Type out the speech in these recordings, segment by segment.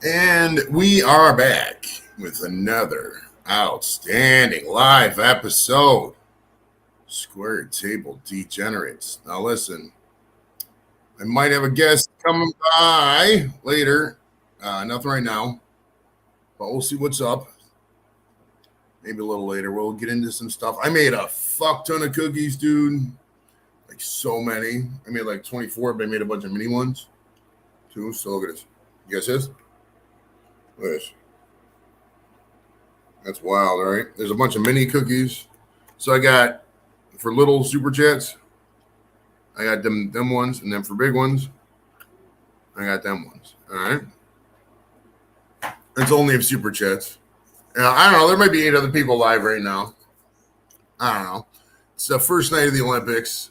And we are back with another outstanding live episode. Square Table Degenerates. Now, listen, I might have a guest coming by later. Nothing right now, but we'll see what's up. Maybe a little later. We'll get into some stuff. I made a fuck ton of cookies, dude. Like so many. I made like 24, but I made a bunch of mini ones too. So look at this. You guys see this? Look at this. That's wild, all right? There's a bunch of mini cookies. So I got for little super chats, I got them ones, and then for big ones, I got them ones. All right. It's only of super chats. I don't know. There might be 8 other people live right now. I don't know. It's the first night of the Olympics.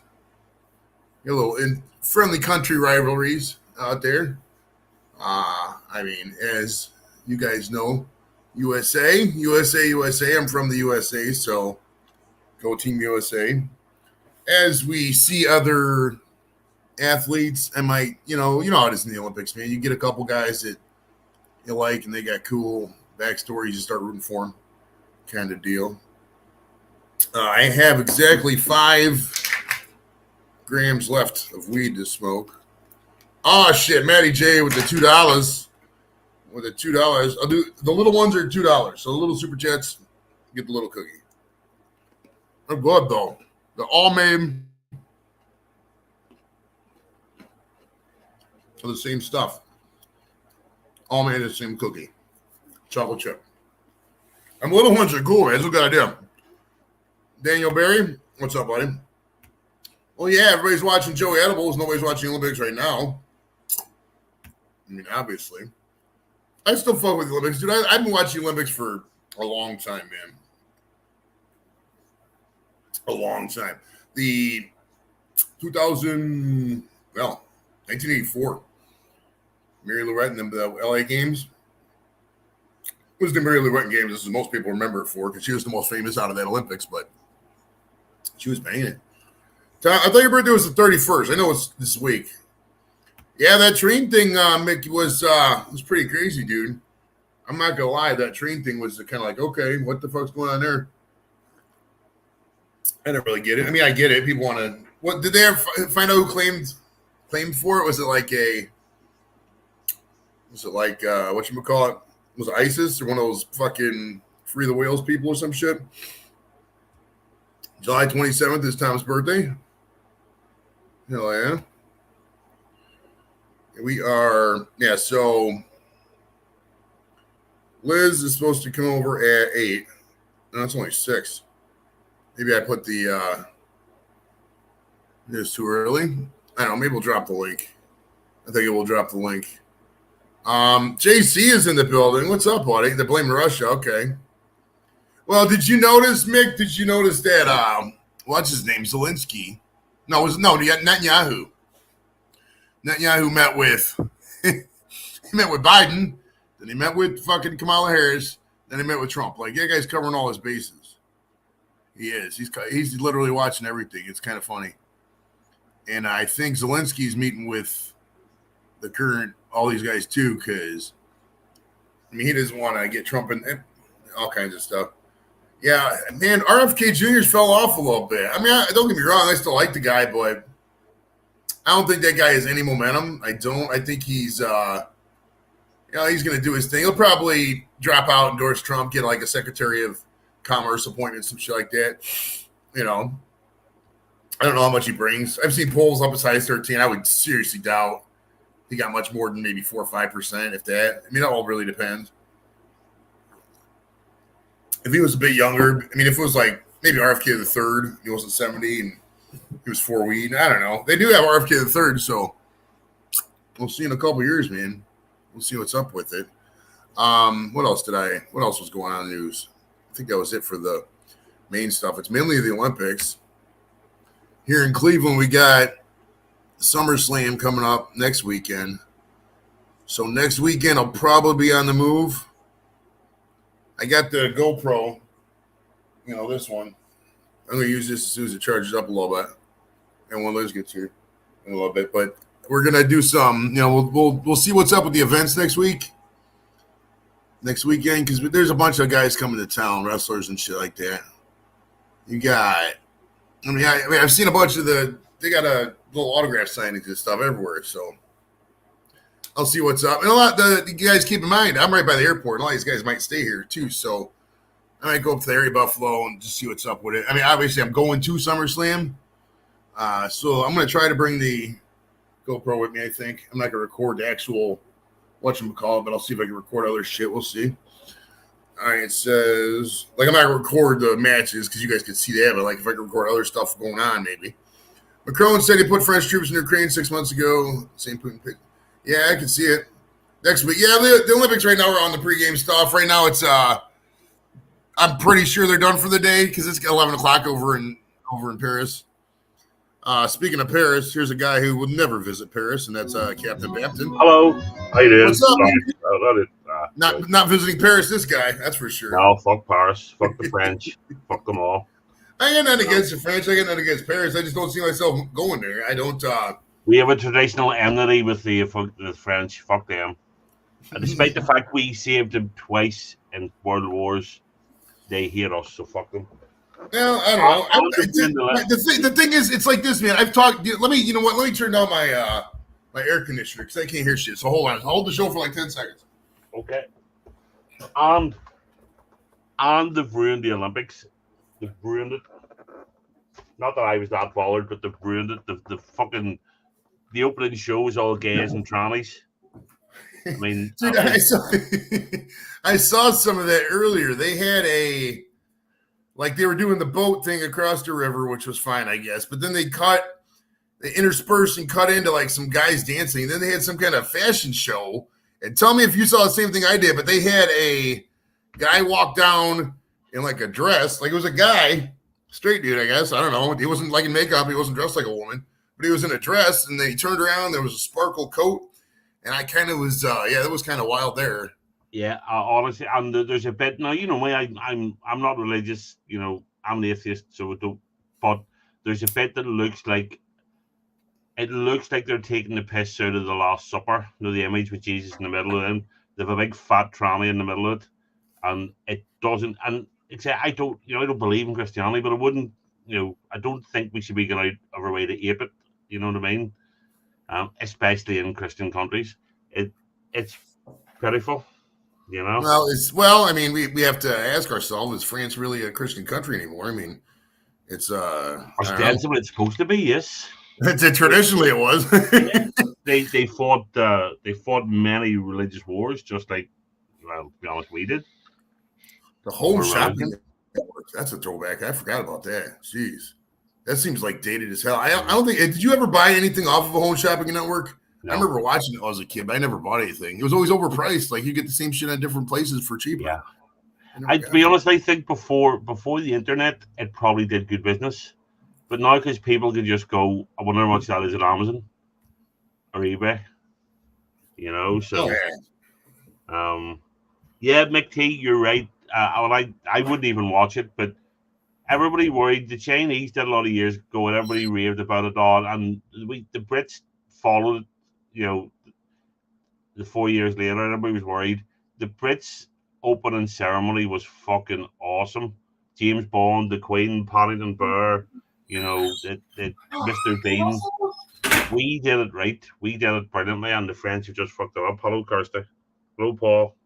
A little friendly country rivalries out there. I mean, as you guys know, USA. I'm from the USA, so go Team USA. As we see other athletes, I might, you know how it is in the Olympics, man. You get a couple guys that you like, and they got cool backstories. You start rooting for them, kind of deal. I have exactly 5 grams left of weed to smoke. Oh shit, Matty J with the $2. With the $2, I'll do the little ones are $2. So the little super chats, get the little cookie. They're good though. They're all made of the same stuff. All made of the same cookie. Chocolate chip. And the little ones are cool, man. It's a good idea. Daniel Berry, what's up, buddy? Well, yeah, everybody's watching Joey Edibles. Nobody's watching Olympics right now. I mean, obviously. I still fuck with the Olympics. Dude, I've been watching Olympics for a long time, man. A long time. The 1984, Mary Lou Retton and the LA Games. It was the Mary Lou Retton Games. This is most people remember it for because she was the most famous out of that Olympics, but she was banging it. I thought your birthday was the 31st. I know it's this week. Yeah, that train thing, Mick, was pretty crazy, dude. I'm not gonna lie, that train thing was kind of like, okay, what the fuck's going on there? I didn't really get it. I mean, I get it. People want to. What did they ever find out who claimed for it? Was it like whatchamacallit? Was it ISIS or one of those fucking Free the Whales people or some shit? July 27th is Tom's birthday. Hell yeah. We are, so Liz is supposed to come over at 8. No, it's only 6. Maybe I put it's too early. I don't know. Maybe we'll drop the link. I think it will drop the link. JC is in the building. What's up, buddy? They're blaming Russia. Okay. Well, did you notice, Mick? Did you notice that, what's his name? Zelensky. Netanyahu. Netanyahu met with Biden, then he met with fucking Kamala Harris, then he met with Trump. Like, that guy's covering all his bases. He is. He's literally watching everything. It's kind of funny. And I think Zelensky's meeting with all these guys too, because I mean, he doesn't want to get Trump and all kinds of stuff. Yeah, man, RFK Jr. fell off a little bit. I mean, don't get me wrong, I still like the guy, but I don't think that guy has any momentum. I don't. I think he's, he's going to do his thing. He'll probably drop out, endorse Trump, get like a Secretary of Commerce appointment, some shit like that. I don't know how much he brings. I've seen polls up as high as 13. I would seriously doubt he got much more than maybe 4 or 5%, if that. I mean, that all really depends. If he was a bit younger, I mean, if it was like maybe RFK the third, he wasn't 70 and he was 4 weed. I don't know. They do have RFK the third, so we'll see in a couple years, man. We'll see what's up with it. What else was going on in the news? I think that was it for the main stuff. It's mainly the Olympics. Here in Cleveland, we got SummerSlam coming up next weekend. So next weekend, I'll probably be on the move. I got the GoPro, this one. I'm going to use this as soon as it charges up a little bit. And when Liz gets here in a little bit. But we're going to do some, we'll see what's up with the events next week. next weekend because there's a bunch of guys coming to town, wrestlers and shit like that. You got, I've seen a bunch of they got a little autograph signings and stuff everywhere. So I'll see what's up. And you guys keep in mind, I'm right by the airport. A lot of these guys might stay here too. So I might go up to the area Buffalo and just see what's up with it. I mean, obviously I'm going to SummerSlam. So I'm going to try to bring the GoPro with me, I think. I'm not going to record the actual whatchamacallit, but I'll see if I can record other shit. We'll see. All right, it says, like, I'm not going to record the matches because you guys can see that, but, like, if I can record other stuff going on, maybe. Macron said he put French troops in Ukraine 6 months ago. Same Putin pick. Yeah, I can see it. Next week. Yeah, the Olympics right now are on the pregame stuff. Right now it's, I'm pretty sure they're done for the day because it's 11 o'clock over in Paris. Speaking of Paris, here's a guy who will never visit Paris, and that's Captain Bapton. Hello. How you doing? What's up? Not visiting Paris, this guy, that's for sure. No, fuck Paris. Fuck the French. Fuck them all. I got nothing against the French. I got nothing against Paris. I just don't see myself going there. I don't. We have a traditional enmity with the French. Fuck them. And despite the fact we saved them twice in world wars, they hate us, so fuck them. Well, I don't know. The thing is, it's like this, man. I've talked. Let me turn down my my air conditioner because I can't hear shit. So hold on. Hold the show for like 10 seconds. Okay. And they've ruined the Olympics. They've ruined it. Not that I was that bothered, but they've ruined it. The opening show was all gays and trannies. I mean, dude, I saw some of that earlier. They had they were doing the boat thing across the river, which was fine, I guess. But then they interspersed and cut into like some guys dancing. And then they had some kind of fashion show. And tell me if you saw the same thing I did, but they had a guy walk down in like a dress. Like it was a guy, straight dude, I guess. I don't know. He wasn't like in makeup. He wasn't dressed like a woman, but he was in a dress. And then he turned around. There was a sparkle coat. And I kind of was, that was kind of wild there. Yeah, honestly, and there's a bit now. You know me, I'm not religious. You know, I'm the atheist, so it don't. But there's a bit that looks like they're taking the piss out of the Last Supper. You know, the image with Jesus in the middle of them. They have a big fat tranny in the middle of it, and it doesn't. And it's I don't believe in Christianity, but I wouldn't. You know, I don't think we should be going out of our way to ape it. You know what I mean? Especially in Christian countries, it's pitiful. You know. Well, I mean, we have to ask ourselves: is France really a Christian country anymore? I mean, it's ostensibly it's supposed to be. Yes. Traditionally, it was. they fought many religious wars, just like, well, to be honest, we did. The whole shopping network. That's a throwback. I forgot about that. Jeez, that seems like dated as hell. I don't think. Did you ever buy anything off of a home shopping network? No. I remember watching it as a kid, but I never bought anything. It was always overpriced. Like you get the same shit at different places for cheaper. Yeah. To be honest, I think before the internet, it probably did good business. But now, because people could just go, I wonder how much that is at Amazon or eBay. You know, so Mick T, you're right. I wouldn't even watch it, but everybody worried. The Chinese did a lot of years ago, and everybody raved about it all, and the Brits followed it. You know, the 4 years later, everybody was worried. The Brits opening ceremony was fucking awesome. James Bond, the Queen, Paddington Bear, you know, the Mr. Bean. We did it right. We did it brilliantly, and the French have just fucked it up. Hello, Kirsty. Hello, Paul.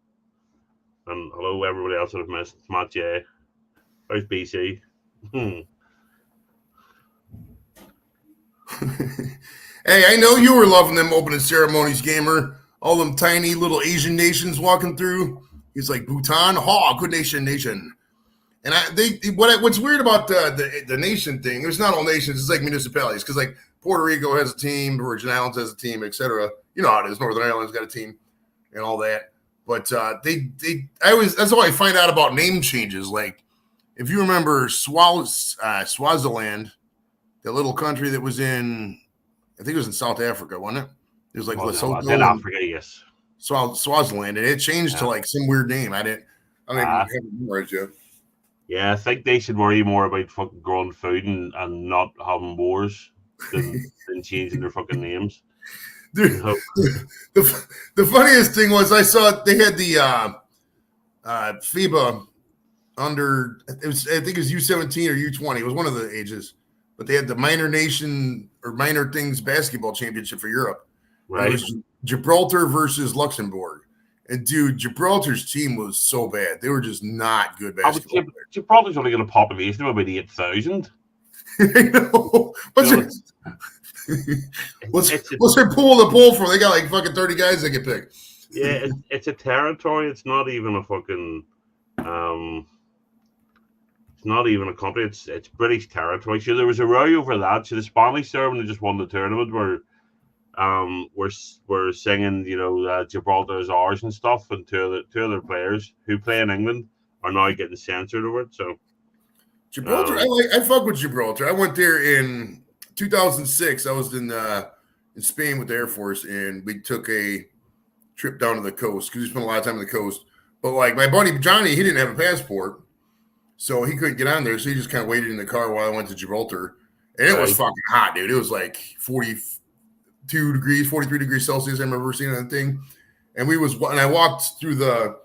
And hello, everybody else that I've missed. It's Matt J. How's BC? Hey, I know you were loving them opening ceremonies, gamer. All them tiny little Asian nations walking through. He's like Bhutan, good nation. And what's weird about the nation thing? There's not all nations. It's like municipalities because like Puerto Rico has a team, Virgin Islands has a team, etc. You know how it is. Northern Ireland's got a team and all that. But that's how I find out about name changes. Like if you remember Swaziland, that little country that was in. I think it was in South Africa, wasn't it? It was like Lesotho. In Africa, yes. Swaziland, and it changed to like some weird name. I don't even have it memorized yet. Yeah, I think they should worry more about fucking growing food and not having wars than changing their fucking names. Dude, the funniest thing was I saw they had the FIBA under it was, I think it was U17 or U20. It was one of the ages, but they had the minor nation or minor things basketball championship for Europe. Right. It was Gibraltar versus Luxembourg. And dude, Gibraltar's team was so bad. They were just not good basketball players. Gibraltar's only got a population of about 8,000. I know. What's their pool to pull for? They got like fucking 30 guys that get picked. Yeah, it's a territory. It's not even a fucking it's not even a country. It's British territory. So there was a row over that. So the Spanish there, when they just won the tournament, were singing, Gibraltar is ours and stuff, and two of their players who play in England are now getting censored over it. So Gibraltar, I fuck with Gibraltar. I went there in 2006. I was in Spain with the Air Force, and we took a trip down to the coast because we spent a lot of time on the coast. But like my buddy Johnny, he didn't have a passport, so he couldn't get on there. So he just kind of waited in the car while I went to Gibraltar, and it was fucking hot, dude. It was like 42 degrees, 43 degrees Celsius. I remember seeing that thing, and I walked through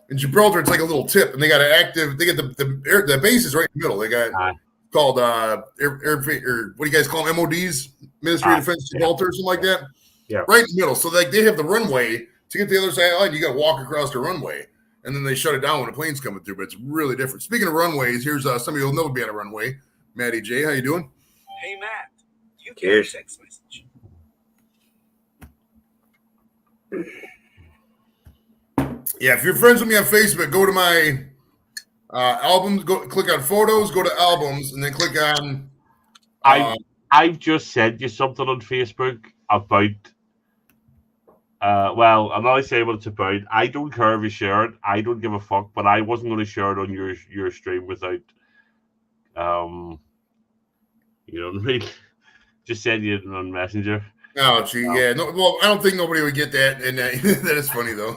in Gibraltar. It's like a little tip, and they got they get the bases right in the middle. They got called air, or what do you guys call them? MODs, Ministry of Defense Gibraltar, or something like that. Yeah, right in the middle. So like they have the runway to get to the other side of the line. You got to walk across the runway, and then they shut it down when a plane's coming through. But it's really different. Speaking of runways, here's somebody who'll never be on a runway. Matty J, how you doing? Hey Matt, you get a text message. Yeah, if you're friends with me on Facebook, go to my albums, click on photos, go to albums, and then click on. I've just sent you something on Facebook about. Well, I'm not saying what it's about. I don't care if you share it. I don't give a fuck. But I wasn't going to share it on your stream without, just send you it on Messenger. Oh, gee, yeah. No, well, I don't think nobody would get that, and that is funny though.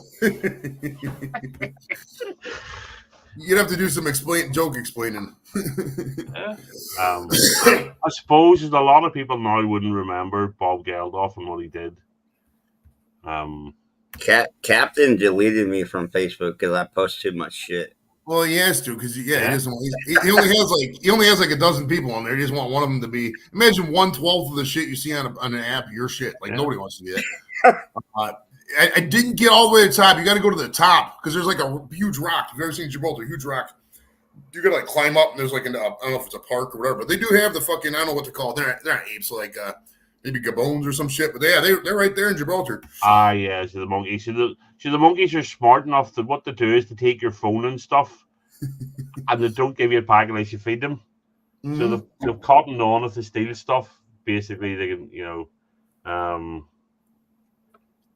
You'd have to do some joke explaining. I suppose there's a lot of people now wouldn't remember Bob Geldof and what he did. Captain deleted me from Facebook because I post too much shit. Well, he has to because he only has like a dozen people on there. He just want one of them to be. Imagine 1/12 of the shit you see on an app. Your shit, like nobody wants to do that. I didn't get all the way to the top. You got to go to the top because there's like a huge rock. If you've ever seen Gibraltar, huge rock. You got to like climb up, and there's like I don't know if it's a park or whatever, but they do have the fucking I don't know what to call it. They're not apes, so like maybe Gabones or some shit. But they're right there in Gibraltar. Yeah. So the monkeys. So the monkeys are smart enough that what they do is to take your phone and stuff, and they don't give you a pack unless you feed them. Mm-hmm. So they've cottoned on if they steal stuff. Basically, they can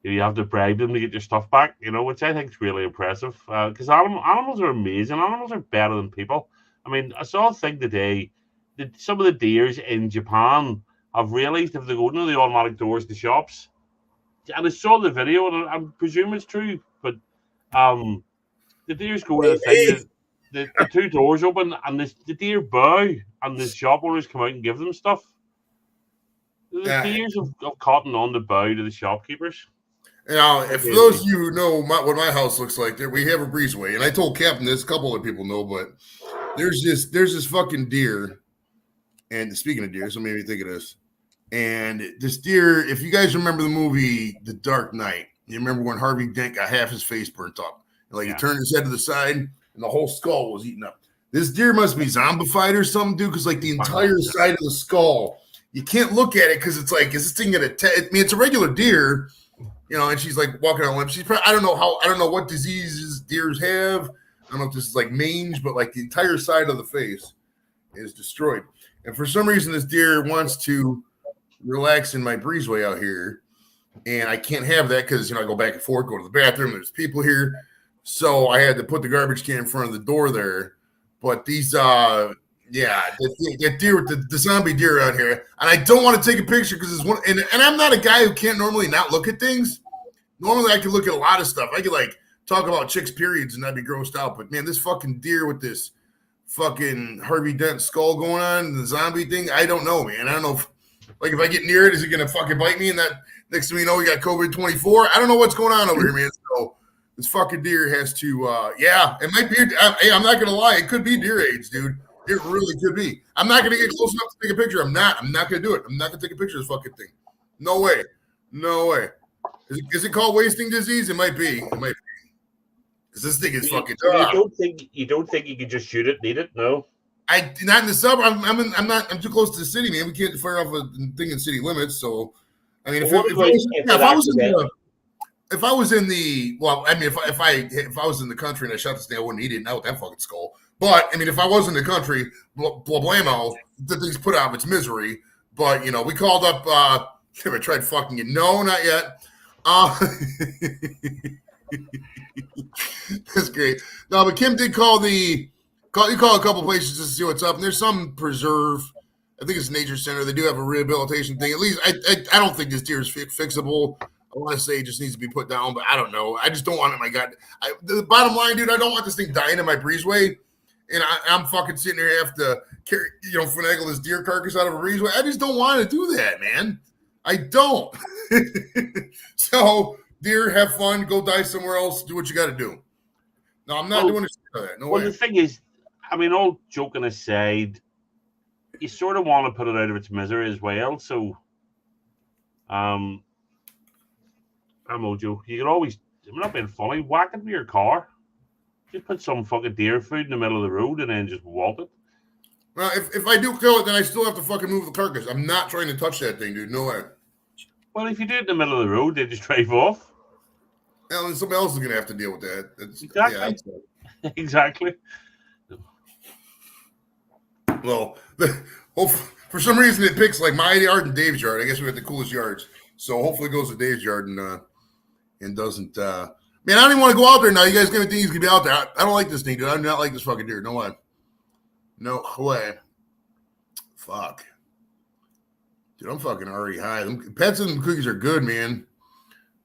you have to bribe them to get your stuff back, which I think is really impressive. Because animals are amazing. Animals are better than people. I mean, I saw a thing today that some of the deers in Japan have realized if they go into the automatic doors to shops, and I saw the video, and I presume it's true, but the deers go to the thing, the two doors open, and the deer bow, and the shop owners come out and give them stuff. The deers have cottoned on the bow to the shopkeepers. Now, if for those of you who know what my house looks like, we have a breezeway, and I told Captain this. A couple of people know, but there's this fucking deer. And speaking of deer, so made me think of this. And this deer, if you guys remember the movie The Dark Knight, you remember when Harvey Dent got half his face burnt up, he turned his head to the side, and the whole skull was eaten up. This deer must be zombified or something, dude, because like the entire side of the skull, you can't look at it because it's like, is this thing gonna? It's a regular deer. And she's like walking on limbs. I don't know what diseases deers have. I don't know if this is like mange, but like the entire side of the face is destroyed. And for some reason, this deer wants to relax in my breezeway out here. And I can't have that because, I go back and forth, go to the bathroom. There's people here. So I had to put the garbage can in front of the door there. But these, the deer with the zombie deer out here, and I don't want to take a picture because it's one. And I'm not a guy who can't normally not look at things. Normally, I can look at a lot of stuff. I could like talk about chicks' periods and I'd be grossed out. But man, this fucking deer with this fucking Harvey Dent skull going on, the zombie thing, I don't know, man. I don't know if I get near it, is it gonna fucking bite me? And that next thing you know, we got COVID-24. I don't know what's going on over here, man. So this fucking deer has to. Yeah, it might be. Hey, I'm not gonna lie. It could be deer age, dude. It really could be. I'm not gonna get close enough to take a picture. I'm not gonna do it. I'm not gonna take a picture of this fucking thing. No way. No way. Is it called wasting disease? It might be. It might be. Because this thing is fucking. You don't think you could just shoot it, need it? No. Not in the suburb. I'm too close to the city, man. We can't fire off a thing in city limits. So, I mean, if I was in the well, I mean, if I was in the country and I shot this thing, I wouldn't eat it. Not with that fucking skull. But I mean, if I was in the country, blamo, the thing's put out of its misery. But you know, we called up. Have I tried fucking it? No, not yet. That's great. No, but Kim did call you call a couple places just to see what's up. And there's some preserve. I think it's Nature Center. They do have a rehabilitation thing. At least I don't think this deer is fixable. I want to say it just needs to be put down, but I don't know. I just don't want it. My God, the bottom line, dude, I don't want this thing dying in my breezeway, and I'm fucking sitting there have to carry, finagle this deer carcass out of a breezeway. I just don't want to do that, man. I don't. So, deer, have fun. Go die somewhere else. Do what you got to do. No, I'm not doing that. No way. The thing is, I mean, all joking aside, you sort of want to put it out of its misery as well. So, I'm Mojo. You can always, I'm not being funny, whack it with your car. Just put some fucking deer food in the middle of the road and then just walk it. Well, if I do kill it, then I still have to fucking move the carcass. I'm not trying to touch that thing, dude. No way. Well, if you do it in the middle of the road, they just drive off. Well, then somebody else is going to have to deal with that. Exactly. Yeah, exactly. Well, for some reason it picks like my yard and Dave's yard. I guess we got the coolest yards. So hopefully it goes to Dave's yard and doesn't. Man, I don't even want to go out there now. You guys going to think he's going to be out there. I don't like this thing, dude. I do not like this fucking deer. No way. No way. Fuck. Dude, I'm fucking already high. Pets and cookies are good, man.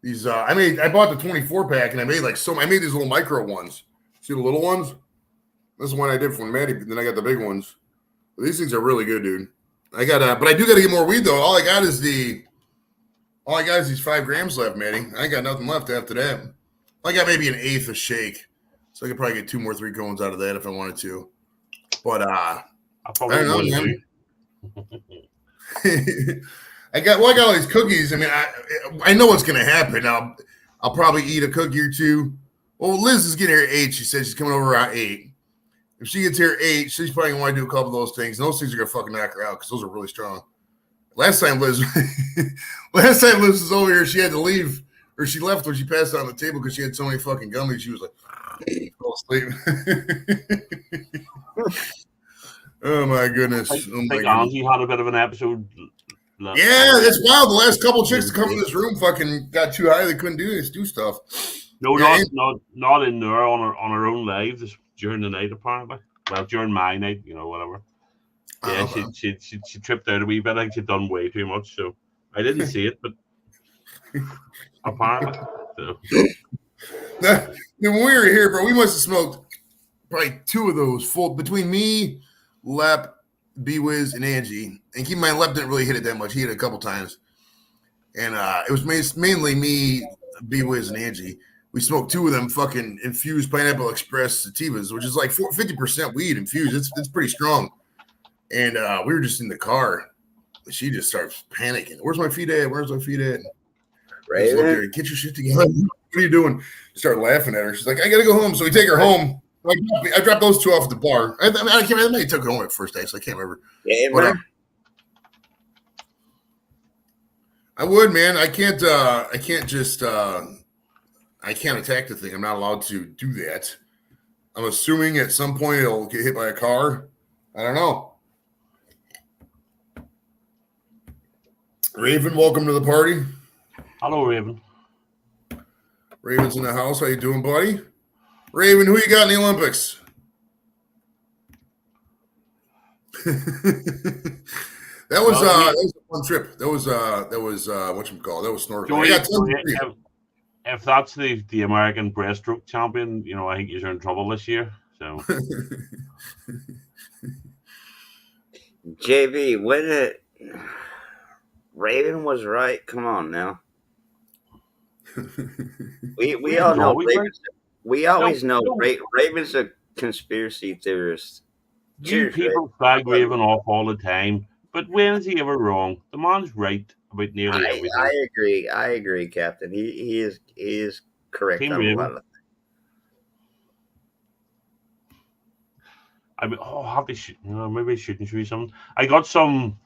These I bought the 24 pack and I made I made these little micro ones. See the little ones? This is one I did for Maddie, then I got the big ones. But these things are really good, dude. But I do gotta get more weed though. All I got is these 5 grams left, Maddie. I ain't got nothing left after that. I got maybe an eighth of shake. So I could probably get 2 more 3 cones out of that if I wanted to. But I don't know, man. I got all these cookies. I mean, I know what's gonna happen. I'll probably eat a cookie or two. Well, Liz is getting here at 8. She said she's coming over around 8. If she gets here at 8, she's probably gonna want to do a couple of those things. And those things are gonna fucking knock her out because those are really strong. Last time Liz was over here, she had to leave, or she left when she passed out on the table because she had so many fucking gummies. She was like, fell asleep. Oh my goodness! I think Angie had a bit of an episode. Yeah, that's wild. The last couple chicks to come in this room fucking got too high; they couldn't do stuff. No, not in there on her own live during the night apparently. Well, during my night, whatever. Yeah, she tripped out a wee bit. I think she'd done way too much, so I didn't see it, but apparently. So. Now, when we were here, bro, we must have smoked probably 2 of those full between me, Lep, B-Wiz, and Angie. And keep in mind, Lep didn't really hit it that much. He hit it a couple times. And it was mainly me, B-Wiz, and Angie. We smoked 2 of them fucking infused Pineapple Express sativas, which is like 50% weed infused. It's pretty strong. And we were just in the car. She just starts panicking. Where's my feet at? Right there. Get your shit together. What are you doing? Start laughing at her. She's like, I gotta go home. So we take her home. I dropped those 2 off at the bar. I can't remember. I took her home at first day, so I can't remember. Yeah, but, I would, man. I can't just I can't attack the thing. I'm not allowed to do that. I'm assuming at some point it'll get hit by a car. I don't know. Raven, welcome to the party. Hello, Raven. Raven's in the house. How you doing, buddy? Raven, who you got in the Olympics? That was a fun trip. That was whatchamacallit. That was snorkeling. If that's the American breaststroke champion, I think he's in trouble this year. So JB, when it Raven was right. Come on now. We all know we Raven's. We always know no. Raven's a conspiracy theorist. You Cheers, people flag Raven off all the time, but when is he ever wrong? The man's right about nearly I everything. agree. I agree, Captain. He is correct Team on a Raven. lot of. I mean, oh, I have to shoot. Maybe I shouldn't show you something. I got some.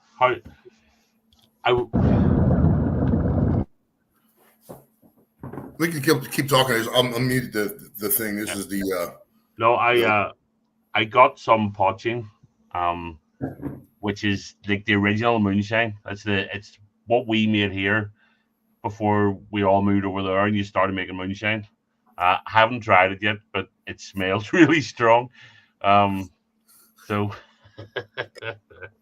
We can keep talking. I'm muted the thing. This is the. No, I got some poaching, which is like the original moonshine. It's what we made here before we all moved over there and you started making moonshine. I haven't tried it yet, but it smells really strong. So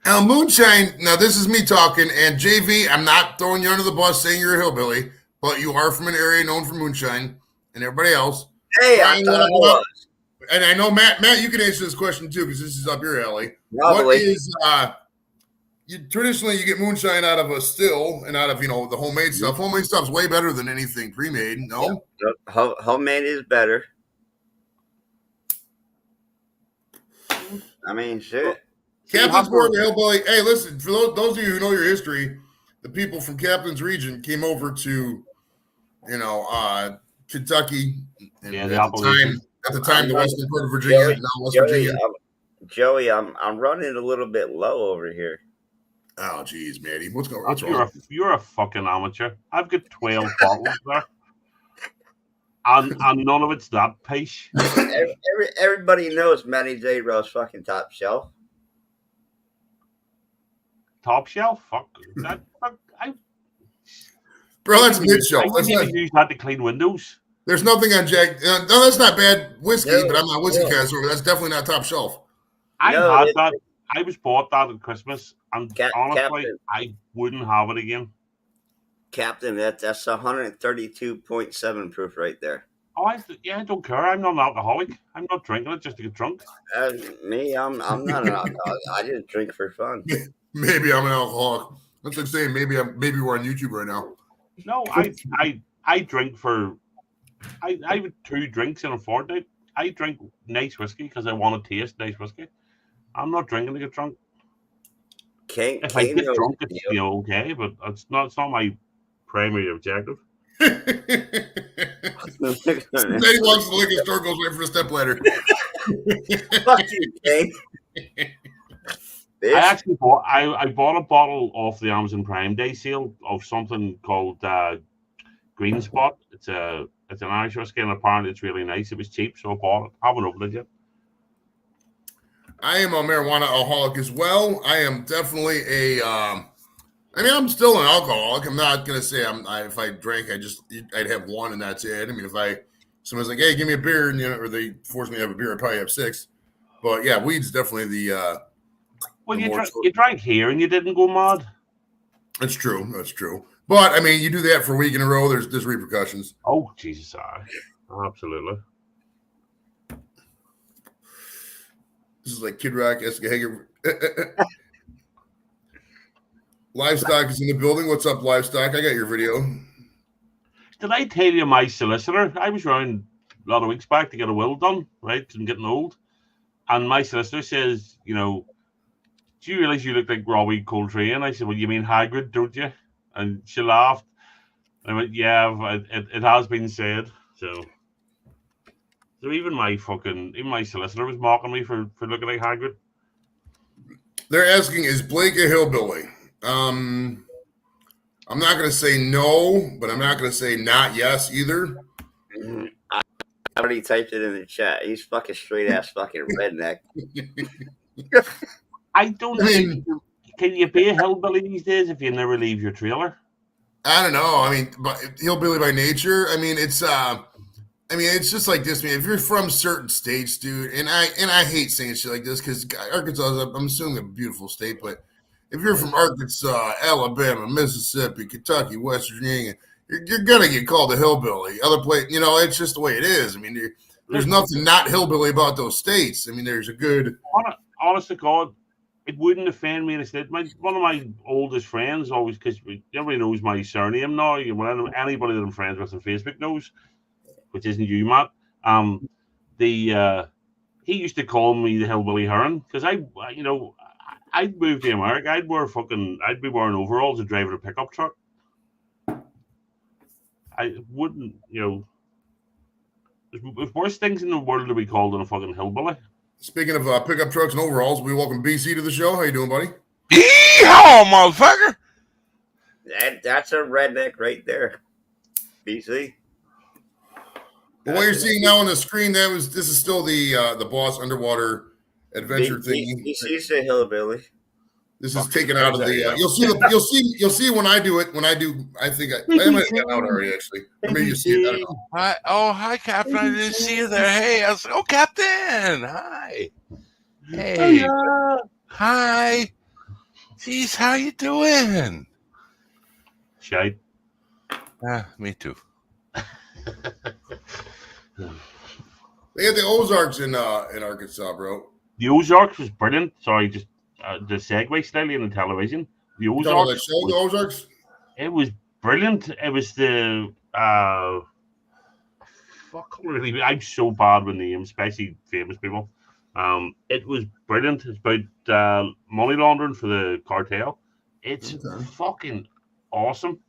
moonshine. Now this is me talking, and JV. I'm not throwing you under the bus saying you're a hillbilly, but you are from an area known for moonshine, and everybody else. Hey, I thought I was. And I know Matt, you can answer this question too because this is up your alley. Probably. What is traditionally you get moonshine out of a still and out of the homemade stuff. Homemade stuff's way better than anything pre-made. No, homemade is better. I mean, shit. Captain's more of a hillbilly. Hey, listen, for those of you who know your history, the people from Captain's region came over to, Kentucky. And at the time, the western part of Virginia, now West Virginia. Joey, I'm running a little bit low over here. Oh, geez, Matty, what's wrong? You're a fucking amateur. I've got 12 bottles there, and none of it's that pish. Everybody knows Matty J. Rose fucking top shelf. Top shelf? Fuck that. Bro, that's mid shelf. I didn't use that to clean windows. There's nothing on Jack. No, that's not bad whiskey, but I'm not whiskey connoisseur. That's definitely not top shelf. I was bought that at Christmas, and honestly, Captain, I wouldn't have it again. Captain, that's 132.7 proof right there. Oh, I don't care. I'm not an alcoholic. I'm not drinking it just to get drunk. Me, I'm not an alcoholic. I just drink for fun. Maybe I'm an alcoholic. That's like saying maybe we're on YouTube right now. No, I drink for. I have 2 drinks in a fortnight. I drink nice whiskey because I want to taste nice whiskey. I'm not drinking to get drunk. If I get drunk, it's okay, but it's not my primary objective. Then he walks to the liquor store, goes right for the stepladder. Fuck you, Kane. I actually bought a bottle off the Amazon Prime Day sale of something called Green Spot. It's an Irish whiskey, and apparently it's really nice. It was cheap, so I bought it. I haven't opened it yet. I am a marijuana alcoholic as well. I am definitely I'm still an alcoholic. I'm not gonna say if I drank, I'd have one and that's it. I mean, if someone's like, "Hey, give me a beer," and or they force me to have a beer, I'd probably have 6. But yeah, weed's definitely the. Well, you drank here and you didn't go mad. That's true. But I mean, you do that for a week in a row. There's repercussions. Oh Jesus, sorry. Absolutely. This is like Kid Rock, Eska Hager. Livestock is in the building. What's up, Livestock? I got your video. Did I tell you my solicitor? I was around a lot of weeks back to get a will done, right? I'm getting old. And my solicitor says, do you realize you look like Robbie Coltrane? I said, well, you mean Hagrid, don't you? And she laughed. And I went, yeah, it has been said. So even my solicitor was mocking me for looking like Hagrid. They're asking, is Blake a hillbilly? I'm not going to say no, but I'm not going to say not yes either. I already typed it in the chat. He's fucking straight ass fucking redneck. I don't think. Can you be a hillbilly these days if you never leave your trailer? I don't know. I mean, hillbilly by nature. I mean, it's just like this, man. If you're from certain states, dude, and I hate saying shit like this because Arkansas is, I'm assuming, a beautiful state, but if you're from Arkansas, Alabama, Mississippi, Kentucky, West Virginia, you're gonna get called a hillbilly. Other place, it's just the way it is. I mean, there's nothing not hillbilly about those states. I mean, there's a good. Honest to God, it wouldn't offend me. One of my oldest friends always, because everybody knows my surname now. Anybody that I'm friends with on Facebook knows, which isn't you, Matt. He used to call me the Hillbilly Heron because I'd moved to America. I'd be wearing overalls and driving a pickup truck. I wouldn't, there's worse things in the world to be called than a fucking hillbilly. Speaking of pickup trucks and overalls, we welcome BC to the show. How you doing, buddy? Yeehaw, motherfucker! That's a redneck right there. BC. But what you're seeing now on the screen, this is still the Boss underwater adventure thing. BC's a hillbilly. This is taken out of the. You'll see when I do it. I think I might have gotten out already actually. Or maybe you see it. I don't know. Hi, Captain. I didn't see you there. Hey, I was like, Captain. Hi. Hey. Hi. Jeez, how you doing? Shite. Me too. They had the Ozarks in Arkansas, bro. The Ozarks was brilliant. Sorry, just the segue slightly in the television. The Ozarks. The Ozarks. It was brilliant. It was the really. I'm so bad with names, especially famous people. It was brilliant. It's about money laundering for the cartel. It's fucking awesome.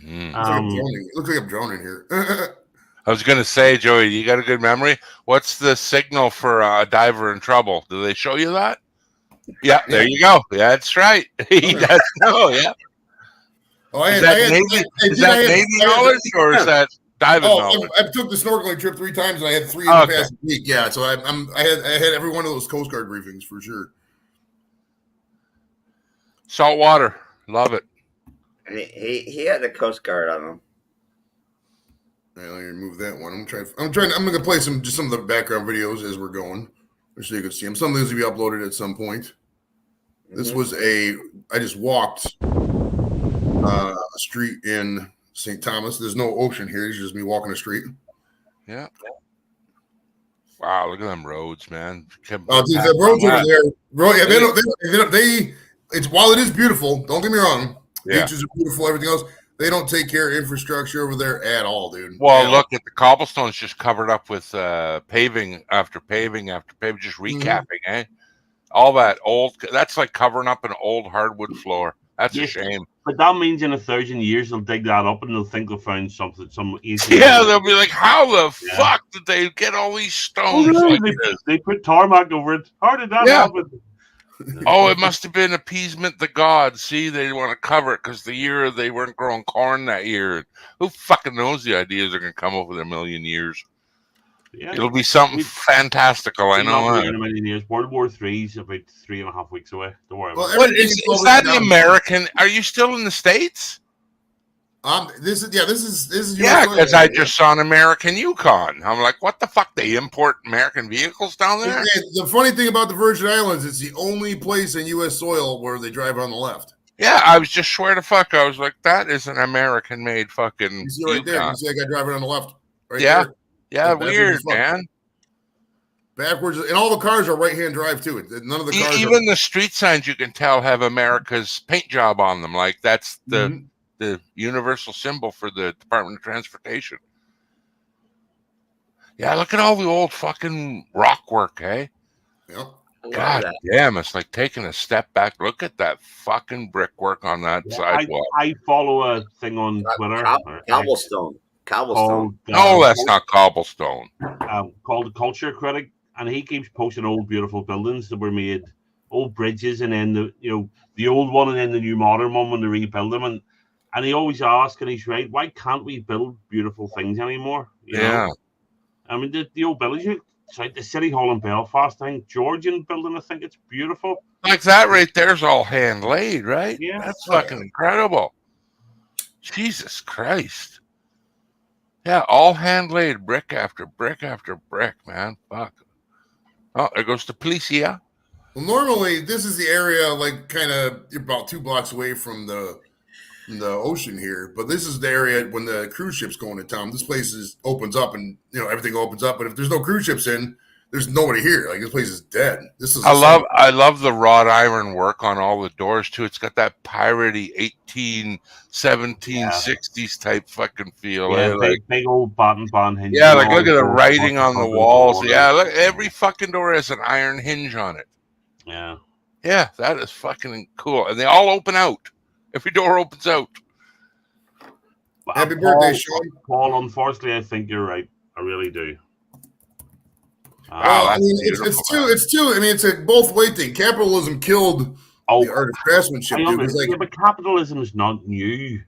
Looks like I'm drowning here. I was going to say, Joey, you got a good memory. What's the signal for a diver in trouble? Do they show you that? Yeah, there you go. Yeah, that's right. He does know, yeah. Oh, is that Navy knowledge or is that diving knowledge? I took the snorkeling trip 3 times and I had 3 in the past week. Yeah, so I had every one of those Coast Guard briefings for sure. Salt water. Love it. And he had the Coast Guard on him. Let me remove that one. I'm gonna play some of the background videos as we're going, so you can see them. Some of these will be uploaded at some point. This was I just walked a street in St. Thomas. There's no ocean here. It's just me walking a street. Yeah. Wow, look at them roads, man. The roads over there, while it is beautiful, don't get me wrong. Yeah. Beaches are beautiful, everything else. They don't take care of infrastructure over there at all, dude. Well, look at the cobblestones just covered up with paving after paving after paving, just recapping, eh? All that that's like covering up an old hardwood floor. That's a shame. But that means in 1,000 years they'll dig that up and they'll think they'll find something, Yeah, they'll be like, how the fuck did they get all these stones like this? They put tarmac over it. How did that happen? Oh, it must have been appeasement the gods. See, they want to cover it because the year they weren't growing corn that year. Who fucking knows the ideas are going to come over in a million years? Yeah, it'll be something fantastical. I know. In a million years. World War III is about 3.5 weeks away. Don't worry about it. Is that the American? Are you still in the States? This is because I just saw an American Yukon. I'm like, what the fuck? They import American vehicles down there? The funny thing about the Virgin Islands, it's the only place in U.S. soil where they drive on the left. Yeah, I was just swear to fuck. I was like, that is an American-made fucking. You see right Yukon. There. You see that guy driving on the left. Right there. Yeah, weird, man. Backwards, and all the cars are right-hand drive too. None of the cars. Even the street signs, you can tell, have America's paint job on them. Like that's the universal symbol for the Department of Transportation. Yeah, look at all the old fucking rock work, eh? Yep. God damn, it's like taking a step back. Look at that fucking brickwork on that sidewalk. I follow a thing on Twitter. Cobblestone. No, that's not cobblestone. Called Culture Critic, and he keeps posting old beautiful buildings that were made, old bridges, and then the old one and then the new modern one when they rebuild them. And he always asks, and he's right, why can't we build beautiful things anymore? You know? I mean, the old buildings, like the City Hall in Belfast, Georgian building, I think it's beautiful. Like that right there's all hand laid, right? Yeah. That's fucking incredible. Jesus Christ. Yeah, all hand laid, brick after brick after brick, man. Fuck. Oh, there goes the police, yeah. Well, normally, this is the area, like, kind of about 2 blocks away from the ocean here, but this is the area when the cruise ships go into town. This place opens up and everything opens up, but if there's no cruise ships in, there's nobody here. Like this place is dead. This is. I love the wrought iron work on all the doors too. It's got that piratey 1760s type fucking feel. Yeah, Like, big old button hinge. yeah, like look at the writing on the walls. Yeah, look, every fucking door has an iron hinge on it. Yeah. Yeah, that is fucking cool. And they all open out. Every door opens out. Happy birthday, Sean. Paul, unfortunately, I think you're right. I really do. Well, I that's mean, beautiful, it's too. I mean, it's a both way thing. Capitalism killed the art of craftsmanship. Dude. Like, but capitalism is not new.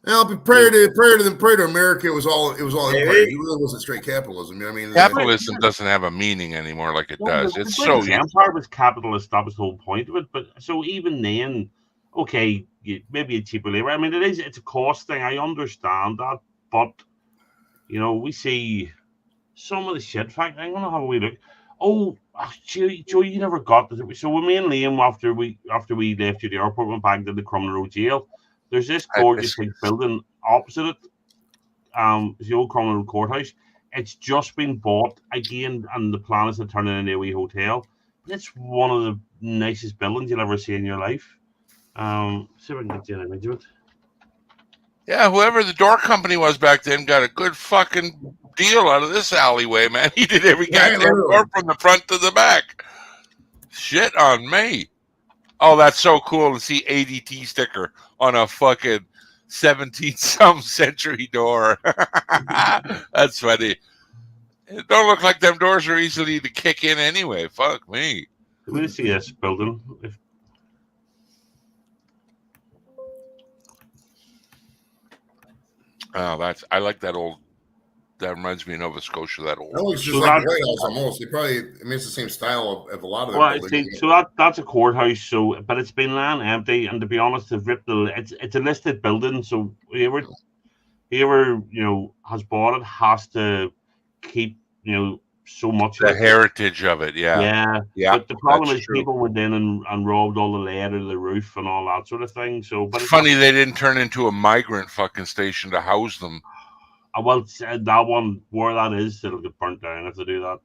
well, but prior to America, it was all empire. It really wasn't straight capitalism. You know what I mean? Capitalism doesn't have a meaning anymore like it does. The It's so British Empire was capitalist. That was the whole point of it. But so even then, okay, maybe a cheaper labor. I mean, it's a cost thing. I understand that, but you know, we see some of the shit. Fact, I'm gonna have a wee look. Oh, Joe, you never got this. So when me and Liam, after we left you the airport, went back to the Crumlin Road jail. There's this gorgeous big building opposite it. The old Crumlin Road courthouse. It's just been bought again, and the plan is to turn it into a wee hotel. But it's one of the nicest buildings you'll ever see in your life. See if I can get you an image of it. Yeah, whoever the door company was back then got a good fucking deal out of this alleyway, man. He did every goddamn door from the front to the back. Shit on me. Oh, that's so cool to see ADT sticker on a fucking 17-some century door. That's funny. It don't look like them doors are easily to kick in anyway. Fuck me. Let me see this building. Oh, I like that old. That reminds me of Nova Scotia. That old. That looks just like the White House almost. It's the same style of a lot of them. Well, so that's a courthouse. So, but it's been lying empty, and to be honest, they've ripped it's a listed building. So whoever has bought it has to keep so much the of heritage of it. Yeah. But the problem is true. people went in and robbed all the lead out of the roof and all that sort of thing. So, but it's funny they didn't turn into a migrant fucking station to house them. Well, that one where that is, it'll get burnt down if they do that.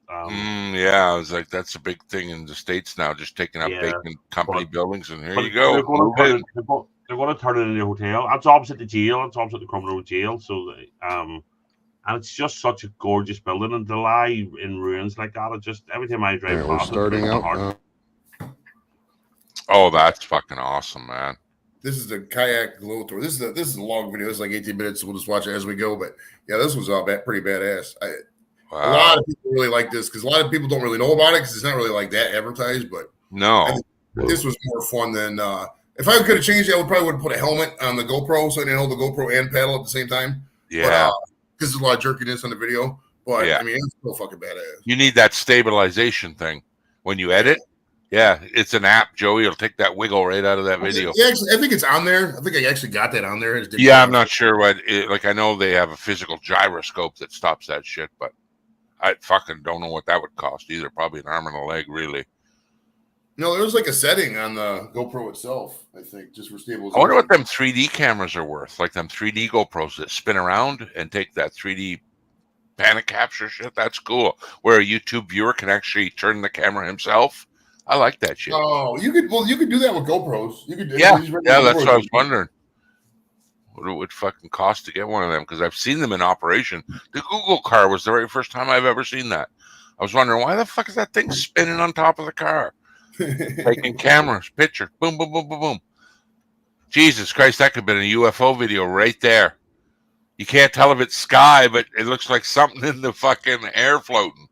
Yeah, I was like, that's a big thing in the States now, just taking up vacant company buildings, and here you go. They're going to turn it into a hotel. That's opposite the jail. That's opposite the Crumlin Road jail. So, and it's just such a gorgeous building, and to lie in ruins like that, it just every time I drive past, we're starting out. Oh, that's fucking awesome, man. This is the kayak glow tour. This is a long video. It's like 18 minutes. So we'll just watch it as we go. But yeah, this was all pretty badass. A lot of people really like this because a lot of people don't really know about it because it's not really like that advertised. But no, I think this was more fun than if I could have changed it. I probably would have put a helmet on the GoPro so I didn't hold the GoPro and paddle at the same time. Yeah, because there's a lot of jerkiness on the video. But yeah. I mean, it's still fucking badass. You need that stabilization thing when you edit. Yeah, it's an app, Joey. It'll take that wiggle right out of that video. Yeah, actually, I think it's on there. I think I actually got that on there. Yeah, I'm not sure what. I know they have a physical gyroscope that stops that shit, but I fucking don't know what that would cost either. Probably an arm and a leg, really. No, there was like a setting on the GoPro itself, I think, just for stabilization. I wonder what them 3D cameras are worth, like them 3D GoPros that spin around and take that 3D panic capture shit. That's cool. Where a YouTube viewer can actually turn the camera himself. I like that shit. Oh, you could do that with GoPros. You could. Yeah, that's what I was wondering. What it would fucking cost to get one of them, because I've seen them in operation. The Google car was the very first time I've ever seen that. I was wondering, why the fuck is that thing spinning on top of the car? Taking cameras, pictures, boom, boom, boom, boom, boom. Jesus Christ, that could have been a UFO video right there. You can't tell if it's sky, but it looks like something in the fucking air floating.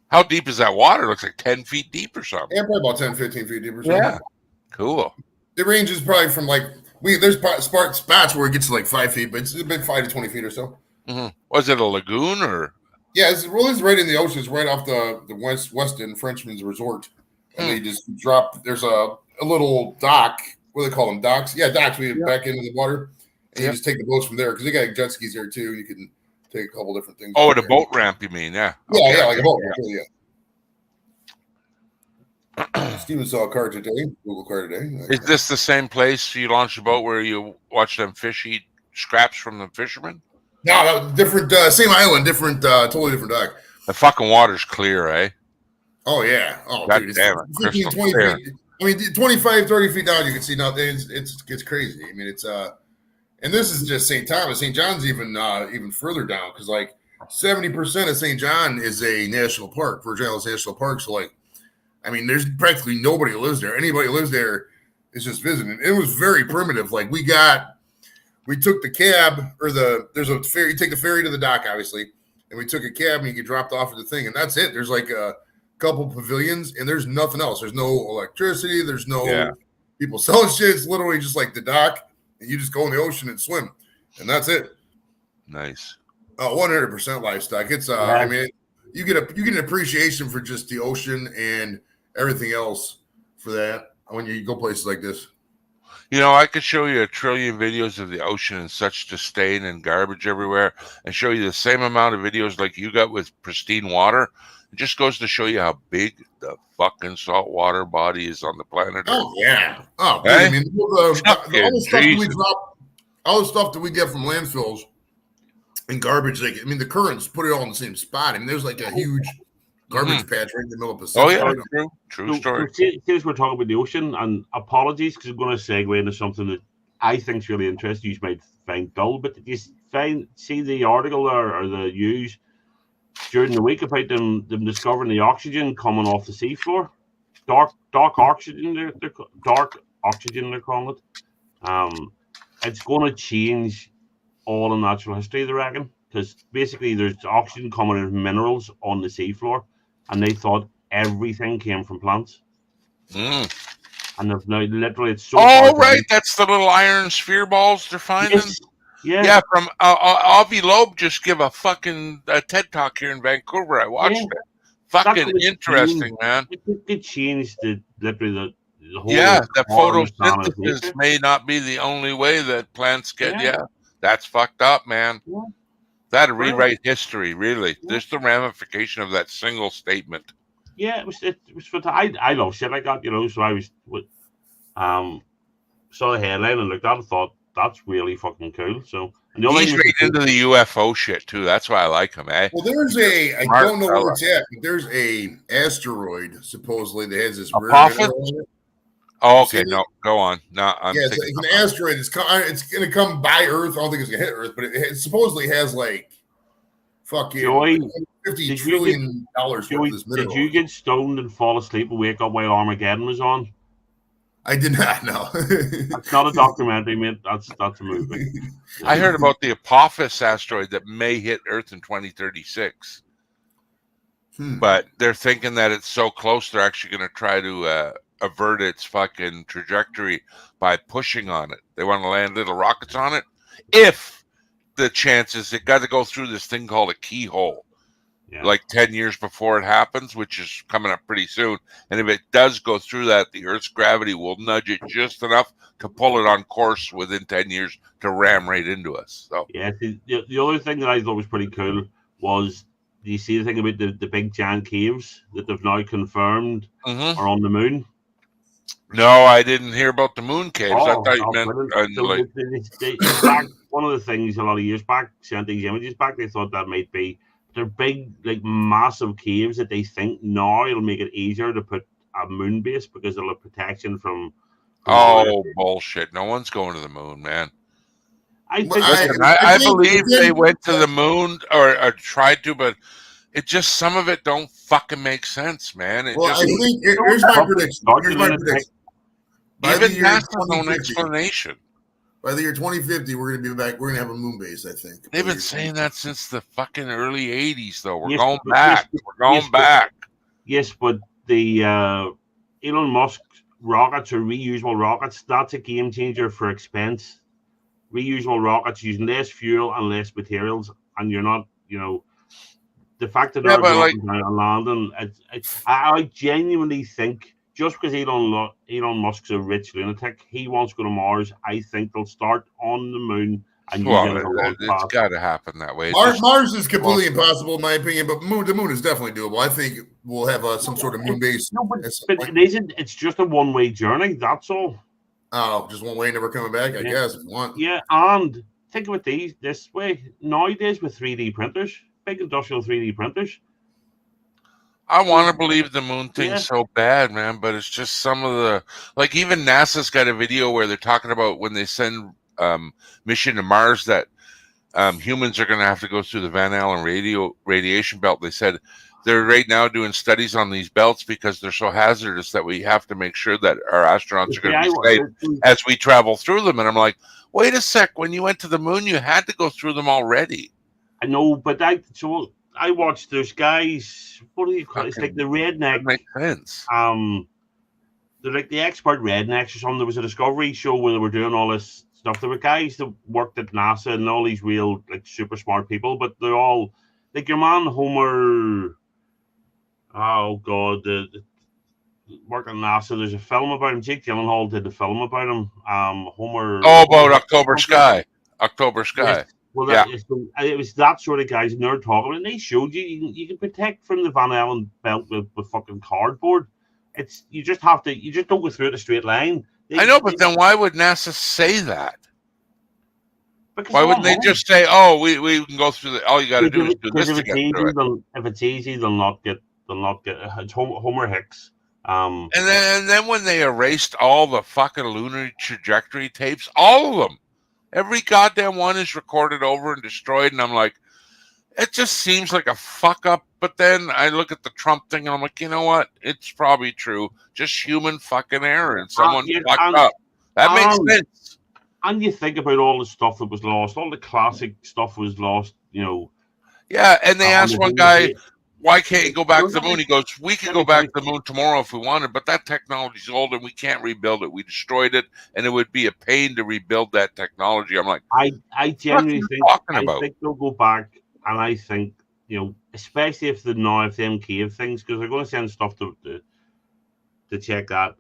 How deep is that water? It looks like 10 feet deep or something. Yeah, probably about 10, 15 feet deep or something. Yeah. Cool. The range is probably from there's spots where it gets to like 5 feet, but it's a big 5 to 20 feet or so. Mm-hmm. Was it a lagoon or? Yeah, it's right in the ocean. It's right off the Westin Frenchman's Resort. And they just drop, there's a little dock. What do they call them? Docks? Yeah, docks. We back into the water. And you just take the boats from there because they got jet skis there too. You can take a couple different things. Oh, the boat ramp, you mean? Yeah. Yeah, okay. Like a boat ramp. Yeah. Steven saw a car today, Google car today. Is this the same place you launched a boat where you watch them fish eat scraps from the fishermen? No, different, same island, different, totally different dock. The fucking water's clear, eh? Oh yeah. Oh God dude, it's damn it, 15, crystal 20 clear. feet. I mean, 25, 30 feet down, you can see nothing. It's crazy. I mean, it's and this is just St. Thomas. St. John's even further down because like 70% of St. John is a national park, Virgin Islands National Park. So like, I mean, there's practically nobody who lives there. Anybody who lives there is just visiting. It was very primitive. Like we took the cab or there's a ferry. You take the ferry to the dock, obviously, and we took a cab and you get dropped off at the thing, and that's it. There's like a couple pavilions, and there's nothing else. There's no electricity. There's no people selling shit. It's literally just like the dock, and you just go in the ocean and swim, and that's it. Nice. 100% livestock. It's I mean, you get an appreciation for just the ocean and everything else for that when you go places like this. You know, I could show you a trillion videos of the ocean and such disdain and garbage everywhere, and show you the same amount of videos like you got with pristine water. It just goes to show you how big the fucking saltwater body is on the planet. Oh yeah. Oh, dude, Hey? I mean, all the stuff that we drop, all the stuff that we get from landfills and garbage. Like, I mean, the currents put it all in the same spot. I mean, there's like a huge garbage patch right in the middle of the Pacific. Oh yeah, right now. true story. Since we're talking about the ocean, and apologies because I'm going to segue into something that I think is really interesting. You might find dull, but did you see the article or the news during the week about them discovering the oxygen coming off the seafloor? Dark oxygen. They're dark oxygen. They're calling it. It's going to change all of natural history, they reckon, because basically there's oxygen coming in minerals on the seafloor, and they thought everything came from plants. And they've now literally it's so. Oh right, that's the little iron sphere balls they're finding. Yes. Yeah. Yeah, from Avi Loeb just give a fucking TED talk here in Vancouver. I watched it. Fucking interesting, man. It changed literally the whole. Yeah, that photosynthesis may not be the only way that plants get. Yeah, that's fucked up, man. Yeah. That'd rewrite history, really. Yeah. Just the ramification of that single statement. Yeah, it was. I love shit like that, you know. So I was saw the headline and looked at it and thought that's really fucking cool. So he's right into the UFO shit too. That's why I like him, eh? Well, there's I don't know where it's at, but there's a asteroid supposedly that has this rare mineral on it. Oh, okay. No, go on. No, it's an asteroid. It's going to come by Earth. I don't think it's going to hit Earth, but it supposedly has like fucking $50 trillion worth of this mineral. Did you get stoned and fall asleep and wake up while Armageddon was on? I did not know. That's not a documentary, mate. That's a movie. I heard about the Apophis asteroid that may hit Earth in 2036. But they're thinking that it's so close, they're actually going to try to avert its fucking trajectory by pushing on it. They want to land little rockets on it. If the chances, it got to go through this thing called a keyhole. Yeah. Like 10 years before it happens, which is coming up pretty soon. And if it does go through that, the Earth's gravity will nudge it just enough to pull it on course within 10 years to ram right into us. So yeah, the other thing that I thought was pretty cool was, do you see the thing about the big giant caves that they've now confirmed are on the moon? No, I didn't hear about the moon caves. I thought you meant back, one of the things a lot of years back, sent these images back, they thought that might be. They're big, like massive caves that they think now it'll make it easier to put a moon base because it'll have protection from. Bullshit! No one's going to the moon, man. I believe they went to the moon or tried to, but it just some of it don't fucking make sense, man. I think here's my prediction. Even that's no explanation. By the year 2050, we're going to be back. We're going to have a moon base, I think. They've been saying that since the fucking early 80s, though. We're going back. We're going back. Yes, but the Elon Musk rockets or reusable rockets, that's a game changer for expense. Reusable rockets using less fuel and less materials, and you're not, the fact that they're landing, I genuinely think. Just because Elon Musk's a rich lunatic, he wants to go to Mars. I think they'll start on the moon. And it's got to happen that way. Mars is completely impossible, in my opinion, but the moon is definitely doable. I think we'll have some sort of moon base. But it isn't. It's just a one-way journey. That's all. Oh, just one way, never coming back. I guess if you want. Yeah, and think of it this way: nowadays with 3D printers, big industrial 3D printers, I want to believe the moon thing Yeah. so bad, man, but it's just some of the, like, even NASA's got a video where they're talking about when they send mission to Mars that humans are going to have to go through the Van Allen radiation belt. They said they're right now doing studies on these belts because they're so hazardous that we have to make sure that our astronauts are going to be safe as we travel through them. And I'm like, wait a sec, when you went to the moon, you had to go through them already. I know, but I watched those guys. What do you call it? It's like the redneck. That makes sense. They're like the expert rednecks or something. There was a Discovery show where they were doing all this stuff. There were guys that worked at NASA and all these real like super smart people, but they're all like your man Homer. Oh God, the worked at NASA. There's a film about him. Jake Gyllenhaal did the film about him. Homer. Oh, about October Sky. October Sky. Yes. Well, it was that sort of guys, and they're talking, and they showed you can protect from the Van Allen belt with fucking cardboard. It's you just don't go through it a straight line. I know, but then why would NASA say that? Because why wouldn't they just say, "Oh, we can go through all you got to do is do this to get through it"? If it's easy, they'll not get. It's Homer Hicks. And then when they erased all the fucking lunar trajectory tapes, all of them. Every goddamn one is recorded over and destroyed, and I'm like, it just seems like a fuck up. But then I look at the Trump thing, and I'm like, you know what? It's probably true. Just human fucking error, and someone fucked up. That makes sense. And you think about all the stuff that was lost, all the classic stuff was lost, you know. Yeah, and they asked one guy, why can't you go back to the moon? He goes, we can go back to the moon tomorrow if we wanted, but that technology's old and we can't rebuild it. We destroyed it, and it would be a pain to rebuild that technology. I'm like, I genuinely think they'll go back, and I think, you know, especially if them cave things, because they're going to send stuff to check that.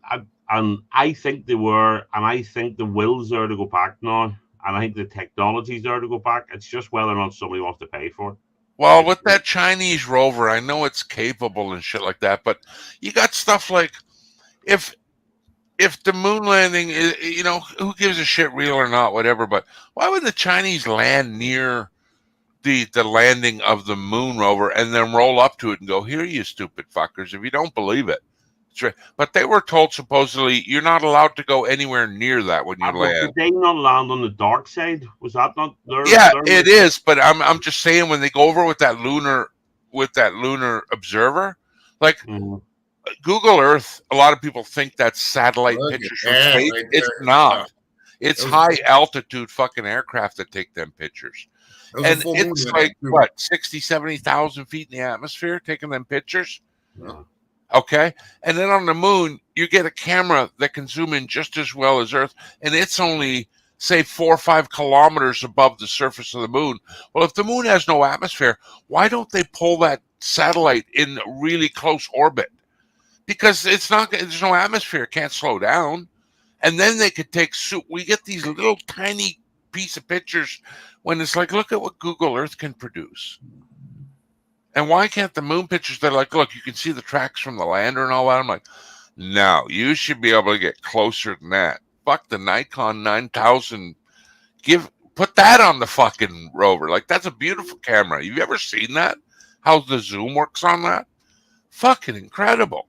And I think they were, and I think the will's there to go back now, and I think the technology's there to go back. It's just whether or not somebody wants to pay for it. Well, with that Chinese rover, I know it's capable and shit like that, but you got stuff like if the moon landing is, you know, who gives a shit, real or not, whatever, but why would the Chinese land near the landing of the moon rover and then roll up to it and go, here, you stupid fuckers, if you don't believe it. But they were told supposedly you're not allowed to go anywhere near that when you land. Did they not land on the dark side? Was that not there? Yeah, it is. But I'm just saying when they go over with that lunar observer, like Google Earth, a lot of people think that's satellite pictures from space. Right, it's not. It's high altitude fucking aircraft that take them pictures. And it's like, what, 60, 70,000 feet in the atmosphere taking them pictures? No. Okay. And then on the moon, you get a camera that can zoom in just as well as Earth. And it's only, say, 4 or 5 kilometers above the surface of the moon. Well, if the moon has no atmosphere, why don't they pull that satellite in really close orbit? Because there's no atmosphere. It can't slow down. And then they could we get these little tiny piece of pictures when it's like, look at what Google Earth can produce. And why can't the moon pictures, they're like, look, you can see the tracks from the lander and all that. I'm like, no, you should be able to get closer than that. Fuck the Nikon 9000. Put that on the fucking rover. Like, that's a beautiful camera. You've ever seen that? How the zoom works on that? Fucking incredible.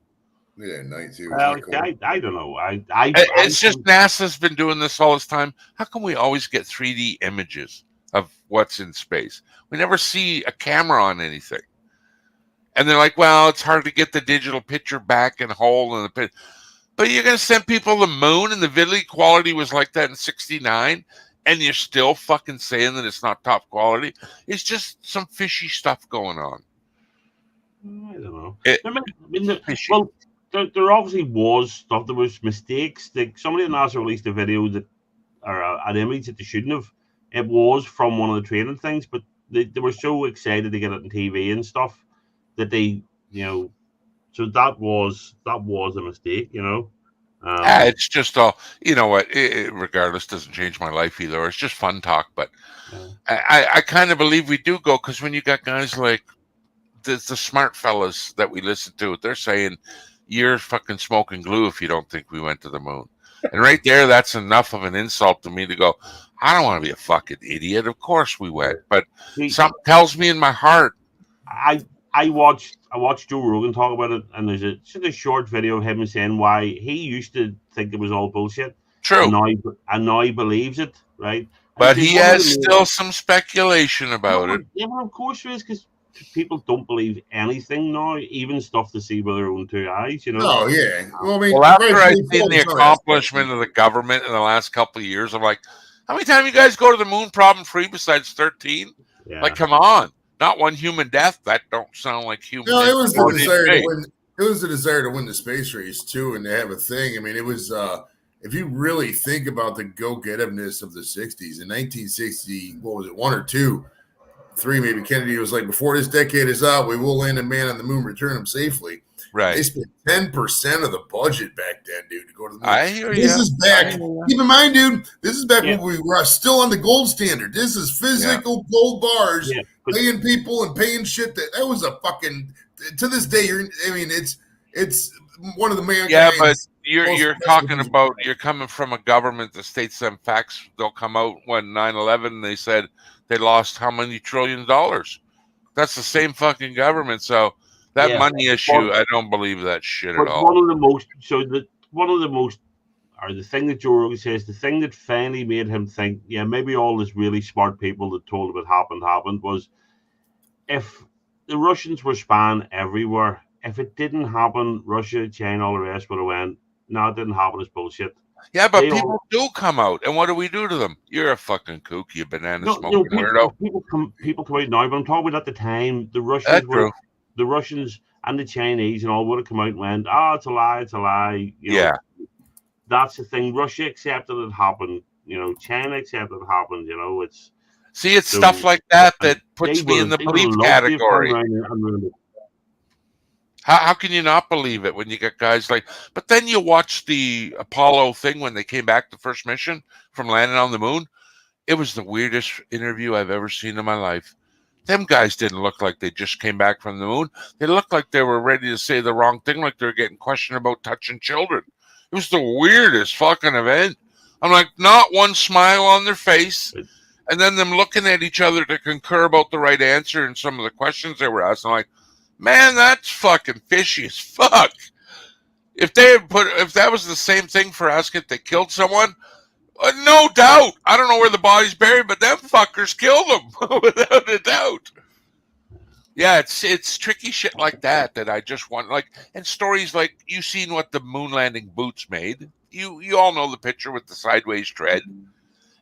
Yeah, 92. Well, I don't know. It's just NASA's been doing this all this time. How come we always get 3D images of what's in space? We never see a camera on anything. And they're like, well, it's hard to get the digital picture back and whole in the pit. But you're going to send people to the moon, and the video quality was like that in '69, and you're still fucking saying that it's not top quality. It's just some fishy stuff going on. I don't know. There obviously was stuff. There was mistakes. Like somebody at NASA released a video or an image that they shouldn't have. It was from one of the training things, but they were so excited to get it on TV and stuff that they, you know, so that was a mistake, you know. It's just all, you know what, regardless, doesn't change my life either. It's just fun talk, but I kind of believe we do go, because when you got guys like the smart fellas that we listen to, they're saying you're fucking smoking glue if you don't think we went to the moon. And right there, that's enough of an insult to me to go, I don't want to be a fucking idiot. Of course we went. But something tells me in my heart. I I watched Joe Rogan talk about it, and there's just a short video of him saying why he used to think it was all bullshit, True. and now he believes it, right? But And he one of has the main- still some speculation about it. Yeah, well, of course there is, because people don't believe anything now, even stuff they see with their own two eyes. You know. Oh yeah. Well, I mean, Well, after right, I've they seen the focus on accomplishment of the government in the last couple of years, I'm like, how many times you guys go to the moon problem-free besides 13? Yeah. Like, come on. Not one human death. That don't sound like human No, death. it was the Or did desire they? to win. It was the desire to win the space race too, and to have a thing. I mean, it was. If you really think about the go-getiveness of the '60s, in 1960, what was it, 1 or 2, 3 maybe? Kennedy was like, before this decade is out, we will land a man on the moon, return him safely. They Right. spent 10% of the budget back then, dude, to go to the moon. I hear you. This is back. Keep in mind, dude, this is back Yeah. when we were still on the gold standard. This is physical gold bars, Yeah, but- paying people and paying shit. That was a fucking. To this day, it's one of the mankind's. Yeah, but you're most talking precious- about, you're coming from a government that states them facts. They'll come out when 9/11, they said they lost how many $trillions? That's the same fucking government. So that Yeah. money issue, But- I don't believe that shit But at all. one of the most, or the thing that Joe Rogan says, the thing that finally made him think, yeah, maybe all this really smart people that told him it happened was, if the Russians were spying everywhere, if it didn't happen, Russia, China, all the rest would have went, no, it didn't happen, it's bullshit. Yeah, but they people all- do come out, and what do we do to them? You're a fucking kook, you banana smoking people, weirdo. people come out now, but I'm talking about at the time, the That's Russians true. the Russians and the Chinese and all would have come out and went, it's a lie. You know, Yeah. that's the thing. Russia accepted it happened. You know, China accepted it happened. You know, it's See, it's So, stuff like that puts me in the they would belief love to have come category. around and ruined it. How can you not believe it when you get guys like? But then you watch the Apollo thing when they came back the first mission from landing on the moon. It was the weirdest interview I've ever seen in my life. Them guys didn't look like they just came back from the moon. They looked like they were ready to say the wrong thing, like they were getting questioned about touching children. It was the weirdest fucking event. I'm like, not one smile on their face. And then them looking at each other to concur about the right answer and some of the questions they were asked. I'm like, man, that's fucking fishy as fuck. If that was the same thing for asking if they killed someone, no doubt. I don't know where the body's buried, but them fuckers killed them without a doubt. Yeah, it's tricky shit like that I just want, like, and stories like, you seen what the moon landing boots made. You all know the picture with the sideways tread.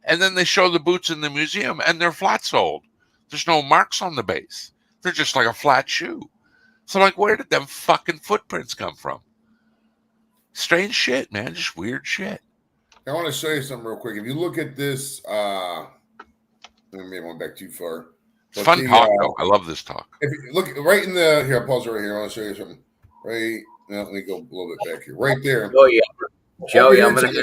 And then they show the boots in the museum and they're flat soled. There's no marks on the base. They're just like a flat shoe. So I'm like, where did them fucking footprints come from? Strange shit, man. Just weird shit. I want to show you something real quick. If you look at this, maybe I went back too far. It's fun talk, though. I love this talk. If you look right in the here, I'll pause right here. I want to show you something. Right now, let me go a little bit back here. Right there. Oh yeah, Joey, I'm gonna. All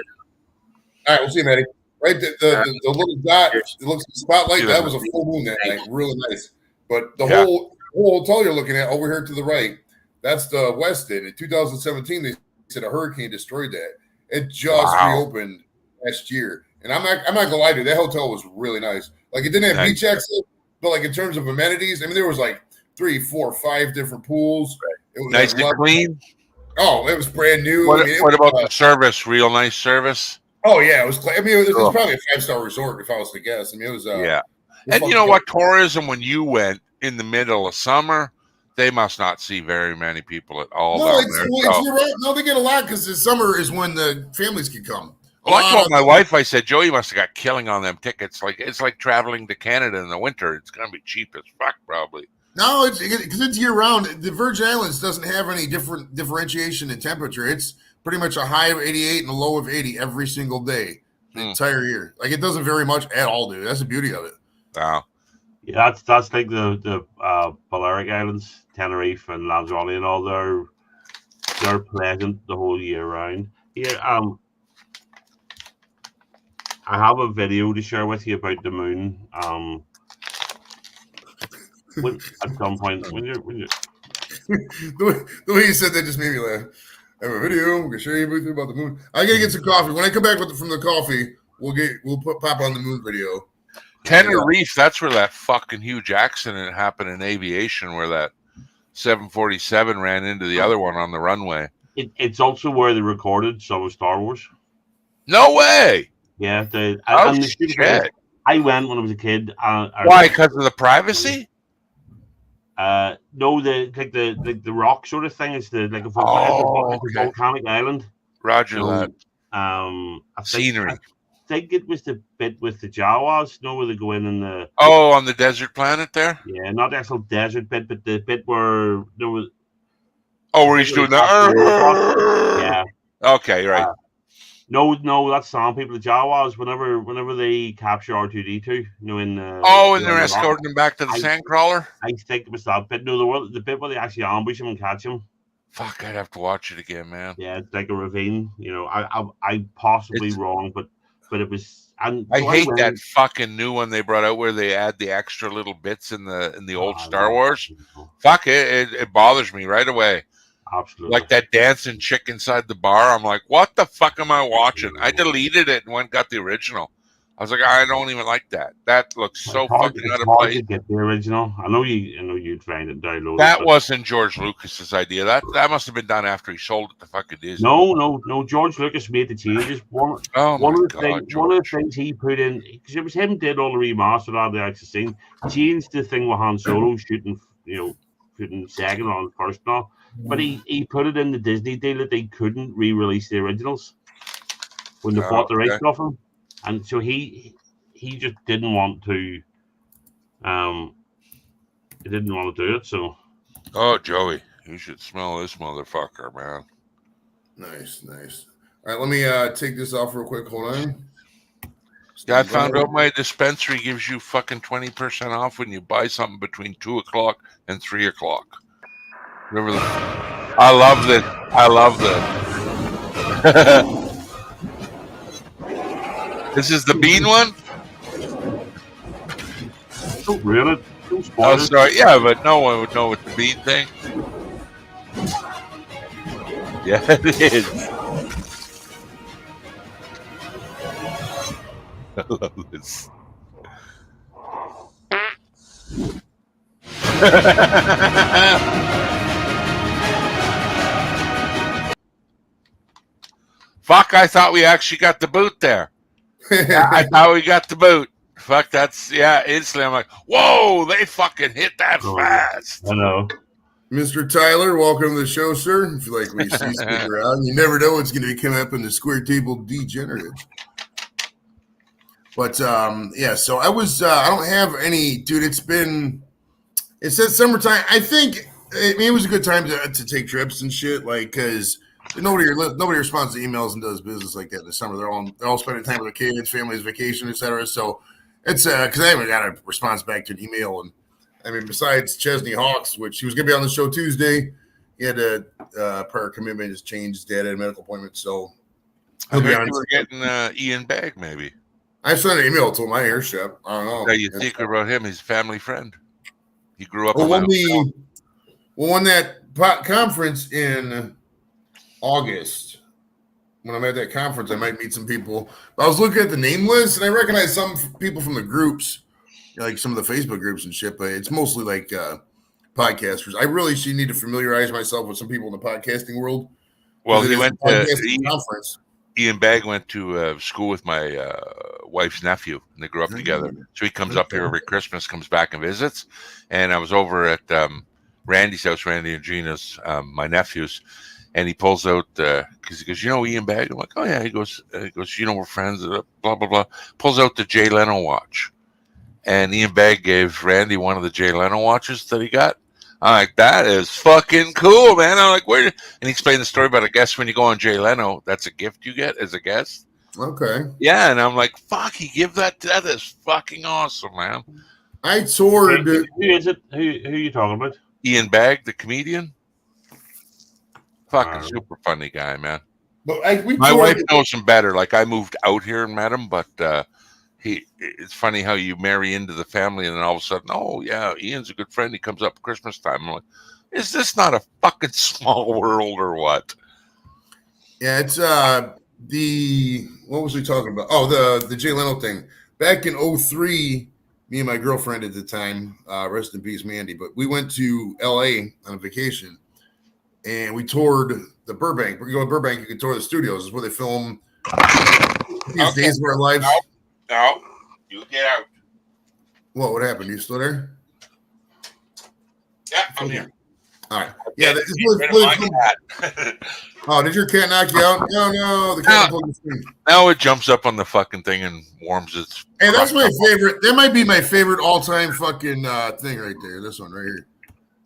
right, we'll see you, Maddie. Right, the little dot. It looks the spotlight. That was a full moon that night. Really nice. But the whole hotel you're looking at over here to the right, that's the West End. In 2017, they said a hurricane destroyed that. It just reopened last year, and I'm not gonna lie to you, that hotel was really nice. Like, it didn't have beach access, but like in terms of amenities, I mean, there was like 3, 4, 5 different pools. It was Nice and clean. Oh, it was brand new. What, I mean, what about the service? Real nice service. Oh yeah, it was. I mean, it was probably a 5-star resort if I was to guess. I mean, it was. Yeah, and you know what? Tourism, when you went in the middle of summer, they must not see very many people at all. No, down it's there. you're right. No, they get a lot because the summer is when the families can come. Well, I told my wife, I said, Joey must have got killing on them tickets. Like, it's like traveling to Canada in the winter. It's gonna be cheap as fuck, probably. No, it's because it's year round. The Virgin Islands doesn't have any different differentiation in temperature. It's pretty much a high of 88 and a low of 80 every single day, the entire year. Like, it doesn't vary much at all, dude. That's the beauty of it. Wow. Yeah, that's like the Balearic Islands, Tenerife and Lanzarote and all. They're pleasant the whole year round. Yeah, I have a video to share with you about the moon. At some point when you're the way you said that just made me laugh. I have a video. I'm gonna show you everything about the moon. I gotta get some coffee. When I come back from the coffee, we'll pop on the moon video. Tenerife, that's where that fucking huge accident happened in aviation, where that 747 ran into the other one on the runway. It's also where they recorded some of Star Wars. No way. Yeah, Oh, and the stupid thing is, shit. I went when I was a kid. Why? Because of the privacy? No, the rock sort of thing is like a Oh, it's a okay. volcanic island. Roger So, that. I Scenery. think it was the bit with the Jawas. No, where they go in and the Oh, on the desert planet there? yeah, not the actual desert bit, but the bit where there was Oh, where he's doing that? yeah. Okay, right. No, that's Sand People. The Jawas, whenever they capture R2D2, you know, in Oh, and in they're the escorting him back to the I- Sandcrawler? I think it was that bit. No, the bit where they actually ambush him and catch him. Fuck, I'd have to watch it again, man. Yeah, it's like a ravine. You know, I possibly It's- wrong, but it was. And I so hate went- that fucking new one they brought out where they add the extra little bits in the old Star Wars. Fuck it bothers me right away. Absolutely. Like that dancing chick inside the bar. I'm like, what the fuck am I watching? I deleted it and went and got the original. I was like, I don't even like that. That looks so fucking out it's of hard place. to get the original. I know you'd find it downloaded. That but- wasn't George Lucas's idea. That must have been done after he sold it to fucking Disney. No. George Lucas made the changes. Oh One my of the god, things, one of the George. things he put in, because it was him did all the remastered out of the actual scene, changed the thing with Han Solo shooting second on first now, but he put it in the Disney deal that they couldn't re-release the originals when they Oh, bought the rights okay. off him, and so he just didn't want to, he didn't want to do it. So Oh, Joey, you should smell this motherfucker, man. Nice. All right, let me take this off real quick. Hold on. Yeah, I found out my dispensary gives you fucking 20% off when you buy something between 2 o'clock and 3 o'clock. Remember that? I love this. This is the bean one? don't ruin it. Don't Oh, spoil it. sorry. Yeah, but no one would know what the bean thing. Yeah, it is. I love this. Fuck, I thought we actually got the boot there. I thought we got the boot. Fuck, instantly I'm like, whoa, they fucking hit that Oh, fast. I know. Mr. Tyler, welcome to the show, sir. If you like what you see, stick around. You never know what's going to be coming up in the Square Table Degenerate. But yeah, so I don't have any, dude. It says summertime. I think it was a good time to take trips and shit, like because nobody responds to emails and does business like that in the summer. They're all spending time with their kids, families, vacation, etc. So it's because I haven't got a response back to an email, and I mean besides Chesney Hawks, which he was going to be on the show Tuesday, he had a prior commitment, just changed his dad at a medical appointment, so I he'll be heard on. you were getting Ian Bagg, maybe. I sent an email to my airship. I don't know. Tell you secret about him, he's a family friend. He grew up Well, around when that conference in August, when I'm at that conference, I might meet some people. I was looking at the name list, and I recognize some people from the groups, like some of the Facebook groups and shit, but it's mostly like podcasters. I really should need to familiarize myself with some people in the podcasting world. Well, It he is went a podcasting to conference. Ian Bagg went to school with my wife's nephew, and they grew up together. So he comes up here every Christmas, comes back and visits. And I was over at Randy's house, Randy and Gina's, my nephews, and he pulls out because he goes, Ian Bagg? I'm like, oh yeah. He goes, we're friends. Blah blah blah. Pulls out the Jay Leno watch, and Ian Bagg gave Randy one of the Jay Leno watches that he got. I'm like, that is fucking cool, man. I'm like, where? And he explained the story about, I guess, when you go on Jay Leno, that's a gift you get as a guest. Okay. Yeah, and I'm like, fuck, he give that. That is fucking awesome, man. I toured. Who is it? Who are you talking about? Ian Bagg, the comedian. Fucking Wow. super funny guy, man. But we My toured. wife knows him better. Like, I moved out here and met him, but it's funny how you marry into the family and then all of a sudden, oh yeah, Ian's a good friend. He comes up Christmas time. I'm like, is this not a fucking small world or what? Yeah, it's what was we talking about? Oh, the Jay Leno thing. Back in 2003, me and my girlfriend at the time, rest in peace, Mandy. But we went to L.A. on a vacation, and we toured the Burbank. We go to Burbank, you can tour the studios. It's where they film these Days of Our Lives. No, you get out. What happened? You still there? Yeah, I'm here. All right. Yeah. Get rid of my cat. Oh, did your cat knock you out? No. The cat pulled the screen. Now it jumps up on the fucking thing and warms its. Hey, that's my favorite. That might be my favorite all-time fucking thing right there. This one right here.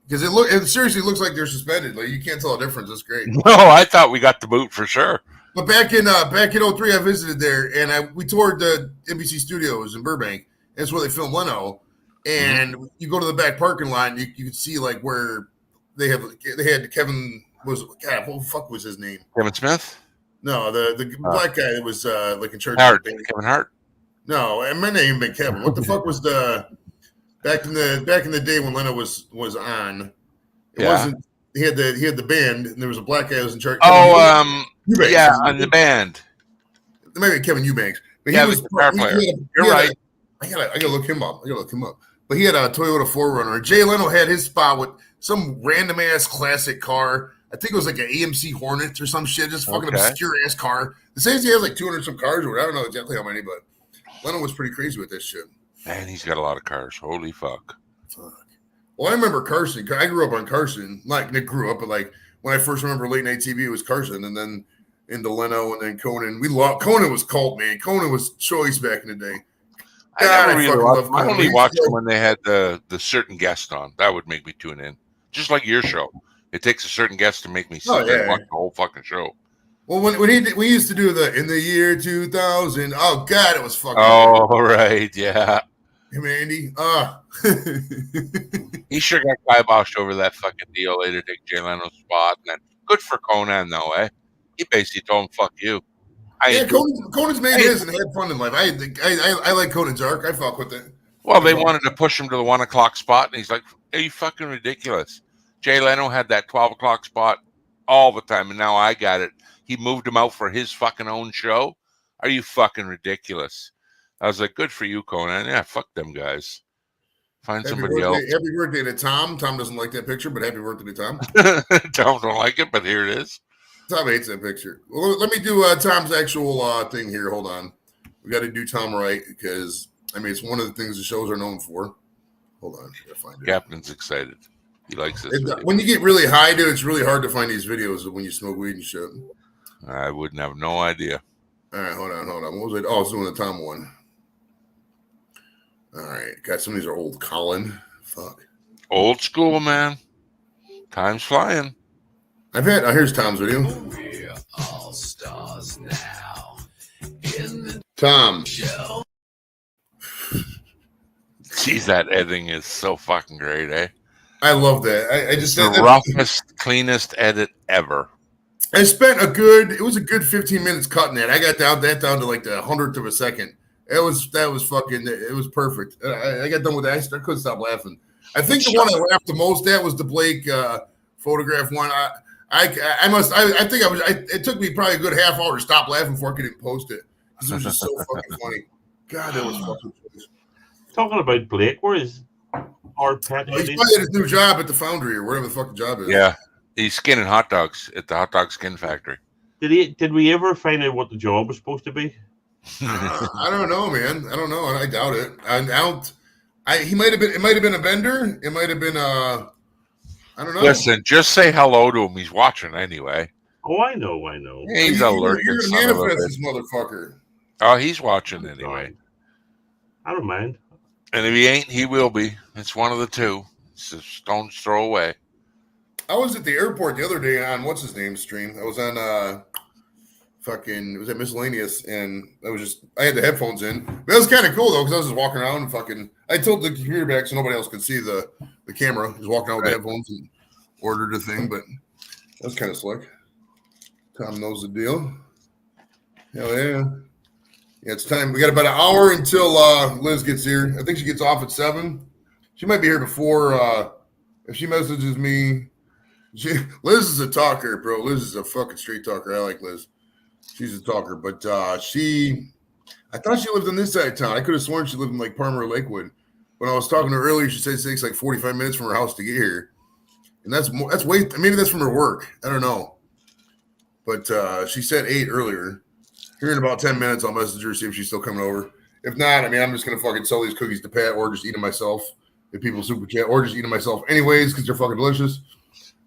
Because it seriously looks like they're suspended. Like you can't tell a difference. It's great. No, I thought we got the boot for sure. But back in 03, I visited there, and we toured the NBC studios in Burbank. That's where they filmed Leno. And you go to the back parking lot, and you can see like where they had Kevin what the fuck was his name? Kevin Smith? No, the black guy that was like in charge. Hart. Kevin Hart. No, it might not even been Kevin. What the fuck was the back in the day when Leno was on? It wasn't. He had the band, and there was a black guy that was in charge. Eubanks, yeah, on the band. It might be Kevin Eubanks, but yeah, he was the guitar player. You're right. I gotta look him up. But he had a Toyota 4Runner. Jay Leno had his spot with some random ass classic car. I think it was like an AMC Hornet or some shit, just fucking obscure ass car. It says he has like 200 some cars, or I don't know exactly how many, but Leno was pretty crazy with this shit. Man, he's got a lot of cars. Holy fuck. Well, I remember Carson. I grew up on Carson. Like Nick grew up, but like when I first remember late night TV, it was Carson, and then into Leno, and then Conan. Conan was cult, man. Conan was choice back in the day. I only watched them when they had the certain guest on. That would make me tune in. Just like your show. It takes a certain guest to make me sit there and watch the whole fucking show. Well, when we used to do in the year 2000. Oh God, it was fucking. Oh right, yeah. Hey, Andy. He sure got kiboshed over that fucking deal later to take Jay Leno's spot. And then, good for Conan though, eh? He basically told him, "Fuck you." Conan's made his and had fun in life. I like Conan's arc. I fuck with it. Well, they wanted to push him to the 1 o'clock spot, and he's like, "Are you fucking ridiculous?" Jay Leno had that 12 o'clock spot all the time, and now I got it. He moved him out for his fucking own show. Are you fucking ridiculous? I was like, good for you, Conan. Yeah, fuck them guys. Find somebody else. Happy birthday to Tom. Tom doesn't like that picture, but happy birthday to Tom. Tom don't like it, but here it is. Tom hates that picture. Well, let me do Tom's actual thing here. Hold on. We got to do Tom right because, I mean, it's one of the things the shows are known for. Hold on. I gotta find it. Captain's excited. He likes this. When you get really high, dude, it's really hard to find these videos of when you smoke weed and shit. I wouldn't have no idea. All right, hold on. What was it? Oh, I was doing the Tom one. All right. God, some of these are old. Colin. Fuck. Old school, man. Time's flying. Here's Tom's video. We're all stars now. Tom. Jeez, that editing is so fucking great, eh? I love that. I just the roughest, cleanest edit ever. I spent it was a good 15 minutes cutting that. I got down to like the 100th of a second. It was perfect. I got done with that. I couldn't stop laughing. I think the one I laughed the most at was the Blake photograph one. It took me probably a good half hour to stop laughing before I could post it. Because it was just so fucking funny. God, that was fucking funny. Talking about Blake, where is our pet? He's probably at his new job at the foundry or whatever the fuck the job is. Yeah. He's skinning hot dogs at the hot dog skin factory. Did we ever find out what the job was supposed to be? I don't know, man. I don't know. I doubt it. It might have been a vendor. It might have been I don't know. Listen, just say hello to him. He's watching anyway. Oh, I know. He's He's alerted. You're gonna manifest this motherfucker. Oh, he's watching anyway. I don't mind. And if he ain't, he will be. It's one of the two. It's a stone's throw away. I was at the airport the other day on what's his name stream. I was on it was at Miscellaneous, and I had the headphones in. But it was kind of cool though, because I was just walking around and I told the computer back so nobody else could see the camera. Just walking around with the headphones and ordered a thing, but that was kind of slick. Tom knows the deal. Hell yeah. Yeah, it's time. We got about an hour until Liz gets here. I think she gets off at 7. She might be here before. If she messages me, Liz is a talker, bro. Liz is a fucking straight talker. I like Liz. She's a talker, but I thought she lived on this side of town. I could have sworn she lived in like Parma or Lakewood, When I was talking to her earlier, she said it takes like 45 minutes from her house to get here, and that's way. Maybe that's from her work. I don't know, but she said 8 earlier. Here in about 10 minutes, I'll message her, see if she's still coming over. If not, I mean, I'm just gonna fucking sell these cookies to Pat, or just eat them myself if people super chat, or just eat them myself anyways because they're fucking delicious.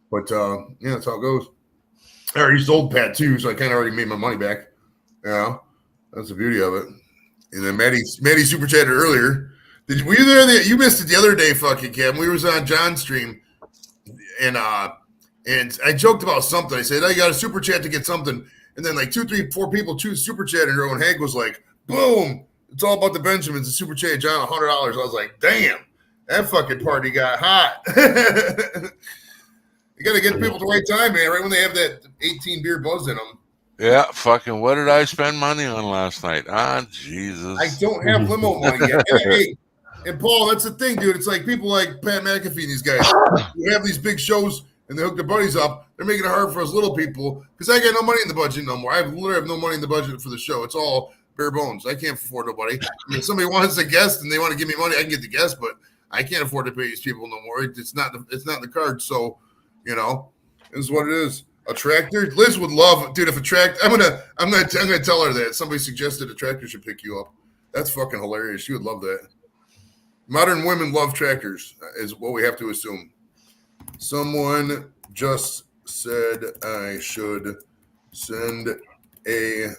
But yeah, that's how it goes. I already sold Pat too, so I kind of already made my money back. Yeah, that's the beauty of it. And then Maddie super chatted earlier. Were you there? You missed it the other day, fucking Kevin. We was on John's stream, and I joked about something. I said, "I got a super chat to get something," and then like 2, 3, 4 people choose super chat in a row, and Hank was like, "Boom! It's all about the Benjamins." The super chat, John, $100. I was like, "Damn, that fucking party got hot." You got to get people at the right time, man. Right when they have that 18 beer buzz in them. Yeah, fucking. What did I spend money on last night? Ah, Jesus. I don't have limo money yet. And Paul, that's the thing, dude. It's like people like Pat McAfee and these guys who have these big shows and they hook their buddies up. They're making it hard for us little people because I got no money in the budget no more. I literally have no money in the budget for the show. It's all bare bones. I can't afford nobody. I mean, if somebody wants a guest and they want to give me money, I can get the guest, but I can't afford to pay these people no more. It's not in the card. So, you know, this is what it is. A tractor. Liz would love, dude. If a tractor, I'm gonna tell her that somebody suggested a tractor should pick you up. That's fucking hilarious. She would love that. Modern women love tractors, is what we have to assume. Someone just said I should send a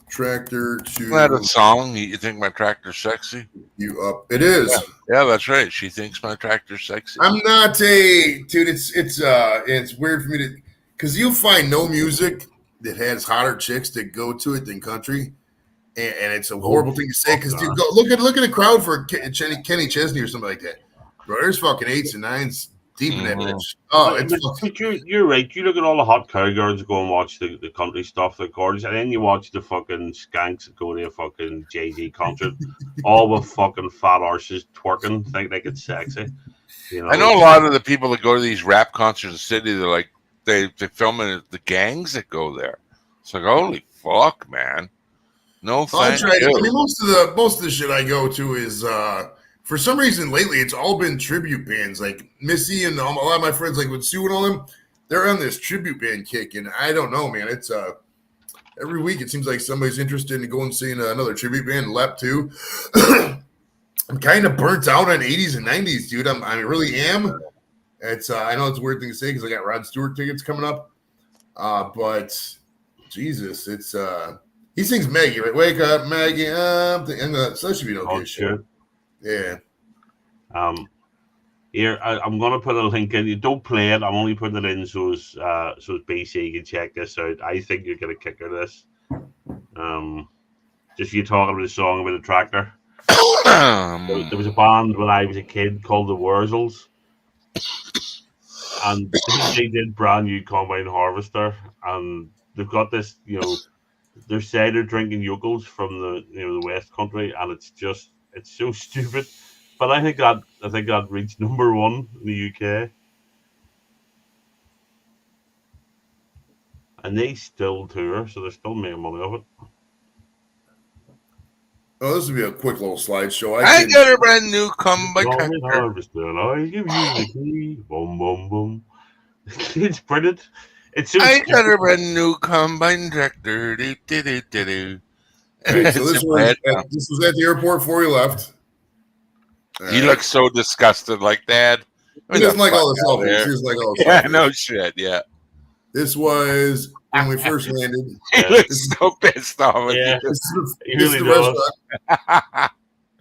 tractor to. Isn't that a song? You think my tractor's sexy? You up? It is. Yeah, that's right. She thinks my tractor's sexy. I'm not a dude. It's weird for me to, because you'll find no music that has hotter chicks that go to it than country. And it's a horrible thing to say because dude, go look at a crowd for Kenny Chesney or something like that. Bro, there's fucking 8s and 9s deep in that bitch. Oh, but you're right. You look at all the hot cowgirls go and watch the country stuff, the gorgeous, and then you watch the fucking skanks that go to a fucking Jay-Z concert, all with fucking fat arses twerking, think like it's sexy. You know, I know a lot of the people that go to these rap concerts in the city. They're like they film it, the gangs that go there. It's like holy fuck, man. No, thank you. I mean, most of the shit I go to is for some reason lately it's all been tribute bands. Like Missy and a lot of my friends, like with Sue and all them, they're on this tribute band kick, and I don't know, man. It's every week it seems like somebody's interested in going seeing another tribute band. Lep too. I'm kind of burnt out on 80s and 90s, dude. I really am. It's I know it's a weird thing to say because I got Rod Stewart tickets coming up, but Jesus, it's he sings Maggie, right? Wake up, Maggie. So that should be an okay shit. Yeah. Here, I'm going to put a link in. You don't play it. I'm only putting it in so as BC can check this out. I think you're going to kick her this. Just you talking about a song about a tractor. There was a band when I was a kid called the Wurzels. And they did brand new combine harvester. And they've got this, they're cider drinking yokels from the West Country, and it's so stupid. But I think that reached number 1 in the UK, and they still tour, so they're still making money off it. Oh, this would be a quick little slideshow. I got a brand new combine harvester. I give you the key. Boom, boom, boom. It's brilliant. I got a brand new combine tractor. Do, do, do, do, do. Okay, so this was at the airport before we left. He looks so disgusted, like Dad. He doesn't like all the selfies. He doesn't like all the selfies. Yeah, no shit. Yeah. This was when we first landed. He looks so pissed off. Yeah, this is the restaurant.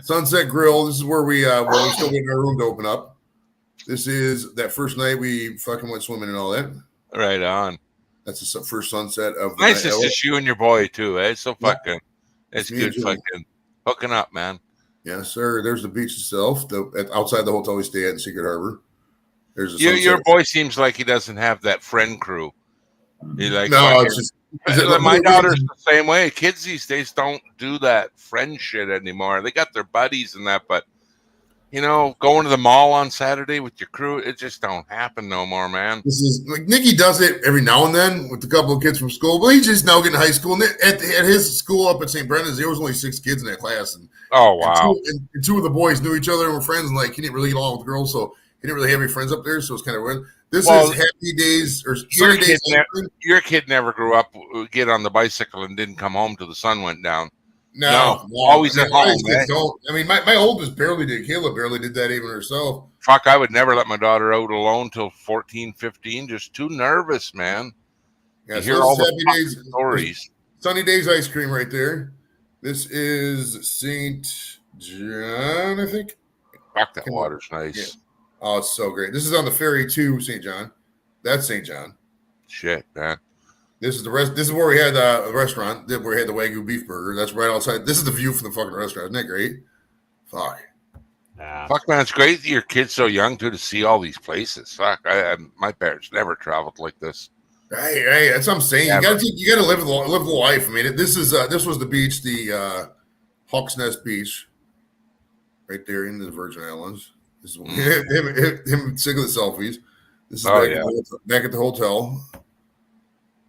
Sunset Grill. This is where we're still getting our room to open up. This is that first night we fucking went swimming and all that. Right on. That's the first sunset of the nice. night. It's just you and your boy too, eh? So fucking, it's good fucking hooking up, man. Yes, sir. There's the beach itself. Outside the hotel we stay at in Secret Harbor. There's your boy seems like he doesn't have that friend crew. He like no, it's just my daughter's the same way. Kids these days don't do that friend shit anymore. They got their buddies and that, but You know, going to the mall on Saturday with your crew, it just don't happen no more, man. This is like Nicky does it every now and then with a couple of kids from school, but he's just now getting to high school. And at his school up at St. Brendan's, there was only 6 kids in that class, and Oh wow. and two of the boys knew each other and were friends, and like he didn't really get along with the girls, so he didn't really have any friends up there. So it's kind of weird. This Well, is Happy Days or Your Sunny Days. your kid never grew up, get on the bicycle and didn't come home till the sun went down. No, always I mean, at home, these kids eh? don't. I mean, my oldest barely did. Kayla barely did that even herself. Fuck, I would never let my daughter out alone till 14, 15. Just too nervous, man. Yeah, You so hear this all is the Happy fucking Days stories. Sunny Days ice cream right there. This is St. John, I think. Fuck, that Come on. water's nice. Yeah. Oh, it's so great. This is on the ferry to St. John. That's St. John. Shit, man. This is the rest. This is where we had a restaurant where we had the Wagyu beef burger. That's right outside. This is the view from the fucking restaurant. Isn't that great? Fuck. Fuck, man, it's great that your kid's so young too to see all these places. Fuck, my parents never traveled like this. Hey, that's what I'm saying. Yeah, You gotta live the life. I mean, this was the beach, the Hawks Nest Beach, right there in the Virgin Islands. This is him sick of the selfies. This is back at the hotel.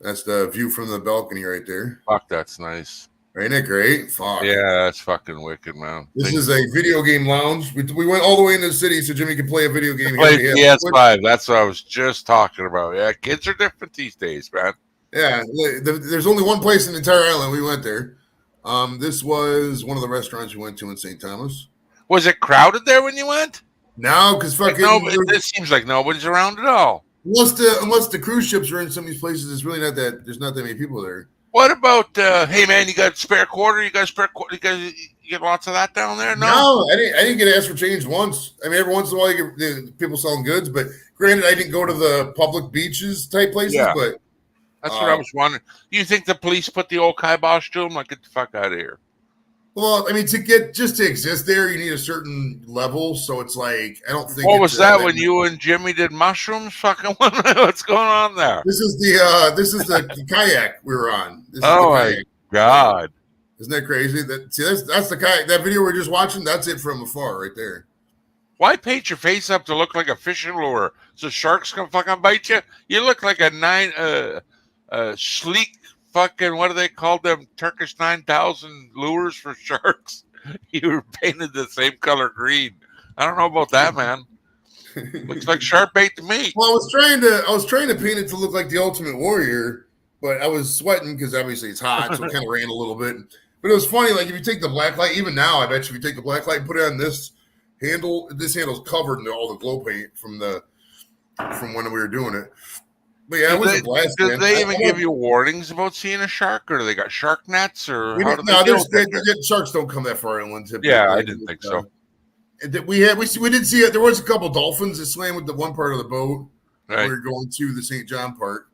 That's the view from the balcony right there. Fuck, that's nice. Ain't it great? Fuck. Yeah, that's fucking wicked, man. This is a video game lounge. We went all the way into the city so Jimmy could play a video game. Play here. PS5. That's what I was just talking about. Yeah, kids are different these days, man. Yeah, there's only one place in the entire island. We went there. This was one of the restaurants we went to in St. Thomas. Was it crowded there when you went? No, because fucking It seems like nobody's around at all. Unless the cruise ships are in some of these places, it's really there's not that many people there. What about hey man, you got spare quarter? You got spare quarter? You get lots of that down there? No, I didn't get asked for change once. I mean, every once in a while you get the people selling goods, but granted, I didn't go to the public beaches type places. Yeah. But That's what I was wondering. Do you think the police put the old kibosh to them? Like, get the fuck out of here. well, I mean, to exist there, you need a certain level. So it's like I don't think. What was that when you and Jimmy did mushrooms? Fucking what's going on there? This is the kayak we were on. This is Oh the my kayak. god! Isn't that crazy? That's the kayak. That video we're just watching. That's it from afar, right there. Why paint your face up to look like a fishing lure so sharks can fucking bite you? You look like a sleek fucking, what do they call them? Turkish 9,000 lures for sharks. You were painted the same color green. I don't know about that, man. Looks like shark bait to me. Well, I was trying to paint it to look like the Ultimate Warrior, but I was sweating because obviously it's hot, so it kind of ran a little bit. But it was funny, like if you take the black light, even now, I bet you if you take the black light and put it on this handle's covered in all the glow paint from when we were doing it. But yeah, it was a blast. Did they even give you warnings about seeing a shark, or do they got shark nets, or how do sharks don't come that far inland. Typically. Yeah, I didn't think so. We did see it. There was a couple dolphins that swam with the one part of the boat. Right. We were going to the St. John part,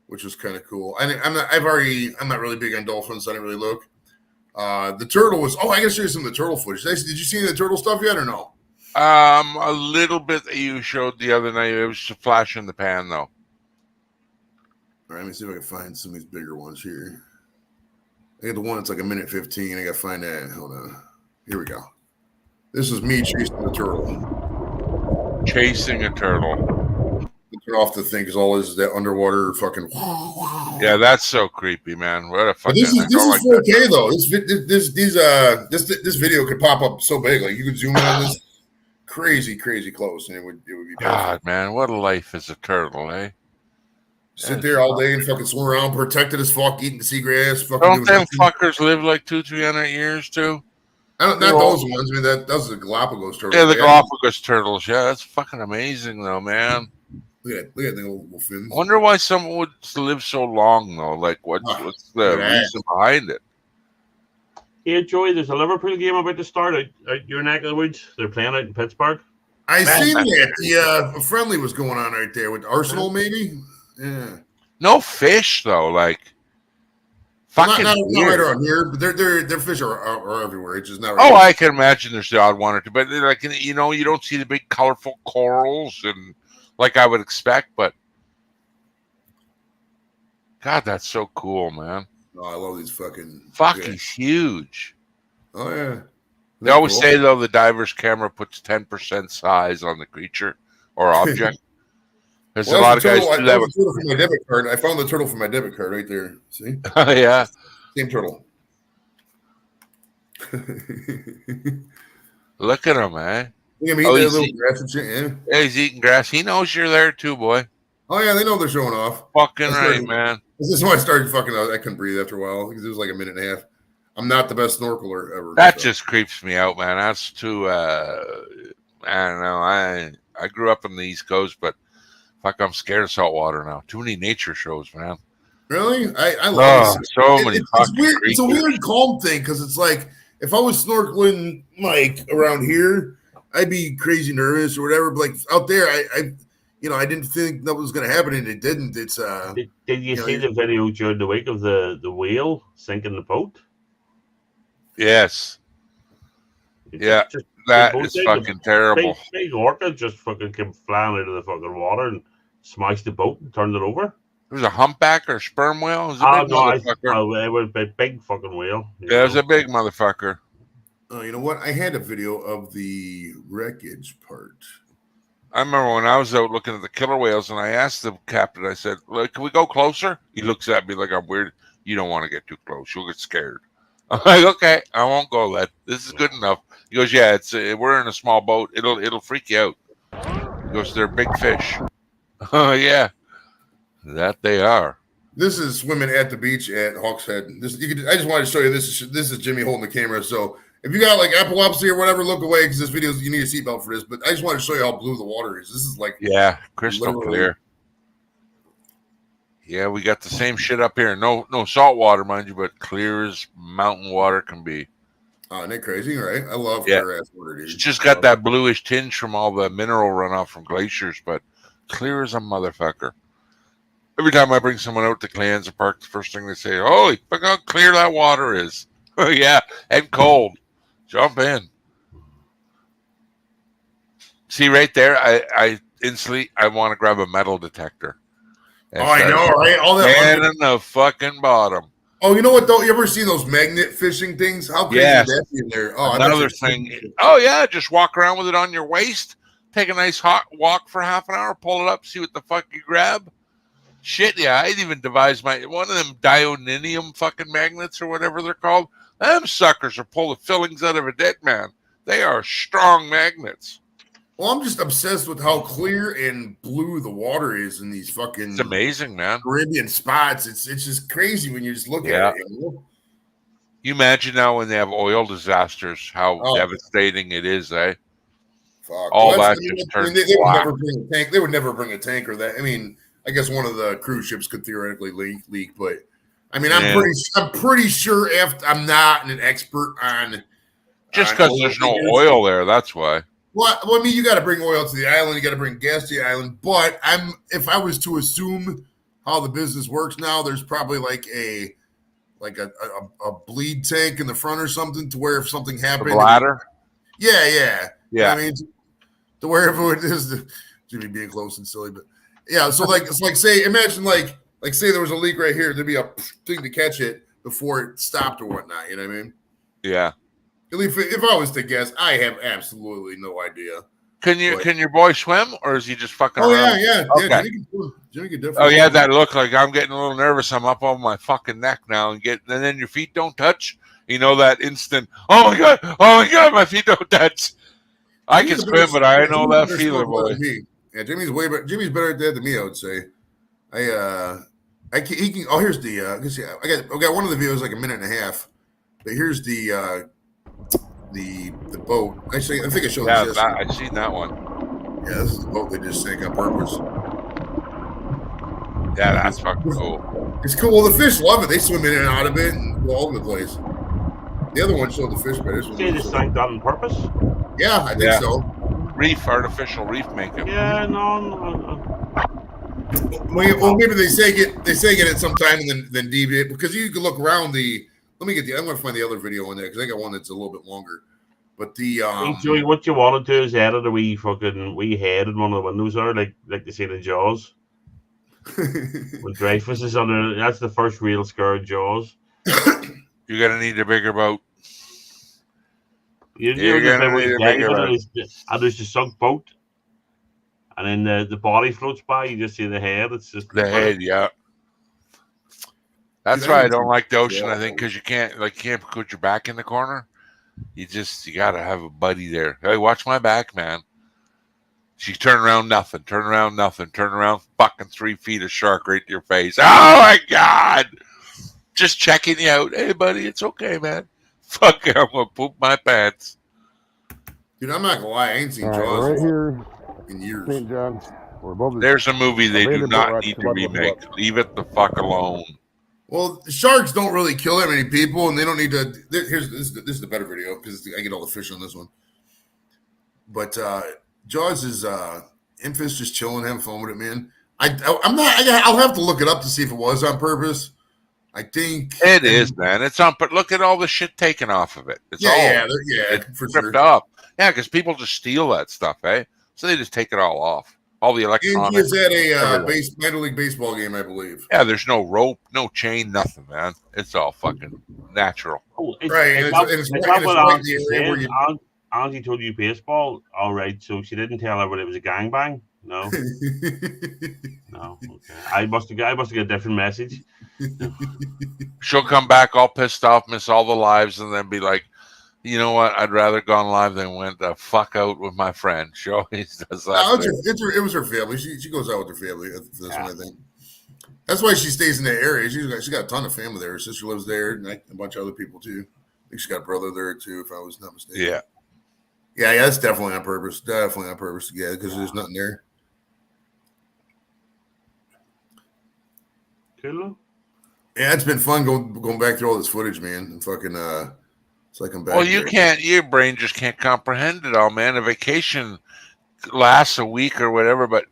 which was kind of cool. I'm not really big on dolphins, so I didn't really look. The turtle was. Oh, I gotta show you some of the turtle footage. Did you see the turtle stuff yet or no? A little bit that you showed the other night. It was a flash in the pan, though. All right, let me see if I can find some of these bigger ones here. I got the one that's like 1:15. I gotta find that. Hold on. Here we go. This is me chasing the turtle. Chasing a turtle. Turn off the thing because all is that underwater fucking. Yeah, that's so creepy, man. What a fucking. This is 4K though. This video could pop up so big, like you could zoom in on this crazy close, and it would be perfect. God, man, what a life as a turtle, eh? Sit there all day and fucking swim around, protected as fuck, eating the seagrass. Don't them fuckers live like 200-300 years too? Not those ones. I mean, those are the Galapagos turtles. Yeah, the Galapagos turtles. Yeah, that's fucking amazing, though, man. Look at the little fins. I wonder why someone would live so long, though. Like, what's the reason behind it? Yeah, Joey, there's a Liverpool game about to start out your neck of the woods. They're playing out in Pittsburgh. I seen that. The friendly was going on right there with Arsenal, maybe. Yeah. No fish though, like fucking. Not right around here, but their fish are everywhere. It's just not. Right I can imagine there's the odd one or two, but like you don't see the big colorful corals and like I would expect. But God, that's so cool, man. Oh, I love these fucking. Fuck, he's huge. Oh yeah. They always say though the diver's camera puts 10% size on the creature or object. There's a lot of guys do that with turtle from my debit card. I found the turtle from my debit card right there. See? Oh yeah. Same turtle. Look at him, man. Look at me, that little grass and shit, Yeah, he's eating grass. He knows you're there too, boy. Oh yeah, they know they're showing off. Fucking right, man. This is when I started fucking. I couldn't breathe after a while because it was like a minute and a half. I'm not the best snorkeler ever. That just creeps me out, man. That's too. I don't know. I grew up on the East Coast, but fuck, I'm scared of salt water now. Too many nature shows, man. Really? I love it. So many. It's weird. It's a weird calm thing because it's like if I was snorkeling like around here, I'd be crazy nervous or whatever. But like out there, I didn't think that was going to happen, and it didn't. It's Did you see the video during the week of the whale sinking the boat? Yes. Yeah, that is fucking terrible. Big orca just fucking came flying out of the fucking water and smashed the boat and turned it over. It was a humpback or sperm whale. It was a big motherfucker. It was a big fucking whale. Yeah, it was a big motherfucker. Oh, you know what? I had a video of the wreckage part. I remember when I was out looking at the killer whales, and I asked the captain. I said, "Look, can we go closer?" He looks at me like I'm weird. You don't want to get too close. You'll get scared. I'm like, okay, I won't go, lad. This is good enough. He goes, yeah, we're in a small boat. It'll freak you out. He goes, they're big fish. Oh yeah, that they are. This is swimming at the beach at Hawks Head. I just wanted to show you this. This is Jimmy holding the camera. So if you got like epilepsy or whatever, look away because this video you need a seatbelt for this. But I just wanted to show you how blue the water is. This is like crystal clear. Yeah, we got the same shit up here. No salt water, mind you, but clear as mountain water can be. Oh, isn't that crazy, right? I love clear ass water, dude. It's just got that bluish tinge from all the mineral runoff from glaciers, but clear as a motherfucker. Every time I bring someone out to Cleanza Park, the first thing they say, "Holy fuck, how clear that water is!" Oh yeah, and cold. Jump in. See right there, I instantly want to grab a metal detector. I know, right? All that in the fucking bottom. Oh, you know what though? You ever seen those magnet fishing things? How crazy is that in there? Oh, another thing. Oh yeah, just walk around with it on your waist. Take a nice hot walk for half an hour. Pull it up. See what the fuck you grab. Shit, yeah. I'd even devised one of them dionynium fucking magnets or whatever they're called. Them suckers are pull the fillings out of a dead man. They are strong magnets. Well, I'm just obsessed with how clear and blue the water is in these fucking. It's amazing, man. Caribbean spots. It's just crazy when you just look at it. You know? You imagine now when they have oil disasters, how devastating it is, eh? Fuck. All that just turns they would never bring a tank. They would never bring a tanker. That I mean, I guess one of the cruise ships could theoretically leak, but I mean, I'm pretty sure. I'm not an expert on. Just because there's no oil there, that's why. Well, I mean, you got to bring oil to the island. You got to bring gas to the island. But if I was to assume how the business works now, there's probably like a bleed tank in the front or something to where if something happened, the bladder. Yeah. I mean, to wherever it is, Jimmy being close and silly, but yeah. So like it's like imagine like say there was a leak right here, there'd be a thing to catch it before it stopped or whatnot. You know what I mean? Yeah. If I was to guess, I have absolutely no idea. Can your boy swim, or is he just fucking around? Yeah. Okay. Jimmy can definitely. Oh yeah, that look like I'm getting a little nervous. I'm up on my fucking neck now, and then your feet don't touch. You know that instant. Oh my god, my feet don't touch. I can swim, but I know that feeling, boy. Yeah, Jimmy's better at that than me. I would say. He can. Oh, here's the. I got one of the videos like a minute and a half, but here's the boat. Actually, I think I showed this. Yeah, I've seen that one. Yeah, this is the boat they just sank on purpose. Yeah, that's fucking cool. It's cool. Well, the fish love it. They swim in and out of it and go all over the place. The other one showed the fish better. They just sank that on purpose? Yeah, I think so. Artificial reef making. Yeah, no. Well, maybe they say get it sometime and then deviate because you can look around the. Let me get I'm going to find the other video in there because I got one that's a little bit longer. But the Hey, Joey, what you want to do is edit a wee head in one of the windows there, like they see in Jaws. When Dreyfus is under, that's the first real scare of Jaws. You're gonna need a bigger boat. You You're know the bit gonna where need you a get bigger it, boat. and there's the sunk boat, and then the body floats by. You just see the head. It's just The head, yeah. That's Dude, why I need don't some- like the ocean. Yeah. I think because you can't put your back in the corner. You gotta have a buddy there. Hey, watch my back, man. She turn around, nothing. Turn around, nothing. Turn around, fucking 3 feet of shark right to your face. Oh my god! Just checking you out. Hey, buddy, it's okay, man. Fuck, I'm gonna poop my pants. Dude, I'm not gonna lie, I ain't seen All right, Jaws we're right here, in years. St. John. We're above the There's a movie they do abandoned boat not ride. need to What? remake. Leave it the fuck alone. Well, sharks don't really kill that many people, and they don't need to. This is the better video because I get all the fish on this one. But Jaws is Infant's just chilling, having fun with it, man. I'm not. I'll have to look it up to see if it was on purpose. I think It is, man. It's on, but look at all the shit taken off of it. It's all Yeah, it's for stripped sure. up. Yeah, because people just steal that stuff, eh? So they just take it all off. All the And he electronics. is at a everything. minor league baseball game, I believe. Yeah, there's no rope, no chain, nothing, man. It's all fucking natural. Oh, it's, Right, It's and not, it's it's right- not and what it's right Auntie in the area where said. you- Auntie told you baseball. All right, so she didn't tell everybody it was a gangbang. No, no. Okay, I must have got a different message. She'll come back all pissed off, miss all the lives, and then be like, you know what? I'd rather gone live than went the fuck out with my friend. She always does that. No, thing. it was her family. She goes out with her family for this one, I think. That's why she stays in that area. She got a ton of family there. Her sister lives there, and a bunch of other people too. I think she got a brother there too, if I was not mistaken. Yeah. Yeah, that's definitely on purpose. Definitely on purpose. Yeah, because there's nothing there. Cool. Yeah, it's been fun going back through all this footage, man. And fucking it's like I'm back. Well, you there. can't. Your brain just can't comprehend it all, man. A vacation lasts a week or whatever, but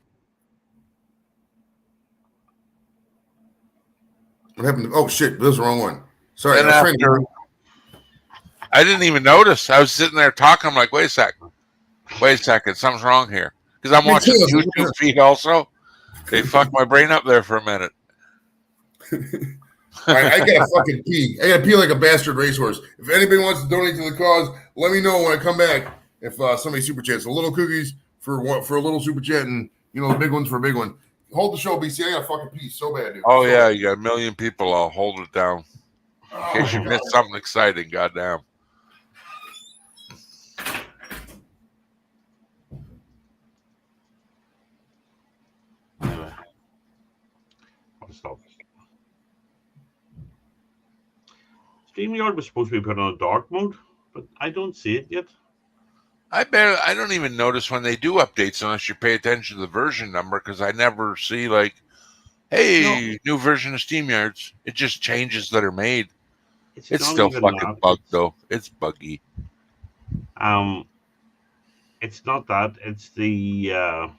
What happened? Oh shit, this was the wrong one. Sorry, then I was trying to- after, I didn't even notice. I was sitting there talking. I'm like, wait a second, something's wrong here. Because I'm Me watching too. YouTube feed also. They fucked my brain up there for a minute. All right, I gotta fucking pee. I gotta pee like a bastard racehorse. If anybody wants to donate to the cause, let me know when I come back. If somebody super chats, a little cookies for a little super chat, and the big ones for a big one. Hold the show, BC. I gotta fucking pee so bad, dude. Oh So yeah, bad. you got a million people. I'll hold it down in case you missed something exciting. Goddamn. Anyway, I'll stop. StreamYard was supposed to be put on a dark mode, but I don't see it yet. I don't even notice when they do updates unless you pay attention to the version number because I never see like, hey, new version of SteamYards. It just changes that are made. It's not still even fucking that. bugged though. It's buggy. It's not that. It's the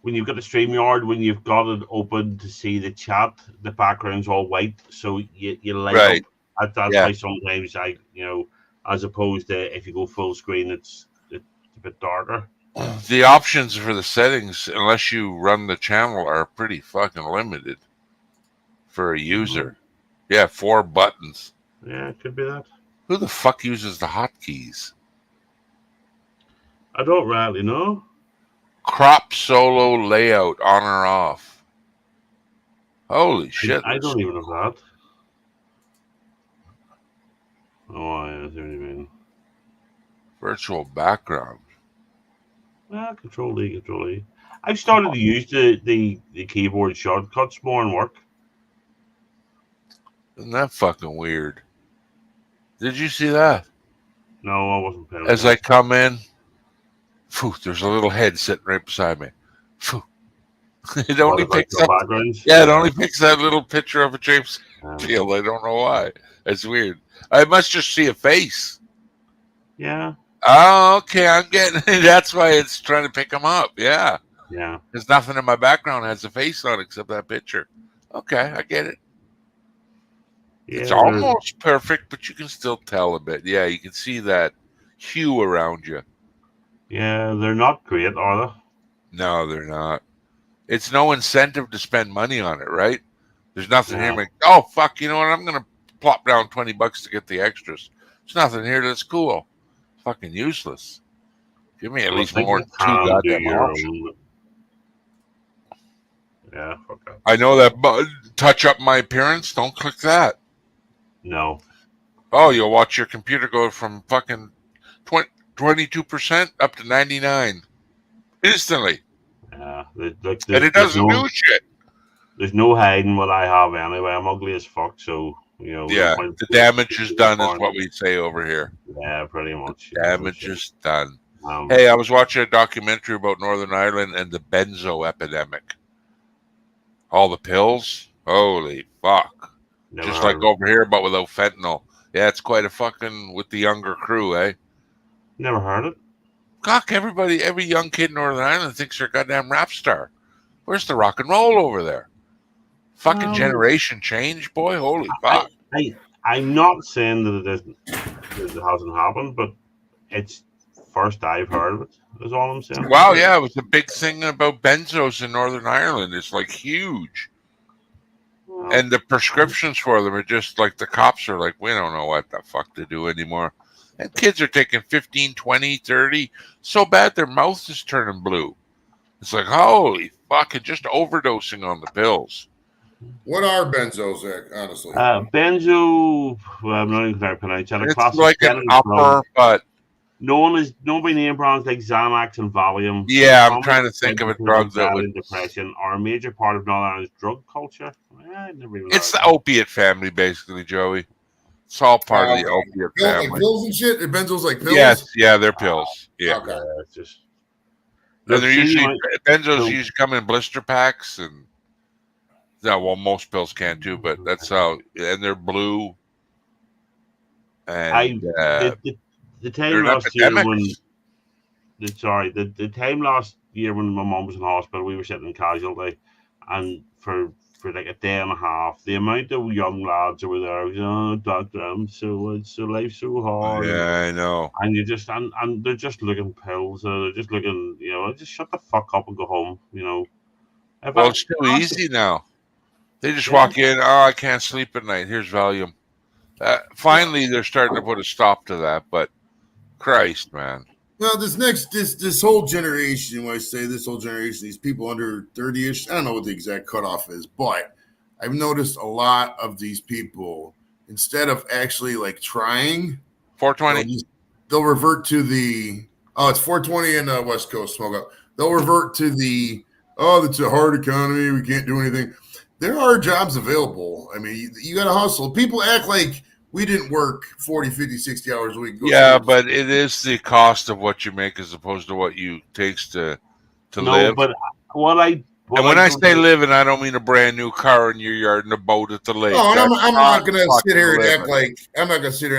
when you've got the StreamYard, when you've got it open to see the chat, the background's all white, so you light Right. up. That's Yeah. why sometimes as opposed to if you go full screen, it's a bit darker. The options for the settings, unless you run the channel, are pretty fucking limited for a user. Yeah, 4 buttons. Yeah, it could be that. Who the fuck uses the hotkeys? I don't really know. Crop solo layout on or off. Holy shit. I don't even know that. Oh, I see what you mean. Virtual background. Control E. I've started to use the keyboard shortcuts more in work. Isn't that fucking weird? Did you see that? No, I wasn't paying As I come in, phew, there's a little head sitting right beside me. Phew. It only picks up. backgrounds. Yeah, it only picks that little picture of a James Yeah. Field. I don't know why. It's weird. I must just see a face. Yeah. Oh, okay. I'm getting it. That's why it's trying to pick them up. Yeah. Yeah. There's nothing in my background that has a face on it except that picture. Okay, I get it. It's Yeah, almost perfect, but you can still tell a bit. Yeah, you can see that hue around you. Yeah, they're not great, are they? No, they're not. It's no incentive to spend money on it, right? There's nothing here Yeah. like, oh, fuck, you know what? I'm going to plop down $20 to get the extras. There's nothing here that's cool. Fucking useless. Give me at Well, I least think more you than two can do goddamn your options. own. Yeah, fuck that. I know that touch up my appearance. Don't click that. No. Oh, you'll watch your computer go from fucking 22% up to 99 instantly, Look, and it doesn't do shit. there's no hiding what I have anyway. I'm ugly as fuck, so no Yeah, point the damage is done, is what we say over here. Yeah, pretty much. Damage is done. Um, Hey, I was watching a documentary about Northern Ireland and the benzo epidemic. All the pills, holy fuck! never Just heard like of it. over here, but without fentanyl. Yeah, it's quite a fucking with the younger crew, eh? Never heard it. Cock, every young kid in Northern Ireland thinks they're a goddamn rap star. Where's the rock and roll over there? Fucking generation change, boy. Holy fuck. I'm not saying that it hasn't happened, but it's first I've heard of it. Is all I'm saying. Wow, yeah, it was a big thing about benzos in Northern Ireland. It's like huge. Well, And the prescriptions for them are just like the cops are like, we don't know what the fuck to do anymore. And kids are taking 15, 20, 30. So bad their mouth is turning blue. It's like, holy fuck, and just overdosing on the pills. What are benzos, Zach, honestly? benzo. Well, I'm not even going to pronounce it. A It's classic like an sedative drug. upper, but Nobody name brands like Xanax and Valium. yeah, I'm Common trying to think of a drug that anxiety would. and depression are a major part of Northern Ireland's drug culture. I never even It's heard the of it. opiate family, basically, Joey. It's all part of the opiate Like family. pills and shit? Are benzos like pills? Yes, yeah, they're pills. Yeah. Okay. Yeah, it's just. And they're See, usually like, benzos so- usually come in blister packs, and yeah, well, most pills can too, but that's how. And they're blue. And the time they're an last year epidemic. when the time last year when my mom was in hospital, we were sitting in casualty, and for like a day and a half, the amount of young lads who were there, oh doctor, life's so hard. Yeah, I know. And you just and they're just looking pills, they're just looking, just shut the fuck up and go home, Well, it's too easy now. They just walk in. Oh, I can't sleep at night. Here's Valium. Finally, they're starting to put a stop to that. But Christ, man. Well, this whole generation, when I say this whole generation, these people under 30-ish, I don't know what the exact cutoff is, but I've noticed a lot of these people, instead of actually like trying, 420. they'll revert to it's 420 in West Coast smoke up. They'll revert to it's a hard economy. We can't do anything. There are jobs available. I mean, you got to hustle. People act like we didn't work 40, 50, 60 hours a week. Yeah, but it is the cost of what you make as opposed to what you takes to live. But And when I say living, I don't mean a brand new car in your yard and a boat at the lake. No, and I'm not going to sit here and living.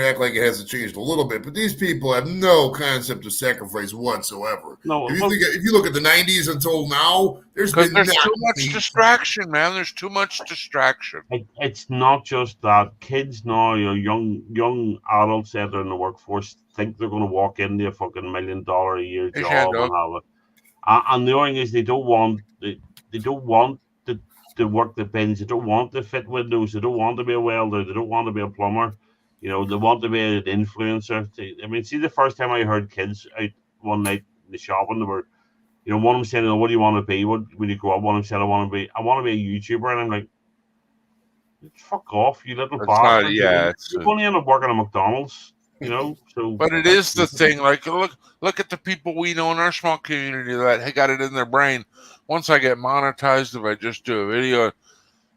act like it hasn't changed a little bit. But these people have no concept of sacrifice whatsoever. No, If you look at the 90s until now, there's Because been there's too much distraction, man. There's too much distraction. it's not just that kids now, young adults that are in the workforce think they're going to walk into a fucking $1 million a year Hey, job Shando. and have it. And the only thing is they don't want to work the bins. They don't want to fit windows. They don't want to be a welder. They don't want to be a plumber. They want to be an influencer. See, the first time I heard kids out one night in the shop, and they were, one of them said, "What do you want to be? When you grow up?" One of them said, "I want to be a YouTuber." And I'm like, "Fuck off, you little bastard!" You're going to end up working at McDonald's. So. But it is the thing. Like, look at the people we know in our small community that got it in their brain. Once I get monetized, if I just do a video,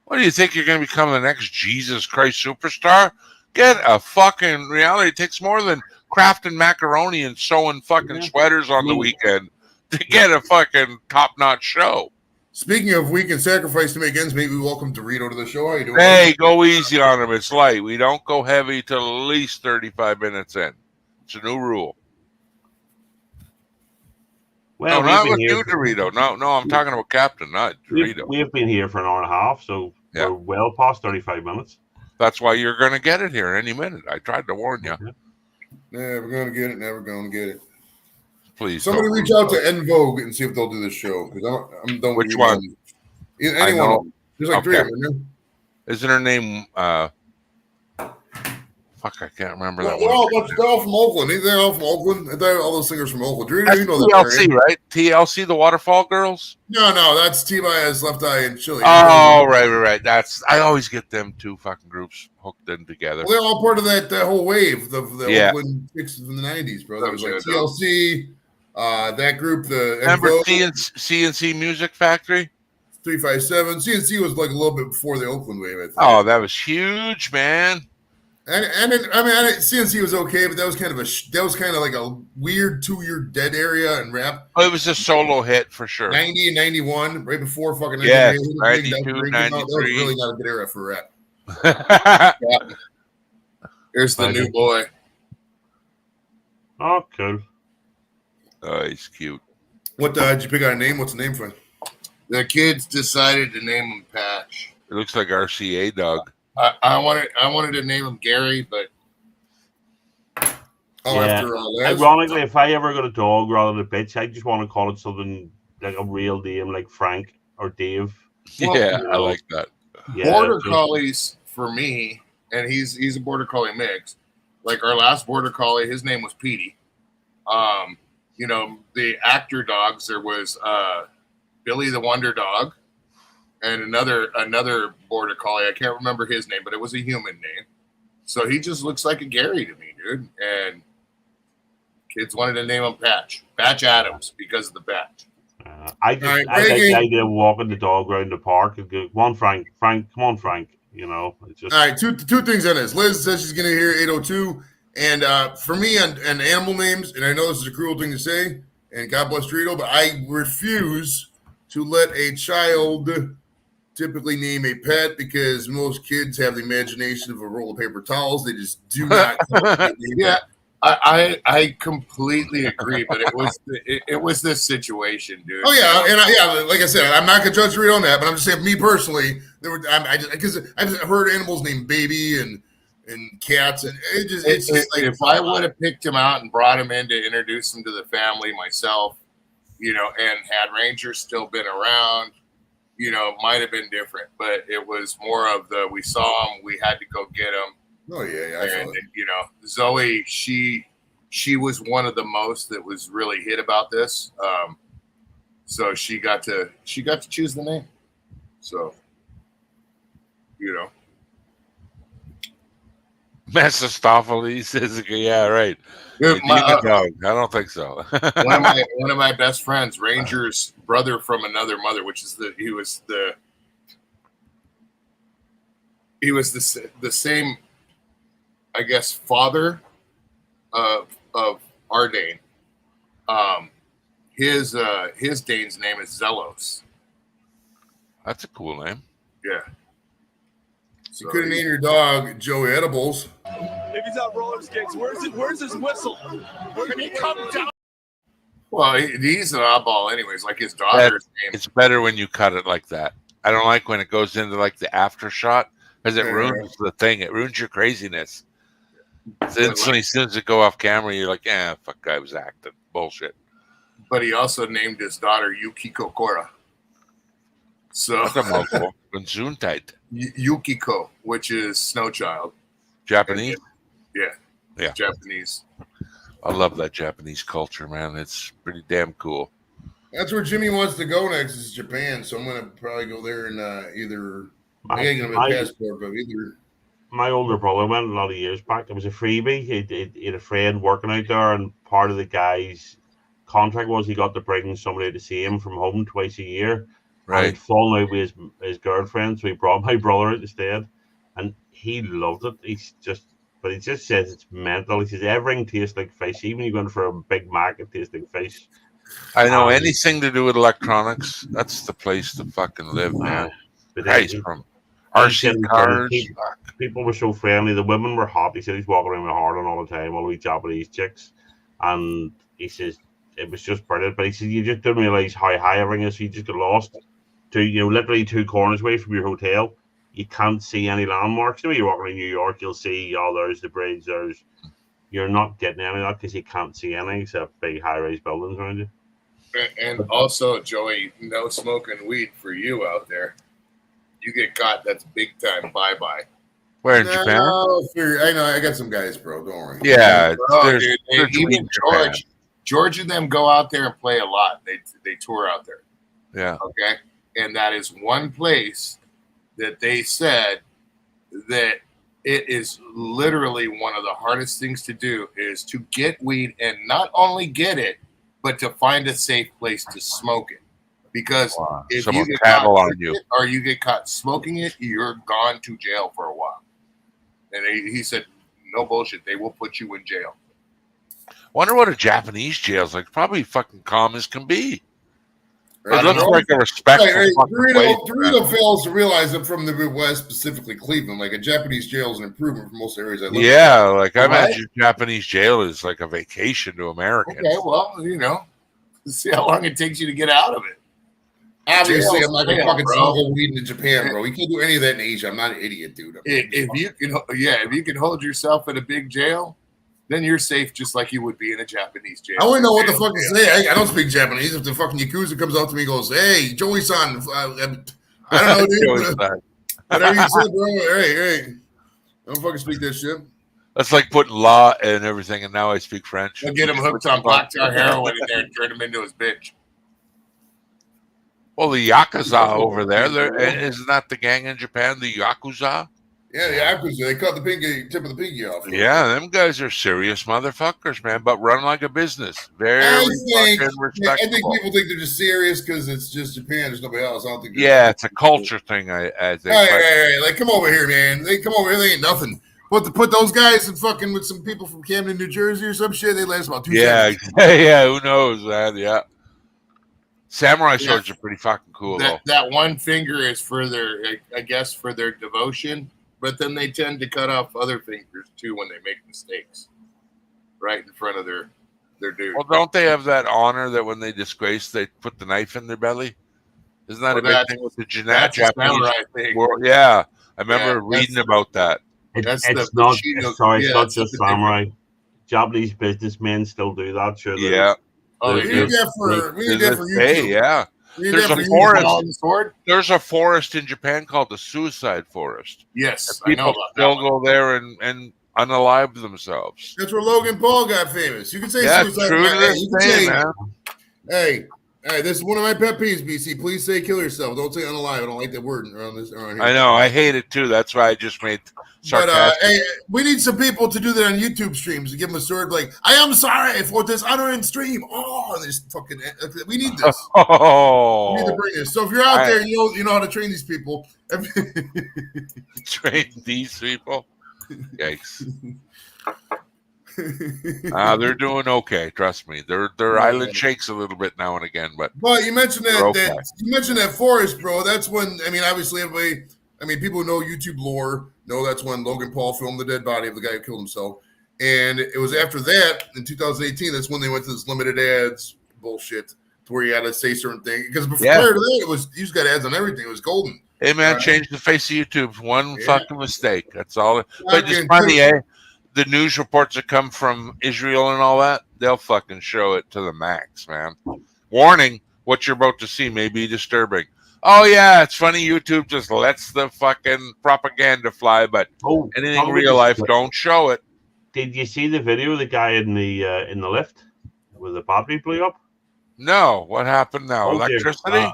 what do you think you're going to become the next Jesus Christ superstar? Get a fucking reality. It takes more than crafting macaroni and sewing fucking sweaters on the weekend to get a fucking top-notch show. Speaking of weekend sacrifice to make ends meet, we welcome Dorito to the show. How you doing? Hey, go easy on him. It's light. We don't go heavy till at least 35 minutes in. It's a new rule. Well, no, not with you, Dorito. No, I'm talking about Captain, not Dorito. We've been here for an hour and a half, so we're well past 35 minutes. That's why you're going to get it here any minute. I tried to warn you. Never going to get it. Never going to get it. Please. Somebody reach out to En Vogue and see if they'll do this show. Because I'm done with Which one? Anyone. There's like 3 of them. Isn't her name Fuck, I can't remember They're that one. they're all from Oakland. They're all from Oakland. They're all those singers from Oakland. You That's know that TLC, area. right? TLC, the Waterfall Girls. No, that's T-Bias, Left Eye, and Chili. Oh, right. That's I always get them two fucking groups hooked in together. Well, they're all part of that whole wave, the Yeah. Oakland chicks from the '90s, bro. There was like Yeah, TLC, that group, the Remember Envo, CNC Music Factory? 357. CNC was like a little bit before the Oakland wave, I think. Oh, that was huge, man. CNC was okay, but that was kind of like a weird 2-year dead area in rap. Oh, it was a solo hit for sure. 90 and 91, right before fucking Yes, Big Dr. 92, Dre came out. That was 93. really not a good era for rap. Oh, Here's the new boy. Oh, cool. he's cute. What did you pick out a name? What's the name for him? The kids decided to name him Patch. It looks like RCA Dog. I wanted to name him Gary, but After Les? Ironically, if I ever got a dog rather than a bitch, I just want to call it something like a real name, like Frank or Dave. Well, Yeah, you I know. like that. Yeah, border just- collies for me, and he's a border collie mix. Like our last border collie, his name was Petey. The actor dogs, there was Billy the Wonder Dog, and another border collie. I can't remember his name, but it was a human name. So he just looks like a Gary to me, dude. And kids wanted to name him Patch Adams, because of the patch. I Alright, like the Reagan. idea of walking the dog around the park and go, come on, Frank, come on, Frank. It's just All right, two things on this. Liz says she's going to hear 802. And for me, on animal names, and I know this is a cruel thing to say, and God bless Dorito, but I refuse to let a child typically name a pet, because most kids have the imagination of a roll of paper towels. They just do not. Yeah, I completely agree, but it was this situation, dude. Oh yeah, and like I said, I'm not gonna judge Dorito on that, but I'm just saying, me personally, because I've heard animals named Baby and cats, and it's just like, if I would have picked him out and brought him in to introduce him to the family myself, and had Ranger still been around, might have been different. But it was more of we saw him, we had to go get him. oh yeah, I feel And it. Zoe, she was one of the most that was really hit about this. So she got to choose the name. So Mephistopheles says, yeah, right. Dude, Demon dog. I don't think so. one of my best friends, Ranger's brother from another mother, which is he was the same, I guess, father of our Dane. His Dane's name is Zelos. That's a cool name. Yeah. You could have named your dog Joey Edibles. If he's on roller skates, where's his whistle? When he comes down. Well, he's an oddball, anyways. Like his daughter's name. It's better when you cut it like that. I don't like when it goes into like the after shot, because it Yeah. ruins the thing. It ruins your craziness. It's instantly, as soon as it go off camera, you're like, fuck, I was acting. Bullshit. But he also named his daughter Yukiko Kora. So That's a mouthful. Gesundheit. Yukiko, which is snow child. Japanese. Yeah. Japanese. I love that Japanese culture, man. It's pretty damn cool. That's where Jimmy wants to go next, is Japan. So I'm gonna probably go there and either I my, ain't gonna have a passport, but either. my older brother went a lot of years back. It was a freebie. He had a friend working out there, and part of the guy's contract was he got to bring somebody to see him from home twice a year. And Right. he'd fallen out with his girlfriend, so he brought my brother out instead, and he loved it. He just says it's mental. He says everything tastes like fish. Even you going for a Big Mac, it tastes like fish. I know Um, anything to do with electronics. That's the place to fucking live, man. But Guys he- from he RC said cars. people were so friendly. The women were hot. He said he's walking around with Harlan all the time, all these Japanese chicks, and he says it was just brilliant. But he said you just didn't realize how high everything is. So you just get lost to literally 2 corners away from your hotel. You can't see any landmarks. You're walking in New York, you'll see there's the bridge. You're not getting any of that because you can't see anything except big high-rise buildings around you. And also, Joey, no smoking weed for you out there. You get caught, that's big time bye-bye. Where in No, Japan? I know. I got some guys, bro. Don't worry. Yeah, Oh, there's, dude, there's weed even in Japan. George and them go out there and play a lot. They tour out there. Yeah. Okay. And that is one place that they said that it is literally one of the hardest things to do is to get weed and not only get it, but to find a safe place to smoke it. Because Wow. if Someone you get tattle caught on drinking you. it or you get caught smoking it, you're gone to jail for a while. And he said, no bullshit. They will put you in jail. Wonder what a Japanese jail's like. Probably fucking calm as can be. Right, It looks bro? like a respectful Hey, fucking place. Dorito fails to realize I'm from the Midwest, specifically Cleveland. Like a Japanese jail is an improvement from most areas I live in. Yeah, like I Right? imagine Japanese jail is like a vacation to Americans. Okay, well, see how long it takes you to get out of it. Obviously, Jail's I'm not gonna jail, fucking bro. smuggle weed into Japan, bro. You can't do any of that in Asia. I'm not an idiot, dude. If you can hold yourself in a big jail, then you're safe just like you would be in a Japanese jail. I wouldn't know what the Jail, fuck to jail. say. I don't speak Japanese. If the fucking Yakuza comes up to me and goes, hey, Joey-san, I don't know, dude. Whatever you said, bro. Hey. I don't fucking speak that shit. That's like putting law and everything, and now I speak French. They'll get him hooked on black tar heroin in there and turn him into his bitch. Well, the Yakuza over there, isn't that the gang in Japan, the Yakuza? Yeah, the Yakuza, they cut the tip of the pinky off. Yeah, them guys are serious motherfuckers, man, but run like a business. Very I fucking think respectable. people think they're just serious because it's just Japan. There's nobody else. I don't think. Yeah, it's a culture thing, I think. Hey, like, come over here, man. They come over here. They ain't nothing. Put those guys in fucking with some people from Camden, New Jersey, or some shit. They last about 2 seconds. Yeah, who knows, man? Yeah. Samurai swords are pretty fucking cool, though. That one finger is for their, I guess, for their devotion, but then they tend to cut off other fingers too when they make mistakes, right in front of their dude. Well, don't they have that honor that when they disgrace, they put the knife in their belly? Isn't that a big thing with the That's a Japanese samurai thing. world? Yeah, I remember Yeah, reading about that. That's It's the not. Bushido- Sorry, it's yeah, not that's just the samurai. Japanese businessmen still do that. Sure. Yeah. Oh, We yeah. need that for YouTube. Hey, yeah. We need There's that a for forest. YouTube. On the sword? There's a forest in Japan called the Suicide Forest. Yes, I know People about that still one. go there and unalive themselves. That's where Logan Paul got famous. You can say Yeah, suicide. true to Hey, this you can day, say, man. hey, this is one of my pet peeves, BC. Please say kill yourself. Don't say unalive. I don't like that word around here. I know. I hate it too. That's why I just made But sarcastic. hey, we need some people to do that on YouTube streams to give them a sword like, I am sorry for this unearned stream. Oh, this fucking we need this. We need to Oh, bring this. So if you're out there, and you know how to train these people. train these people. Yikes. They're doing okay. Trust me. Their island shakes a little bit now and again, but But you mentioned They're okay. that forest, bro. That's when obviously everybody. People who know YouTube lore know that's when Logan Paul filmed the dead body of the guy who killed himself. And it was after that, in 2018, that's when they went to this limited ads bullshit to where you had to say certain things. Because prior to that, it was you just got ads on everything. It was golden. hey man, Right. change the face of YouTube. One Yeah. fucking mistake. That's all. But it's Fucking funny, true. The news reports that come from Israel and all that, they'll fucking show it to the max, man. Warning, what you're about to see may be disturbing. Oh yeah, it's funny. YouTube just lets the fucking propaganda fly, but anything probably real life, just- don't show it. Did you see the video of the guy in the lift where the battery blew up? No, what happened now? Oh, dear. Electricity?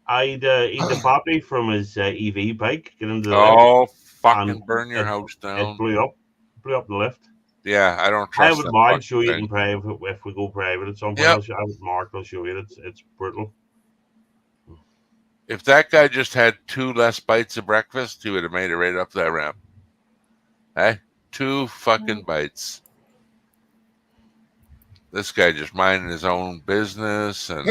He'd the battery from his EV bike get into the lift. Oh, fucking and burn your it- house It down. blew up the lift. Yeah, I don't I trust would that mind fucking show you thing. in private if we go private at some point. Yep. I would mark. I'll show you. It's brutal. If that guy just had 2 less bites of breakfast, he would have made it right up that ramp. Hey, 2 fucking bites. This guy just minding his own business and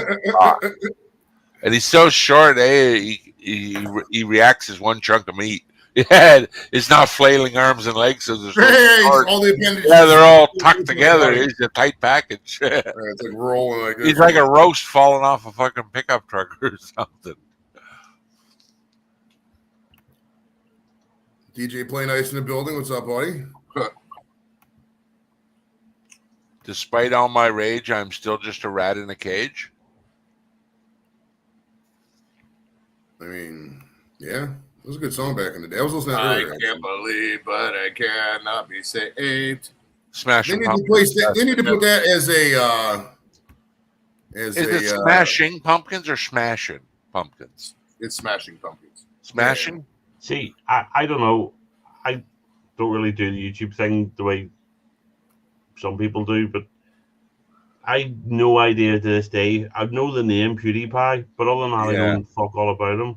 and he's so short. He reacts as one chunk of meat. Yeah, it's not flailing arms and legs. So there's no Hey, short. all the appendages. Yeah, they're all tucked together. He's a tight package. It's like rolling like this. He's like a roast falling off a fucking pickup truck or something. DJ Play Nice in the building. What's up, buddy? Despite all my rage, I'm still just a rat in a cage. I mean, yeah. It was a good song back in the day. I was listening to it I earlier. can't believe, but I cannot be saved. Smashing They need to Pumpkins. place that. They need to put that as a. Is it Smashing Pumpkins or Smashing Pumpkins? It's Smashing Pumpkins. Smashing? See, I don't know. I don't really do the YouTube thing the way some people do, but I no idea to this day. I know the name PewDiePie, but other than that, I Yeah. don't fuck all about him.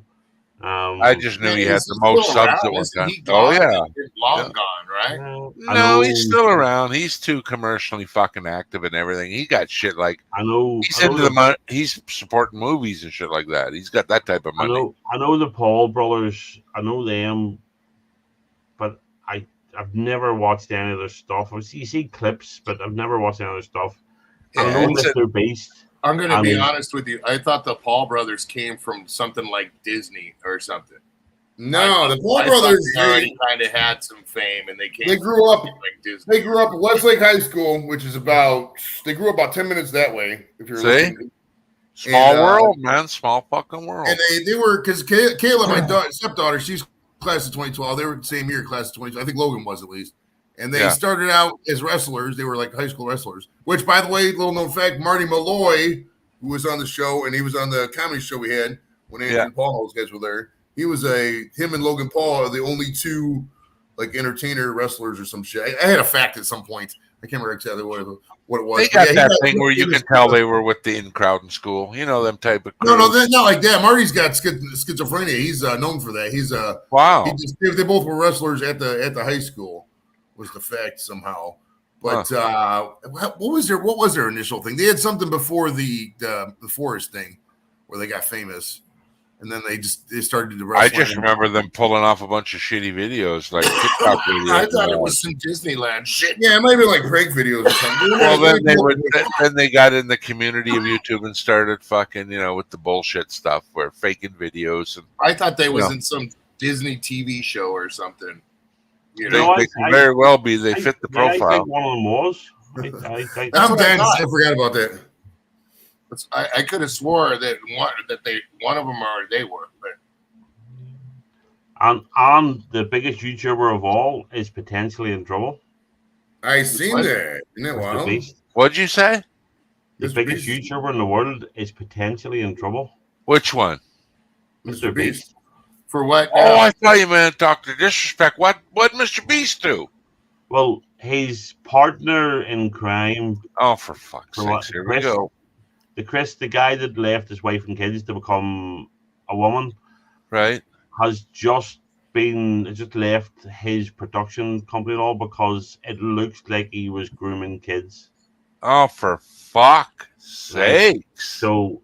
I just knew he had Is the he most still subs around? at one Isn't time. he Oh gone? yeah. He's long Yeah. gone, right? I No, know, he's still around. He's too commercially fucking active and everything. He got shit like I know. he's I know into the money. He's supporting movies and shit like that. He's got that type of I money. know the Paul brothers. I know them, but I've never watched any of their stuff. You see clips, but I've never watched any of their stuff. I Yeah, know it's a- Mr. Beast. I'm going to be mean- honest with you. I thought the Paul brothers came from something like Disney or something. No, the Paul I brothers. thought they already kind of had some fame, and they came. They grew up. from something like Disney. They grew up at Westlake High School, which is about. They grew up about 10 minutes that way. If you're See? listening. Small And, world, man. Small fucking world. And they were because Kayla, my stepdaughter, she's class of 2012. They were the same year, class of 2012. I think Logan was at least. And they Yeah. started out as wrestlers. They were like high school wrestlers. Which, by the way, little known fact, Marty Malloy, who was on the show, and he was on the comedy show we had when Andrew and Paul, those guys were there. Him and Logan Paul are the only two like entertainer wrestlers or some shit. I had a fact at some point. I can't remember exactly what it was. They But got yeah, that he thing where you can tell they were with the in crowd in school. You know them type of. No, crews. not like that. Marty's got schizophrenia. He's known for that. He's Wow. they both were wrestlers at the high school. Was the fact somehow? But what was their initial thing? They had something before the Forest thing, where they got famous, and then they started to I wrestle. just remember them pulling off a bunch of shitty videos, like TikTok videos. I thought it was some Disneyland shit. Yeah, maybe like prank videos or something. Well, then they got in the community of YouTube and started fucking, with the bullshit stuff, where faking videos and I thought they was Yeah. in some Disney TV show or something. You they, know, they can very well be. They fit the Yeah, I profile. think one of them was. I'm what I done. thought. I forgot about that. I could have swore that one of them or they were, but And the biggest YouTuber of all is potentially in trouble. I seen What? that. Isn't that Mr. wild? Beast. What'd you say? The Mr. biggest Beast. YouTuber in the world is potentially in trouble. Which one? Mr. Beast. for what? Oh, I thought you meant Dr. Disrespect. What Mr. Beast do? Well, his partner in crime, Oh, for fuck's For what? sakes. Here we go. the guy that left his wife and kids to become a woman, Right? has just left his production company and all because it looks like he was grooming kids. Oh, for fuck's sakes. So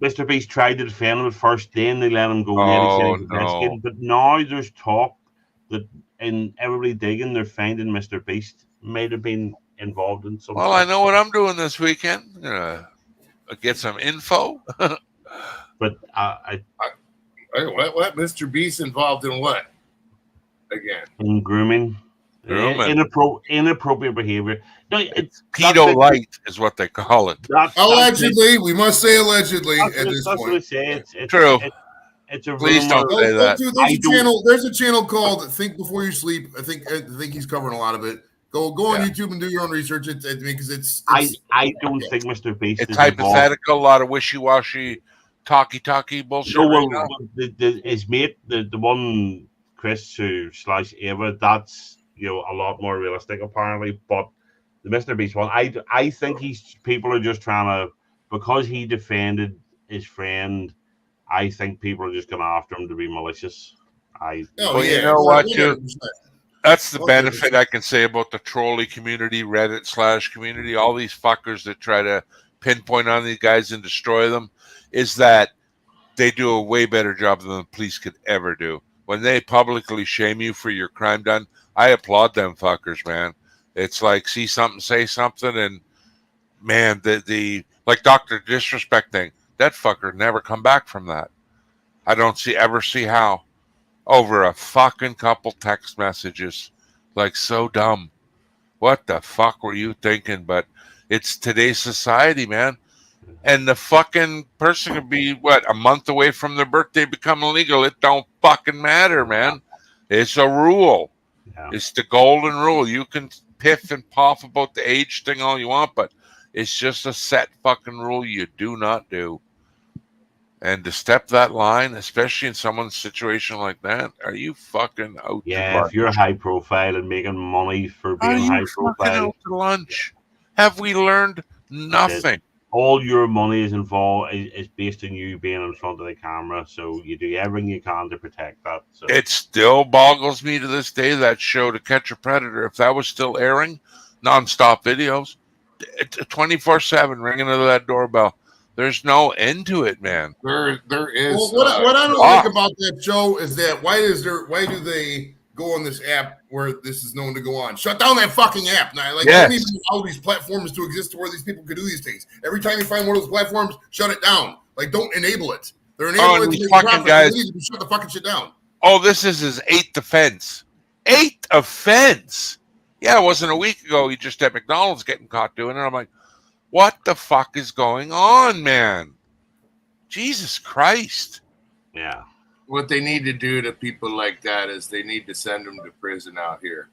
Mr. Beast tried to defend him at first, then they let him go. Then he said he was no. investigating. But now there's talk that in everybody digging, they're finding Mr. Beast might have been involved in something. Well, I know what I'm doing this weekend. I'm gonna get some info. But What? Mr. Beast involved in what? Again, in grooming, Grooming. inappropriate behavior. No, it's Pedo light is what they call it. Allegedly, we must say allegedly at this That's what I point. say. It's True. It's a Please rumor. don't say that. There's a channel called Think Before You Sleep. I think he's covering a lot of it. Go on Yeah. YouTube and do your own research. Because it's I don't think Mr. Beast It's is involved. hypothetical, a lot of wishy-washy, talky bullshit. No, right well, now. his mate, the one Chris who / Ava, that's a lot more realistic apparently. But the Mr. Beast one, I think people are just trying to, because he defended his friend. I think people are just going after him to be malicious. Well, you know what, too? That's the benefit I can say about the trolley community, Reddit / community, all these fuckers that try to pinpoint on these guys and destroy them, is that they do a way better job than the police could ever do. When they publicly shame you for your crime done, I applaud them fuckers, man. It's like, see something, say something, and man, the like Dr. Disrespect thing, that fucker never come back from that. I don't ever see how. Over a fucking couple text messages. Like, so dumb. What the fuck were you thinking? But it's today's society, man. and the fucking person could be what, a month away from their birthday becoming legal. It don't fucking matter, man. It's a rule. Yeah. It's the golden rule. You can piff and puff about the age thing all you want, but it's just a set fucking rule you do not do. And to step that line, especially in someone's situation like that, are you fucking out to Yeah, lunch? if you're high profile and making money for Are being you high fucking profile, out to lunch? Have we learned nothing? all your money is involved is based on you being in front of the camera. So you do everything you can to protect that. So It still boggles me to this day, that show, To Catch a Predator, if that was still airing, nonstop videos, 24/7 ringing into that doorbell. There's no end to it, man. There is. Well, what I don't Ah. like about that show is that why do they go on this app where this is known to go on? Shut down that fucking app. Now, like, Yes. don't even allow these platforms to exist to where these people could do these things. Every time you find one of those platforms, shut it down. Like, don't enable it. They're enabling and it to these make fucking profit. guys- They need to shut the fucking shit down. Oh, this is his 8th offense. 8th offense. Yeah, it wasn't a week ago. He just at McDonald's getting caught doing it. I'm like, what the fuck is going on, man? Jesus Christ. yeah, What they need to do to people like that is they need to send them to prison out here.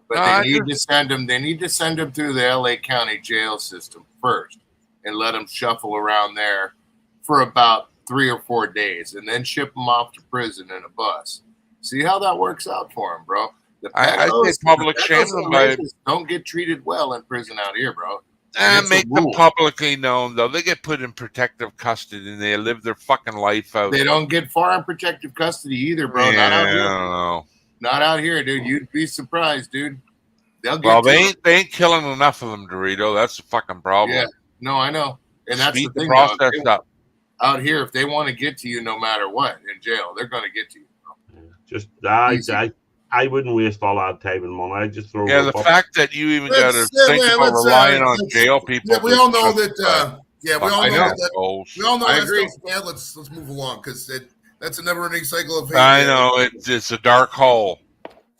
But No, they I need to send them. They need to send them through the LA County jail system first, and let them shuffle around there for about 3 or 4 days, and then ship them off to prison in a bus. See how that works out for them, bro. The I say public the shame pedos them and by- rapists don't get treated well in prison out here, bro. And it's a Make them rule. publicly known, though. They get put in protective custody and they live their fucking life out. They don't get far in protective custody either, bro. Yeah, Not out I here. don't know. Not out here, dude. You'd be surprised, dude. They'll get Well, to you. they ain't killing enough of them, Dorito. That's the fucking problem. Yeah, no, I know, and that's Speed the the thing. dog. process up. Out here, if they want to get to you, no matter what, in jail, they're going to get to you. just Easy. I wouldn't waste all that time and money. I'd just throw. Yeah, it the up. fact that you even got to Let's- think yeah, about let's, relying on let's- jail people. Yeah, we all know that. We all I know know. that. Oh, We all know I that agree. stuff's bad. Let's move along because that's a never-ending cycle of hate. I know it's a dark hole.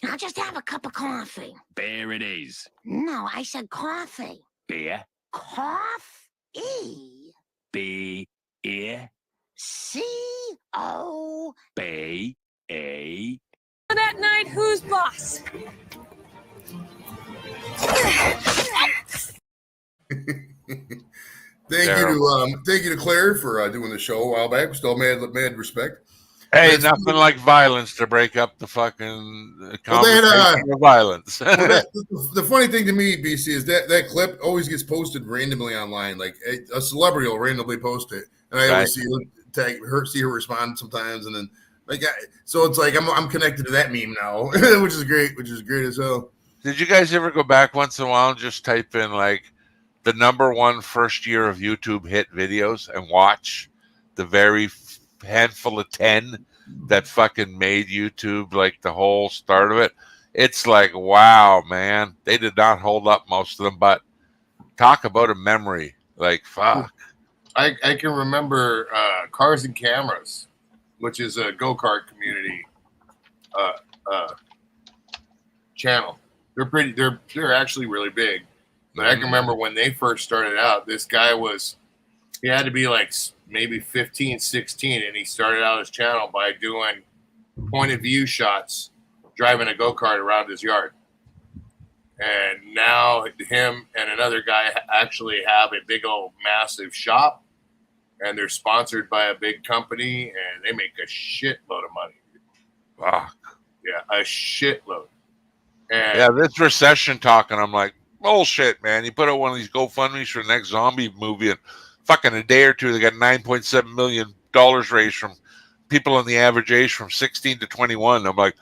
I'll just have a cup of coffee. Beer it is. No, I said coffee. Beer. Coffee. B-ear. C-O. B-E. That night, who's boss? Thank you to Claire for doing the show a while back. Still mad respect. Hey, That's- nothing like violence to break up the fucking Well, they had, conversation of violence. Well, the funny thing to me, BC, is that clip always gets posted randomly online. Like a celebrity will randomly post it, and I always see her respond sometimes, and then so it's like I'm connected to that meme now, which is great as hell. Did you guys ever go back once in a while and just type in like the #1 first year of YouTube hit videos and watch the very handful of 10 that fucking made YouTube like the whole start of it? It's like, wow, man, they did not hold up, most of them, but talk about a memory. Like, fuck. I can remember Cars and Cameras, which is a go-kart community channel. They're actually really big. But I can remember when they first started out, this guy he had to be like maybe 15, 16, and he started out his channel by doing point of view shots, driving a go-kart around his yard. And now him and another guy actually have a big old massive shop, and they're sponsored by a big company, and they make a shitload of money. Fuck. Yeah, a shitload. And Yeah, this recession talking, I'm like, bullshit, man. You put out one of these GoFundMe's for the next zombie movie, and fucking a day or two, they got $9.7 million raised from people in the average age from 16 to 21. I'm like,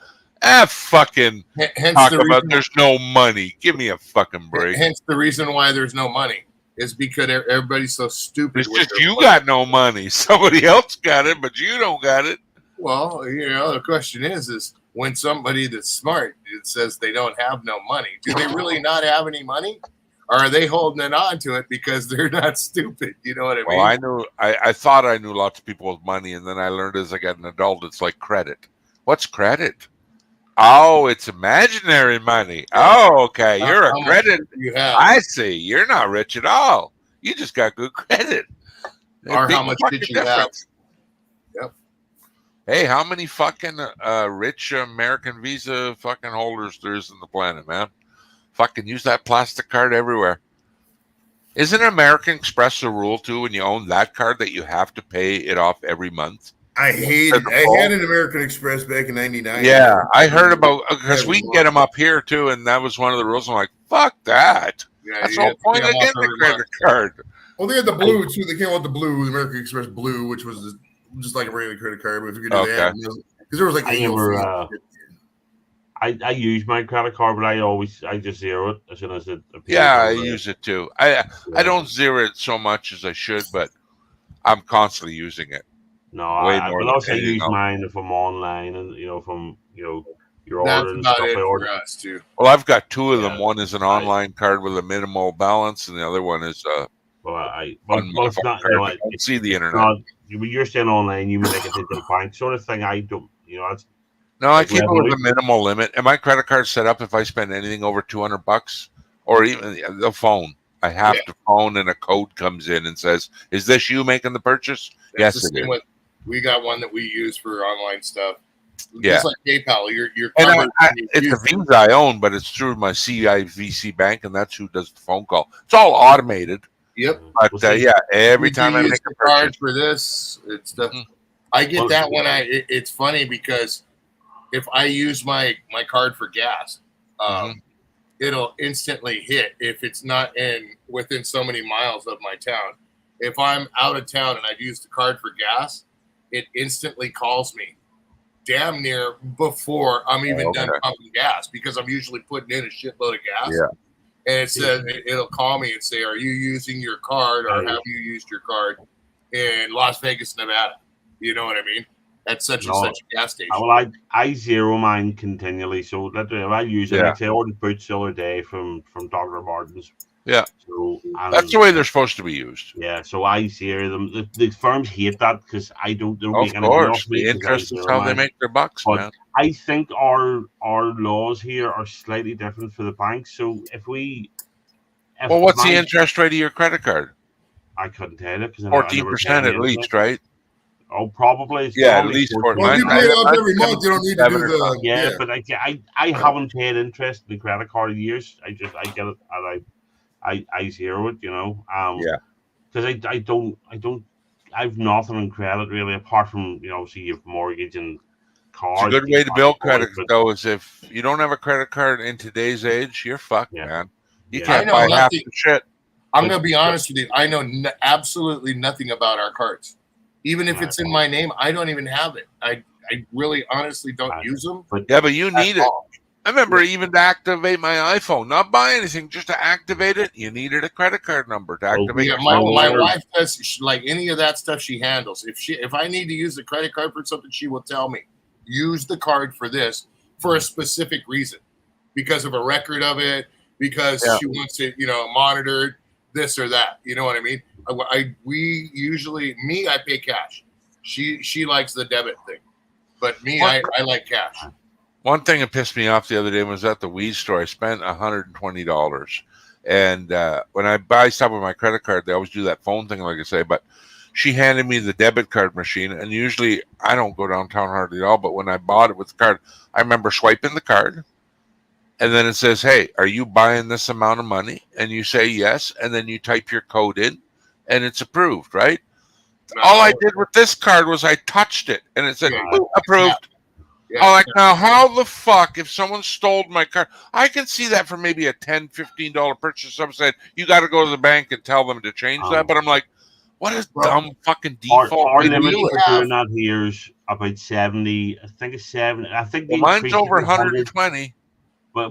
fucking hence talk the about reason, there's no money. Give me a fucking break. hence the reason why there's no money is because everybody's so stupid. It's with just their you money. got no money. Somebody else got it, but you don't got it. Well, the question is when somebody that's smart says they don't have no money, do they really not have any money? Or are they holding it on to it because they're not stupid? You know what I mean? Well, I thought I knew lots of people with money, and then I learned as I got an adult, it's like credit. What's credit? Oh, it's imaginary money. Oh, okay. You're How a much credit. you have. I see. You're not rich at all. You just got good credit. Or Big how much fucking did you have? difference. Yep. Hey, how many fucking rich American Visa fucking holders there is in the planet, man? Fucking use that plastic card everywhere. Isn't American Express a rule too when you own that card that you have to pay it off every month? I hated. I had an American Express back in '99. Yeah, I heard about because we can get them up here too, and that was one of the rules. I'm like, fuck that. Yeah, That's you the whole have to pay point them of off getting the every credit month. card. Well, they had the blue too. They came out with the blue, the American Express blue, which was just like a regular credit card. But if you could do that, because there was like I annual never, fees. I use my credit card, but I just zero it as soon as it appears. Yeah, I on the- use it too. I don't zero it so much as I should, but I'm constantly using it. No, Way I more but than also anything use else. mine if I'm online and from your That's order and about stuff. it I order. for us too. Well, I've got two of them. Yeah. One is an online card with a minimal balance, and the other one is Well, well, it's unmodified not. card. I that don't see the it's internet. not. You're saying online, you mean like a digital bank sort of thing. I don't. That's No, I like keep it with a Revolut. minimal limit. And my credit card's set up if I spend anything over $200 or even the phone. I have to phone and a code comes in and says, "Is this you making the purchase?" That's Yes, the it same is. with. We got one that we use for online stuff. Yeah. Just like PayPal, you're And covered. when you it's use a Visa I own, but it's through my CIVC bank, and that's who does the phone call. It's all automated. Yep. But Well, see, yeah, every You time I use make the a card purchase, for this, it's the. Mhm. I get Well, that when it's funny because if I use my card for gas, it'll instantly hit if it's not within so many miles of my town. If I'm out of town and I've used the card for gas, it instantly calls me damn near before I'm even done pumping gas because I'm usually putting in a shitload of gas. Yeah. And it says it'll call me and say, "Are you using your card, or have you used your card in Las Vegas, Nevada?" You know what I mean? At such and such a gas station. Well, I zero mine continually, so literally I use it. Yeah. Like, say, I ordered boots the other day from Dr. Martens. Yeah. So that's the way they're supposed to be used. Yeah, so I zero them. The firms hate that because I don't. They don't Of make any money course, off me the 'cause I interest is zero how they mine. make their bucks, But man. I think our laws here are slightly different for the banks. So Well, what's the interest rate of your credit card? I couldn't tell you because 14% at least, right? Oh, probably. It's Yeah, at probably least 14. Well, if you pay it off every month, you don't need to do 7 or the. something. Yeah, but I haven't paid interest in the credit card in years. I get it and I zero it, Yeah. because I've nothing in credit really apart from obviously you have mortgage and cards. It's a good way to build credit, but- though, is if you don't have a credit card in today's age, you're fucked, Yeah. man. You Yeah. can't I know buy half nothing. the shit. I'm going to be honest with you. I know absolutely nothing about our cards. Even if it's in my name, I don't even have it. I really honestly don't Right. use them. Yeah, but you need at it. all. I remember even to activate my iPhone, not buy anything, just to activate it, you needed a credit card number to activate Yeah, your my phone. wife does like any of that stuff. She handles. If I need to use the credit card for something, she will tell me use the card for this for a specific reason, because of a record of it, because she wants it, monitored, this or that. You know what I mean? I pay cash. She likes the debit thing, but me, I like cash. One thing that pissed me off the other day was at the weed store. I spent $120, and when I buy stuff with my credit card, they always do that phone thing, like I say. But she handed me the debit card machine, and usually I don't go downtown hardly at all. But when I bought it with the card, I remember swiping the card, and then it says, "Hey, are you buying this amount of money?" And you say yes, and then you type your code in, and it's approved, right? All I did with this card was I touched it, and it said "Boop, approved. Yeah. I'm like, now how the fuck, if someone stole my card, I can see that for maybe a $10, $15 purchase. Someone said, you got to go to the bank and tell them to change that. But I'm like, what a dumb fucking default Our way to limit do for it. doing that here is about 70. I think it's 70. I think Well, they mine's increased it over to 100. 120. But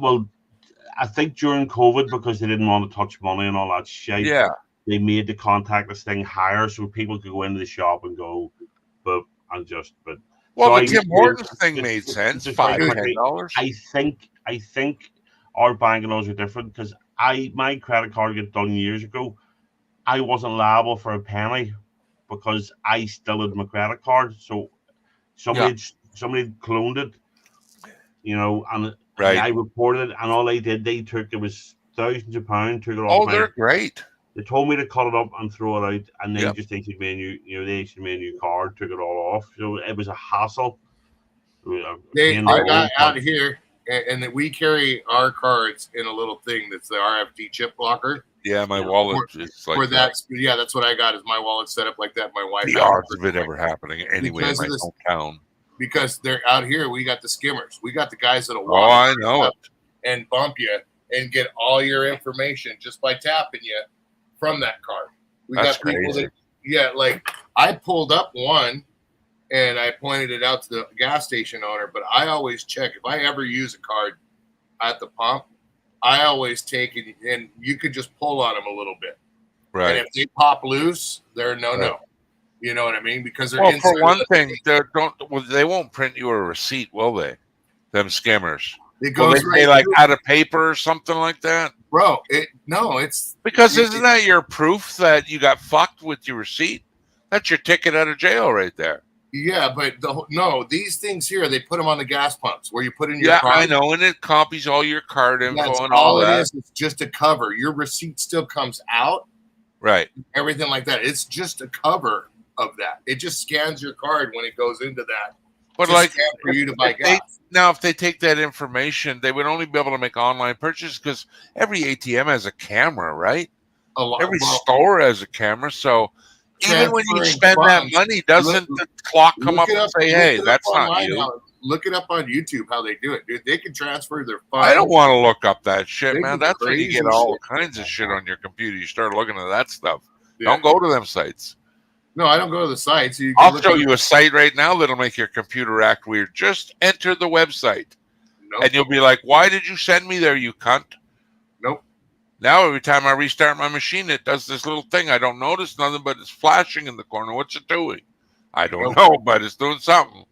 I think during COVID, because they didn't want to touch money and all that shit, Yeah. they made the contactless thing higher so people could go into the shop and go, but Well, so the Tim Hortons thing it's- made it's- sense. it's $5, very quickly. $10. I think our banking laws are different because my credit card got done years ago. I wasn't liable for a penny because I still had my credit card. So somebody had cloned it, and Right. I reported it, and all they did, it was thousands of pounds, took it off Oh, my. they're great. They told me to cut it up and throw it out, and then Yep. just issued me a new, they issued me a new card, took it all off. So it was a hassle. I got out here, and that we carry our cards in a little thing that's the RFD chip blocker. Yeah, my wallet is like For that, yeah, that's what I got. Is my wallet set up like that? My wife. The odds of it ever happening anyway in my hometown. Because they're out here, we got the skimmers. We got the guys that'll Oh, I know it. and bump you and get all your information just by tapping you from that card. We That's got people crazy. that, yeah, like I pulled up one and I pointed it out to the gas station owner, but I always check if I ever use a card at the pump, I always take it and you could just pull on them a little bit. Right. And if they pop loose, they're no. Right. You know what I mean? Because they're Well, inside for one of the- thing, they won't print you a receipt, will they? Them scammers. it Will goes they right say like through. out of paper or something like that? Bro, it's Because isn't that your proof that you got fucked with your receipt? That's your ticket out of jail right there. yeah, but these things here, they put them on the gas pumps where you put in your Yeah, card. I know, and it copies all your card info That's and all all it that. is. It's just a cover. Your receipt still comes out, Right. everything like that. It's just a cover of that. It just scans your card when it goes into that. But to like scan for you to buy if they- gas. now, if they take that information, they would only be able to make online purchases because every ATM has a camera, right? A lot. Every well, store has a camera. So even when you transferring spend that funds, money, doesn't look- the clock come look up it and say, look hey, it up that's not online you? look it up on YouTube how they do it, dude. They can transfer their funds. I don't want to look up that shit, They man. do That's when you crazy get all shit. kinds of shit on your computer. You start looking at that stuff. Yeah. Don't go to them sites. No, I don't go to the sites. You can I'll look show at- you a site right now that'll make your computer act weird. Just enter the website, Nope. and you'll be like, "Why did you send me there, you cunt?" Nope. Now every time I restart my machine, it does this little thing. I don't notice nothing, but it's flashing in the corner. What's it doing? I don't Nope. know, but it's doing something.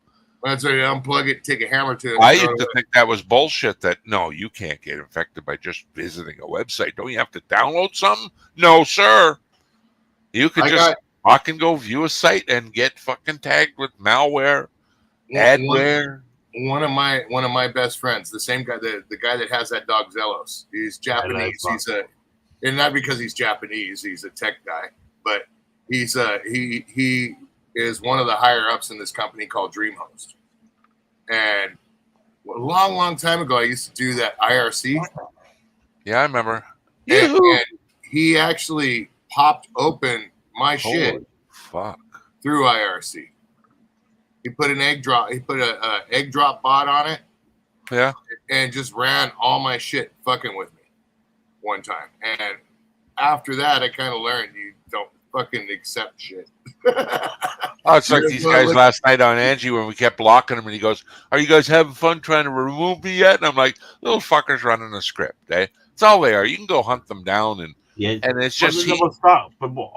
That's why you unplug it, take a hammer to it. I and throw used it to think that was bullshit. That no, you can't get infected by just visiting a website. Don't you have to download something? No, sir. You could I just got- fucking go view a site and get fucking tagged with malware, adware. One of my best friends, the same guy, the guy that has that dog Zelos. He's Japanese. And not because he's Japanese, he's a tech guy, but he's he is one of the higher ups in this company called DreamHost. And a long time ago, I used to do that IRC. Yeah, I remember. And he actually popped open my shit Holy fuck. through IRC. He put an egg drop. He put a egg drop bot on it Yeah. and just ran all my shit fucking with me one time. And after that, I kind of learned you don't fucking accept shit. Oh, it's like Yeah, these well, guys look- last night on Angie when we kept blocking him, and he goes, "Are you guys having fun trying to remove me yet?" And I'm like, "Little fuckers running a script, eh? That's all they are. You can go hunt them down, and Yeah, it's but just no, he, but stop. But the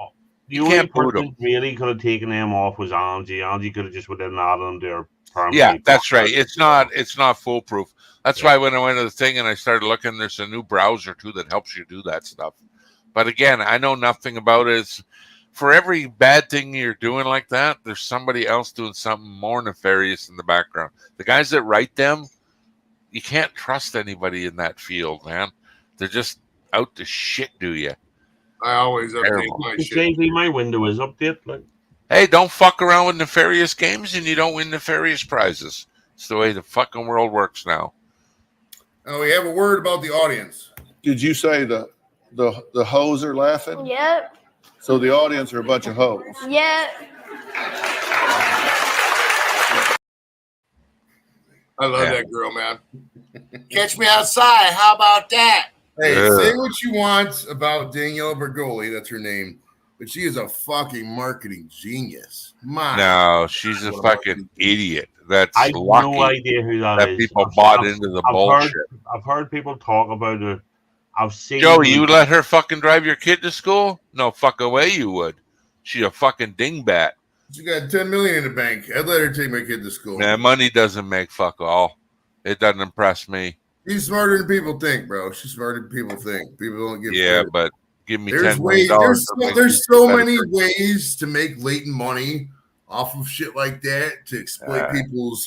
you only can't boot person really could have taken them off was Angie. Angie could have just went in and added them to her permanently. yeah, that's blocked right. out. It's not foolproof. That's Yeah. why when I went to the thing and I started looking, there's a new browser too that helps you do that stuff. But again, I know nothing about it. It's, for every bad thing you're doing like that, there's somebody else doing something more nefarious in the background. The guys that write them, you can't trust anybody in that field, man. They're just out to shit do you. I always update Terrible. my It's shit. basically my window is update. Like, Hey, don't fuck around with nefarious games and you don't win nefarious prizes. It's the way the fucking world works now. Oh, we have a word about the audience. Did you say the hoes are laughing? Yep. So the audience are a bunch of hoes. Yep. I love Yeah. that girl, man. Catch me outside. How about that? Hey, Yeah. say what you want about Danielle Bergoli, that's her name, but she is a fucking marketing genius. My No, she's a fucking idiot. That's I have lucky no idea who that that is. people I've- bought I've- into the I've bullshit. I've heard people talk about her. I've seen. Joey, you let her fucking drive your kid to school? No fucking way you would. She's a fucking dingbat. She got 10 million in the bank. I'd let her take my kid to school. Man, money doesn't make fuck all. It doesn't impress me. She's smarter than people think, bro. She's smarter than people think. People don't give Yeah, credit. but give me There's $10 ways. million. There's so many ways to make latent money off of shit like that to exploit people's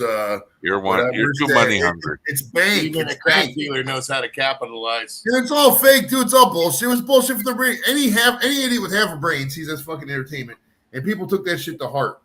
You're whatever, too money hungry. It's bank. Even a It's crack bank. dealer knows how to capitalize. Dude, it's all fake, dude. It's all bullshit. It was bullshit for the brain. Any idiot with half a brain sees that's fucking entertainment, and people took that shit to heart.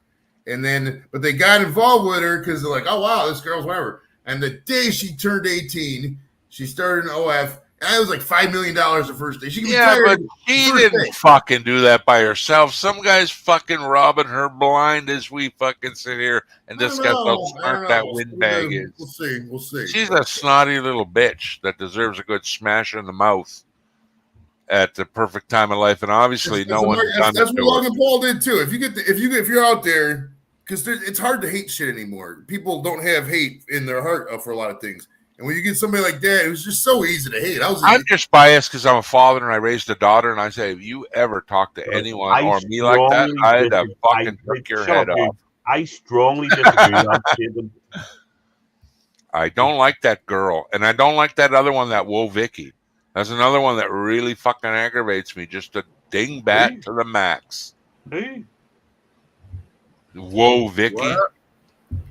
And then, but they got involved with her because they're like, oh wow, this girl's whatever. And the day she turned 18, she started an OF. And it was like $5 million the first day. She could Yeah, retire but the she first didn't day. fucking do that by herself. Some guy's fucking robbing her blind as we fucking sit here and I discuss don't how know. I smart don't that know. windbag is. We'll see. We'll see. She's a snotty little bitch that deserves a good smash in the mouth at the perfect time of life, and obviously no one's done That's it what to her. Logan Paul did too. If you're out there, because it's hard to hate shit anymore. People don't have hate in their heart for a lot of things. And when you get somebody like that, it was just so easy to hate. I'm just biased because I'm a father and I raised a daughter, and I say, if you ever talk to anyone or me like that, I'd have fucking took your head off. I strongly disagree with that statement. I don't like that girl, and I don't like that other one, that Whoa Vicky. That's another one that really fucking aggravates me. Just a dingbat to the max. Hey. Whoa Vicky.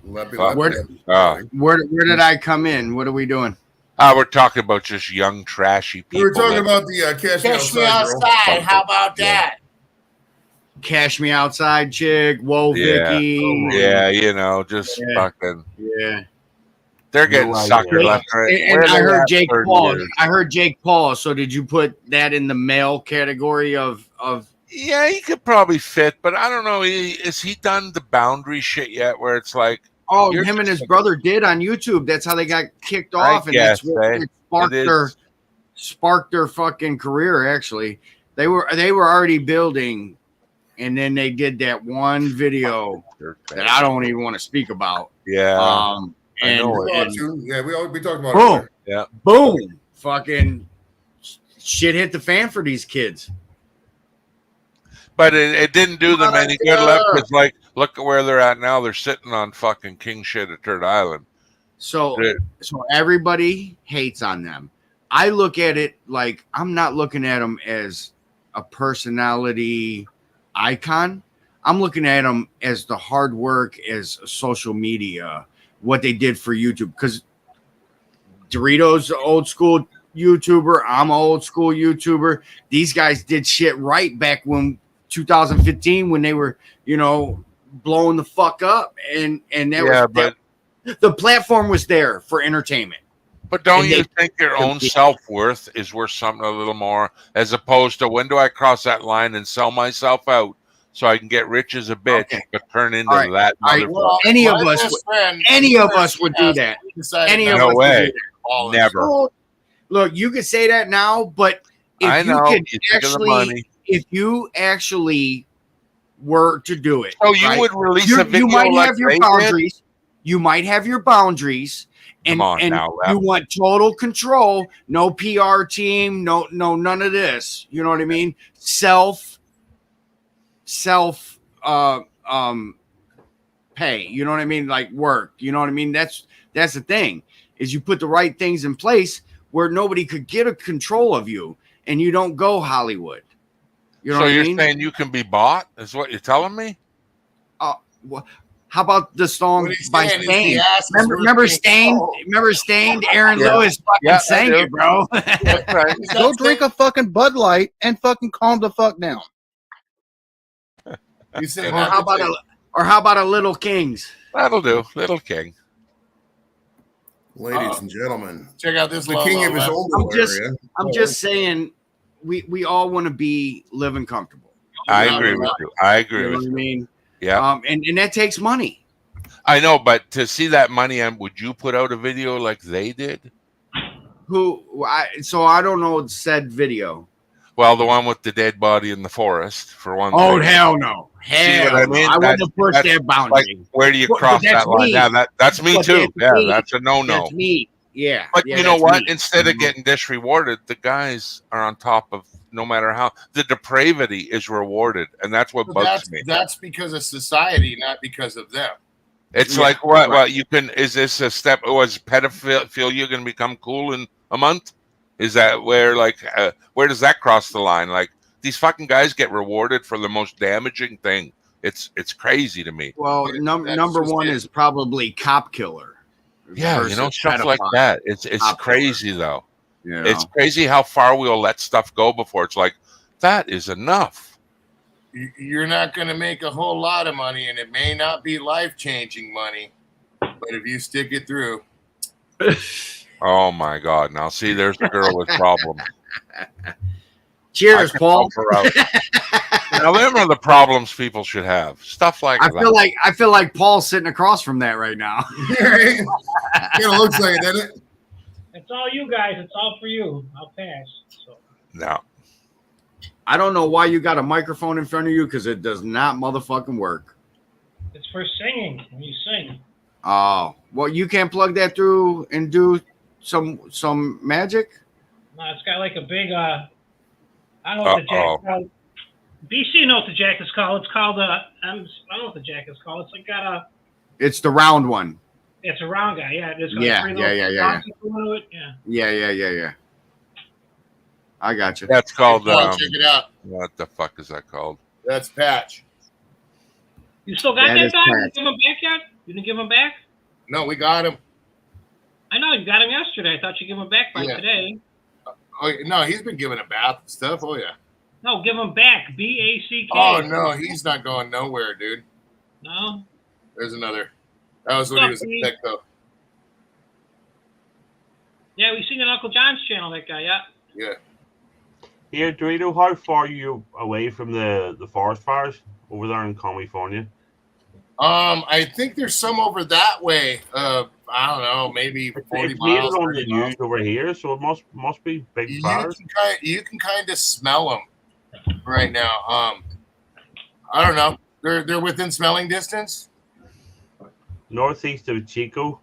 Where did I come in? What are we doing? We're talking about just young, trashy people. We were talking about the Cash Me Outside. How about that? Cash Me Outside chick. Whoa, Vicky. Yeah, you know, just fucking. Yeah. They're getting suckered left and right. And I heard Jake Paul. I heard Jake Paul. So did you put that in the male category of? Yeah, he could probably fit, but I don't know. Is he done the boundary shit yet? Where it's like, oh, him and his brother did on YouTube. That's how they got kicked off, and that's what sparked their fucking career. Actually, they were already building, and then they did that one video that I don't even want to speak about. Yeah, and yeah, we talked about boom, it. Yeah, boom, fucking shit hit the fan for these kids. But it didn't do them any good left because, like, look at where they're at now. They're sitting on fucking king shit at Turd Island. So everybody hates on them. I look at it like I'm not looking at them as a personality icon. I'm looking at them as the hard work as social media, what they did for YouTube. Because Doritos, old school YouTuber. I'm an old school YouTuber. These guys did shit right back when 2015 when they were, you know, blowing the fuck up, and the platform was there for entertainment. But don't you think your own self-worth is worth something a little more, as opposed to when do I cross that line and sell myself out so I can get rich as a bitch but turn into that motherfucker? Well, any of us would do that. Any of us would do that. Never. Look, you could say that now, but if you actually were to do it, so you would release a video. You might like have your boundaries. You might have your boundaries, and you want total control. No PR team. No, none of this. You know what I mean? Self pay. You know what I mean? Like work. You know what I mean? That's the thing. Is you put the right things in place where nobody could get a control of you, and you don't go Hollywood. You know so what you're I mean? saying you can be bought? Is what you're telling me? How about the song by Stained? Remember Stained? Remember Stained? Aaron Lewis fucking sang it, bro. Go drink a fucking Bud Light and fucking calm the fuck down. Or how about a Little Kings? That'll do, Little King. Ladies and gentlemen, check out this. The king of his own area. I'm just saying, we all want to live and comfortable. I agree with you. I agree You know with what you. I mean? Yeah. And that takes money. I know, but to see that money, would you put out a video like they did? So I don't know said video. Well, the one with the dead body in the forest, for one Oh, thing. hell no. Hell I no. mean? I wouldn't have pushed That's that boundary. Like, where do you But cross that's that line? me. Yeah, that's me But too. that's Yeah, me. that's a no-no. That's me. Yeah. But yeah, you know that's what? me. Instead of getting rewarded, the guys are on top of no matter how. The depravity is rewarded, and that's what bugs me. That's because of society, not because of them. It's like what? Well, you can. Is this a step? Was pedophilia going to become cool in a month? Is that where where does that cross the line? Like these fucking guys get rewarded for the most damaging thing. It's crazy to me. Well, That's number just one it. is probably Cop Killer. Yeah, you know, versus stuff like pedophile. that. It's Cop crazy though. You know? It's crazy how far we'll let stuff go before it's like, that is enough. You're not going to make a whole lot of money, and it may not be life-changing money, but if you stick it through. Oh my God! Now see, there's the girl with problems. Cheers, I can Paul. help her out. Now, them are the problems people should have. Stuff like I that. feel like Paul's sitting across from that right now. Kind of looks like it, doesn't it? It's all you guys. It's all for you. I'll pass. So. No. I don't know why you got a microphone in front of you because it does not motherfucking work. It's for singing when you sing. Oh, well, you can't plug that through and do some magic? No, it's got like a big I don't know what the jack is called. BC knows what the jack is called. It's called I don't know what the jack is called. It's like got a. It's the round one. It's a round guy. Yeah, it's got Yeah, three yeah, little yeah, yeah, dots into it. Yeah. Yeah. I got you. That's called. Check it out. What the fuck is that called? That's Patch. You still got That that is guy? You Patch. didn't give him back yet? You didn't give him back? No, we got him. I know you got him yesterday. I thought you give him back by Yeah. today. Oh no, he's been given a bath and stuff. Oh yeah. No, give him back. BACK. Oh no, he's not going nowhere, dude. No. There's another. That was when he was in Petco. Yeah, we seen it on Uncle John's channel. That guy. Yeah. Yeah. Here, Dorito, how far are you away from the forest fires over there in California? I think there's some over that way. I don't know, maybe 40 It's made miles. it on the 30 miles. news over here, so it must be big You fires. can kind of smell them right now. I don't know. They're within smelling distance. Northeast of Chico.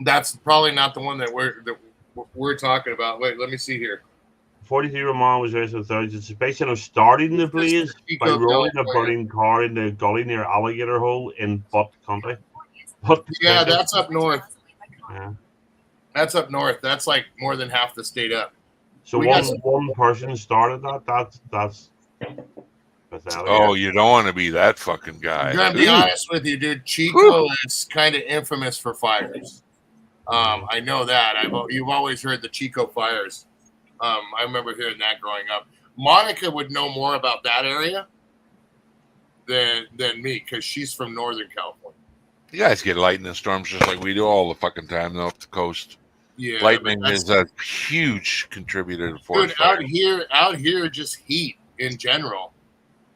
That's probably not the one that we're talking about. Wait, let me see here. 43 Roman was arrested with authorities in suspicion of starting the blaze by Chico, rolling a California. burning car in the gully near Alligator Hole in Butte County. Butte Yeah, County. that's up north. Yeah. That's up north. That's like more than half the state up. So We one, got- one person started that. That's pathetic. Oh, you don't want to be that fucking guy. I'm gonna be honest with you, dude. Chico is kind of infamous for fires. I know that. You've always heard the Chico fires. I remember hearing that growing up. Monica would know more about that area than me because she's from Northern California. You guys get lightning storms just like we do all the fucking time though, up the coast. Yeah, Lightning but is a huge contributor to forest dude, fires. out here, just heat in general.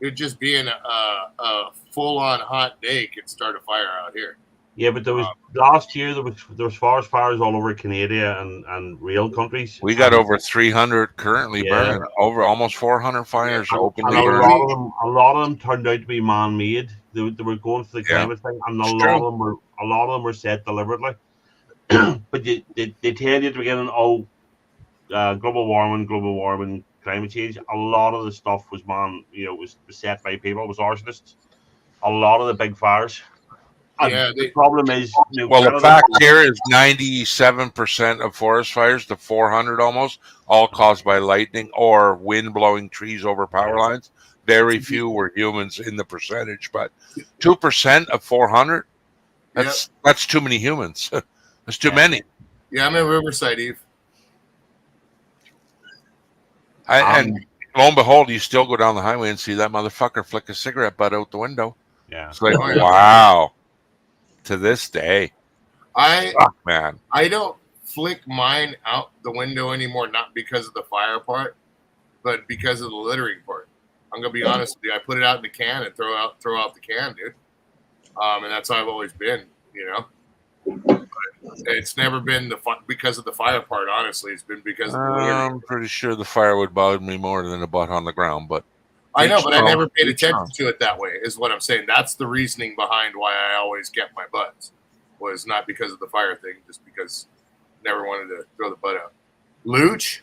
It just being a full-on hot day could start a fire out here. Yeah, but there was last year there was forest fires all over Canada and real countries. We got over 300 currently Yeah. burning, over almost 400 fires openly And a burning. lot of them turned out to be man-made. They were going for the Yeah. climate thing, and It's a true. lot of them were set deliberately. But they tell you at the beginning, global warming, climate change. A lot of the stuff was was set by people. It was arsonists. A lot of the big fires. And Yeah, the problem is, Well, the fact here is 97% of forest fires, the 400 almost, all caused by lightning or wind blowing trees over power lines. Very few were humans in the percentage, but 2% of 400, that's too many humans. That's too many. Yeah, I'm in Riverside, Eve. And lo and behold, you still go down the highway and see that motherfucker flick a cigarette butt out the window. Yeah. It's like, Oh, yeah. wow. To this day. Fuck, man. I don't flick mine out the window anymore, not because of the fire part, but because of the littering part. I'm gonna be honest with you. I put it out in the can and throw out the can, dude. And that's how I've always been, you know. But it's never been because of the fire part. Honestly, it's been because of the littering. I'm pretty sure the fire would bother me more than a butt on the ground, but I know, but I never paid each attention own. to it that way. Is what I'm saying. That's the reasoning behind why I always kept my butts. Was not because of the fire thing, just because I never wanted to throw the butt out. Luch,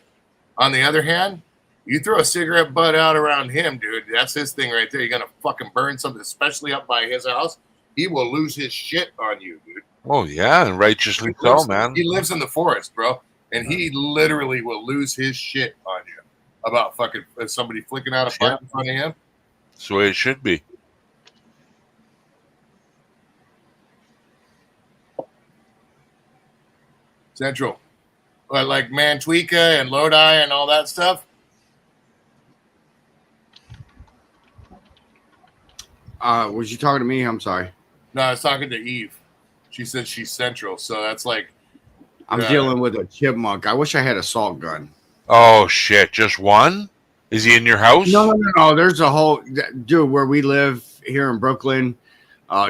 on the other hand, you throw a cigarette butt out around him, dude. That's his thing right there. You're gonna fucking burn something, especially up by his house. He will lose his shit on you, dude. Oh yeah, and righteously so, man. He lives in the forest, bro, and he literally will lose his shit on you about fucking somebody flicking out a butt in front of him. That's the way it should be. Central. Like Manteca and Lodi and all that stuff. Was you talking to me? I'm sorry. No, I was talking to Eve. She said she's Central, so that's like I'm dealing with a chipmunk. I wish I had a salt gun. Oh shit! Just one? Is he in your house? No. There's a whole dude where we live here in Brooklyn.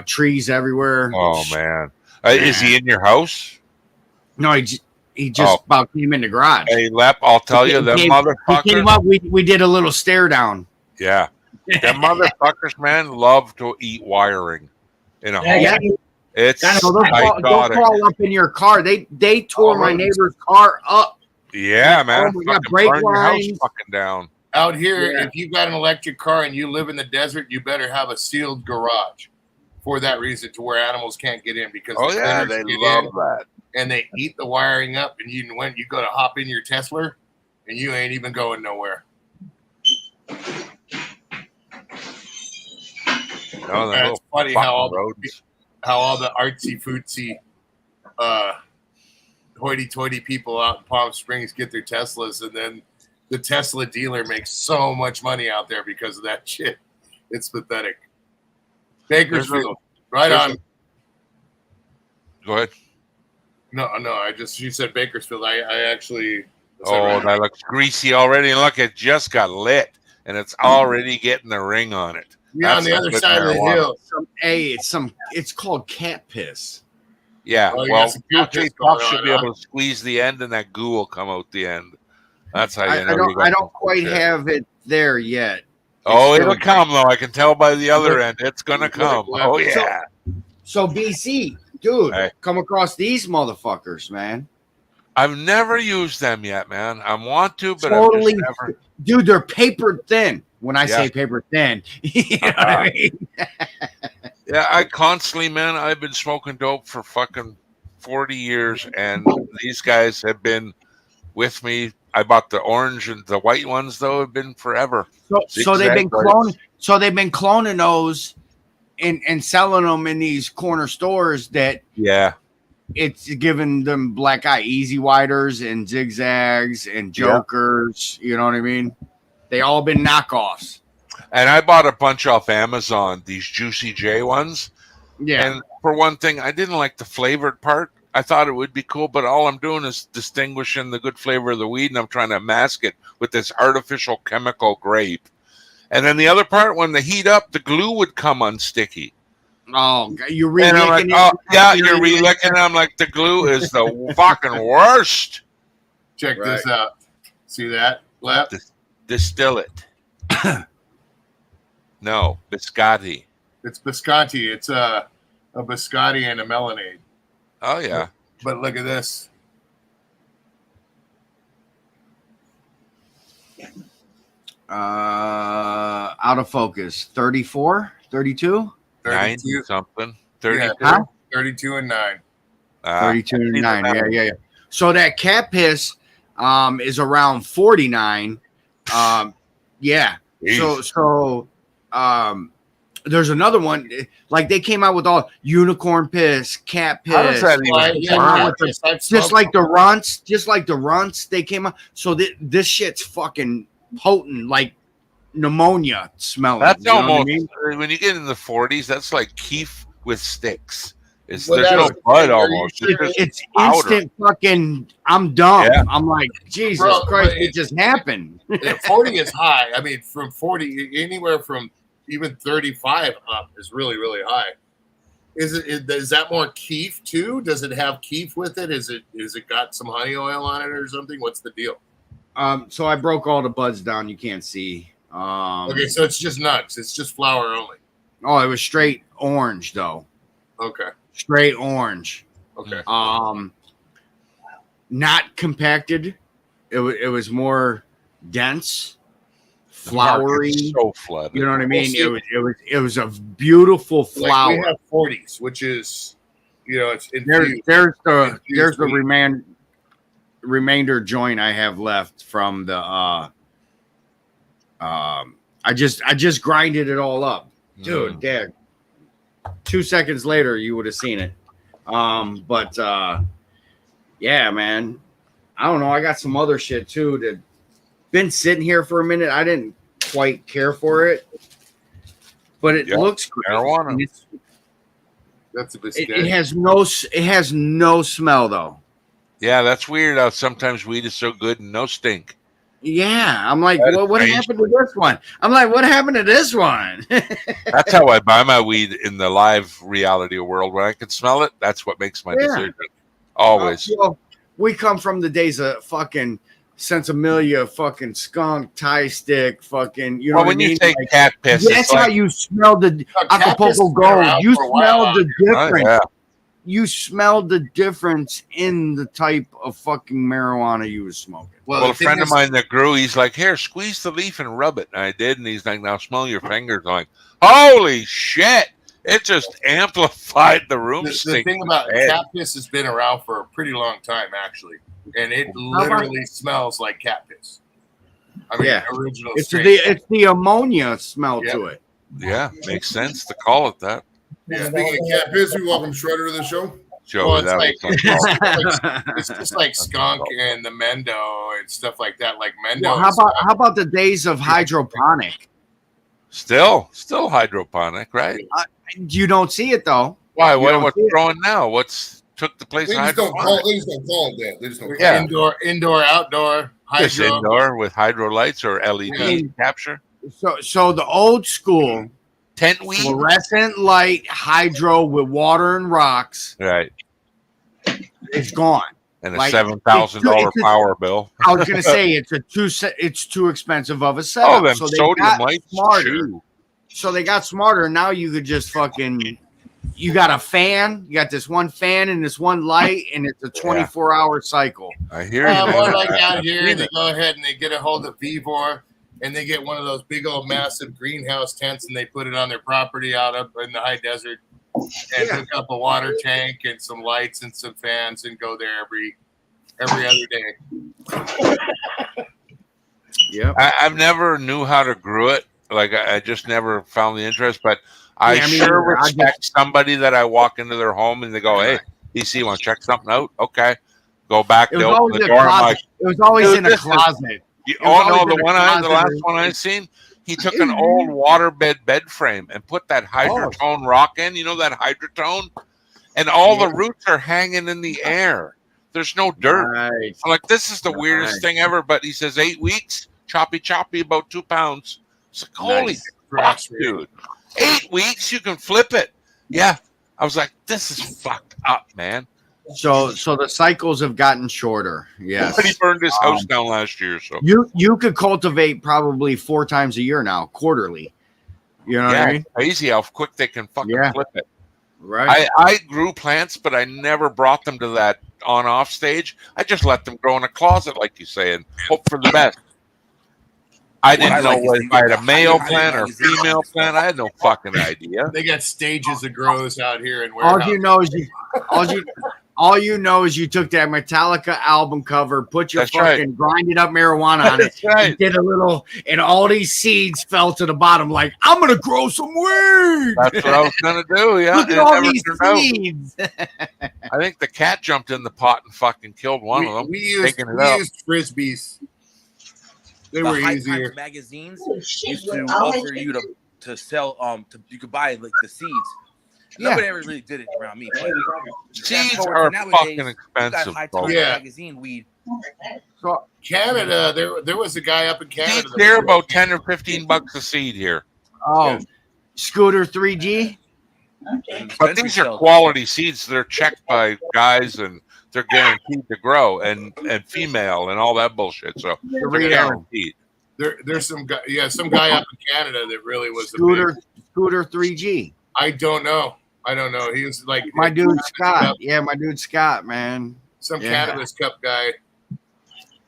Trees everywhere. Oh man, is he in your house? No, he just about came in the garage. Hey, Lep, I'll tell you, them motherfuckers. He came up. We did a little stare down. Yeah, them motherfuckers, man, love to eat wiring in a home. Yeah. It's Don't crawl up in your car. They tore my neighbor's car up. Yeah, man. Oh my God, Fucking brake burn your house lines. fucking down. out here. If you got an electric car and you live in the desert, you better have a sealed garage for that reason, to where animals can't get in, because Oh the yeah, critters they get love in that. and they eat the wiring up. And you, when you go to hop in your Tesla, and you ain't even going nowhere. No, And it's funny how all the artsy footsy hoity-toity people out in Palm Springs get their Teslas, and then the Tesla dealer makes so much money out there because of that shit. It's pathetic. Bakersfield, right on. Go ahead. No, you said Bakersfield. I actually. Oh, that looks greasy already. And look, it just got lit, and it's already getting the ring on it. Yeah, on the other side of the hill. It's called cat piss. Yeah, Oh, you well, got some cat piss Puff going should on, be huh? able to squeeze the end, and that goo will come out the end. That's how you I know. you got don't some quite shit. have it there yet. Oh, It's it'll still- come though. I can tell by the other end. It's gonna come. Oh yeah. So BC, dude, Hey. come across these motherfuckers, man. I've never used them yet, man. I want to, but Totally, I've just never. dude. They're paper thin. When I Yeah. say paper thin, you know what I mean? Yeah, I constantly, man. I've been smoking dope for fucking 40 years, and these guys have been with me. I bought the orange and the white ones, though, have been forever. So they've been Zigzag lights. cloning. So they've been cloning those and selling them in these corner stores that Yeah. it's giving them black eye easy widers and zigzags and jokers. You know what I mean? They all been knockoffs. And I bought a bunch off Amazon, these Juicy J ones. Yeah. And for one thing, I didn't like the flavored part. I thought it would be cool, but all I'm doing is distinguishing the good flavor of the weed, and I'm trying to mask it with this artificial chemical grape. And then the other part, when they heat up, the glue would come unsticky. Oh, you're And I'm like, relicking oh, it. yeah, you're relicking it. I'm like, the glue is the fucking worst. Check this out. See that? Left. Distill it. No, biscotti. It's biscotti. It's a biscotti and a melonade. Oh, yeah. But look at this. Out of focus. 34, 32, 90 something. 32. Yeah, Huh? 32 and 9. 32 I've and seen 9. that. Yeah. So that cat piss is around 49. Yeah. So there's another one. Like they came out with all unicorn piss, cat piss. How does that even work? Just like the runts, they came out. So this shit's fucking potent, like pneumonia smelling. That's you know what I almost, mean? when you get in the 40s, that's like keef with sticks. There's Well, no that's- bud almost. It's It's just powder. instant fucking. I'm dumb. Yeah. I'm like, Jesus Bro, Christ, but it just happened. Yeah, 40 is high. I mean, from 40, anywhere from even 35 up is really, really high. Is that more keef too? Does it have keef with it? Is it got some honey oil on it or something? What's the deal? So I broke all the buds down. You can't see. Okay, so it's just nuts. It's just flower only. Oh, it was straight orange though. Okay. Straight orange. Okay. Not compacted. It was more dense, The market's flowery. so flooded. You know what I mean? see- It was a beautiful flower. Like we have 40s, which is, it's There's infused. the Infused weed. remainder joint I have left from the I just grinded it all up, dude. Dad, 2 seconds later, you would have seen it. But yeah, man. I don't know. I got some other shit too that been sitting here for a minute. I didn't quite care for it, but it looks great. Marijuana. That's a It has no smell though. Yeah, that's weird how sometimes weed is so good and no stink. Yeah, I'm like, That is well, what strange. happened to this one? I'm like, what happened to this one? That's how I buy my weed in the live reality world. When I can smell it, that's what makes my Yeah. decision. Always. Well, we come from the days of fucking Sensimilia, fucking skunk, tie stick, fucking. You know Well, what when I mean? you take Like, cat piss, that's it's how like, you smell the cat piss Acapulco has been Gold. around You for a while smell out the here. difference. yeah. You smell the difference in the type of fucking marijuana you was smoking. Well, a friend of mine that grew, he's like, here, squeeze the leaf and rub it. And I did, and he's like, now smell your fingers. I'm like, holy shit! It just amplified the room. The stink thing about bad. cat piss has been around for a pretty long time, actually, and it literally smells like cat piss. I mean, Yeah. original. It's strain. it's the ammonia smell Yep. to it. Yeah, makes sense to call it that. Yeah, speaking of cat piss, we welcome Shredder to the show. Joey, Well, it's that like was it's just like skunk and the Mendo and stuff like that. Like Mendo. Well, how about the days of hydroponic? still hydroponic, right? You don't see it though. Why? You What, don't what's see it. growing now? What's took the place They of just don't call. hydroponic? They just don't call it that. They just don't. Call Yeah. indoor, outdoor, Just hydro. indoor with hydro lights or LED Yeah. capture. So the old school Tent weed. fluorescent light hydro with water and rocks Right. is gone. And a Like, $7,000 it's- power bill. I was gonna say it's too expensive of a setup. Oh, them so they sodium got lights. smarter. Shoot. So they got smarter. Now you could just fucking. You got a fan. You got this one fan and this one light, and it's a 24-hour cycle. I hear you. More man. like I- out I've here, seen they it. go ahead and they get a hold of Vivor, and they get one of those big old massive greenhouse tents, and they put it on their property out up in the high desert, and hook up a water tank and some lights and some fans, and go there every other day. Yep. I've never knew how to grow it. Like I just never found the interest, but I Yeah, I mean, sure I respect somebody that I walk into their home and they go, "Hey, DC, want to check something out?" Okay, go back. It They was open always the in a door. I'm closet. like, It was always "Dude, in a this is- closet. You, It was oh no, always the in a one the last closet. one I seen, he took an old waterbed bed frame and put that hydrotone rock in. You know that hydrotone, and all the roots are hanging in the air. There's no dirt. Right. I'm like, this is the weirdest Right. thing ever. But he says 8 weeks, choppy, about 2 pounds. It's like, holy Nice. fuck, dude! 8 weeks, you can flip it. Yeah, I was like, this is fucked up, man. So the cycles have gotten shorter. Yes. But he burned his house down last year, so You could cultivate probably 4 times a year now, quarterly. You know what yeah, I mean? it's crazy how quick they can fucking Yeah. flip it. Right. I grew plants, but I never brought them to that on-off stage. I just let them grow in a closet, like you say, and hope for the best. I didn't know if I had a male plant or a female plant. I had no fucking idea. They got stages of grows out here in all warehouse. you know is all you know is you took that Metallica album cover, put your That's right. fucking grinded up marijuana on it, That's right. and did a little, and all these seeds fell to the bottom. Like, I'm gonna grow some weed. That's what I was gonna do. Yeah, Look and at it all never these turned out. seeds. I think the cat jumped in the pot and fucking killed one of them. We used taking it out. frisbees. They The were High easier. Times magazines used to offer you to sell you could buy like the seeds. Yeah. Nobody ever really did it around me. But Seeds fast forward are to nowadays, fucking you got expensive, High bro. Times Yeah. magazine weed. So, Canada, there was a guy up in Canada. Seeds, they're about 10 or 15 bucks a seed here. oh, Scooter 3G. But these are quality seeds. They're checked by guys and they're guaranteed to grow and female and all that bullshit. So they're Dorito. guaranteed. There's some guy up in Canada that really was Scooter 3G. I don't know. He was like My dude Scott. Yeah, my dude Scott, man. some Yeah. cannabis cup guy.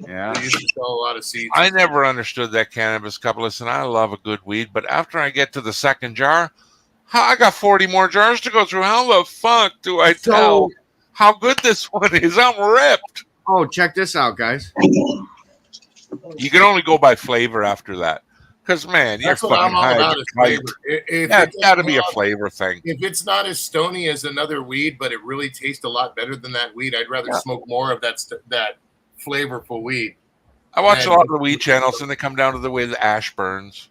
Yeah. He used to sell a lot of seeds. I never understood that cannabis cup. Listen, I love a good weed, but after I get to the second jar, I got 40 more jars to go through. How the fuck do I tell how good this one is? I'm ripped. Oh, check this out, guys. You can only go by flavor after that. Because man, you're That's what I'm fucking all high. about is flavor. If Yeah, it it's got to doesn't be a have- flavor thing. If it's not as stony as another weed, but it really tastes a lot better than that weed, I'd rather smoke more of that flavorful weed. I watch a And- lot of the weed channels, and they come down to the way the ash burns,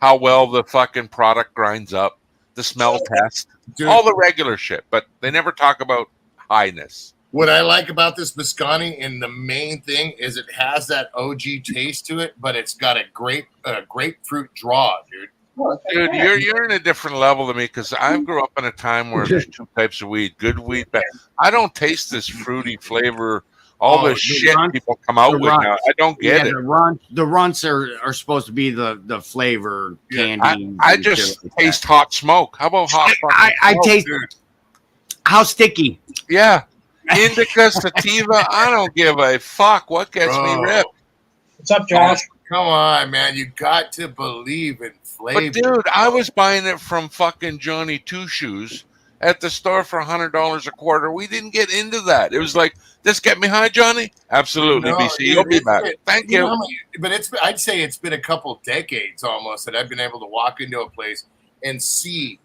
how well the fucking product grinds up, the smell test, Dude. all the regular shit. But they never talk about highness. What I like about this Biscotti, and the main thing is it has that OG taste to it, but it's got a grapefruit draw, dude. Dude, you're in a different level than me because I grew up in a time where there's two types of weed: good weed, bad. I don't taste this fruity flavor. All Oh, the the shit runts- people come out the with now. runts. I don't get it. The runts are supposed to be the flavor candy. I and just shit like that. taste hot smoke. How about hot? I fucking smoke, taste dude? how sticky. Yeah, indica, sativa. I don't give a fuck what gets me Bro. ripped. What's up, Josh? Come on, man. You got to believe in flavor. But dude, I was buying it from fucking Johnny Two Shoes at the store for $100 a quarter. We didn't get into that. It was like, this get me high, Johnny? Absolutely, No, BC. dude, You'll be it's back. been- Thank know you. how many- but I'd say it's been a couple decades almost that I've been able to walk into a place and see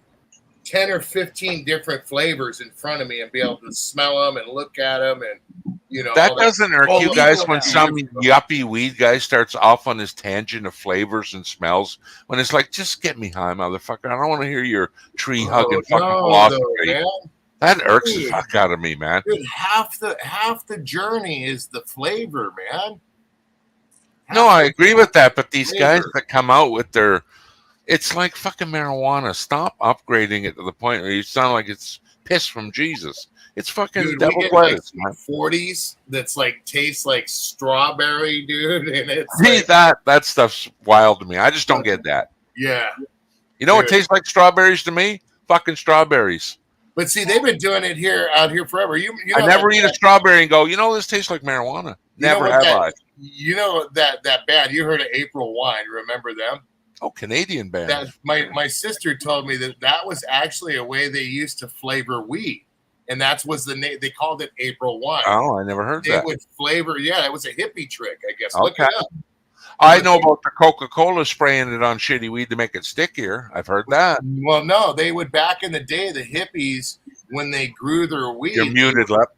10 or 15 different flavors in front of me and be able to smell them and look at them and That all doesn't irk Oh, you legal guys when now. some yuppie weed guy starts off on his tangent of flavors and smells. When it's like, just get me high, motherfucker. I don't want to hear your tree hugging fucking no, philosophy. though, man. That irks the Dude. fuck out of me, man. Dude, half the journey is the flavor, man. No, I agree with that, but these guys Flavor. that come out with their, it's like fucking marijuana. Stop upgrading it to the point where you sound like it's piss from Jesus. It's fucking Dude, we devil get like lettuce, man. 40s that's like tastes like strawberry, dude, and it's See, like, that stuff's wild to me. I just don't get that. yeah. You know what Dude. tastes like strawberries to me? Fucking strawberries. But see, they've been doing it out here forever. You know I never that- eat a strawberry and go, you know, this tastes like marijuana. you know Never what have that- I. You know that band. You heard of April Wine? Remember them? Oh, Canadian band. That my sister told me that was actually a way they used to flavor weed, and that was the name. They called it April Wine. Oh, I never heard They that. would flavor. Yeah, it was a hippie trick, I guess. Look Okay. it up. I know about the Coca-Cola spraying it on shitty weed to make it stickier. I've heard that. Well, no, they would back in the day. The hippies, when they grew their weed, You're muted, Lep.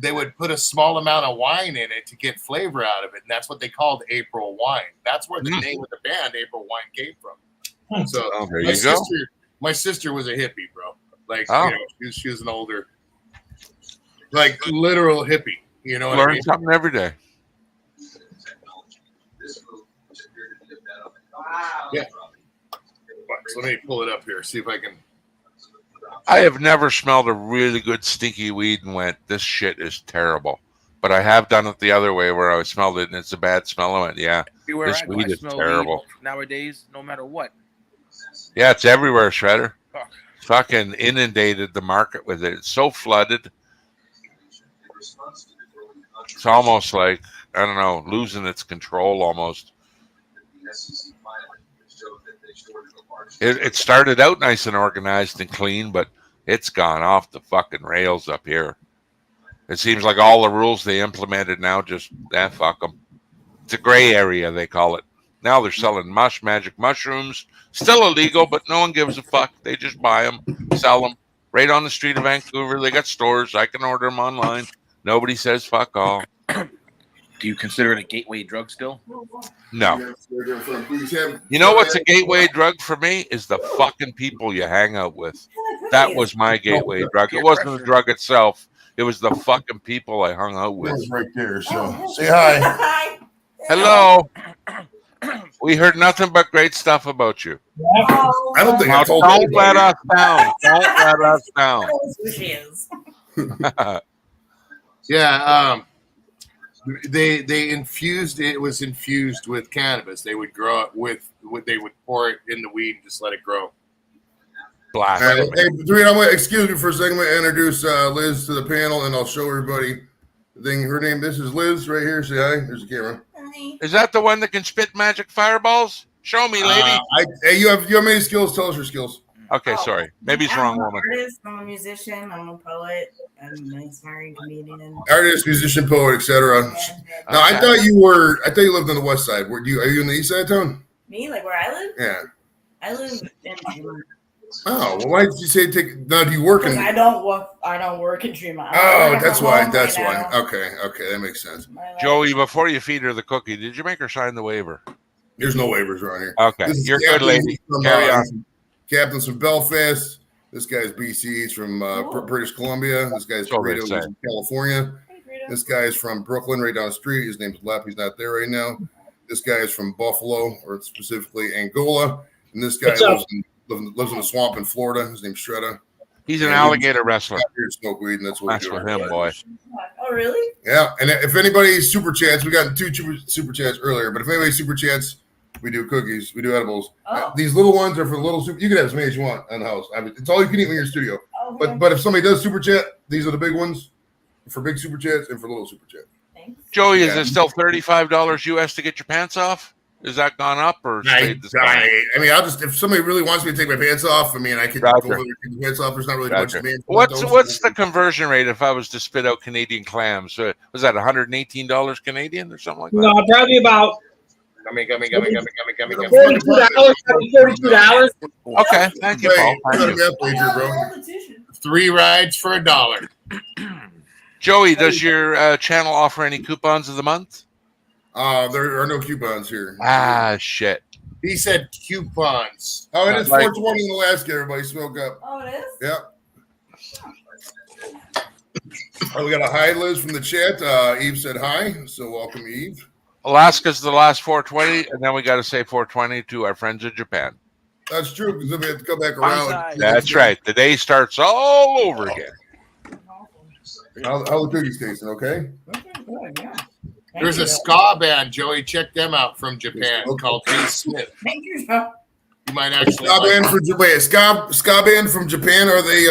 they would put a small amount of wine in it to get flavor out of it, and that's what they called April Wine. That's where the name of the band April Wine came from. So Oh, there my you go. my sister was a hippie, bro. Like Oh. she was an older, like literal hippie. You know what I Learn mean? something every day. Yeah. So let me pull it up here, see if I can. I have never smelled a really good stinky weed and went, this shit is terrible. But I have done it the other way where I smelled it and it's a bad smell. I went, yeah, Everywhere this I go, weed I is smell terrible. weed nowadays, no matter what. Yeah, it's everywhere, Shredder. Fuck. Fucking inundated the market with it. It's so flooded. It's almost like, I don't know, losing its control almost. It started out nice and organized and clean, but it's gone off the fucking rails up here. It seems like all the rules they implemented now just, fuck them. It's a gray area, they call it. Now they're selling magic mushrooms. Still illegal, but no one gives a fuck. They just buy them, sell them. Right on the street of Vancouver, they got stores. I can order them online. Nobody says fuck all. Do you consider it a gateway drug still? No. You know what's a gateway drug for me? Is the fucking people you hang out with. That was my gateway drug. It wasn't the drug itself. It was the fucking people I hung out with. It's right there. So say hi. Hello. We heard nothing but great stuff about you. I don't think Now, I told don't anybody. let us down. Don't let us down. She is. Yeah, they infused it. Was infused with cannabis. They would grow it they would pour it in the weed and just let it grow. Blast. Hey, Dwayne, I'm gonna excuse me for a second. I'm gonna introduce Liz to the panel, and I'll show everybody the thing. Her name. This is Liz right here. Say hi. There's the camera. Is that the one that can spit magic fireballs? Show me, lady. Hey, you have many skills? Tell us your skills. Okay, sorry. Maybe it's wrong I'm woman. an artist, I'm a musician, I'm a poet, I'm an aspiring comedian. Artist, musician, poet, etc. Now, I thought you lived on the west side. Are you on the east side of town? Me, like where I live? Yeah. I live in Tremont. Oh, well, why did you say take? No, do you work in? Because I don't work in Tremont. Oh, that's why. home That's right why. now. Okay, that makes sense. Joey, before you feed her the cookie, did you make her sign the waiver? There's no waivers around here. Okay, This is you're a good Captain lady. From, Carry on. Captain's from Belfast. This guy's BC. He's from British Columbia. This guy's So they Dorito. He's say. from California. This guy's from Brooklyn, right down the street. His name's Lep. He's not there right now. This guy is from Buffalo, or specifically Angola. And this guy What's up? lives in a swamp in Florida. His name's Shredda. He's an And alligator wrestler. Here to smoke weed, and that's what That's we do. with him, boy. Oh, really? Yeah, and if anybody super chats, we got 2 super chats earlier. But if anybody super chats, we do cookies, we do edibles. Oh. These little ones are for the little super. You can have as many as you want in the house. I mean, it's all you can eat in your studio. Okay. But if somebody does super chat, these are the big ones for big super chats and for little super chat. Joey, is it still $35 US to get your pants off? Is that gone up or stayed the same? I mean, I'll just if somebody really wants me to take my pants off, I mean, I can Gotcha. go over there and take the pants off. There's not really Gotcha. much demand. for What's those. the conversion rate if I was to spit out Canadian clams? Was that $118 Canadian or something like that? No, probably about Gummy. $42. $42. Okay, thank you, Paul. Thank you. bro. 3 rides for $1. Joey, does your channel offer any coupons of the month? There are no coupons here. Ah, shit. He said coupons. Oh, it is Like- 420 in Alaska. Everybody smoke up. Oh, it is? Yep. Oh, we got a hi, Liz, from the chat. Eve said hi, so welcome, Eve. Alaska's the last 420, and then we got to say 420 to our friends in Japan. That's true, because then we have to go back around. That's right. The day starts all over again. How the cookies tasting, okay? There's a ska band, Joey. Check them out from Japan called Hey Smith. Thank you, sir. You might actually Ska like band from Japan. Ska band from Japan. Are they?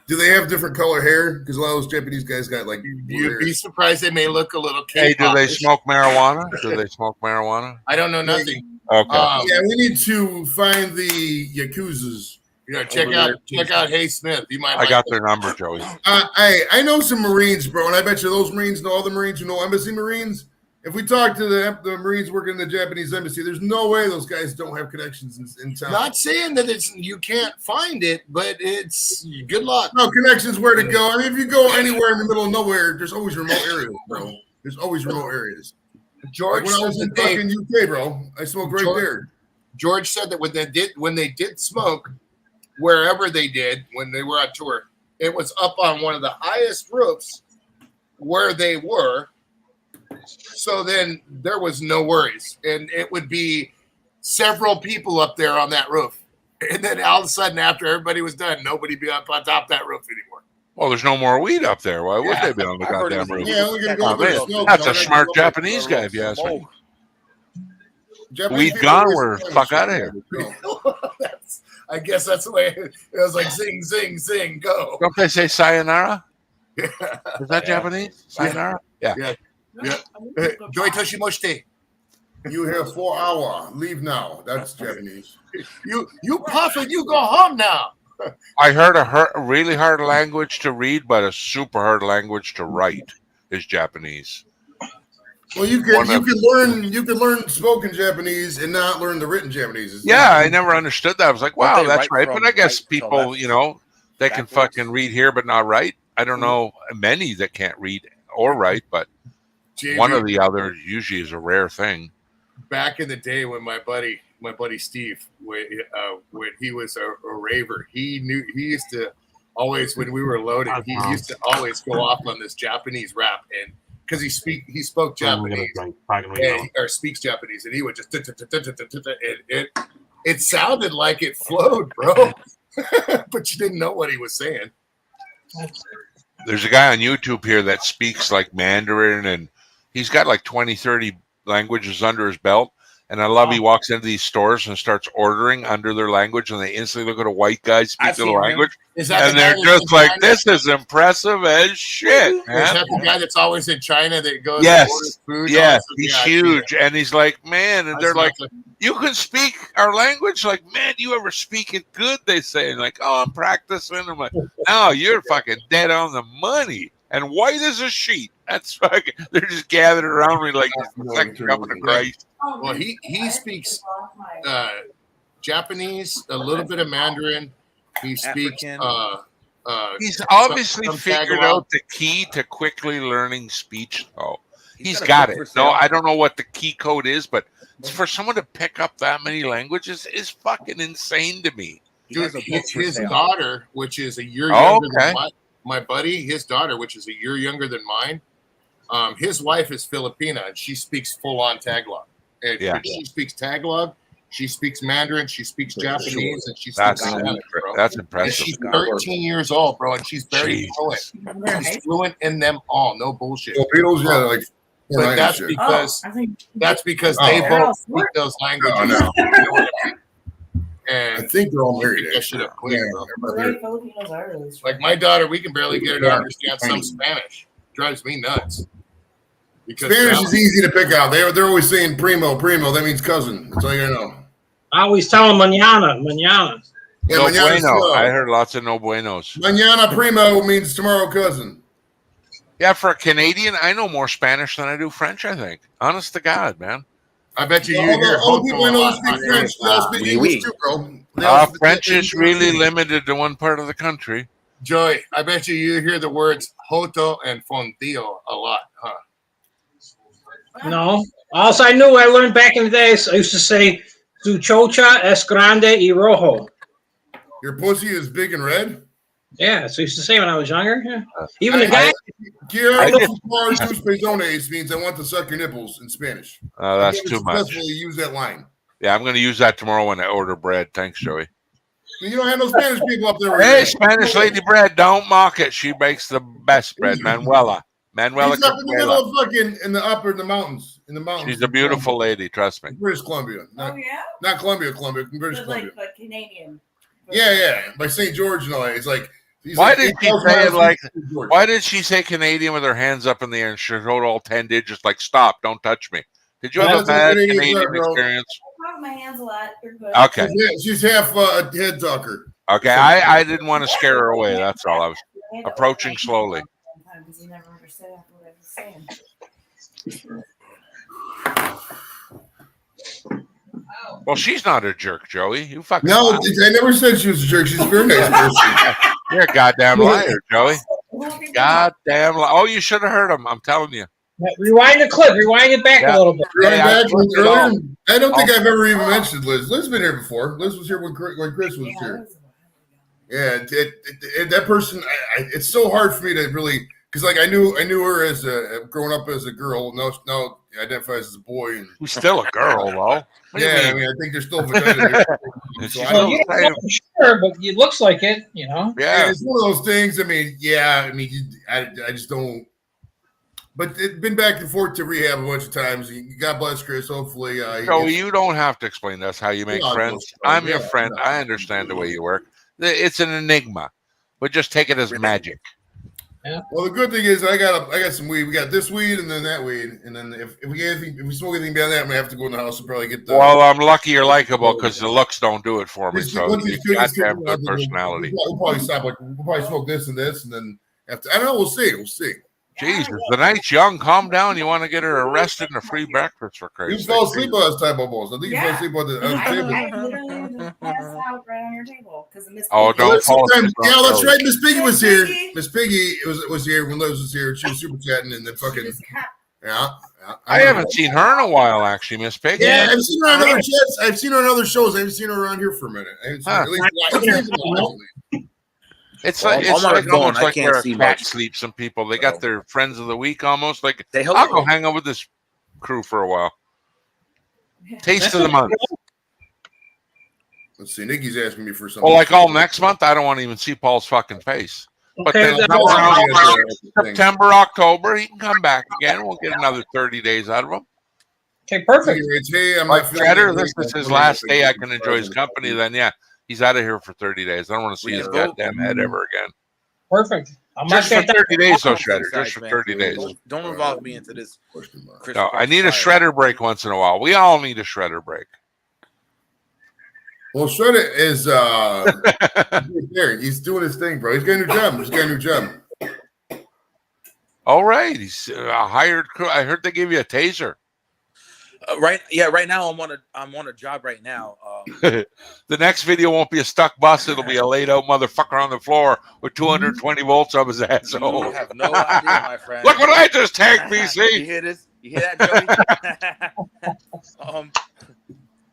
Do they have different color hair? Because a lot of those Japanese guys got like. blue You'd hair. be surprised. They may look a little Hey, do they K-pop-ish. smoke marijuana? Do they smoke marijuana? I don't know nothing. Okay. Yeah, we need to find the Yakuzas. Check over out there. Hey Smith. You might. I like got them. their number, Joey. I know some Marines, bro, and I bet you those Marines know all the Marines who know embassy Marines. If we talk to the Marines working in the Japanese embassy, there's no way those guys don't have connections in town. Not saying that you can't find it, but it's good luck. No connections where to go. I mean, if you go anywhere in the middle of nowhere, there's always remote areas, bro. There's always remote areas. George Like when I was said in that they- fucking UK, bro, I smoked right there. George said that when they did smoke, wherever they did when they were on tour, it was up on one of the highest roofs where they were. So then there was no worries, and it would be several people up there on that roof. And then all of a sudden, after everybody was done, nobody be up on top of that roof anymore. Well, there's no more weed up there. Why would they be on the I heard it goddamn was- roof? Yeah, we're gonna go Oh, up there man, and smoke, that's bro. a smart Japanese guy, if you ask me. Japanese Weed people gone, always we're smoke fuck shit. out of here. I guess that's the way it was like zing, zing, zing, go. Don't they say sayonara? Yeah. Is that Japanese? Sayonara? Yeah. Yeah. Joy Toshimoshite. You have 4 hours. Leave now. That's Japanese. You puff and you go home now. I heard a really hard language to read, but a super hard language to write is Japanese. Well, you can learn spoken Japanese and not learn the written Japanese. It's Yeah, I never understood that. I was like, Don't wow, they that's write right. But from I guess right to people, left? They can Backwards? fucking read here but not write. I don't know many that can't read or write, but JV, one or the other usually is a rare thing. back in the day when my buddy Steve, when he was a raver, he used to always, when we were loaded, he used to always go off on this Japanese rap, and because he spoke Japanese or speaks Japanese, and he would just it sounded like it flowed, bro, but you didn't know what he was saying. There's a guy on YouTube here that speaks like Mandarin, and he's got like 20, 30 languages under his belt. And I love he walks into these stores and starts ordering under their language, and they instantly look at a white guy speak the language, Is that and the they're guy that's just in like, China? "This is impressive as shit, Is man." that the guy that's always in China that goes Yes, and orders food? yes, Oh, he's yeah, I see huge, it. and he's like, "Man," and I they're smell like, it. "You can speak our language?" Like, "Man, you ever speak it good?" They say, and like, "Oh, I'm practicing." I'm like, "No, you're fucking dead on the money." and white as a sheet. That's fucking. They're just gathered around me like the second coming of Christ. Well, he speaks Japanese, a little bit of Mandarin. He speaks. He's obviously some figured Tagalog. out the key to quickly learning speech, though. He's got it. No, I don't know what the key code is, but for someone to pick up that many languages is fucking insane to me. Dude, his daughter, which is a year younger than my buddy, his daughter, which is a year younger than mine, his wife is Filipina and she speaks full on Tagalog. And she speaks Tagalog, she speaks Mandarin, she speaks Japanese, and she speaks Spanish, bro. That's And impressive. she's 13 years old, bro, and she's very fluent. She's fluent in them all, no bullshit. Filipinos, yeah, like. But that's because they both speak those languages. And I think they're all married. That shit up clear, bro. Filipinos are really strong. Like my daughter, we can barely get her to understand some Spanish. Drives me nuts. Because Spanish is easy to pick out. They're always saying primo. That means cousin. That's all you gotta know. I always tell them mañana. Yeah, No mañana bueno. I heard lots of no buenos. Mañana primo means tomorrow cousin. Yeah, for a Canadian, I know more Spanish than I do French, I think. Honest to God, man. I bet you All the people I know speak French. They all speak English too, bro. French is really limited to one part of the country. Joey, I bet you hear the words Joto and Fondillo a lot, huh? No. Also, I learned back in the days, I used to say, su chocha es grande y rojo. Your pussy is big and red? Yeah, so I used to say when I was younger. Yeah. Even the guy. Means I want to suck your nipples in Spanish. That's too much. Successfully use that line. Yeah, I'm going to use that tomorrow when I order bread. Thanks, Joey. You don't have no Spanish people up there. Hey, Spanish lady bread, don't mock it. She makes the best bread, Manuela. She's up in the middle of fucking in the mountains. She's a beautiful lady, trust me. British Columbia. Not Columbia, British Columbia. But Canadian. Yeah, by St. George and all that. It's like. Why did she say it like? Why did she say Canadian with her hands up in the air and she wrote all 10 digits like "Stop, don't touch me"? Did you have a bad Canadian experience? I talk my hands a lot. You're good. Okay. She's half a head talker. Okay, I didn't want to scare her away. That's all. I was approaching slowly. Because you never understood what I was saying. Well, she's not a jerk, Joey. You fucking No, lie. I never said she was a jerk. She's a very nice person. You're a goddamn liar, Joey. Goddamn liar. Oh, you should have heard him. I'm telling you. Rewind the clip. Rewind it back a little bit. I don't think I've ever even mentioned Liz. Liz's been here before. Liz was here when Chris was here. Yeah, that person. It's so hard for me to really, because like I knew her as growing up as a girl. Now identifies as a boy. And who's still a girl, though. Yeah, I mean, I think there's still vagina. So I don't you don't know for sure, but it looks like it. You know. Yeah, it's one of those things. I mean, I just don't. But it's been back and forth to rehab a bunch of times. God bless Chris. Hopefully, you don't have to explain to us how you make friends. I'm your friend. I understand the way you work. It's an enigma, but just take it as magic. Yeah. Well, the good thing is I got some weed. We got this weed and then that weed, and then if we smoke anything beyond that, I'm gonna have to go in the house and probably get the. Well, I'm lucky you're likable because the looks don't do it for me. So you got to have good personality. We'll probably stop. We'll probably smoke this and this, and then after I don't know. We'll see. Jesus, the night's young. Calm down. You want to get her arrested and a free breakfast for crazy. You fell asleep last time almost. I think you fell asleep on the table. I literally just passed out right on your table because of Miss. Oh, don't fall asleep. Yeah, that's right. Miss Piggy was here. Miss Piggy was here when Liz was here. She was super chatting and then fucking. Yeah. I haven't seen her in a while, actually, Miss Piggy. Yeah, I've seen her on other chats. I've seen her on other shows. I haven't seen her around here for a minute. At least It's Well, like I'm it's on like my phone. almost I like can't where a see cat much. sleeps. Some people they got their friends of the week almost. Like Say hello. I'll go hang out with this crew for a while. Taste of the month. Let's see. Nikki's asking me for something. Well, like all next month, I don't want to even see Paul's fucking face. But Okay, then September, October, he can come back again. We'll get another 30 days out of him. Okay, perfect. Hey, I'm Like not feeling Shredder, good. this is his last day. I can enjoy his company. Then, yeah, he's out of here for 30 days. I don't want to see his goddamn head ever again. Perfect. I'm Just not for that 30 days, though, Shredder. Besides, Just for man, 30 days. Don't involve me into this. No, I need a shredder break once in a while. We all need a shredder break. Well, Shredder is there. He's doing his thing, bro. He's got a new job. All right, he's a hired crew. I heard they gave you a taser. Right now I'm on a job right now. The next video won't be a stuck bus. It'll be a laid out motherfucker on the floor with 220 volts up his asshole. You have no idea, my friend. Look what I just tagged, BC. You hear this? You hear that, Joey?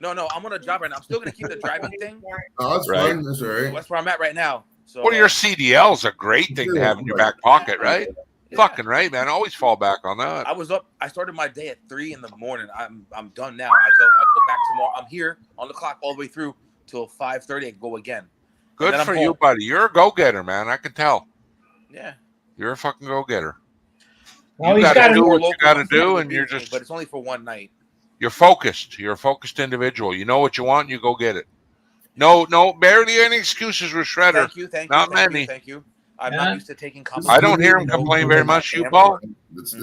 No, I'm on a job right now. I'm still gonna keep the driving thing. Oh, that's Right. fine. That's all right. That's where I'm at right now. So Well, your CDL's a great thing to have in your back pocket, right? Fucking right, man. Always fall back on that. I was up. I started my day at 3 in the morning. I'm done now. I go back tomorrow. I'm here on the clock all the way through till 5:30. I go again. Good then I'm for home. you, buddy. You're a go-getter, man. I can tell. Yeah. You're a fucking go-getter. Well, You he's gotta got do to what you gotta do, and you're just But it's only for one night. you're focused. You're a focused individual. You know what you want, you go get it. No, barely any excuses with Shredder. Thank you. Not thank many. You, thank you. I'm not used to taking compliments. I don't hear him complain very much. You, Paul?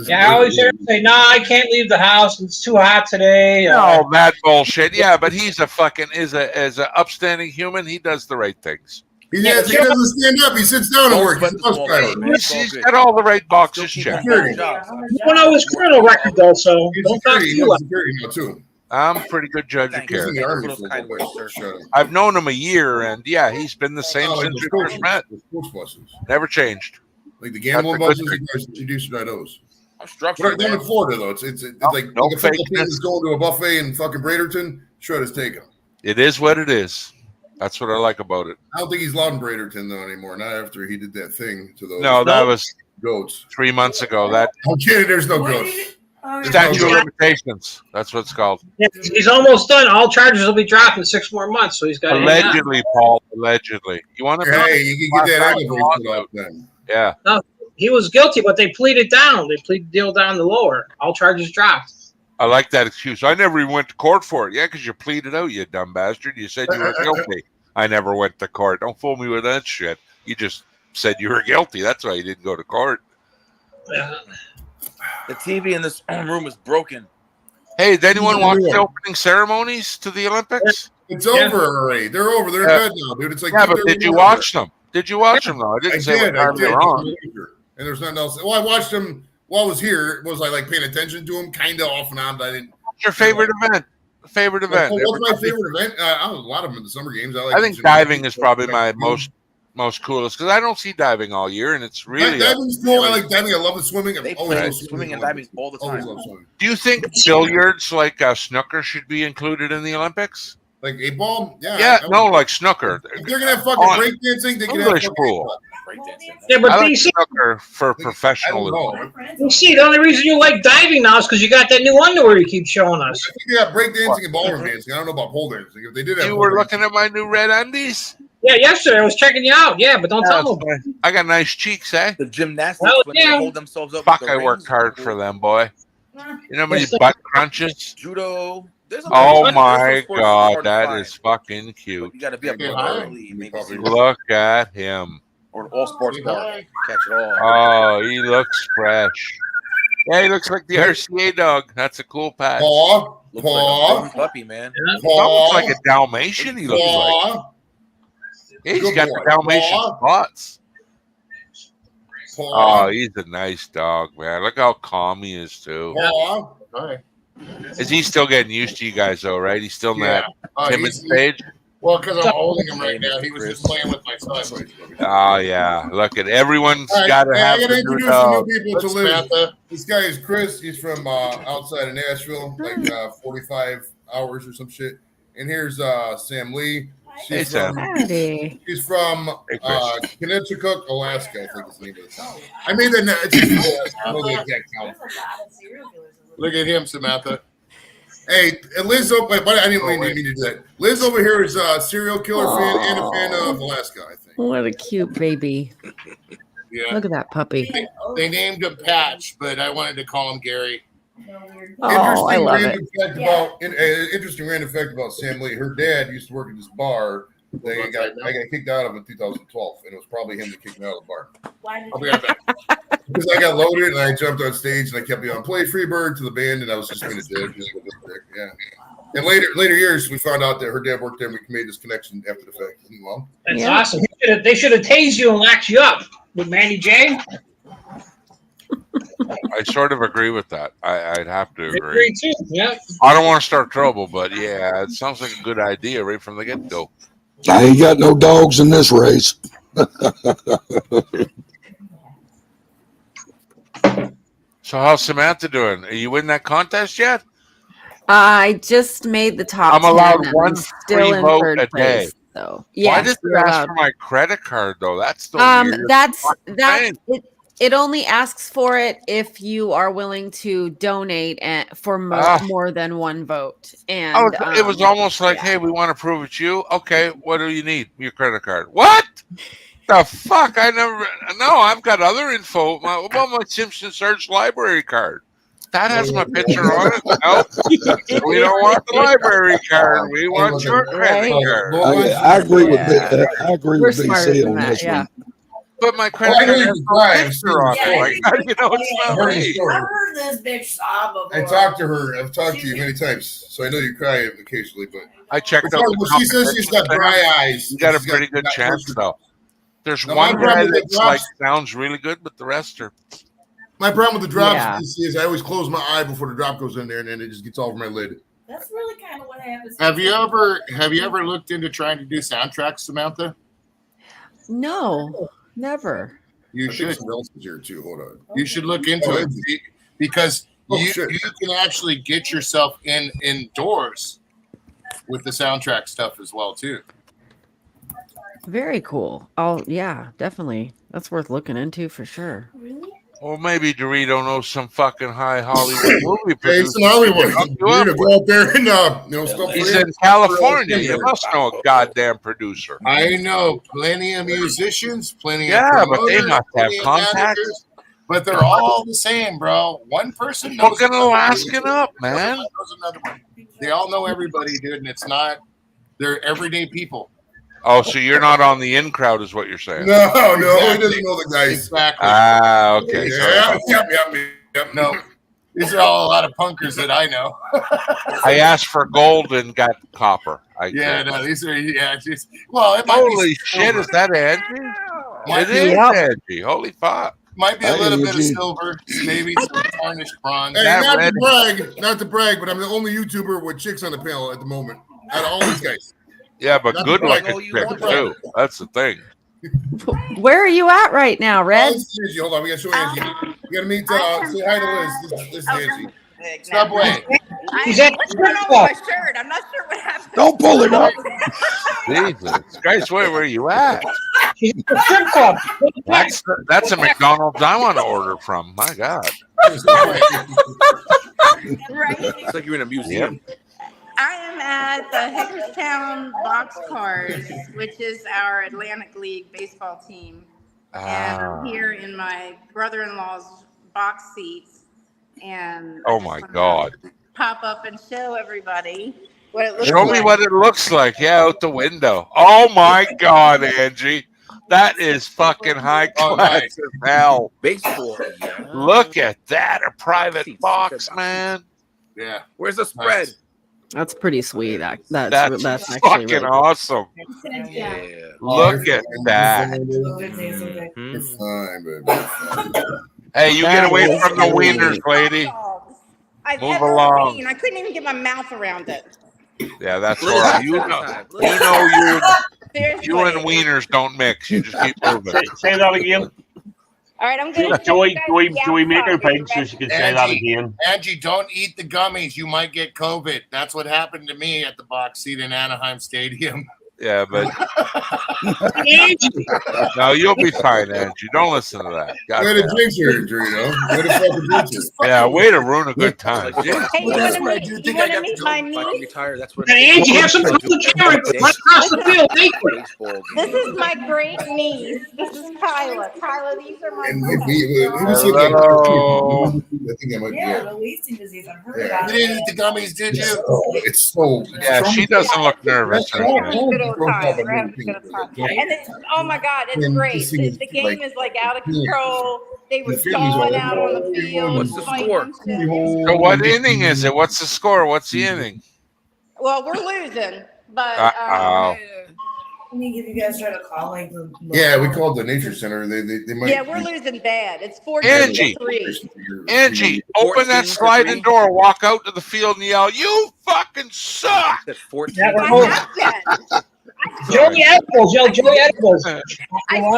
Yeah, I always hear him say, "No, I can't leave the house. It's too hot today." No, that bullshit. Yeah, but he's a fucking as a upstanding human. He does the right things. He doesn't stand up. He sits down and works. He's a bus driver. He's got all the right boxes checked. You don't know his criminal record though, so don't talk Security, too loud. security now too. I'm a pretty good judge of Thank you. character. He's in the army Those for a kind little words, bit. Shut up. I've known him a year, and yeah, he's been the same Oh, like since the we first met. Post buses. Never changed. Like the gambling That's a buses, good you guys introduced by those. I'm structured. But down in man. Florida though, it's No, like no the football team fakeness. is going to a buffet in fucking Braderton. Shredder's take him. It is what it is. That's what I like about it. I don't think he's allowed in Braderton though anymore. Not after he did that thing to those No, that was goats. 3 months ago. That I'm kidding. There's no goats. statute of limitations. That's what it's called. Yeah, he's almost done. All charges will be dropped in 6 more months, so he's got Allegedly, Paul. Allegedly. You want to? Hey, you can get that aggravated out then. Yeah. No, he was guilty, but they pleaded down. They pleaded the deal down the lower. All charges dropped. I like that excuse. I never even went to court for it. Yeah, because you pleaded out, you dumb bastard. You said you were guilty. I never went to court. Don't fool me with that shit. You just said you were guilty. That's why you didn't go to court. Yeah. The TV in this room is broken. Hey, did anyone watch the opening ceremonies to the Olympics? It's over already. They're over. They're in bed now, dude. It's like Yeah, but did you 2:30 watch them? Did you watch them though? I I didn't say what did. I time did. they're on. And there's nothing else. Well, I watched them while I was here. Was I like paying attention to them? Kind of off and on, but I didn't. What's your favorite event? Favorite event? What's my favorite event? I don't know, a lot of them in the summer games. I think diving is probably my most coolest because I don't see diving all year, and it's really. Diving's cool. I like diving. I love the swimming. They I've always play loved swimming and diving all the Always time. loved swimming. Do you think billiards like snooker should be included in the Olympics? Like a ball? Yeah. Yeah, I no, would- like snooker. If they're gonna have fucking On breakdancing, they can have English fucking pool. Yeah, but I like BC, snooker for I don't professionalism. know. the only reason you like diving now is because you got that new underwear you keep showing us. I think they have breakdancing and ballroom dancing. I don't know about pole dancing. If they did have You pole were dancing- looking at my new red undies. Yeah, yesterday I was checking you out. Yeah, but don't tell them. I got nice cheeks, eh? The gymnastics Well, when yeah. they hold themselves up. Fuck, with the I worked rings. hard for them, boy. You know how many butt crunches? Judo. There's a Oh there's some my sports God, hard to that find, is fucking cute. but you got to be up Yeah, high. early, maybe see Look at him. or an all sports bar. Catch it all. Oh, he looks fresh. Yeah, he looks like the RCA dog. That's a cool patch. Paw, Looks like a paw, golden puppy, man. He's almost like a Dalmatian. He looks like. paw, Yeah, he's Good got boy. the Dalmatian Paw. spots. paw, Oh, he's a nice dog, man. Look how calm he is too. paw. Hi. Is he still getting used to you guys though? Right? He's still in that Oh, timid he's- stage. Well, because I'm holding him right now. He was just playing with my son. Oh yeah. Look at everyone's All right, got to hey, have I gotta the new introduce dog. some new people to live. This guy is Chris. He's from outside of Nashville, like 45 hours or some shit. And here's Sam Lee. Hey, Sam. Howdy. She's from Hey, Chris. Kinetchikuk, Alaska. I think is the name of the town. I made that. It's just Alaska. I know the exact town. Look at him, Samantha. Hey, Liz. But I didn't mean to do that. Liz over here is a serial killer fan and a fan of Alaska. I think. What a cute baby. Yeah. Look at that puppy. They named him Patch, but I wanted to call him Gary. Oh, I love it. Interesting random fact about Sam Lee. Her dad used to work at this bar. I got kicked out of in 2012, and it was probably him that kicked me out of the bar. I'll be right back. Because I got loaded and I jumped on stage and I kept on play Freebird to the band, and I was just going to do it. Yeah. And later years, we found out that her dad worked there, and we made this connection after the fact. Well, That's awesome. They should have tased you and locked you up with Mandy J. I sort of agree with that. I'd have to I agree. agree too. Yeah. I don't want to start trouble, but yeah, it sounds like a good idea right from the get go. I ain't got no dogs in this race. So how's Samantha doing? Are you in that contest yet? I just made the top. I'm allowed 10. one I'm free still in vote third a day. place. So Why yes, did you're it ask allowed. for my credit card though? That's the weirdest That's fucking thing. it only asks for it if you are willing to donate for more than one vote. And it was almost like, hey, we want to prove it's you. Okay, what do you need? Your credit card. What? The fuck? I've got other info. What about my Simpson Search library card? That has my picture on it. No, we don't want the library card. We want your credit card. I agree with I agree We're with smarter BC than on that, this yeah. one. But my credit card has no picture on it. Like, how do you know it's not me? I've heard this bitch sob before. I talked to her. I've talked to you many times, so I know you cry occasionally. But I checked out. Well, she says she's got dry eyes. You got a She's pretty good that chance person. though. There's Now, my one problem guy with the that's like drops- sounds really good, but the rest are. My problem with the drops Yeah. is I always close my eye before the drop goes in there, and then it just gets all over my lid. That's really kind of what happens. Have you ever looked into trying to do soundtracks, Samantha? No, never. You I think should. someone else is here too. Hold on. You should look into Oh, it because Oh, you shit. can actually get yourself indoors with the soundtrack stuff as well too. Very cool. Yeah, definitely. That's worth looking into for sure. Well, maybe Dorito knows some fucking high Hollywood movie Hey, producer. it's in Hollywood. Hook you You're up to with. go out there and stop. He's in California. You must know a goddamn producer. I know plenty of musicians, plenty Yeah, of but they promoters, must have plenty of contacts. managers, but they're all the same, bro. One person knows Hooking another one. Alaskan up, man. Knows another one. They all know everybody, dude, and it's not. They're everyday people. Oh, so you're not on the in crowd, is what you're saying? No, he Exactly. doesn't know the guys. Exactly. Ah, okay. Yeah, Sorry. yep. No, these are all a lot of punkers that I know. I asked for gold and got copper. Yeah, no, these are just well. It might Holy be shit! silver. Is that Angie? Might It be, is Yep. Angie. Holy fuck! might be a Hey, little bit of Eugene. silver, maybe some tarnished bronze. Hey, That not red- to brag, but I'm the only YouTuber with chicks on the panel at the moment. Out of all these guys. Yeah, but That's good right. looking Oh, you chick want too. That's the thing. Where are you at right now, Oh, Red? this is Angie. Hold on, we gotta show Angie. We gotta meet. Say hi to Liz. This is Angie. Subway. He's at the What's strip going on with club. my shirt? I'm not sure what happened. Don't pull it up. Jesus Christ, where are you at? He's at the strip club. That's a McDonald's I want to order from. My God. Right? It's like you're in a museum. I am at the Hagerstown Boxcars, which is our Atlantic League baseball team. And Ah. I'm here in my brother-in-law's box seats. And Oh my God. pop up and show everybody what it looks Show like. me what it looks like. Yeah, out the window. Oh my God, Angie. That is fucking high Oh, class nice. as hell. Baseball. Yeah. Look at that. A private box, man. Yeah. Where's the spread? That's pretty sweet. That's That's actually fucking really cool. awesome. Yeah. Look at that. You're fine, baby. You're fine. Hey, you get away from the wieners, lady. I've Move ever along. seen. I couldn't even get my mouth around it. Yeah, that's Look at right. that You time. know, Look you at know Seriously. you and wieners don't mix. You just keep moving. Say that again. All right, I'm gonna. Joey, make her page so she can say that Angie. again. Angie, don't eat the gummies. You might get COVID. That's what happened to me at the box seat in Anaheim Stadium. Yeah, but Angie. no, you'll be fine, Angie. Don't listen to that. God Way to damn. jinx her, Dorito. Way to fucking jinx her. Yeah, way to ruin a good time. Like, Yeah. Hey, you That's wanna what I meet, do. you Think wanna I got meet to my go. If I can niece? retire. That's what. Hey, Angie, have some fun with Karen. Let's cross the field. Thank you. Baseball. This is my great niece. This is Kyla. Kyla, these are my. And cousins. we said that. Hello. I think I might be it. the wasting disease. I've heard Yeah. You didn't eat the gummies, did you? It's so. Yeah, she doesn't look nervous. We're having a good old time. We're having a good old time. And it's, oh my God, it's And great. this thing is The game like- is like out of control. They were The feelings stalling are out on the field. What's the fighting score? and shit. So what inning is it? What's the score? What's the inning? Well, we're losing, but Uh-oh. You guys try to call like the Yeah, we called the nature center. They might. Yeah, we're losing bad. It's 14 Angie. to 3. Angie, open that 14 to sliding 3. door, walk out to the field and yell, "You fucking suck!" That's 14. Yeah, we're I holding. have that. Joey Edwards, Joey Edwards. I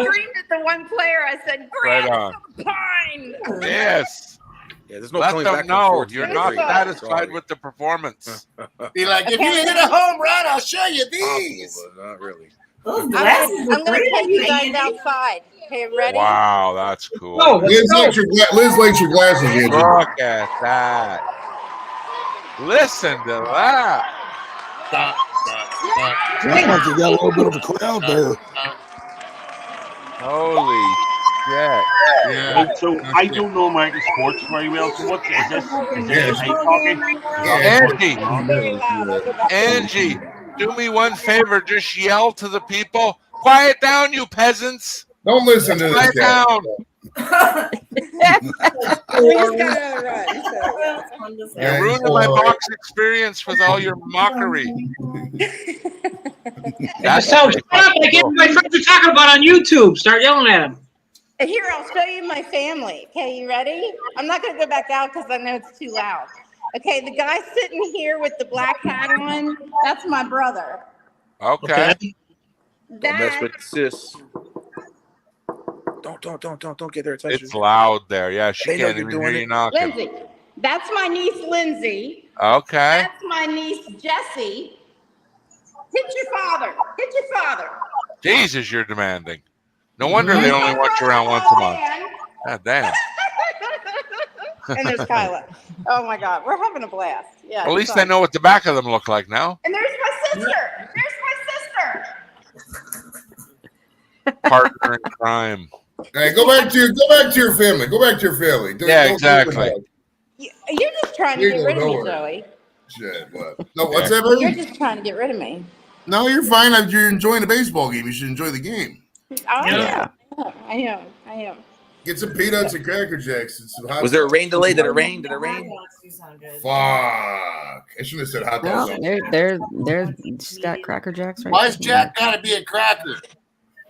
screamed at the one player. I said, Right "Grab on. the pine." Yes. Yeah, there's no Let coming them back from know 14 you're to not 3. satisfied Sorry. with the performance. Be like, if you Okay. hit a home run, I'll show you these. But not really. Those glasses I'm look going to great take on you you, guys Andy. outside. Okay, ready? Wow, that's cool. No, let's Liz go. likes your glasses, Angie. Look at that. Listen to that. Sounds like you got a little bit of a crowd there. Holy shit. Right, so I don't know American sports very well. So what is this? Is this ice hockey? Angie, do me one favor. Just yell to the people. Quiet down, you peasants. Don't listen to this Quiet guy. down. You're ruining my box experience with all your mockery. That's So shut up! I get what my friends are talking about on YouTube. Start yelling at them. Here, I'll show you my family. Okay, you ready? I'm not going to go back out because I know it's too loud. Okay, the guy sitting here with the black hat on, that's my brother. Okay. Don't mess That, with sis. Don't get their attention. It's loud there. Yeah, she They know can't you're even hear doing you it. knocking. Lindsay. That's my niece, Lindsay. Okay. That's my niece, Jessie. Hit your father. Hit your father. Jesus, you're demanding. No wonder they only want you around once a month. God damn. And there's Kyla. Oh my God, we're having a blast. Yeah. At least it's they fun. know what the back of them look like now. And there's my sister. There's my sister. Partner in crime. Hey, go back to your family. Go back to your family. Yeah, exactly. You're just trying to You get go rid of me, nowhere. Joey. Shit, what? No, what's that, You're baby? just trying to get rid of me. No, you're fine. You're enjoying the baseball game. You should enjoy the game. I am. Get some peanuts and Cracker Jacks. And some hot Was there a dogs. rain delay? Did it rain? Did it rain? Fuck. I shouldn't have said hot No, dogs. they're she's got Cracker Jacks right Why's there. Jack got to be a cracker?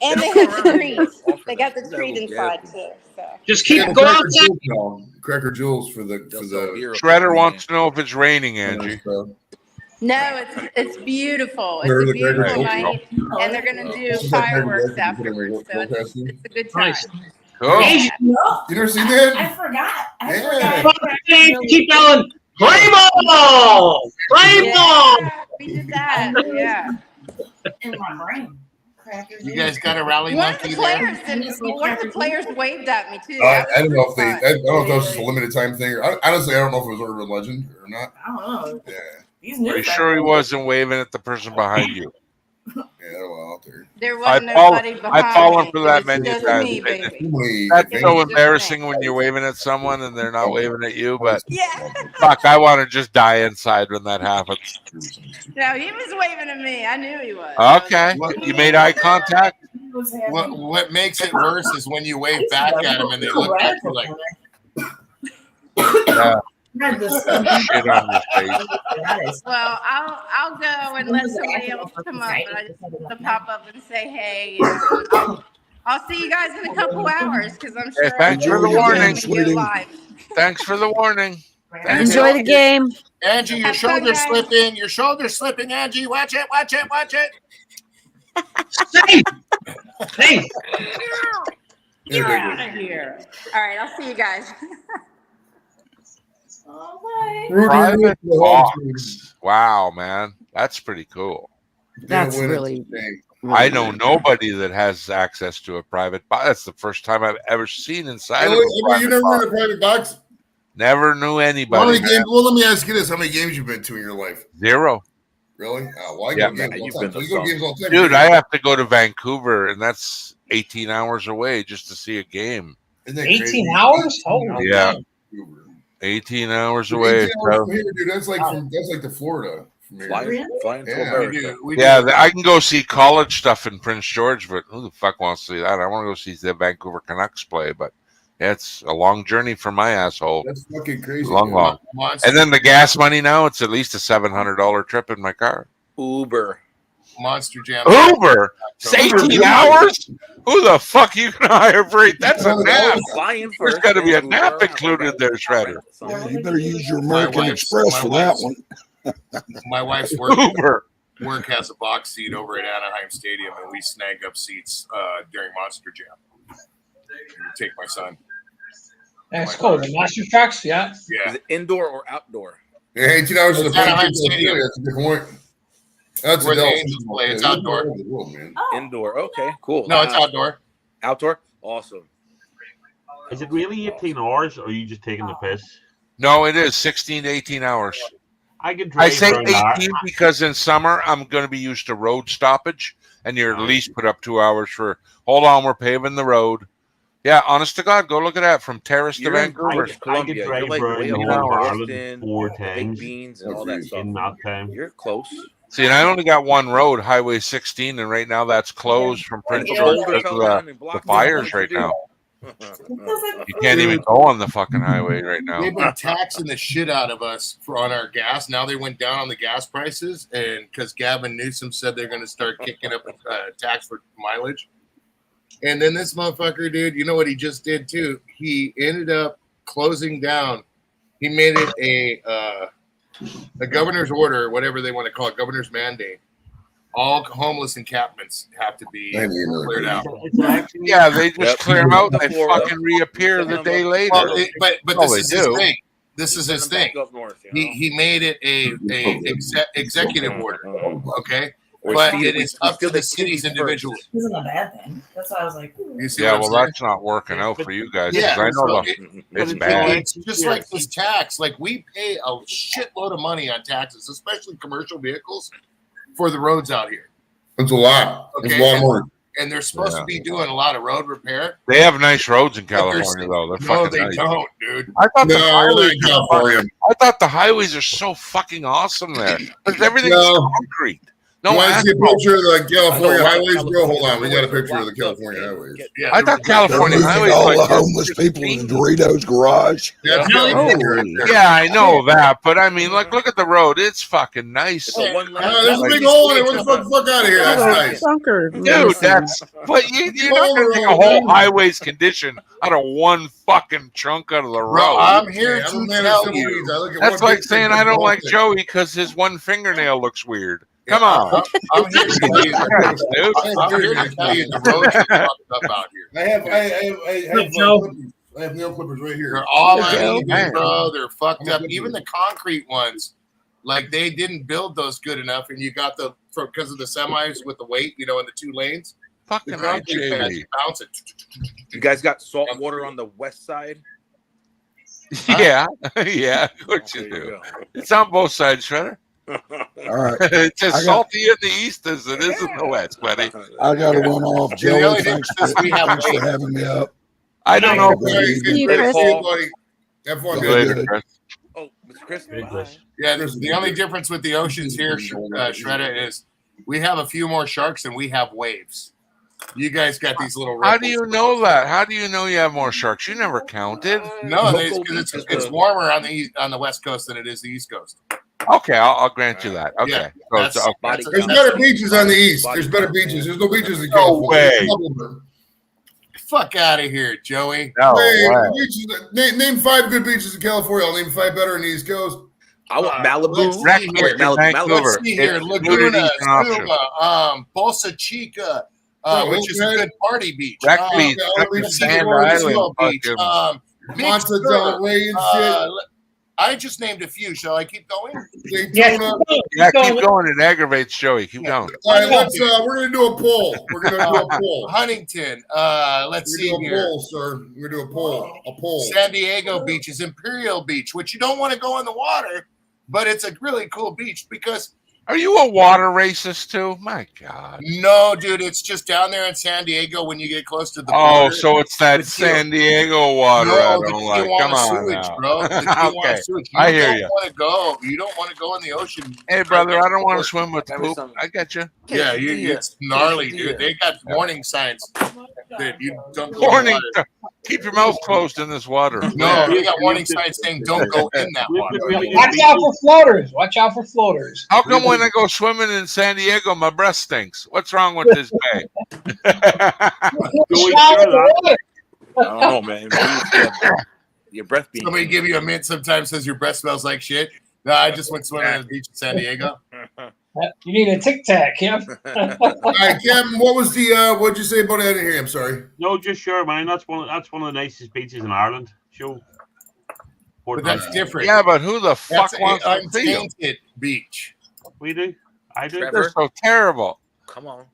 And they have the treats. They got the treat inside too. So. Just Yeah, keep going Cracker outside. Jewels, no. Cracker Jewels for the Shredder wants to know if it's raining, Angie. No, it's beautiful. It's Heard a the Cracker beautiful Jewels? night, and they're gonna do This is that Cracker fireworks Jewels you put in afterwards. So your it's a good time. Nice. Cool. Asian. You never seen that? I forgot. I Yeah. forgot. Keep yelling. Play ball! Play ball! Yeah, we did that. Yeah. In my brain. Crackers. You guys got a rally One of monkey the there? players did. One of the players waved at me too. I That don't know if was they. fun. I don't know if that was just a limited time thing. Or, honestly, I don't know if it was urban legend or not. I don't know. Yeah, These Are new you sure he wasn't waving at the person behind you? yeah, they're well out there. There I've wasn't nobody behind fallen me. for that It was many just times. me, baby. Too many That's things. so embarrassing when you're waving at someone and they're not waving at you. But Yeah. fuck, I want to just die inside when that happens. No, he was waving at me. I knew he was. Okay, you made eye contact. What makes it worse is when you wave back at them and they look at you like, Yeah, Read this. shit on your face. Well, I'll go and let somebody else come up, but I just want to pop up and say hey. And I'll see you guys in a couple hours because I'm sure. thanks for the everybody's warning. gonna go live. Thanks for the warning. Enjoy the game. Angie, your Have fun, shoulder's guys. slipping. Your shoulder's slipping, Angie. Watch it, watch it, watch it. Safe! Safe! Get out of here. All right, I'll see you guys. Private box. Wow, man, that's pretty cool. That's Didn't win it really. today. I know nobody that has access to a private box. That's the first time I've ever seen inside of Really? a You private never box. run a private box? Never knew How anybody. many man. games? Well, let me ask you this: how many games you've been to in your life? Zero. Really? Oh, well, I Yeah, go man, games all you've the been time. to You go some. games all the time. Dude, I have to go to Vancouver, and that's 18 hours away just to see a game. Isn't that 18 crazy? hours? Holy Yeah. Vancouver. 18 hours Dude, away. 18 hours So. from here, dude. That's like to Florida. From here. Flying to Yeah. America. Yeah, I can go see college stuff in Prince George, but who the fuck wants to see that? I want to go see the Vancouver Canucks play, but yeah, it's a long journey for my asshole. That's fucking crazy. Long, dude. long. Monster. And then the gas money now, it's at least a $700 trip in my car. Uber. Monster Jam. Uber? It's 18 hours? Who the fuck you gonna hire for it? That's a nap. There's got to be a nap included there, Shredder. Yeah, you better use your American Express for that one. My wife's work. Uber. Work has a box seat over at Anaheim Stadium, and we snag up seats during Monster Jam. Take my son. That's cool. The monster trucks, yeah. Yeah. Is it indoor or outdoor? Yeah, 18 hours in the Anaheim Stadium. Stadium. That's a good point. That's Where the Adele. Angels play. It's outdoor. Indoor. Okay, cool. No, it's outdoor. Outdoor. Awesome. Is it really 18 hours, or are you just taking the piss? No, it is 16 to 18 hours. I can I drive say around that. 18 because in summer I'm going to be used to road stoppage, and you're at least put up 2 hours for. Hold on, we're paving the road. Yeah, honest to God, go look at that from Terrace to You're in Vancouver. British Columbia. I could You're like drive way around up Long north. Island Boston, 4 baked times beans and all that stuff. in that time. You're close. See, and I only got one road, Highway 16, and right now that's closed from Prince George because of the fires right now. You can't even go on the fucking highway right now. They've been taxing the shit out of us on our gas. Now they went down on the gas prices, and because Gavin Newsom said they're going to start kicking up tax for mileage. And then this motherfucker, dude, you know what he just did too? He ended up closing down. He made it a governor's order, whatever they want to call it, governor's mandate. All homeless encampments have to be cleared out. Yeah, they just clear them out and they fucking reappear the day later. Well, but Oh, this they is his do. thing. This is his thing. He made it a executive order, okay? But it is up to the cities individually. Isn't a bad thing. That's why I was like, ooh. You see Yeah, what I'm well, saying? that's not working out for you guys. 'cause Yeah, I know so it's bad. It's just like this tax. Like we pay a shitload of money on taxes, especially commercial vehicles, for the roads out here. It's a lot. It's a lot more. And they're supposed to be doing a lot of road repair. They have nice roads in But they're- California, though. They're No, fucking they nice. don't, dude. I thought the No, highways not California. I thought the highways are so fucking awesome there because everything's No. concrete. You No, want to see a asphalt. picture of the California No, highways, bro? California Hold on. We got a highways are picture of the blocked up, California man. highways. Yeah, I thought They're California moving highways all like the homeless people in Doritos garage. That's No, California right there. Yeah, I know that, but I mean, like, look at the road. It's fucking nice, It's a one-lane. There's a big hole in it. What the fuck out of here? That's nice. Sucker. dude. That's but you're not gonna take a whole highway's condition out of one fucking chunk out of the Bro, road. I'm here I'm a to man of tell simple you. needs. I look at That's one like big saying thing, I don't one like thing. Joey because his one fingernail looks weird. Come on, I'm here to tell you. dude. I'm here to tell you the roads are fucked up out here. I have Joe. clippers. I have nail clippers right here. They're all Joe. uneven, bro. They're fucked up. I'm Even the concrete ones, like they didn't build those good enough, and you got the because of the semis with the weight, in the 2 lanes. The Fucking concrete pads IJ. bounce it. You guys got salt water on the west side? Yeah, yeah, of course you There do. go. It's on both sides, Shredder. All right. It's as I got- salty in the east as it is in the west, buddy. I got to run off. the Joey, only thanks difference is we have thanks for weight. having me up. I don't know. All right, you, good to Chris. see you, buddy. Have fun, Okay. man. Later, Chris. Oh, Mr. Chris. Big bye. wish. Yeah, there's the only difference with the oceans here, Shredder, is we have a few more sharks and we have waves. You guys got these little. How do ripples. you know that? How do you know you have more sharks? You never counted. No, Local it's beaches, it's though. warmer on the west coast than it is the east coast. Okay, I'll grant you that. Okay, Yeah, so it's, that's- okay. Body There's count. better beaches on the east. There's better beaches. There's no beaches in No California. way. There's a couple of them. Fuck out of here, Joey. No Hey, way. beaches, name 5 good beaches in California. I'll name 5 better on the East Coast. I want let's Malibu. see Wreck here. Lake in Vancouver. Let's see here. It's Laguna, nudity is an option. Suma, Bolsa Chica, which is a Okay. good party beach. Wreck Beach, yeah, Wreck we Beach, see Sand Floresville Island, Beach, fucking- Big Monte Sur, Del Rey and shit. I just named a few. Shall I keep going? Daytona. Yeah, keep going. It aggravates Joey. Keep going. All right, we're gonna do a poll. We're gonna do a poll. Huntington. Let's We're see gonna do a here. poll, sir. We're gonna do a poll. A poll. San Diego Beach is Imperial Beach, which you don't want to go in the water, but it's a really cool beach because Are you a water racist too? My God. no, dude, it's just down there in San Diego when you get close to the Oh, border. so it's that The San Diego water I No, the don't like. Tijuana Come on sewage, now. bro. The Tijuana Okay, sewage. I hear don't you. Want to go? You don't want to go in the ocean. Hey, brother, I don't want to swim with the poop. I get you. Yeah, it's gnarly, dude. They got warning signs that you don't go in the Warning: water. keep your mouth closed in this water. No, they got warning signs saying don't go in that water. Watch out for floaters. Watch out for floaters. How come when I go swimming in San Diego, my breath stinks. What's wrong with this bay? I don't know, man. Your breath being. Somebody give you a mint sometimes says your breath smells like shit. No, I just went swimming on the beach in San Diego. You need a Tic Tac, Kim. All right, Captain, what was the what'd you say about it here? I'm sorry. No, just sure, man. That's one of the nicest beaches in Ireland. Show. But that's different. Yeah, but who the fuck That's wants an to see them? untainted beach. We do. I do. They're so terrible. Come on.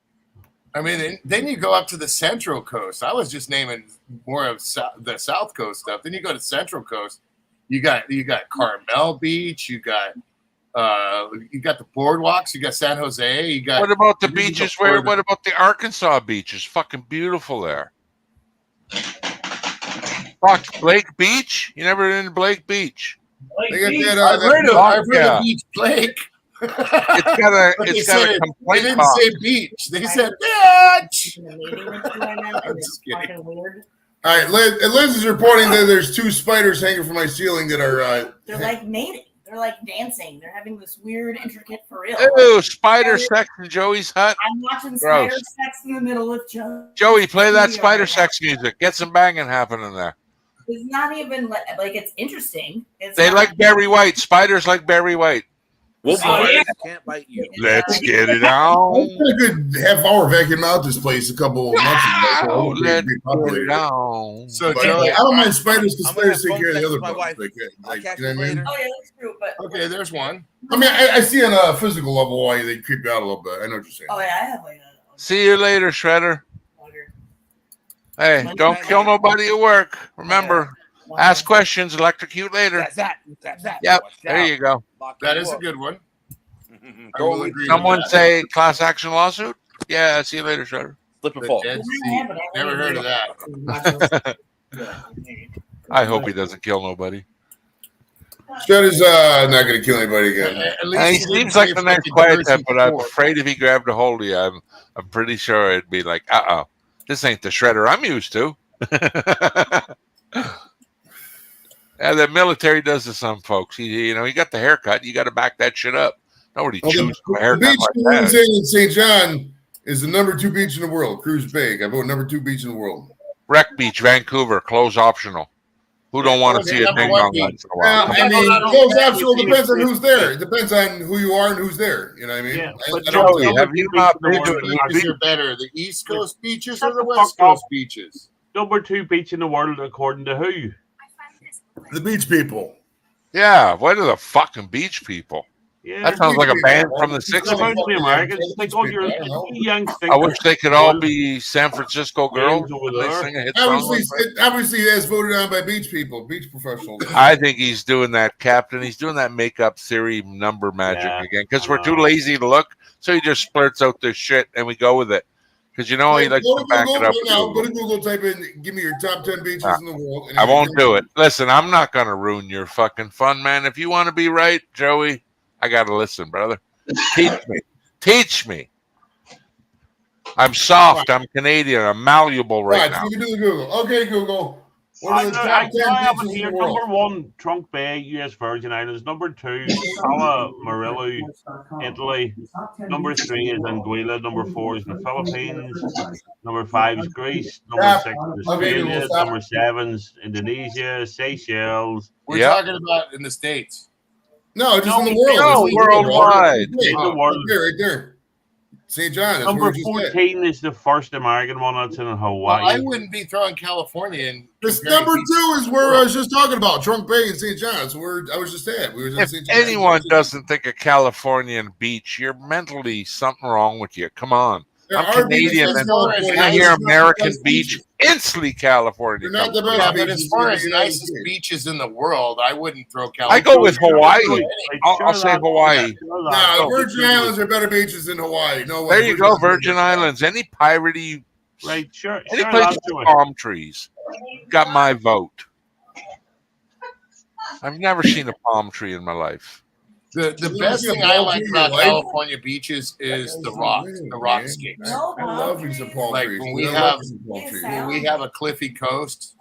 I mean, then you go up to the Central Coast. I was just naming more of the South Coast stuff. Then you go to Central Coast. You got Carmel Beach. You got the boardwalks. You got San Jose. You got. What about the beaches where? What about the Arkansas beaches? Fucking beautiful there. Fuck Blake Beach. You never been to Blake Beach? They got that. I've heard of Beach Blake. It's got a complaint They didn't box. say beach. They said bitch. I'm just kidding. All right, Liz is reporting that there's 2 spiders hanging from my ceiling that are. They're like mating. They're like dancing. They're having this weird, intricate for real. Ew, spider sex in Joey's hut. I'm watching Gross. spider sex in the middle of Joe. Joey, play that spider sex music. Get some banging happening there. It's not even like it's interesting. It's They not- like Barry White. Spiders like Barry White. Well, yeah. can't bite you. Let's get it I on. spent a good half-hour vacuuming out this place a couple months ago. Wow, So let's pretty get populated. it on. So, But, Joey, I don't mind spiders because I'm gonna have spiders take phone care of the sex other with my bugs. wife. Like, I'll catch you know you what I mean? later. Oh yeah, that's true. But Okay, there's one. I mean, I see on a physical level why they creep you out a little bit. I know what you're saying. oh yeah, I have like a See you later, Shredder. Hey, don't kill nobody at work. Remember, ask questions, electrocute later. That's that. Yep, Watch there out. you go. Lock That the is a door. good one. I Go will with agree with Someone that. say class action lawsuit? Yeah, see you later, Shredder. Slip and The fall. Dead Sea. Never heard of that. I hope he doesn't kill nobody. Shredder's not going to kill anybody again. At And he least he seems didn't like say the nice fucking quiet Jersey type, but I'm before. afraid if he grabbed a hold of you, I'm pretty sure it'd be like, this ain't the Shredder I'm used to. Yeah, the military does to some folks. He got the haircut. You got to back that shit up. Nobody Well, chooses a the haircut beach like in that. St. John is the number 2 beach in the world. Cruise Bay. I vote number 2 beach in the world. Wreck Beach, Vancouver, close optional. Who don't want to see a Number ding 1 dong beach. once in a while? I mean, those optional depends on who's there. It depends on who you are and who's there. You know what I mean? Yeah, I but don't Joey, tell have you not been Which to a beaches beach? are better, the East Coast beaches or Shut the the West fuck up. Coast beaches? Number 2 beach in the world, according to who? the beach people. Yeah, what are the fucking beach people? Yeah, That sounds like a band from the It's 60s. supposed to be Americans. It's like, oh, you're young I wish they could all be San Francisco girls. Over when they there. sing a hit song like that. Obviously, that's voted on by beach people, beach professionals. I think he's doing that, Captain. He's doing that makeup theory number magic Yeah, again because we're too lazy to look. So he just splurts out this shit and we go with it. Because he likes Go to back it up. right now. Go to Google, type in, give me your top 10 beaches in the world. and I if won't you do it. Listen, I'm not going to ruin your fucking fun, man. If you want to be right, Joey, I got to listen, brother. Teach me. Teach me. I'm soft. I'm Canadian. I'm malleable right now. You can do the Google. Okay, Google. What I are the know, top 10 have it beaches in here. the world? Number 1, Trunk Bay, U.S. Virgin Islands. Number 2, Cala Murillo, Italy. Number 3 is Anguilla. Number 4 is the Philippines. Number 5 is Greece. Number 6 is Australia. Number 7 is Indonesia, Seychelles. We're talking about in the States. No, just in the No, world. worldwide. In the world. Right there. St. John. That's Number where we just at. 14 is the first American one that's in Hawaii. Well, I wouldn't be throwing California in. This number 2 is where I was just talking about, Trunk Bay and St. John's. Where I was just at. We was in If St. John's. anyone doesn't think a Californian beach, you're mentally something wrong with you. Come on. There I'm are Canadian, beaches and in California. I hear It's not the American best beach, instantly California. They're not the best Yeah, but as beaches far in as the United nicest States. beaches in the world, I wouldn't throw California. I go with Hawaii. I'll Sure say that- Hawaii. sure No, that- the Virgin Islands are better beaches than Hawaii. No way. There you go, Virgin Islands. Any piratey, Right, sure. any sure place that's with the way. palm trees, got my vote. I've never seen a palm tree in my life. The You best see a thing I palm like tree in about your life? California beaches is the rockscapes. I love me some palm Like trees. when we I have love me some palm trees. when we have a cliffy coast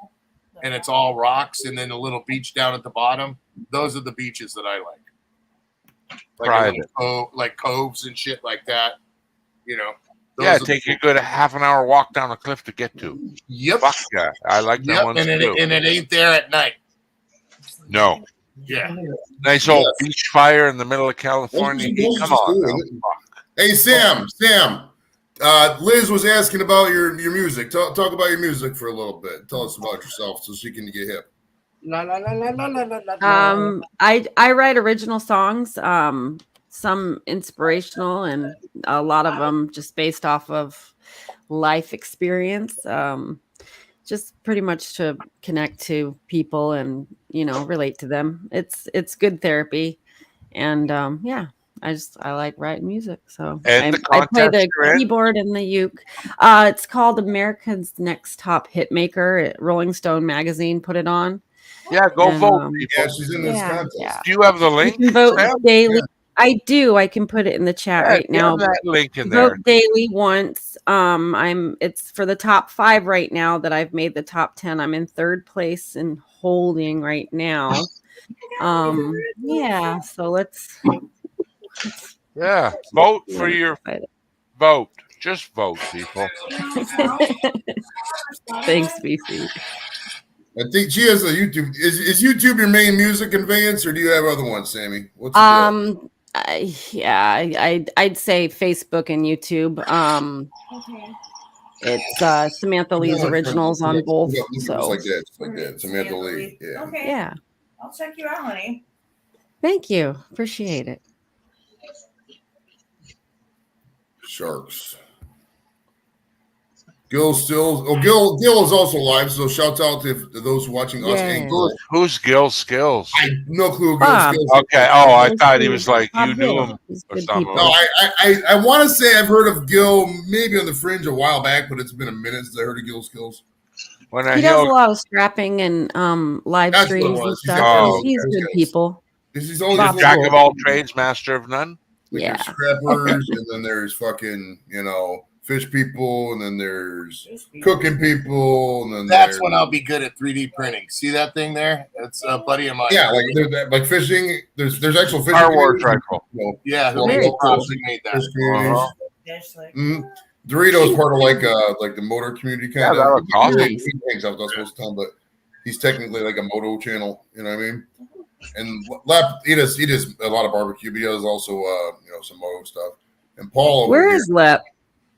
and it's all rocks and then a little beach down at the bottom. Those are the beaches that I like. Private. Like coves and shit like that. You know. Yeah, Those are take the- a good half an hour walk down a cliff to get to. Yep. Fuck yeah. I like that one and too. it ain't there at night. No. Yeah. Nice old beach fire in the middle of California. Come on. Now. Hey, Sam. Liz was asking about your music. Talk about your music for a little bit. Tell us about yourself so she can get hip. I write original songs, some inspirational and a lot of them just based off of life experience. Just pretty much to connect to people and, relate to them. It's good therapy. And I like writing music. So And I play the you're in? keyboard and the uke. It's called America's Next Top Hitmaker. Rolling Stone magazine put it on. Yeah, go vote. Yeah, she's in this contest. Do you have the link? You can vote Sam? daily. Yeah. I do. I can put it in the chat Yeah, right now. have that link in there. Vote daily once. It's for the top 5 right now that I've made the top 10. I'm in 3rd place and holding right now. So let's vote for your vote. Just vote, people. Thanks, BC. I think she has a YouTube. Is YouTube your main music conveyance, or do you have other ones, Sammy? What's the deal? I'd say Facebook and YouTube. It's Samantha Lee's originals on both. So like that. Samantha Lee. Yeah. Okay. Yeah. I'll check you out, honey. Thank you. Appreciate it. Sharks. Gil Gil is also live, so shouts out to those watching us and Gil. Who's Gil Skills? I no clue who Gil Bob. Skills. Okay. Oh, I thought he was like Bob you knew Hill. him He's or good something. people. No, I want to say I've heard of Gil maybe on the fringe a while back, but it's been a minute since I heard of Gil Skills. When I He does a lot of strapping and live That's what it streams and was. stuff. He's He's good people. He's always Bob Jack Hill. of all trades, master of none. Like Yeah. there's scrappers, and then there's fucking fish people, and then there's cooking people, and then That's there's, when I'll be good at 3D printing. See that thing there? That's a buddy of mine. yeah, like fishing. There's actual fishing. Star Wars communities. rifle. Yeah, who Very made cool. made that. Fish communities. Uh-huh. Mhm. Dorito's part of like the motor community kind Yeah, that of. looks awesome. He hangs out with us most of the time, but he's technically like a moto channel. You know what I mean? And Lap, he does a lot of barbecue, but he does also some moto stuff. And Paul, over Where here, is Lep?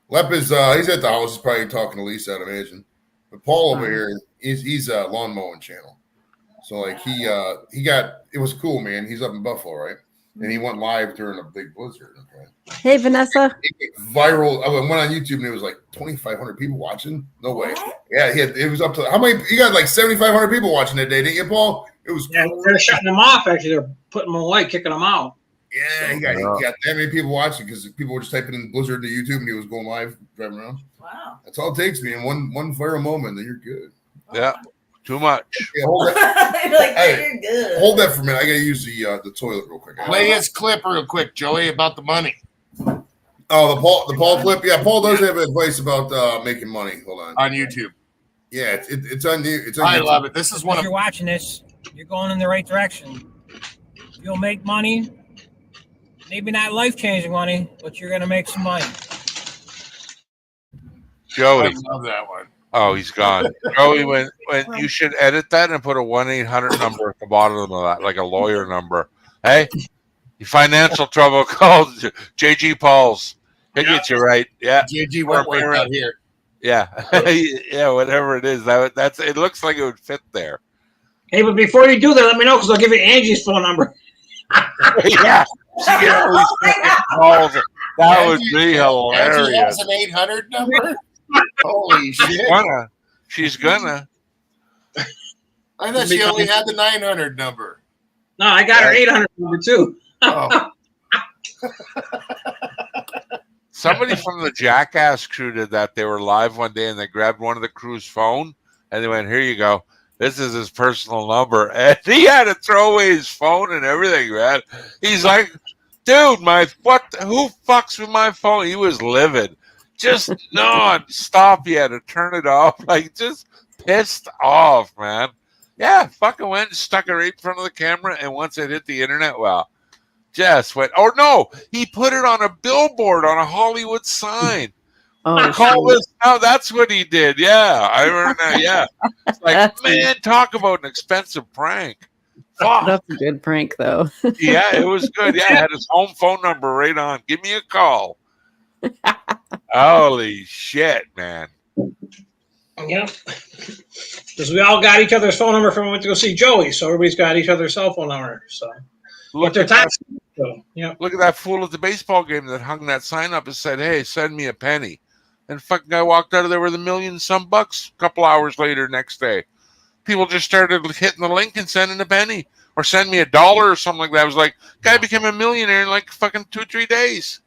Lep is he's at the house. He's probably talking to Lisa, I'd imagine. But Paul over here, he's a lawn mowing channel. So like he got it was cool, man. He's up in Buffalo, right? And he went live during a big blizzard. Okay. Hey, Vanessa. Viral. I went on YouTube and it was like 2,500 people watching. No way. Yeah, it was up to how many? You got like 7,500 people watching that day, didn't you, Paul? It was. Yeah, they're shutting them off. Actually, they're putting them away, kicking them out. Yeah, he got that many people watching because people were just typing in Blizzard to YouTube and he was going live driving around. Wow. That's all it takes, man. One viral moment, then you're good. Yeah. Too much. Yeah, hold that. You're like, Hey, you're good. hold that for a minute. I gotta use the toilet real quick. Play his clip real quick, Joey, about the money. Oh, the Paul clip. Yeah, Paul does have advice about making money. Hold on. On YouTube. Yeah, it's on you. It's on I YouTube. love it. This is one If of you're watching this, you're going in the right direction. You'll make money. Maybe not life-changing money, but you're going to make some money. Joey. I love that one. Oh, he's gone. Joey, when you should edit that and put a 1-800 number at the bottom of that, like a lawyer number. Hey, you financial trouble, call JG Pauls. He'll get you right. Yeah. JG Wentworth out here. Yeah. Yeah, whatever it is. That's it looks like it would fit there. Hey, but before you do that, let me know because I'll give you Angie's phone number. Yeah. She gets all these fucking calls. That would be hilarious. Angie has an 800 number? Holy shit. She's gonna. I thought she only had the 900 number. No, I got her 800 number too. Oh. Somebody from the Jackass crew did that. They were live one day and they grabbed one of the crew's phone and they went, "Here you go. This is his personal number." And he had to throw away his phone and everything, man. He's like, "Dude, who fucks with my phone?" He was livid. Just non-stop. He had to turn it off. Like, just pissed off, man. Yeah, fucking went and stuck it right in front of the camera. And once it hit the internet, well, just went. Oh no, he put it on a billboard on a Hollywood sign. Oh, Call this. Oh, that's what he did. Yeah, I remember that. Yeah, it's like, That's man, talk about an expensive prank. Fuck. That's a good prank, though. Yeah, it was good. Yeah, I had his home phone number right on. Give me a call. Holy shit, man. Yeah. Because we all got each other's phone number from when we went to go see Joey, so everybody's got each other's cell phone number. So Look their at that. time. So, yeah. Look at that fool at the baseball game that hung that sign up and said, "Hey, send me a penny." And fucking guy walked out of there with $1,000,000 a couple hours later next day. People just started hitting the link and sending a penny or send me $1 or something like that. It was like, guy became a millionaire in like fucking 2-3 days.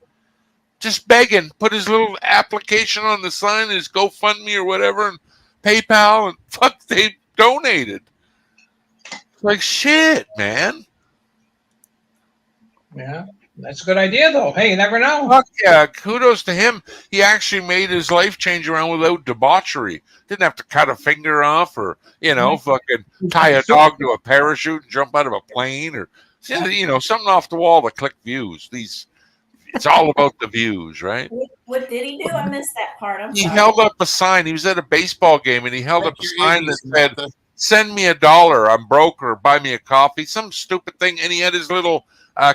Just begging, put his little application on the sign, his GoFundMe or whatever, and PayPal, and fuck, they donated. Like shit, man. Yeah. That's a good idea, though. Hey, you never know. Fuck yeah, kudos to him. He actually made his life change around without debauchery. Didn't have to cut a finger off or, fucking tie a dog to a parachute and jump out of a plane or, something off the wall to click views. It's all about the views, right? What did he do? I missed that part. I'm He sorry. held up a sign. He was at a baseball game and he held up a sign that said, "Send me $1. I'm broke," or "Buy me a coffee." Some stupid thing. And he had his little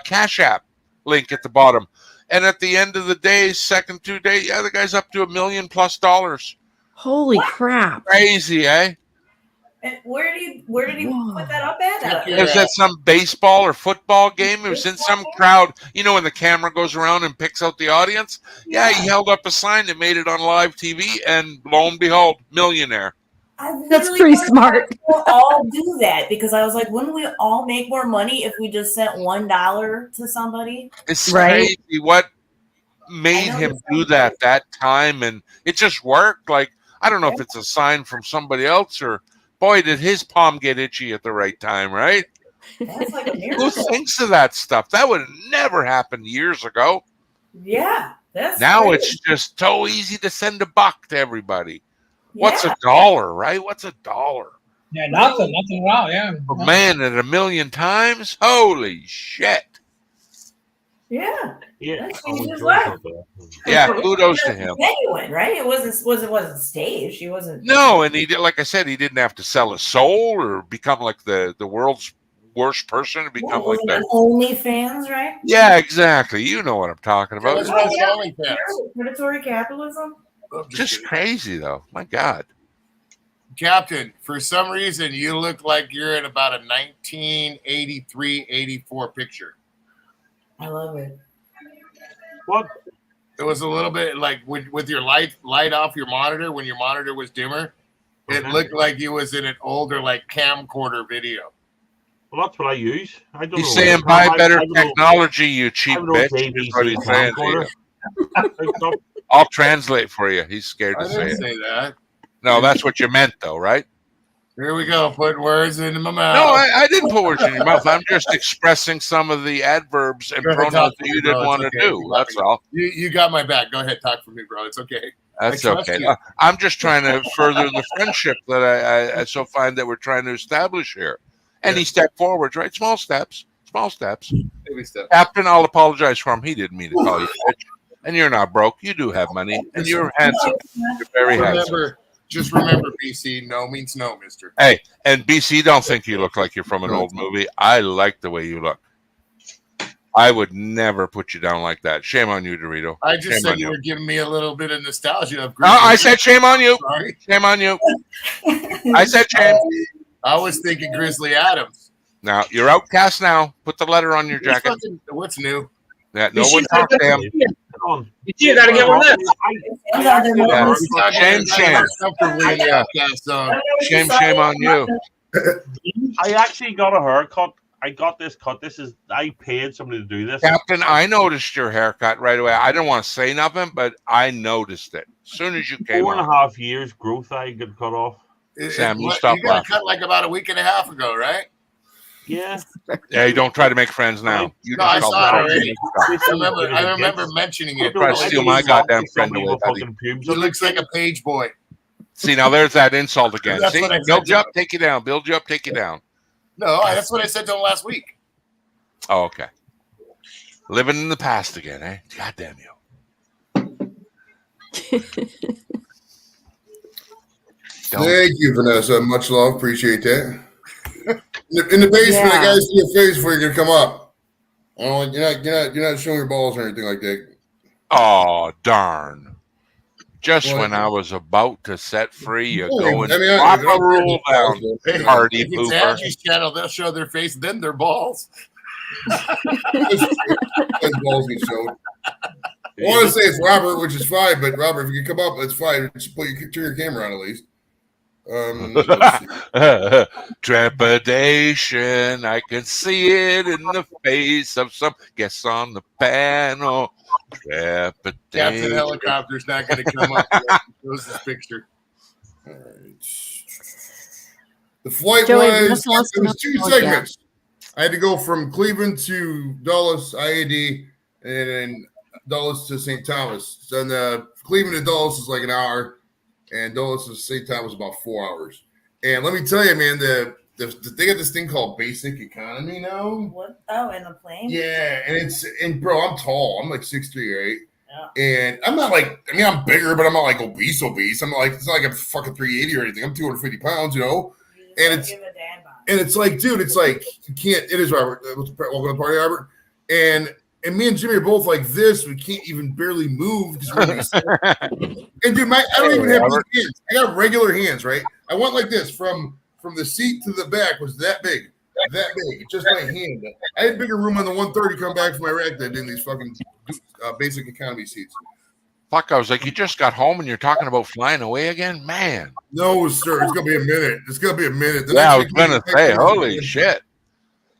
Cash App link at the bottom. And at the end of the day, second 2 days, yeah, the guy's up to $1 million+ dollars. Holy crap. Crazy, eh? And where did he put that up at? It was at some baseball or football game. It was in some crowd. You know when the camera goes around and picks out the audience? Yeah, he held up a sign that made it on live TV, and lo and behold, millionaire. That's pretty smart. We'll all do that because I was like, wouldn't we all make more money if we just sent $1 to somebody? It's Right. crazy what made him do that time, and it just worked. Like, I don't know if it's a sign from somebody else or, boy, did his palm get itchy at the right time, right? That's like a Who miracle. thinks of that stuff? That would have never happened years ago. Yeah, that's Now crazy. it's just so easy to send $1 to everybody. What's Yeah. $1, right? What's $1? Yeah, nothing wrong. Yeah. But man, at 1,000,000 times, holy shit! Yeah. Yeah, That's changed his life. Yeah, kudos to him. Genuine, right? It wasn't staged. He wasn't. No, and he did, like I said, he didn't have to sell his soul or become like the world's worst person to become like that. OnlyFans, right? Yeah, exactly. You know what I'm talking about. What's wrong with OnlyFans? Predatory capitalism. Just crazy, though. My God. Captain, for some reason, you look like you're in about a 1983, 84 picture. I love it. What? It was a little bit like with your light off your monitor when your monitor was dimmer. It looked like you was in an older like camcorder video. Well, that's what I use. I don't He's know. saying buy better technology, you cheap I don't know bitch. JVC Is what he's saying to you. camcorder. I'll translate for you. He's scared I to say didn't it. say that. No, that's what you meant, though, right? Here we go, putting words into my mouth. No, I didn't put words in your mouth. I'm just expressing some of the adverbs and Go ahead, pronouns talk that to you me, bro. didn't want to It's okay. do. That's all. You got my back. Go ahead, talk for me, bro. It's okay. That's I trust okay. you. I'm just trying to further the friendship that I so find that we're trying to establish here. Any step forward, right? Small steps. Small steps. Baby step. Captain, I'll apologize for him. He didn't mean to call you a bitch. And you're not broke. You do have money. And you're handsome. You're very handsome. Just remember, BC, no means no, mister. Hey, and BC, don't think you look like you're from an old movie. I like the way you look. I would never put you down like that. Shame on you, Dorito. I just Shame said on you were giving me a little bit of nostalgia of I said shame on you. Sorry. Shame on you. I said shame. I was thinking Grizzly Adams. Now, you're outcast now. Put the letter on your jacket. What's new? Yeah, no one talked to him. You got to get one this. Shame, shame. Comfortably in the outcast zone. Shame on you. I actually got a haircut. I got this cut. I paid somebody to do this. Captain, I noticed your haircut right away. I didn't want to say nothing, but I noticed it as soon as you came 4.5 years growth I got cut off. Sam, you stop You got laughing. cut like about a week and a half ago, right? Yeah. Yeah, you don't try to make friends now. You No, I just saw it call already. them. I remember mentioning it. Try to steal my goddamn friend away, buddy. He looks like a page boy. See, now there's that insult again. That's See, what I said build to you up, him. take you down. Build you up, take you down. No, that's what I said to him last week. Oh, okay. Living in the past again, eh? God damn you. Thank you, Vanessa. Much love. Appreciate that. In the basement, I gotta see your face before you're gonna come up. I don't like you're not showing your balls or anything like that. Oh darn! Just when I was about to set free, you go and drop a rule down, party If it's pooper. Angie's channel, they'll show their face, then their balls. His balls get showed. I want to say it's Robert, which is fine, but Robert, if you can come up, it's fine. Just turn your camera on at least. Trepidation, I can see it in the face of some guests on the panel. Trepidation. Captain Helicopter's not going to come up. Shows this picture. All right. The flight Joey, was Vanessa wants to two know- segments. I had to go from Cleveland to Dulles, IAD, and then Dulles to St. Thomas. So Cleveland to Dulles is like an hour, and Dulles to St. Thomas about 4 hours. And let me tell you, man, they got this thing called basic economy now. What? Oh, in the plane? Yeah, and bro, I'm tall. I'm like 6'3", right? Yeah. And I'm not like, I mean, I'm bigger, but I'm not like obese. I'm like, it's not like I'm fucking 380 or anything. I'm 250 pounds, you know? And it's like, dude, it's like, you can't, it is Robert. Welcome to the party, Robert. And me and Jimmy are both like this. We can't even barely move. And dude, I don't even have these hands. I got regular hands, right? I went like this from the seat to the back was that big, just my hand. I had bigger room on the 130 come back from Iraq than in these fucking basic economy seats. Fuck, I was like, you just got home and you're talking about flying away again? Man. No, sir. It's going to be a minute. Yeah, I was going to say, holy shit.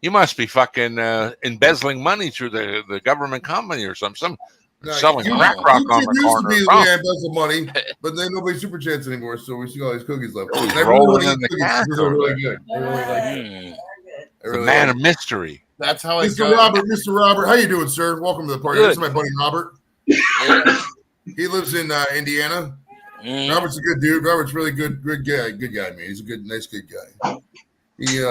You must be fucking embezzling money through the government company or something. Selling crack rock on the corner. Embezzle money, but then nobody super chats anymore, so we see all these cookies left. Rolling in the cash. They're really good. The man of mystery. That's how I Mr. Robert, how you doing, sir? Welcome to the party. Good. This is my buddy Robert. He lives in Indiana. Robert's a good dude. Robert's really good guy, man. He's a nice guy. He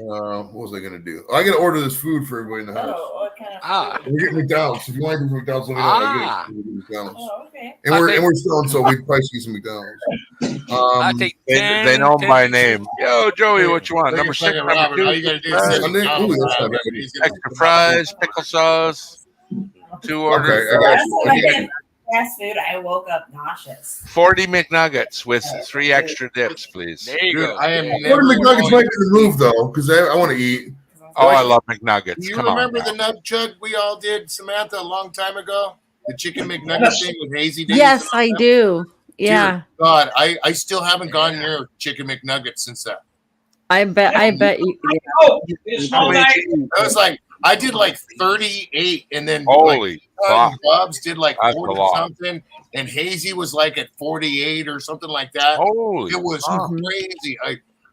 what was I gonna do? I gotta order this food for everybody in the house. Oh, what kind of food? We're getting McDonald's. If you want to do McDonald's, let me know. I get McDonald's. Oh, okay. And we're selling, so we probably see some McDonald's. They know my name. Yo, Joey, what you want? Number 6, number Robert, 2. all you gotta do is say Extra fries, pickle sauce. 2 orders. Last time I had fast food, I woke up nauseous. 40 McNuggets with 3 extra dips, please. There you go. I am Order McNuggets might be the move though, because I want to eat. Oh, I love McNuggets. Do you Come remember on. the nug chug we all did, Samantha, a long time ago? The chicken McNugget thing with Hazy Days? Yes, I do. Yeah. Dear God, I still haven't gone near chicken McNuggets since that. I bet you. I was like, I did like 38, and then Holy fuck. Bubs did like That's 40 a lot. something, and Hazy was like at 48 or something like that. Holy it was fuck. crazy.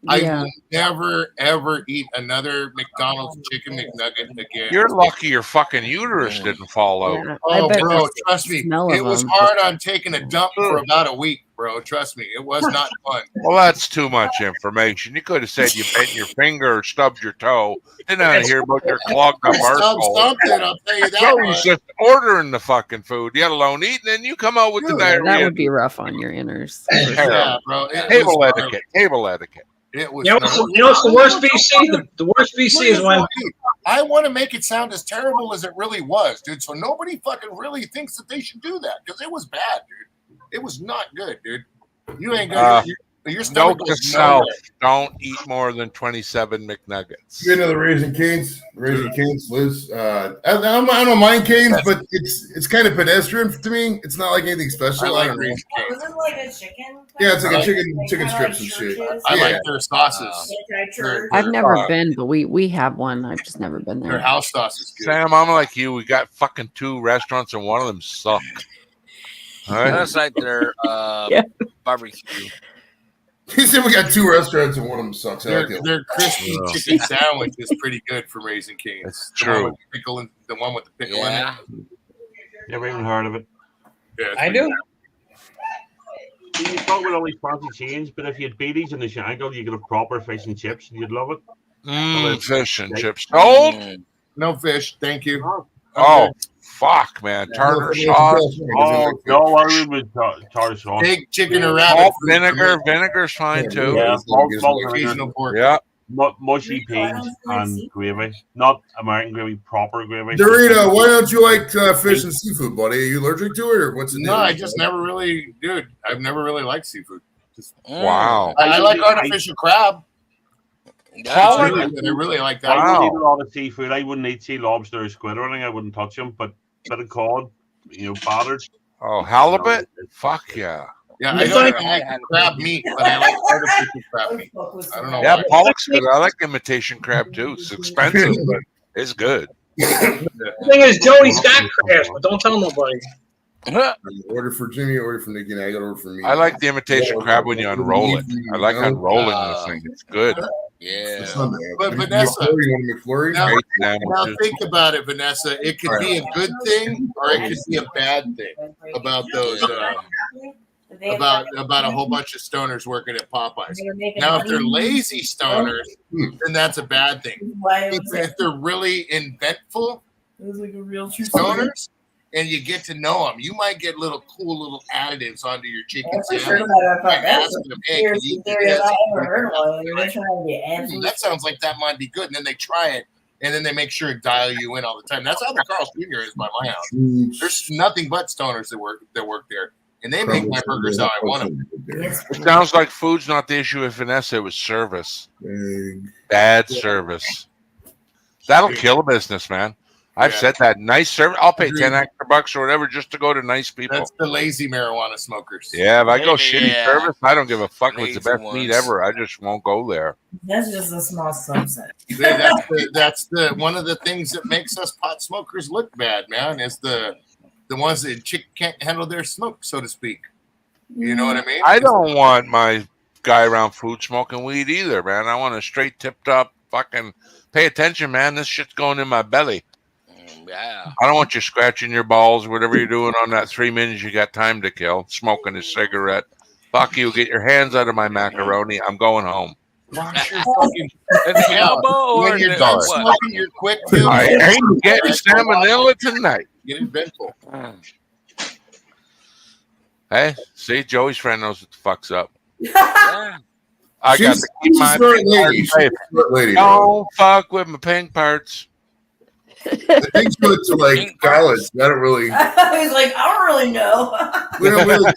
I Yeah. will never ever eat another McDonald's chicken McNugget again. You're lucky your fucking uterus didn't fall out. Yeah, I Oh, bet bro, the trust me, smell of it was them. hard on taking a dump for about a week, bro. Trust me, it was not fun. Well, that's too much information. You could have said you bent your finger or stubbed your toe. Didn't want to hear about your clogged up Stubbed arsehole. something, I'll tell you that. Joey's much. just ordering the fucking food, let alone eating, and you come out with the That diarrhea. would be rough on your inners. Yeah, bro. It Table was etiquette. Table etiquette. It was. You know what's the worst BC? The worst BC is when I want to make it sound as terrible as it really was, dude. So nobody fucking really thinks that they should do that because it was bad, dude. It was not good, dude. You ain't good. Your stomach Note to was self: nowhere. don't eat more than 27 McNuggets. You know the Raising Cane's, Liz. I don't mind canes, but it's kind of pedestrian to me. It's not like anything special. I I like don't know. Raising Cane's. Was it like a chicken? Yeah, it's like a Like- chicken strips and shit. I Yeah. like their sauces. I've never been, but we have one. I've just never been Their there. house sauce is good. Sam, I'm like you. We got fucking 2 restaurants, and one of them suck. All right. That's like their Yeah. barbecue. He said we got 2 restaurants and one of them sucks. I like it. Their crispy Oh. chicken sandwich is pretty good for Raising Cane's. That's The one true. with the pickle in, the one with the pickle Yeah. in it. Never even heard of it. Yeah, it's I pretty do. good. You thought with all these fancy change, but if you had Beatties in the Shangle, you could have proper fish and chips, and you'd love it. Fish and chips. Sold. No fish. Thank you. Oh, fuck, man. Tartar sauce. Oh, no, I remember tartar sauce. Pig, chicken, or Salt, rabbit. vinegar. Vinegar's fine too. Yeah, salt, Occasional pork. Yeah. Mushy peas and gravy. Not American gravy, proper gravy. Dorito, why don't you like fish and seafood, buddy? Are you allergic to it, or what's the deal? No, I just never really, dude. I've never really liked seafood. Just, Wow. I like artificial crab. Paul, I really like that. I would eat a lot of seafood. I wouldn't eat sea lobster or squid or anything. I wouldn't touch them. But bit of cod, battered. Oh, halibut? Fuck yeah. Yeah, I don't like crab meat, but I like artificial crab meat. I don't know. Yeah, why. pollock's good. I like imitation crab too. It's expensive, but it's good. The thing is, Joey's got crabs, but don't tell nobody. Order for Jimmy, order for Nikki, and I got order for me. I like the imitation crab when you unroll it. I like unrolling this thing. It's good. Yeah. But Vanessa, now think about it, Vanessa. It could be a good thing or it could be a bad thing about those. About a whole bunch of stoners working at Popeyes. Now, if they're lazy stoners, then that's a bad thing. If they're really inventful stoners, and you get to know them, you might get cool little additives onto your chicken sandwich. That sounds like that might be good. And then they try it, and then they make sure to dial you in all the time. That's how the Carl's Jr. is by my house. There's nothing but stoners that work there. And they make my burgers how I want them. It sounds like food's not the issue with Vanessa. It was service. Bad service. That'll kill a business, man. I've said that. Nice service. I'll pay 10 extra bucks or whatever just to go to nice people. That's the lazy marijuana smokers. Yeah, if I go shitty service, I don't give a fuck if it's the best meat ever. I just won't go there. That's just a small subset. That's the one of the things that makes us pot smokers look bad, man, is the ones that can't handle their smoke, so to speak. You know what I mean? I don't want my guy around food smoking weed either, man. I want a straight tipped up fucking pay attention, man. This shit's going in my belly. Yeah. I don't want you scratching your balls, whatever you're doing on that 3 minutes you got time to kill, smoking a cigarette. Fuck you, get your hands out of my macaroni. I'm going home. Wash your fucking elbow when you're done smoking, you're quick too. I ain't getting salmonella tonight. Get inventful. Hey, see, Joey's friend knows what the fuck's up. Yeah. I got to keep my pink parts safe. Don't fuck with my pink parts. The thing's good to like college. I don't really. He's like, I don't really know. We don't really.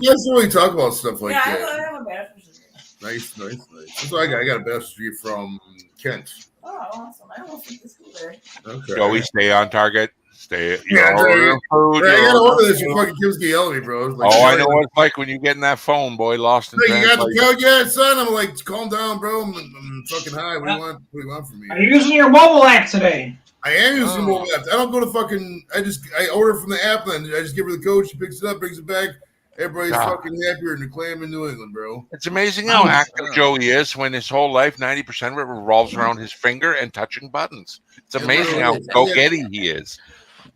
You guys don't really talk about stuff like yeah, that. I have a bachelor's degree. Nice. That's what I got. I got a bachelor's degree from Kent. Oh, awesome. I almost went to school there. Okay. Joey, stay on target. Stay. Yeah, I gotta order this. Your fucking kids get yelling at me, bro. Like, I know what it's like when you get in that phone, boy. Lost in Hey, you got the translation. count yet, son? I'm like, calm down, bro. I'm fucking high. What do you want from me? Are you using your mobile app today? I am using mobile apps. I don't go to fucking. I order from the app, and I just give her the code. She picks it up, brings it back. Everybody's fucking happier in the clam in New England, bro. It's amazing how active Joey is when his whole life, 90% of it revolves around his finger and touching buttons. It's amazing how go-getty he is.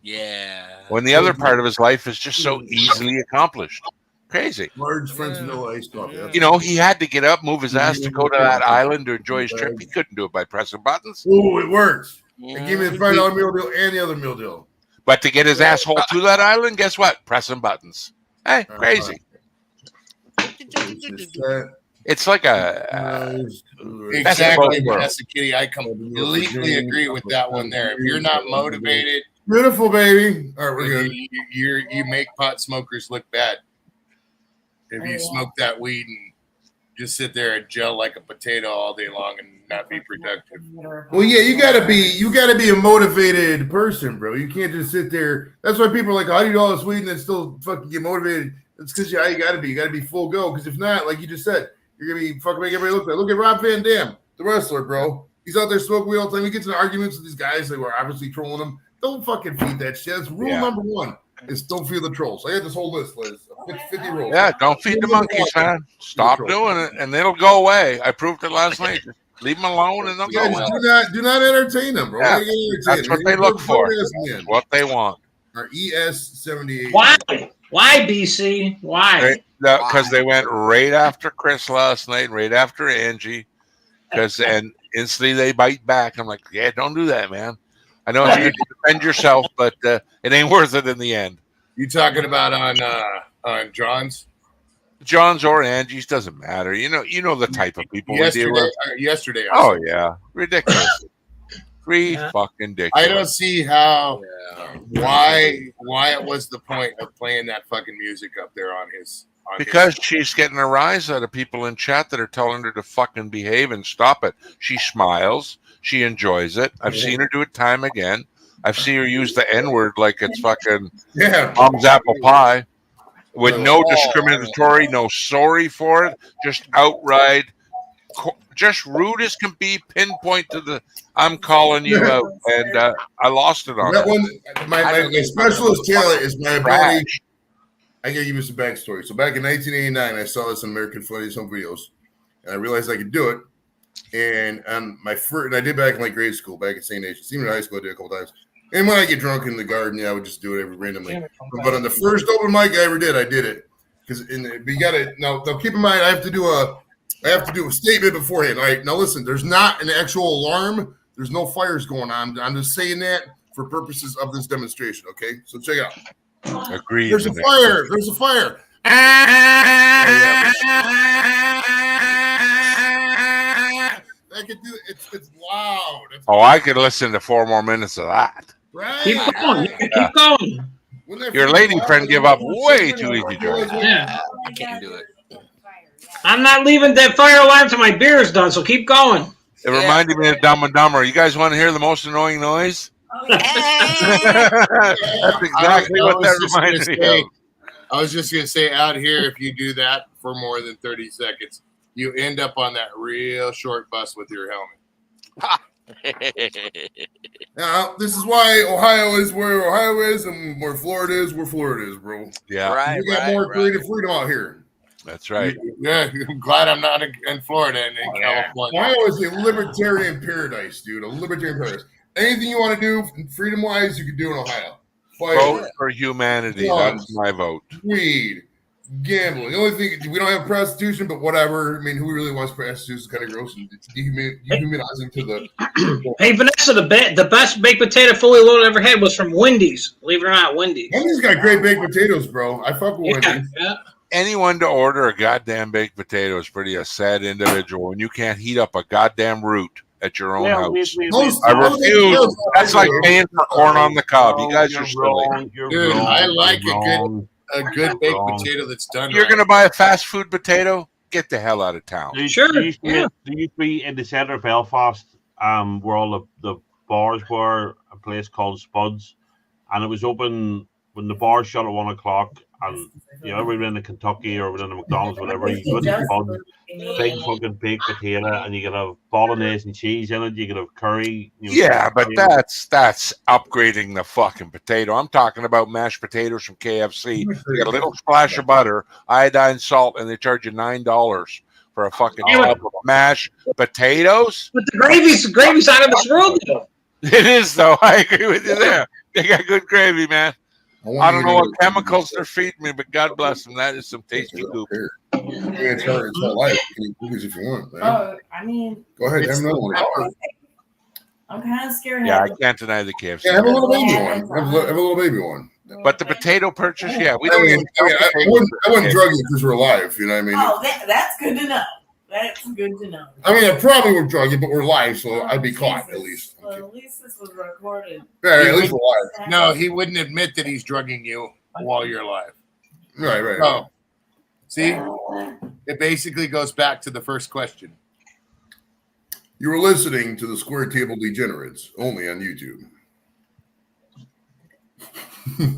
Yeah. When the other part of his life is just so easily accomplished. Crazy. Large French vanilla iced coffee. You know, he had to get up, move his ass to go to that island to enjoy his trip. He couldn't do it by pressing buttons. Ooh, it works. It gave me the $5 meal deal and the other meal deal. But to get his asshole to that island, guess what? Pressing buttons. Hey, crazy. It's like a exactly, Vanessa Kitty. I completely agree with that one there. If you're not motivated, beautiful baby. All right, we're good. You make pot smokers look bad. If you smoke that weed and just sit there and gel like a potato all day long and not be productive. Well, yeah, you gotta be a motivated person, bro. You can't just sit there. That's why people are like, how do you do all this weed and then still fucking get motivated? It's because you gotta be full go. Because if not, like you just said, you're gonna be fucking make everybody look bad. Look at Rob Van Dam, the wrestler, bro. He's out there smoking weed all the time. He gets in arguments with these guys that were obviously trolling him. Don't fucking feed that shit. That's rule number one. Is don't feed the trolls. I had this whole list, Liz. 50 rules. Yeah, don't feed the monkeys, man. Stop doing it, and it'll go away. I proved it last night. Just leave them alone, and they'll go away. Do not entertain them, bro. Yeah, that's what they look for. What they want. Our ES78. Why? Why, BC? Why? Because they went right after Chris last night, right after Angie. And instantly they bite back. I'm like, yeah, don't do that, man. I know it's good to defend yourself, but it ain't worth it in the end. You talking about on John's? John's or Angie's doesn't matter. You know the type of people we deal with. Yesterday. Oh yeah, ridiculous. Fucking ridiculous. I don't see how why it was the point of playing that fucking music up there on his. Because she's getting a rise out of people in chat that are telling her to fucking behave and stop it. She smiles. She enjoys it. I've seen her do it time again. I've seen her use the N-word like it's fucking mom's apple pie with no discriminatory, no sorry for it, just outright, just rude as can be, pinpoint to the I'm calling you out. And I lost it on that her. one. My specialist talent is my ability. I gotta give you some backstory. So back in 1989, I saw this in American Funniest Home Videos, and I realized I could do it. And I did back in like grade school, back in St. Nations. Even in high school, I did a couple times. And when I get drunk in the garden, I would just do it randomly. But on the first open mic I ever did, I did it because you got to now. Keep in mind, I have to do a statement beforehand. All right, now listen. There's not an actual alarm. There's no fires going on. I'm just saying that for purposes of this demonstration. Okay, so check it out. Agreed. There's a fire. There's a fire. I could do it. It's loud. I could listen to 4 more minutes of that. Right. Keep going. Keep going. Your lady friend give up way too easy, Joey. Yeah. I can't do it. I'm not leaving that fire alarm till my beer is done, so keep going. It reminded me of Dumb and Dumber. You guys want to hear the most annoying noise? That's exactly what that reminded me of. I was just going to say, out here, if you do that for more than 30 seconds, you end up on that real short bus with your helmet. Now, this is why Ohio is where Ohio is and where Florida is where Florida is, bro. Yeah. Right, You got more creative freedom out here. That's right. Yeah, I'm glad I'm not in Florida and in California. Ohio is a libertarian paradise, dude. A libertarian paradise. Anything you want to do freedom-wise, you can do in Ohio. Vote for humanity. That's my vote. Weed, gambling. The only thing, we don't have prostitution, but whatever. I mean, who really wants prostitution? It's kind of gross and dehumanizing to the. Hey, Vanessa, the best baked potato fully loaded I ever had was from Wendy's. Believe it or not, Wendy's. Wendy's got great baked potatoes, bro. I fuck with Wendy's. Yeah. Anyone to order a goddamn baked potato is pretty a sad individual when you can't heat up a goddamn root at your own house. I refuse. That's like paying for corn on the cob. You guys are silly. Dude, I like a good baked potato that's done. You're gonna buy a fast food potato? Get the hell out of town. There used to be in the centre of Belfast, where all the bars were, a place called Spuds, and it was open when the bars shut at 1 o'clock. And you know, we're in the Kentucky or we're in the McDonald's, whatever. You go to the Spuds, big fucking baked potato, and you can have bolognese and cheese in it. You can have curry. Yeah, but that's upgrading the fucking potato. I'm talking about mashed potatoes from KFC. You get a little splash of butter, iodine, salt, and they charge you $9 for a fucking tub of mashed potatoes. But the gravy's out of this world, though. It is, though. I agree with you there. They got good gravy, man. I don't know what chemicals they're feeding me, but God bless them. That is some tasty goop. It's whole life. You can cookies if you want, man. Oh, I mean, Go ahead, have another one. I'm kind of scared. Yeah, I can't deny the KFC. Yeah, have a little baby one. Have a little baby one. But the potato purchase, yeah, we I don't. mean, I wouldn't drug you because we're alive. You know what I mean? Oh, that's good to know. That's good to know. I mean, I probably would drug you, but we're live, so I'd be caught at least. Well, at least this was recorded. Yeah, at least we're live. No, he wouldn't admit that he's drugging you while you're alive. Right. Oh, see, it basically goes back to the first question. You were listening to the Square Table Degenerates only on YouTube.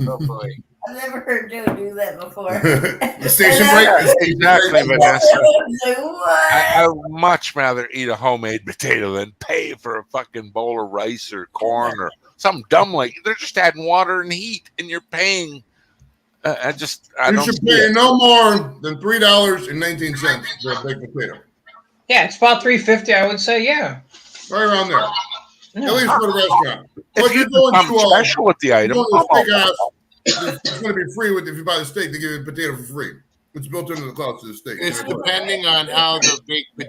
Oh boy. I've never heard Joe do that before. The station break. Exactly, Vanessa. What? I would much rather eat a homemade potato than pay for a fucking bowl of rice or corn or something dumb like. They're just adding water and heat, and you're paying. I You should pay no more than $3.19 for a baked potato. Yeah, it's about $3.50, I would say. Yeah, right around there. At least for the restaurant. If But you you're going become to special with the item, You're going to steakhouse. It's going to be free if you buy the steak. They give you a potato for free. It's built into the cost of the steak. It's depending on how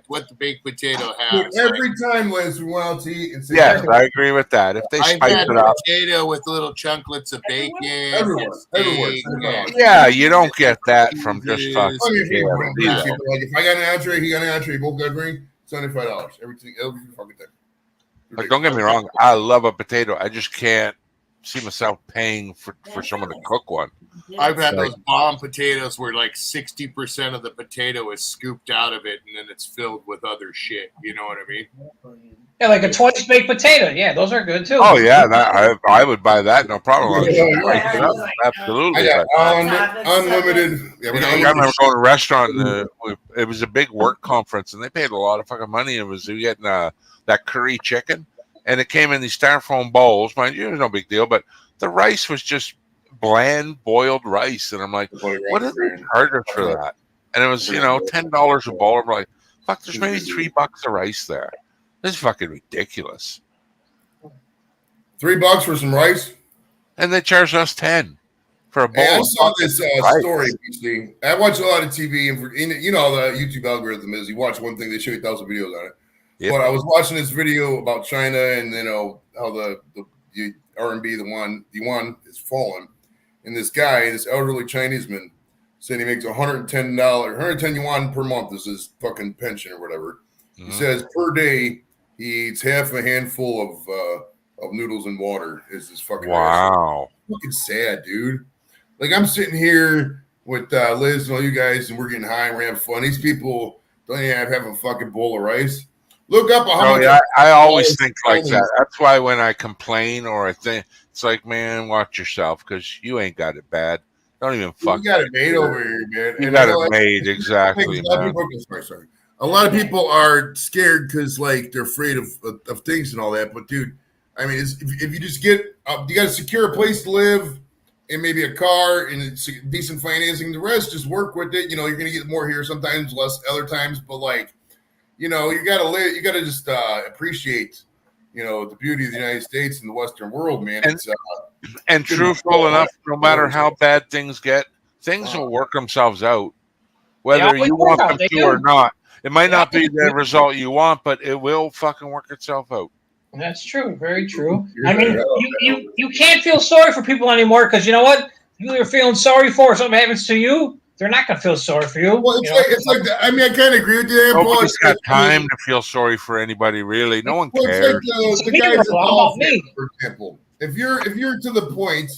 what the baked potato Dude, has. every time, Liz, we went out to eat and say, Yes, I agree with that. If they I've spice had it up, potato with little chunklets of bacon. Everywhere. steak, and- yeah, you don't get that from just fucking. I mean, Yeah, like if I got an entree, he got an entree, both got a drink, $75. Everything fucking thing. Like, don't get me wrong, I love a potato. I just can't see myself paying for someone to cook one. I've had Like- those bomb potatoes where like 60% of the potato is scooped out of it and then it's filled with other shit. You know what I mean? Yeah, like a twice baked potato. Yeah, those are good too. Oh yeah, I would buy that, no problem. Absolutely. I got unlimited. Yeah, I remember going to a restaurant. And, it was a big work conference, and they paid a lot of fucking money. It was getting that curry chicken, and it came in these styrofoam bowls. Mind you, it was no big deal, but the rice was just bland boiled rice, and I'm like, what did they charge us for that? And it was $10 a bowl. I'm like, fuck, there's maybe $3 of rice there. This is fucking ridiculous. $3 for some rice, and they charged us 10 for a bowl. Hey, I of saw this rice. story. BC. I watch a lot of TV, and you know the YouTube algorithm is you watch one thing, they show you 1,000 videos on it. Yep. But I was watching this video about China and how the RMB the yuan is falling, and this guy, this elderly Chinese man, said he makes $110 yuan per month is his fucking pension or whatever. Mm-hmm. He says per day he eats half a handful of noodles and water. Is this fucking wow? Fucking sad, dude. Like I'm sitting here with Liz and all you guys, and we're getting high and we're having fun. These people don't even have a fucking bowl of rice. Look up how much. Yeah, I always think like that. That's why when I complain or I think it's like, man, watch yourself because you ain't got it bad. Don't even fuck. You got it made over here, man. You And got I know, it like, made exactly, a lot of man. people- sorry. A lot of people are scared because like they're afraid of things and all that. But dude, I mean, if you just get you got to secure a place to live and maybe a car and it's decent financing. The rest, just work with it. You know, you're gonna get more here sometimes, less other times. But like, you know, you gotta live. You gotta just appreciate, the beauty of the United States and the Western world, man. And- It's And truthful enough, no matter how bad things get, things will work themselves out, whether always you work want out, them they to do. or not. It might not be the do. result you want, but it will fucking work itself out. That's true. Very true. I mean, you can't feel sorry for people anymore because you know what? People you're feeling sorry for if something happens to you, they're not going to feel sorry for you. Well, it's like I mean, I kind of agree with you there, Paul. Nobody's It's got like- time to feel sorry for anybody, really. No one Well, it's cares. like the guys at Dolphin, for example. If you're to the point,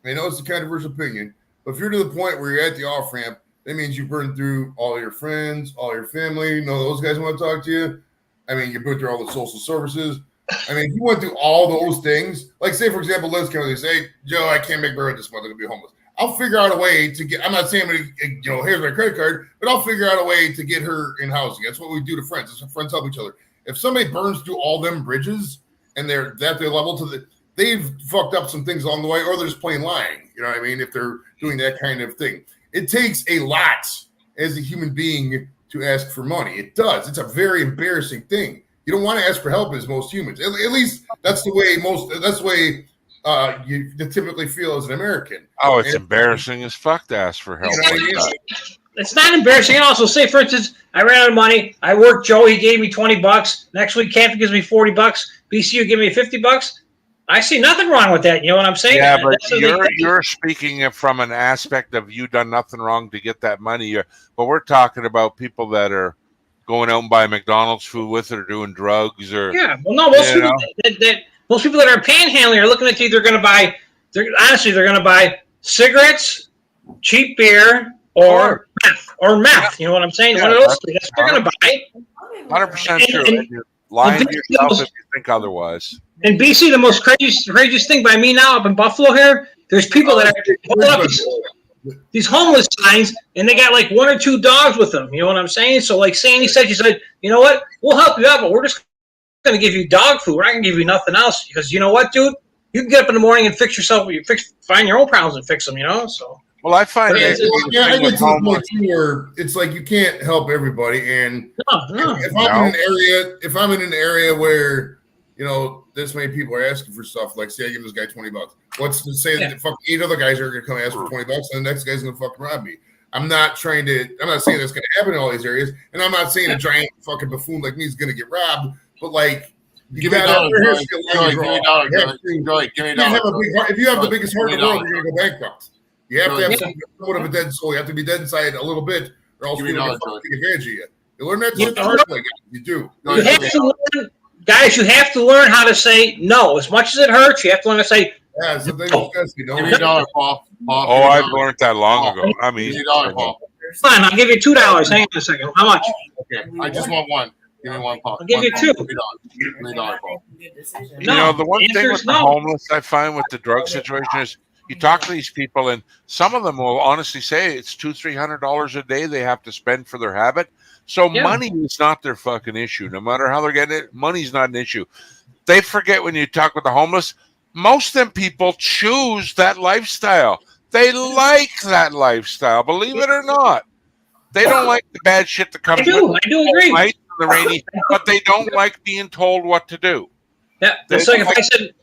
I know it's a controversial opinion, but if you're to the point where you're at the off ramp, that means you burned through all your friends, all your family. Those guys want to talk to you. I mean, you burned through all the social services. I mean, if you went through all those things, like say for example, Liz comes and say, "Joe, I can't make bread this month. I'm gonna be homeless." I'll figure out a way to get. I'm not saying, here's my credit card, but I'll figure out a way to get her in housing. That's what we do to friends. That's what friends help each other. If somebody burns through all them bridges and they're at their level they've fucked up some things along the way, or they're just plain lying. You know what I mean? If they're doing that kind of thing, it takes a lot as a human being to ask for money. It does. It's a very embarrassing thing. You don't want to ask for help as most humans. At least that's the way you typically feel as an American. Oh, it's And- embarrassing as fuck to ask for help. You know what I like mean? that. It's not embarrassing. And also, say for instance, I ran out of money. I worked Joe. He gave me $20. Next week, Catherine gives me $40. BCU give me $50. I see nothing wrong with that. You know what I'm saying? Yeah, but That's the big thing. you're speaking it from an aspect of you done nothing wrong to get that money. But we're talking about people that are going out and buying McDonald's food with it or doing drugs or Yeah, well, no, most you people know? most people that are panhandling are looking at you. They're going to buy. They're going to buy cigarettes, cheap beer, or meth. You know what I'm saying? Yeah, One of those things. That's what they're going to buy. 100% true. And you're lying to yourself if you think otherwise. In BC, the most craziest thing by me now up in Buffalo here, there's people that are holding up these homeless signs, and they got like 1 or 2 dogs with them. You know what I'm saying? So like Sandy said, she said, you know what? We'll help you out, but we're just going to give you dog food. We're not going to give you nothing else because you know what, dude? You can get up in the morning and fix yourself. Find your own problems and fix them. You know. So. Well, I find I that get to the point too where it's like you can't help everybody, and if I'm in an area where this many people are asking for stuff, like say I give this guy $20, what's to say that fucking 8 other guys are gonna come ask for $20 and the next guy's gonna fucking rob me? I'm not saying that's going to happen in all these areas, and I'm not saying a giant fucking buffoon like me is going to get robbed, but like, Give me a dollar, Joey. Give me a dollar, Joey. Give me a dollar. If you have the biggest heart in the world, you're going to go bankrupt. You have to have Joey. somewhat of a dead soul. You have to be dead inside a little bit, or else Give me you're a going dollar, to take advantage of you. You learn that shit the hard way, guys. You do. You have to learn, guys. You have to learn how to say no. As much as it hurts, you have to learn to say. Yeah, so they no. you know. Give me a dollar, Paul. Oh, I've learned that long ago. I mean, give me a dollar, Paul. Fine, I'll give you $2. Hang on a second. How much? Okay, I just want one. Give me one, Paul. I'll give you two. Give me a dollar, Paul. You know, the one thing with the homeless I find with the drug situation is you talk to these people, and some of them will honestly say it's $200-300 a day they have to spend for their habit. So money is not their fucking issue. No matter how they're getting it, money's not an issue. They forget when you talk with the homeless, most of them people choose that lifestyle. They like that lifestyle, believe it or not. They don't like the bad shit that comes with it. I do agree. Night and the rainy, but they don't like being told what to do. Yeah, that's like if I said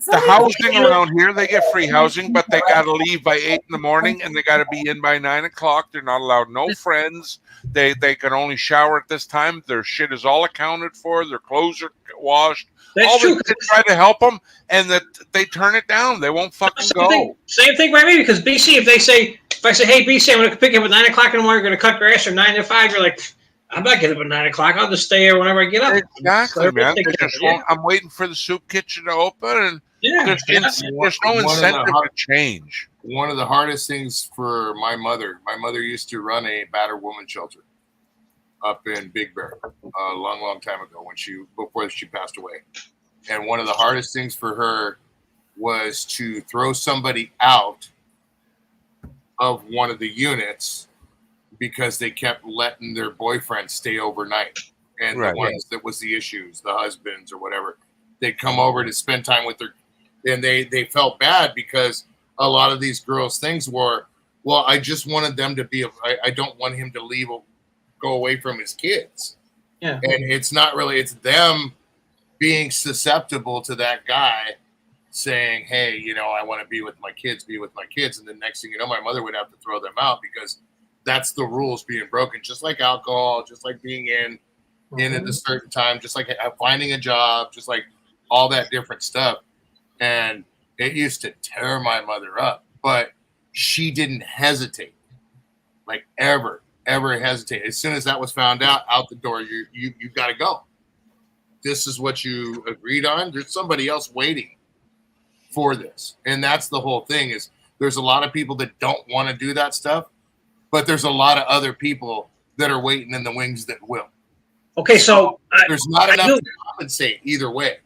the housing around here, they get free housing, but they got to leave by 8 in the morning and they got to be in by 9 o'clock. They're not allowed no friends. They can only shower at this time. Their shit is all accounted for. Their clothes are washed. That's all true. They try to help them, and that they turn it down. They won't fucking go. Same thing by me, because BC, if I say, hey, BC, I'm going to pick you up at 9 o'clock in the morning, you're going to cut grass from 9 to 5, you're like, I'm not getting up at 9 o'clock. I'll just stay here whenever I get up. Exactly, man. I'm waiting for the soup kitchen to open, and there's no incentive to change. One of the hardest things for my mother used to run a battered woman shelter up in Big Bear a long time ago before she passed away. And one of the hardest things for her was to throw somebody out of one of the units because they kept letting their boyfriend stay overnight. And the ones that was the issues, the husbands or whatever, they'd come over to spend time with their, and they felt bad because a lot of these girls' things were, well, I just wanted them to be, I don't want him to go away from his kids. Yeah. And it's not really, it's them being susceptible to that guy saying, hey, I want to be with my kids. And the next thing you know, my mother would have to throw them out because that's the rules being broken, just like alcohol, just like being in at a certain time, just like finding a job, just like all that different stuff. And it used to tear my mother up, but she didn't hesitate, like ever hesitate. As soon as that was found out the door, you got to go. This is what you agreed on. There's somebody else waiting for this. And that's the whole thing is there's a lot of people that don't want to do that stuff, but there's a lot of other people that are waiting in the wings that will. Okay, so there's not enough to compensate either way.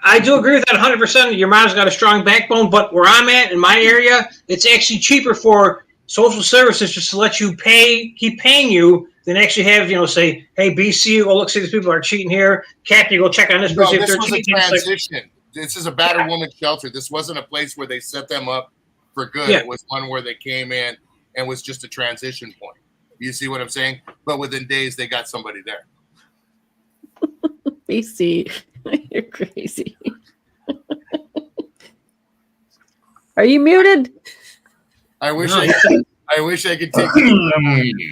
I do agree with that 100%. Your mom's got a strong backbone, but where I'm at in my area, it's actually cheaper for social services just to let you keep paying you than actually have, say, hey, BC, go look, see these people are cheating here. Captain, go check on this person. No, this was a transition. This is a battered woman shelter. This wasn't a place where they set them up for good. Yeah. It was one where they came in and was just a transition point. You see what I'm saying? But within days, they got somebody there. BC, you're crazy. Are you muted? I wish I could take you.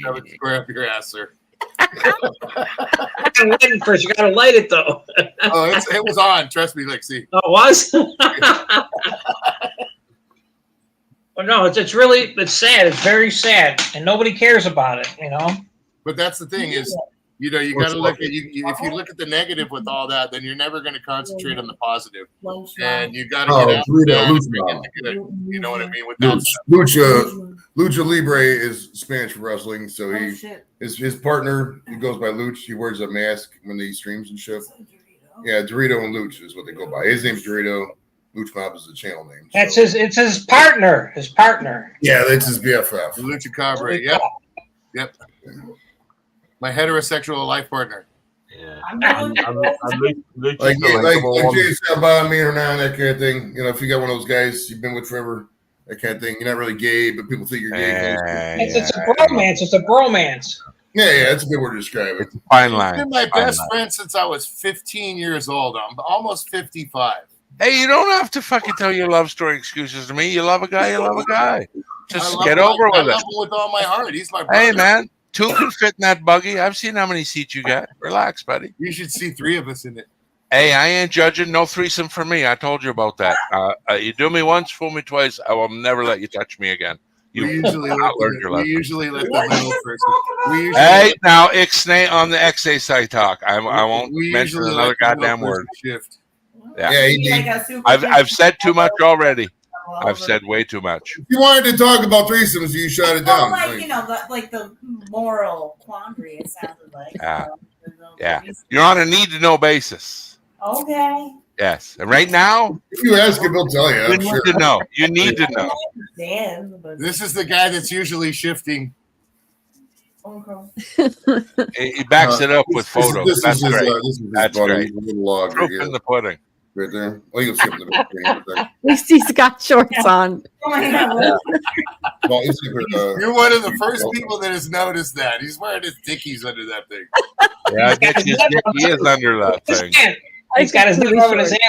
I would square up your ass, sir. I'm waiting first. You got to light it, though. Oh, it was on. Trust me, Lexi. Oh, it was? Well, no, it's sad. It's very sad. And nobody cares about it, But that's the thing is, you got to look at if you look at the negative with all that, then you're never going to concentrate on the positive. And you got to get out there and get the good. You know what I mean? With that stuff. Lucha Libre is Spanish for wrestling, so his partner, he goes by Luch. He wears a mask when he streams and shit. Yeah, Dorito and Luch is what they go by. His name's Dorito. Luch Mob is the channel name. So. That's it's his partner. His partner. Yeah, that's his BFF. Lucha Cabre. Yep. My heterosexual life partner. Yeah. Like Jay Salva, me or not, that kind of thing. If you got one of those guys you've been with forever, that kind of thing. You're not really gay, but people think you're gay. It's a bromance. It's a bromance. Yeah, that's a good word to describe it. Fine line. I've been my best friend since I was 15 years old. I'm almost 55. Hey, you don't have to fucking tell your love story excuses to me. You love a guy, you love a guy. Just love get him. over I with love it. him with all my heart. He's my brother. Hey, man, 2 can fit in that buggy. I've seen how many seats you got. Relax, buddy. You should see 3 of us in it. Hey, I ain't judging. No threesome for me. I told you about that. You do me once, fool me twice. I will never let you touch me again. You We usually let learned your the, we lesson. usually let the little person. We usually Hey, now Ixnay on the XA site talk. I won't we mention usually another let the little goddamn word. person shift. Yeah, Yeah, he Be like did. a super I've said too much already. all I've over. said way too much. If you wanted to talk about threesomes, you shut it Well, down. like, you know, the moral quandary, it sounded like. Yeah. you know, Yeah, you're on a need-to-know basis. Okay. Yes, and right now If you ask him, he'll tell you. you I'm need sure. to know. You need to know. I understand, but This is the guy that's usually shifting. okay. He backs it up with This photos. is That's his, great. this is his That's buddy, great. his little log Proof right in the pudding. there. Oh, you'll skip the big screen. At least he's got shorts on. Oh my God. Well, it's super, You're one of the first people that has noticed that. He's wearing his dickies under that thing. Yeah, Dickie is under that thing. He's got his lip up in his hand.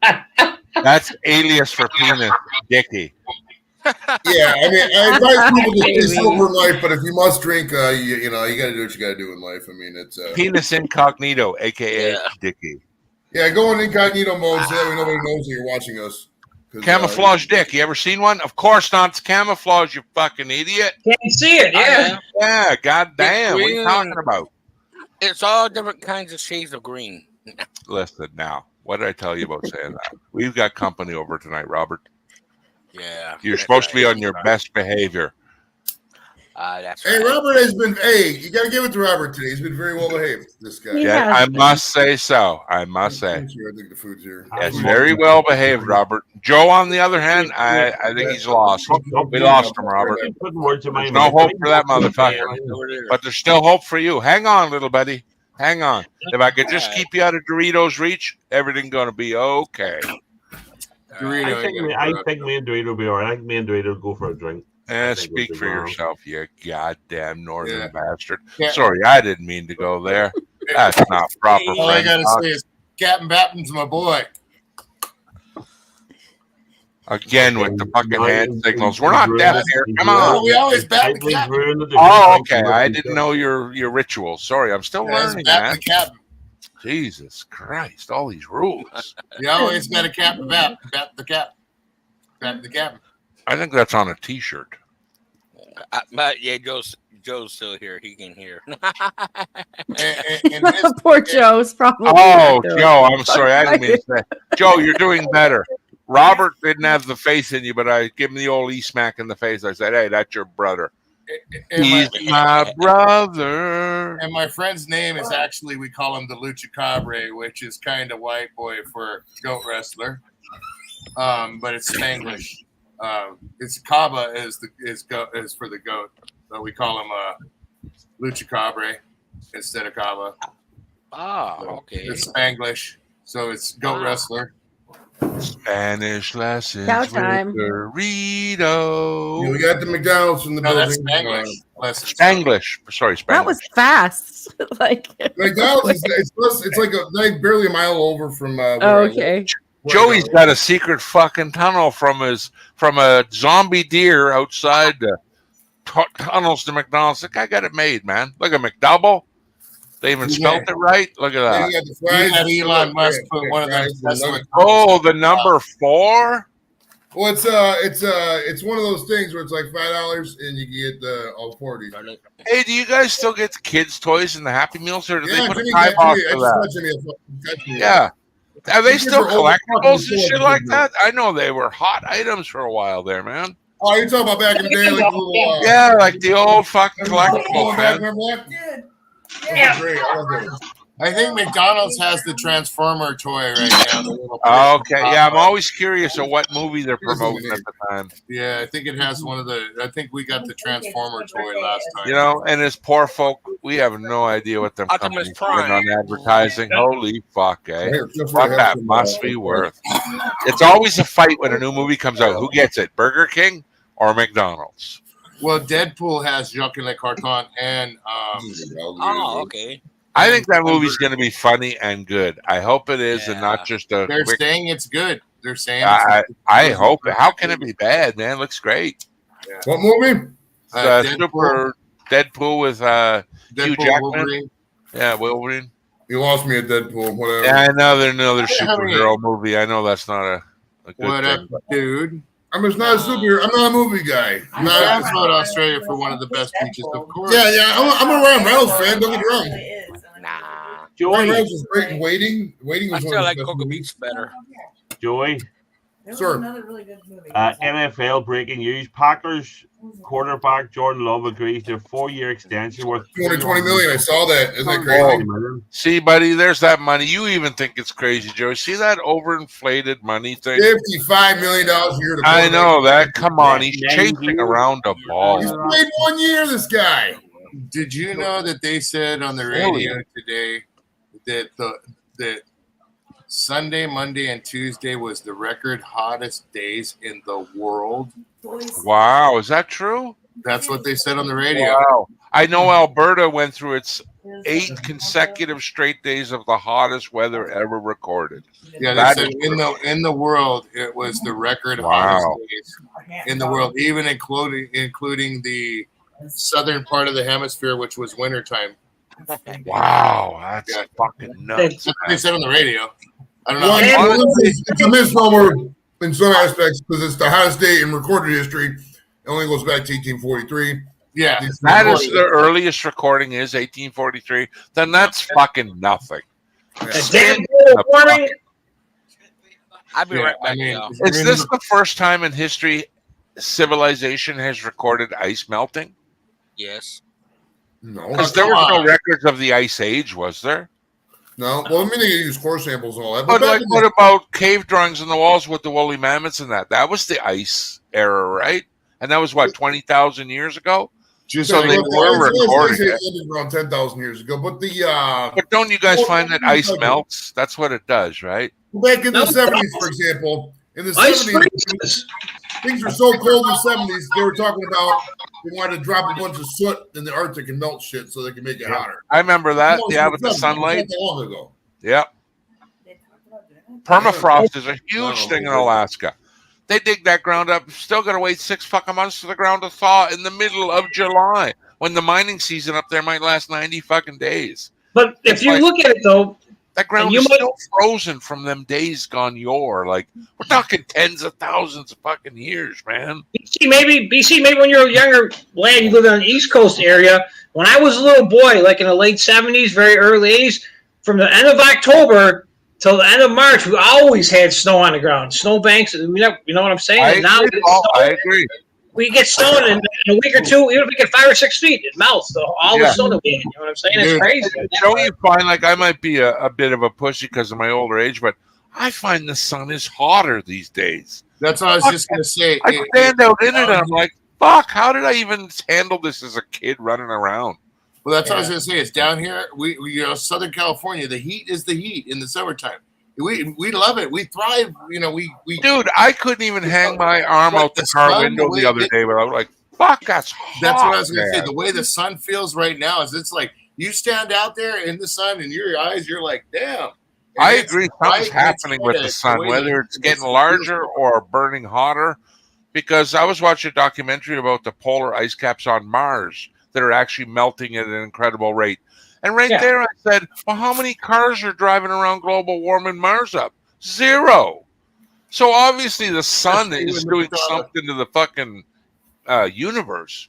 Look. That's alias for penis, Dickie. Yeah, I mean, I advise people to stay sober in life, but if you must drink, you know, you got to do what you got to do in life. I mean, it's Penis incognito, aka Yeah. Dickie. yeah, go in incognito mode so that way nobody knows that you're watching us. 'Cause, Camouflage dick. You ever seen one? Of course not. It's camouflage, you fucking idiot. Can't see it. Yeah. Yeah, goddamn. What are you green. talking about? It's all different kinds of shades of green. Listen now. What did I tell you about saying that? We've got company over tonight, Robert. Yeah. You're that's supposed to be right. on your best behavior. That's Hey, right. Robert has been. Hey, you got to give it to Robert today. He's been very well behaved. This guy. Yeah, I must say so. I must say. I think the food's here. Yes, very well behaved, Robert. Joe, on the other hand, I think he's lost. We lost him, Robert. Putting words in my There's no mouth. hope for that motherfucker. But there's still hope for you. Hang on, little buddy. Hang on. If I could just keep you out of Doritos' reach, everything's going to be okay. I think me and Dorito will be all right. I think me and Dorito will go for a drink. Speak for yourself, you goddamn northern bastard. Yeah. Sorry, I didn't mean to go there. That's not proper. All I friend gotta talk. say is Captain Bapton's my boy. Again with the fucking hand signals. We're not deaf here. Come on. We always bat the captain. Oh, okay. I didn't know your ritual. Sorry, I'm still learning, bat man. the captain. Jesus Christ, all these rules. You always got a captain bat the captain. Bat the captain. I think that's on a T-shirt. But yeah, Joe's still here. He can hear. Poor Joe's probably. Oh, Joe, I'm sorry. I didn't mean to say. Joe, you're doing better. Robert didn't have the faith in you, but I give him the old E-smack in the face. I said, hey, that's your brother. He's my brother. And my friend's name is actually, we call him the Lucha Cabre, which is kind of white boy for goat wrestler. But it's Spanglish. It's Caba is for the goat, so we call him Lucha Cabre instead of Caba. Oh, okay. It's Spanglish, so it's goat wrestler. Spanish lessons Cow with time. Dorito. Yeah, we got the McDonald's from the No, that's building. Spanglish. Spanglish. Sorry, Spanglish. That was fast. Like McDonald's it's like barely a mile over from. Where Oh, I live. okay. Joey's got a secret fucking tunnel from a zombie deer outside the tunnels to McDonald's. The guy got it made, man. Look at McDouble. They even spelt it right. Look at Then that. you got the fries. Had Elon Musk put one of them. Oh, the number 4. Well, it's one of those things where it's like $5 and you get all 40. Hey, do you guys still get the kids' toys in the Happy Meals, or do they Yeah, put a Jimmy time got off Jimmy. I for just that? got Jimmy a fucking touch. Yeah. Are they These still are old collectibles and fucking shit like toys. that? I know they were hot items for a while there, man. Oh, you're talking about back in the day, like the little, Yeah, like the old fucking collectibles, back, man. remember that? Yeah. Great. I love that. I think McDonald's has the Transformer toy right now. The little Okay, yeah, I'm always curious of what movie they're promoting at the time. Yeah, I think it has one of the. I think we got the Transformer toy last time. You know, and as poor folk, we have no idea what them Optimus companies spend on Prime. advertising. Holy fuck, eh? Here, feel free What to have that some, must be worth. It's always a fight when a new movie comes out. Who gets it, Burger King or McDonald's? Well, Deadpool has Jacques Le Carton and Oh, okay. I think that movie's going to be funny and good. I hope it is, and not just a they're quick. saying it's good. They're saying I hope. How can it be bad, man? Looks great. What movie? Deadpool with Hugh Deadpool, Jackman. Wolverine. Yeah, Wolverine. You lost me at Deadpool. Whatever. Yeah, I know there's another Yeah, I mean- superhero movie. I know that's not a good What thing. up, dude? I'm just not a superhero. I'm not a movie guy. I'm not. That's what Australia for one of the best beaches, of course. Yeah. I'm a Ryan Reynolds fan. Don't get me wrong. Nah. Ryan Joey, Reynolds was great in Waiting. Waiting I was still one of like the best Cocoa movies. Beach better. Joey. Sir. Another really good movie. NFL breaking news: Packers quarterback Jordan Love agrees to a 4-year extension worth 220 million. I saw that. Isn't that Oh, crazy? see, buddy, there's that money. You even think it's crazy, Joe. See that overinflated money thing? $55 million a year. To I know that. Come on, he's Yeah, chasing around a ball. He's played 1 year. This guy. Did you know that they said on the radio today that that Sunday, Monday, and Tuesday was the record hottest days in the world? Wow, is that true? That's what they said on the radio. Wow. I know Alberta went through its 8 consecutive straight days of the hottest weather ever recorded. Yeah, That they said is in the world it was the record Wow. hottest days in the world, even including the southern part of the hemisphere, which was wintertime. Wow, that's fucking nuts. That's what they said on the radio. I don't know. One, it's a misnomer in some aspects because it's the hottest day in recorded history. It only goes back to 1843. Yeah, That is the earliest recording is 1843. Then that's fucking nothing. Damn global warming. I'll be right back now. Is this the first time in history civilization has recorded ice melting? Yes. No, Because there was no records of the ice age, was there? No. Well, I mean, they use core samples and all that. But back like, in what the- about cave drawings on the walls with the woolly mammoths and that? That was the ice era, right? And that was what 20,000 years ago. Just so Yeah, they but were the recording ice it. age ended around 10,000 years ago. But the But don't you guys well, find that ice melts? That's what it does, right? back in the No, 70s, for example, in the Ice 70s, freezes. things were so cold in the 70s. They were talking about they wanted to drop a bunch of soot in the Arctic and melt shit so they can make it hotter. I remember that. That was Yeah, in with the 70s, sunlight. not that long ago. Yep. Permafrost is a huge thing in Alaska. They dig that ground up. Still got to wait 6 fucking months for the ground to thaw in the middle of July when the mining season up there might last 90 fucking days. But if It's you like- look at it though, That ground And you is might- still frozen from them days gone yore. Like, we're talking tens of thousands of fucking years, man. BC, maybe when you're a younger lad, you lived on the East Coast area. When I was a little boy, like in the late 70s, very early 80s, from the end of October till the end of March, we always had snow on the ground, snow banks. You know what I'm saying? I And now agree, Paul. I agree. we get snow in a week or two, even if we get 5 or 6 feet, it melts. All the Yeah. snow that we get. You know what I'm saying? It's Dude, crazy. Don't you find, like, I might be a bit of a pussy because of my older age, but I find the sun is hotter these days. That's what I was just gonna say. I stand out in it and I'm like, fuck, how did I even handle this as a kid running around? Well, that's what I was gonna say. It's down here. We Southern California. The heat is the heat in the summertime. We love it. We thrive. We Dude, I couldn't even hang my arm out the car sun, window the the way other it- day without like, fuck, that's hot. That's what I was gonna say. man. The way the sun feels right now is it's like you stand out there in the sun and your eyes, you're like, damn. And I it's agree. bright, Something's it's happening with kinda the sun, way whether that it's getting feels larger good. or burning hotter. Because I was watching a documentary about the polar ice caps on Mars that are actually melting at an incredible rate. And right Yeah. there, I said, well, how many cars are driving around global warming Mars up? 0. So obviously the sun That's is even doing the- something to the fucking universe.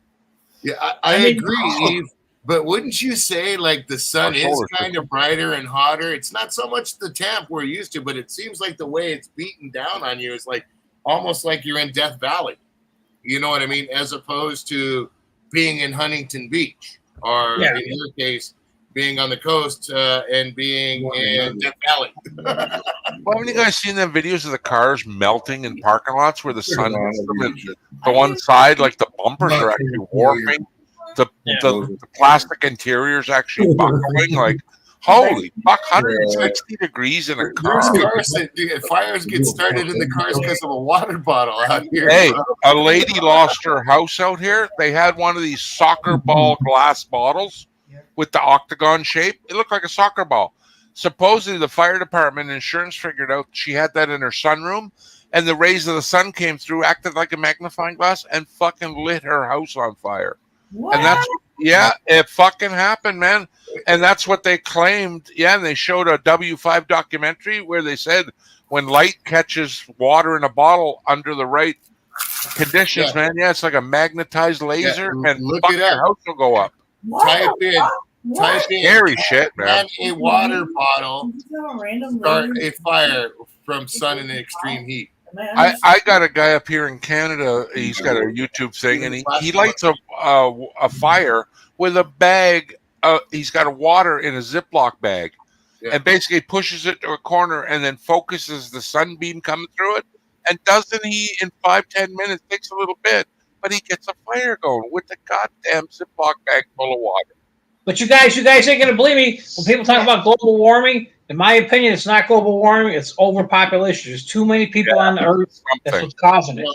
Yeah, I I mean- agree, Eve. But wouldn't you say like the sun Our is solar kind of brighter and hotter? It's not so much the temp we're used to, but it seems like the way it's beating down on you is like almost like you're in Death Valley. You know what I mean? As opposed to being in Huntington Beach, or Yeah. in your case, being on the coast and being in Death Valley. Well, haven't you guys seen the videos of the cars melting in parking lots where the sun hits them and the one side, like the bumpers are actually warping, the plastic interior's actually buckling, like, holy fuck, 160 degrees in a There's car. cars that fires get started in the cars because of a water bottle out here. Hey, a lady lost her house out here. They had one of these soccer ball glass bottles with the octagon shape. It looked like a soccer ball. Supposedly, the fire department and insurance figured out she had that in her sunroom, and the rays of the sun came through, acted like a magnifying glass, and fucking lit her house on fire. What? And that's it fucking happened, man. And that's what they claimed. Yeah, and they showed a W5 documentary where they said when light catches water in a bottle under the right conditions, man, it's like a magnetized laser, and look fuck, it your up. house will go up. Type in Scary shit, man. Can a water bottle Random start a fire from sun and extreme heat? I got a guy up here in Canada. He's got a YouTube thing, and he lights a fire with a bag. He's got a water in a Ziploc bag, and basically pushes it to a corner, and then focuses the sunbeam coming through it. And doesn't he, in 5-10 minutes, takes a little bit, but he gets a fire going with the goddamn Ziploc bag full of water. But you guys ain't gonna believe me when people talk about global warming. In my opinion, it's not global warming; it's overpopulation. There's too many people on the earth. That's what's causing it.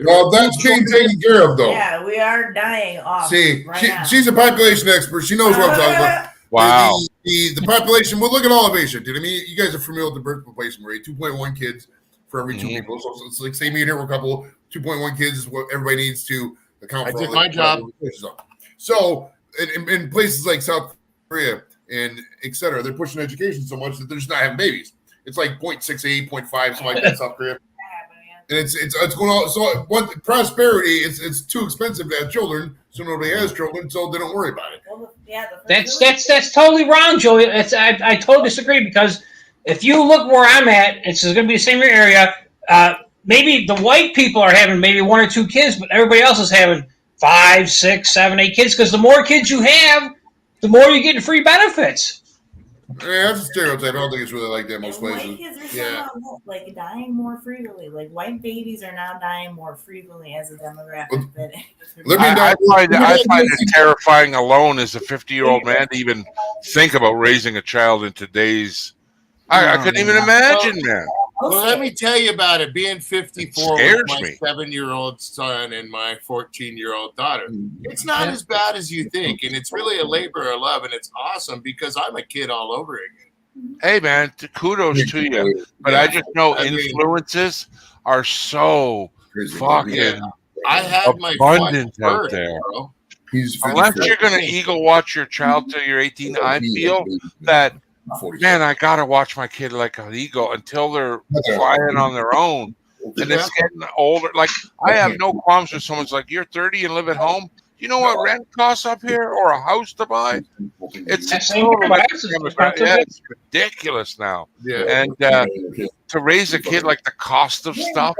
Well, that's being taken care of, though. Yeah, we are dying off. See, right now. she's a population expert. She knows what I'm talking about. Wow. The population, well, look at elevation, dude. I mean, you guys are familiar with the birth replacement rate, 2.1 kids for every two people. So it's like, say me and here, we're a couple, 2.1 kids is what everybody needs to account for. I did my job. So in places like South Korea and et cetera, they're pushing education so much that they're just not having babies. It's like 0.68, 0.5, something like that in South Korea. And it's going on. So what prosperity, it's too expensive to have children, so nobody has children, so they don't worry about it. That's totally wrong, Joey. I totally disagree, because if you look where I'm at, it's going to be the same area. Maybe the white people are having maybe 1 or 2 kids, but everybody else is having 5, 6, 7, 8 kids, because the more kids you have, the more you get in free benefits. Yeah, that's a stereotype. I don't think it's really like that most places. White kids are somehow like dying more frequently. Like white babies are now dying more frequently as a demographic. I find it terrifying alone as a 50-year-old man to even think about raising a child in today's. I couldn't even imagine, man. Well, let me tell you about it. Being 54 with Scares my me. 7-year-old son and my 14-year-old daughter, it's not as bad as you think, and it's really a labor of love, and it's awesome because I'm a kid all over again. Hey, man, kudos to you. But I just know influences are so fucking I had my abundant fun out first, there. bro. Unless you're going to eagle watch your child till you're 18, I feel that, man, I got to watch my kid like an eagle until they're flying on their own. And it's getting older. Like, I have no qualms with someone's like, you're 30 and live at home. You know what rent costs up here or a house to buy? It's ridiculous now. Yeah. And to raise a kid, like the cost of stuff,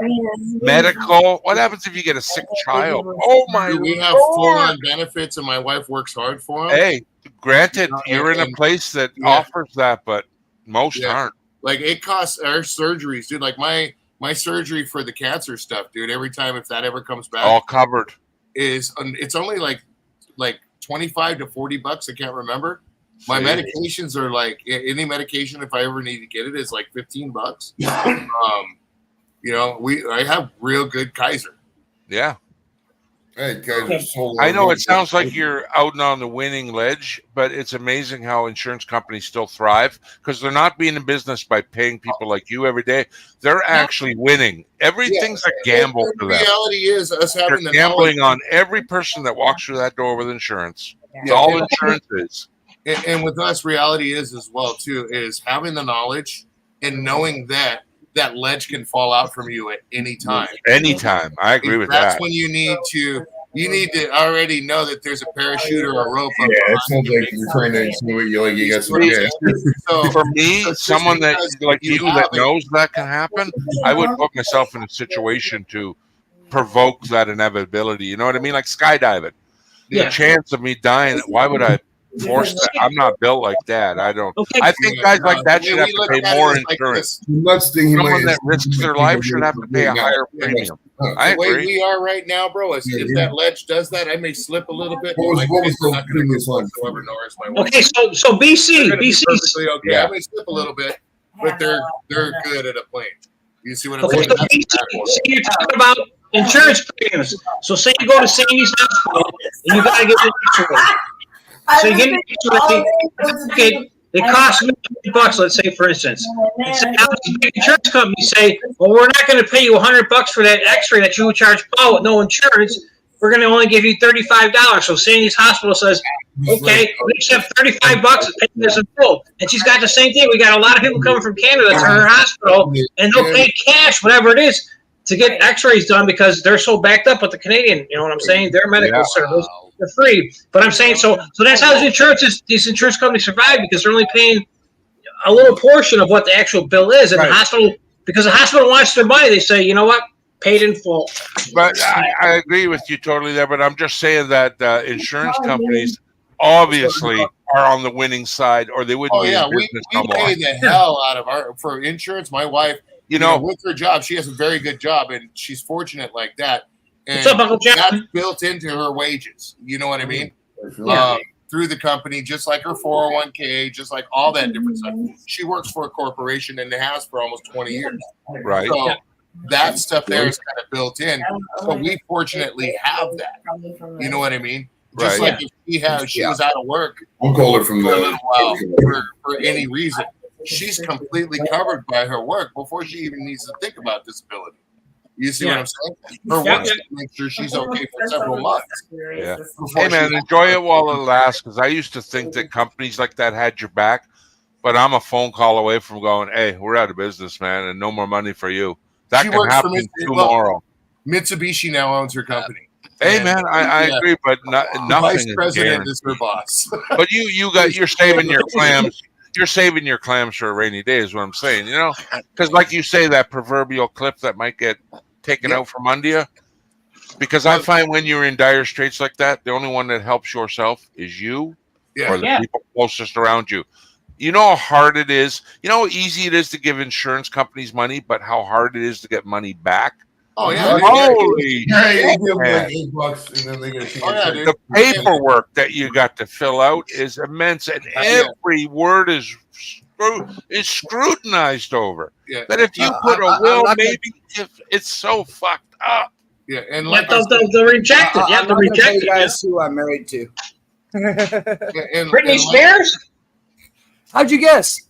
medical. What happens if you get a sick child? Oh my We have Lord. full-on benefits, and my wife works hard for them. Hey, granted, you're in a place that offers that, but most aren't. Like, it costs our surgeries, dude. Like my surgery for the cancer stuff, dude. Every time, if that ever comes back, All covered. It's only like $25 to $40. I can't remember. My See. medications are like any medication, if I ever need to get it, is like $15. You know, I have real good Kaiser. Yeah. Hey, Kaiser, I know it sounds like you're out and on the winning ledge, but it's amazing how insurance companies still thrive because they're not being in business by paying people like you every day. They're actually winning. Everything's a gamble The for them. reality is us having They're the gambling knowledge. on every person that walks through that door with insurance. It's Yeah. all insurance is. And with us, reality is as well too is having the knowledge and knowing that that ledge can fall out from you at any time. Anytime. I agree with That's that. when you need to already know that there's a parachute or a rope. Yeah, it sounds like you're trying to insinuate you got some gas. So For me, someone that like you that knows that can happen, I would put myself in a situation to provoke that inevitability. You know what I mean? Like skydiving. The chance of me dying, why would I force that? I'm not built like that. I don't. I think guys like that should have to pay more insurance. Someone that risks their life should have to pay a higher premium. I The way agree. we are right now, bro, is if that ledge does that, I may slip a little bit. What was My the kids are not gonna previous get one? whatsoever, nor is my wife. Okay, so BC, They're gonna be BC. perfectly okay. Yeah. I may slip a little bit, but they're good at a plane. You see what I'm Okay, saying? so That's BC, bad. so you're talking about insurance premiums. So say you go to Sandy's hospital and you gotta get an insurance. So you get an insurance. Okay, It costs me $50, let's say, for instance. And so now these big insurance companies say, well, we're not going to pay you $100 for that x-ray that you would charge Paul with no insurance. We're going to only give you $35. So Sandy's hospital says, okay, we accept $35 and pay this in full. And she's got the same thing. We got a lot of people coming from Canada to her hospital, and they'll pay cash, whatever it is, to get x-rays done because they're so backed up with the Canadian, you know what I'm saying? Their medical service. They're free. But I'm saying, so that's how these insurance companies survive, because they're only paying a little portion of what the actual bill is. And the hospital, because the hospital wants their money, they say, you know what? Paid in full. But I agree with you totally there. But I'm just saying that insurance companies obviously are on the winning side, or they wouldn't be in business no more. We pay the hell out of for insurance. My wife, you know, with her job, she has a very good job, and she's fortunate like that. And what's up, Uncle John? That's built into her wages. You know what I mean? Through the company, just like her 401k, just like all that different stuff. She works for a corporation and has for almost 20 years. Right. So that stuff there is kind of built in. So we fortunately have that. You know what I mean? Just like if she was out of work I'll call her from for a the little while for any reason, she's completely covered by her work before she even needs to think about disability. You see what I'm saying? Her work is to make sure she's okay for several months. Yeah. Hey man, enjoy it while it lasts. Because I used to think that companies like that had your back, but I'm a phone call away from going, "Hey, we're out of business, man, and no more money for you." That She can works for happen tomorrow. Mitsubishi now owns her company. Hey man, I agree, but nothing Vice is president guaranteed. is her boss. But you're saving your clams. You're saving your clams for a rainy day, is what I'm saying. You know, because like you say, that proverbial clip that might get taken out from under you. Because I find when you're in dire straits like that, the only one that helps yourself is you or the people closest around you. You know how hard it is. You know how easy it is to give insurance companies money, but how hard it is to get money back. Oh yeah! Holy shit, give man. like $8 and then they get The paperwork that you got to fill out is immense, and every word is scrutinized over. Yeah. That if you put a will, maybe if it's so fucked up. Yeah, and You like have to reject it. You have to reject it. Guys, who I'm married to. Britney Spears? How'd you guess?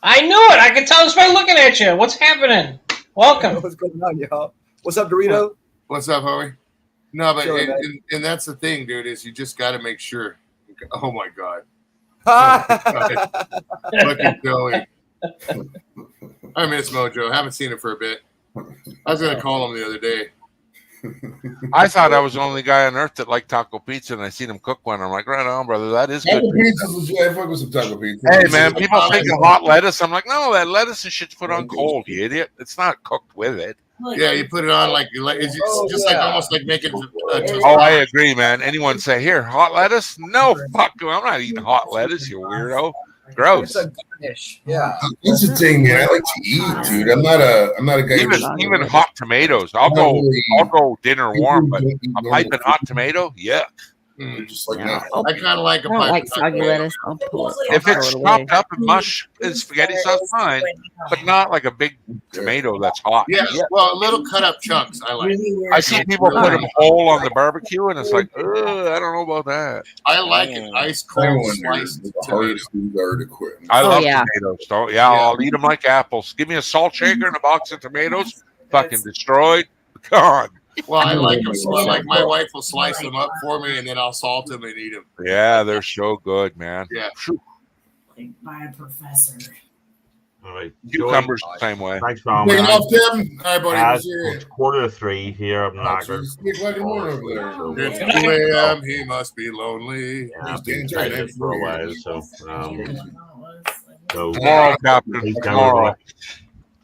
I knew it. I can tell just by looking at you. What's happening? Welcome. What's going on, y'all? What's up, Dorito? What's up, Howie? No, but and that's the thing, dude, is you just got to make sure. Oh my god. Look at Joey. I miss Mojo. Haven't seen him for a bit. I was gonna call him the other day. I thought I was the only guy on earth that liked taco pizza, and I seen him cook one. I'm like, right on, brother. That is good. Taco pizza is legit. I fuck with some taco pizza. Hey, man, people think of hot lettuce. I'm like, no, that lettuce and shit's put on cold, you idiot. It's not cooked with it. Yeah, you put it on like it's just like almost like making. Oh, I agree, man. Anyone say here hot lettuce? No, fuck. I'm not eating hot lettuce, you weirdo. Gross. It's a garnish. Yeah. It's a thing, man. I like to eat, dude. I'm not a guy. Even hot tomatoes. I'll go dinner warm, but a piping hot tomato, yeah. Just like I kind of like a I don't pipe. like soggy lettuce. I'll pull it. If I'll it's throw it away. chopped up and mush and spaghetti sauce, fine, but not like a big tomato that's hot. Yeah, well, little cut up chunks. I like. I see people put them whole on the barbecue, and it's like, I don't know about that. I like it ice cold sliced tomato. I love yeah. tomatoes. So, yeah, I'll eat them like apples. Give me a salt shaker and a box of tomatoes. Fucking destroyed. God. Well, I like them. So like my wife will slice them up for me, and then I'll salt them and eat them. Yeah, they're so good, man. Yeah. By a professor. All right. Cucumbers the same way. Thanks, Tom. Taking off, Tim. All right, buddy. It's 2:45 here. I'm not going It's 2 a.m. He must be lonely. I've been tired for a while, so Tomorrow, Captain.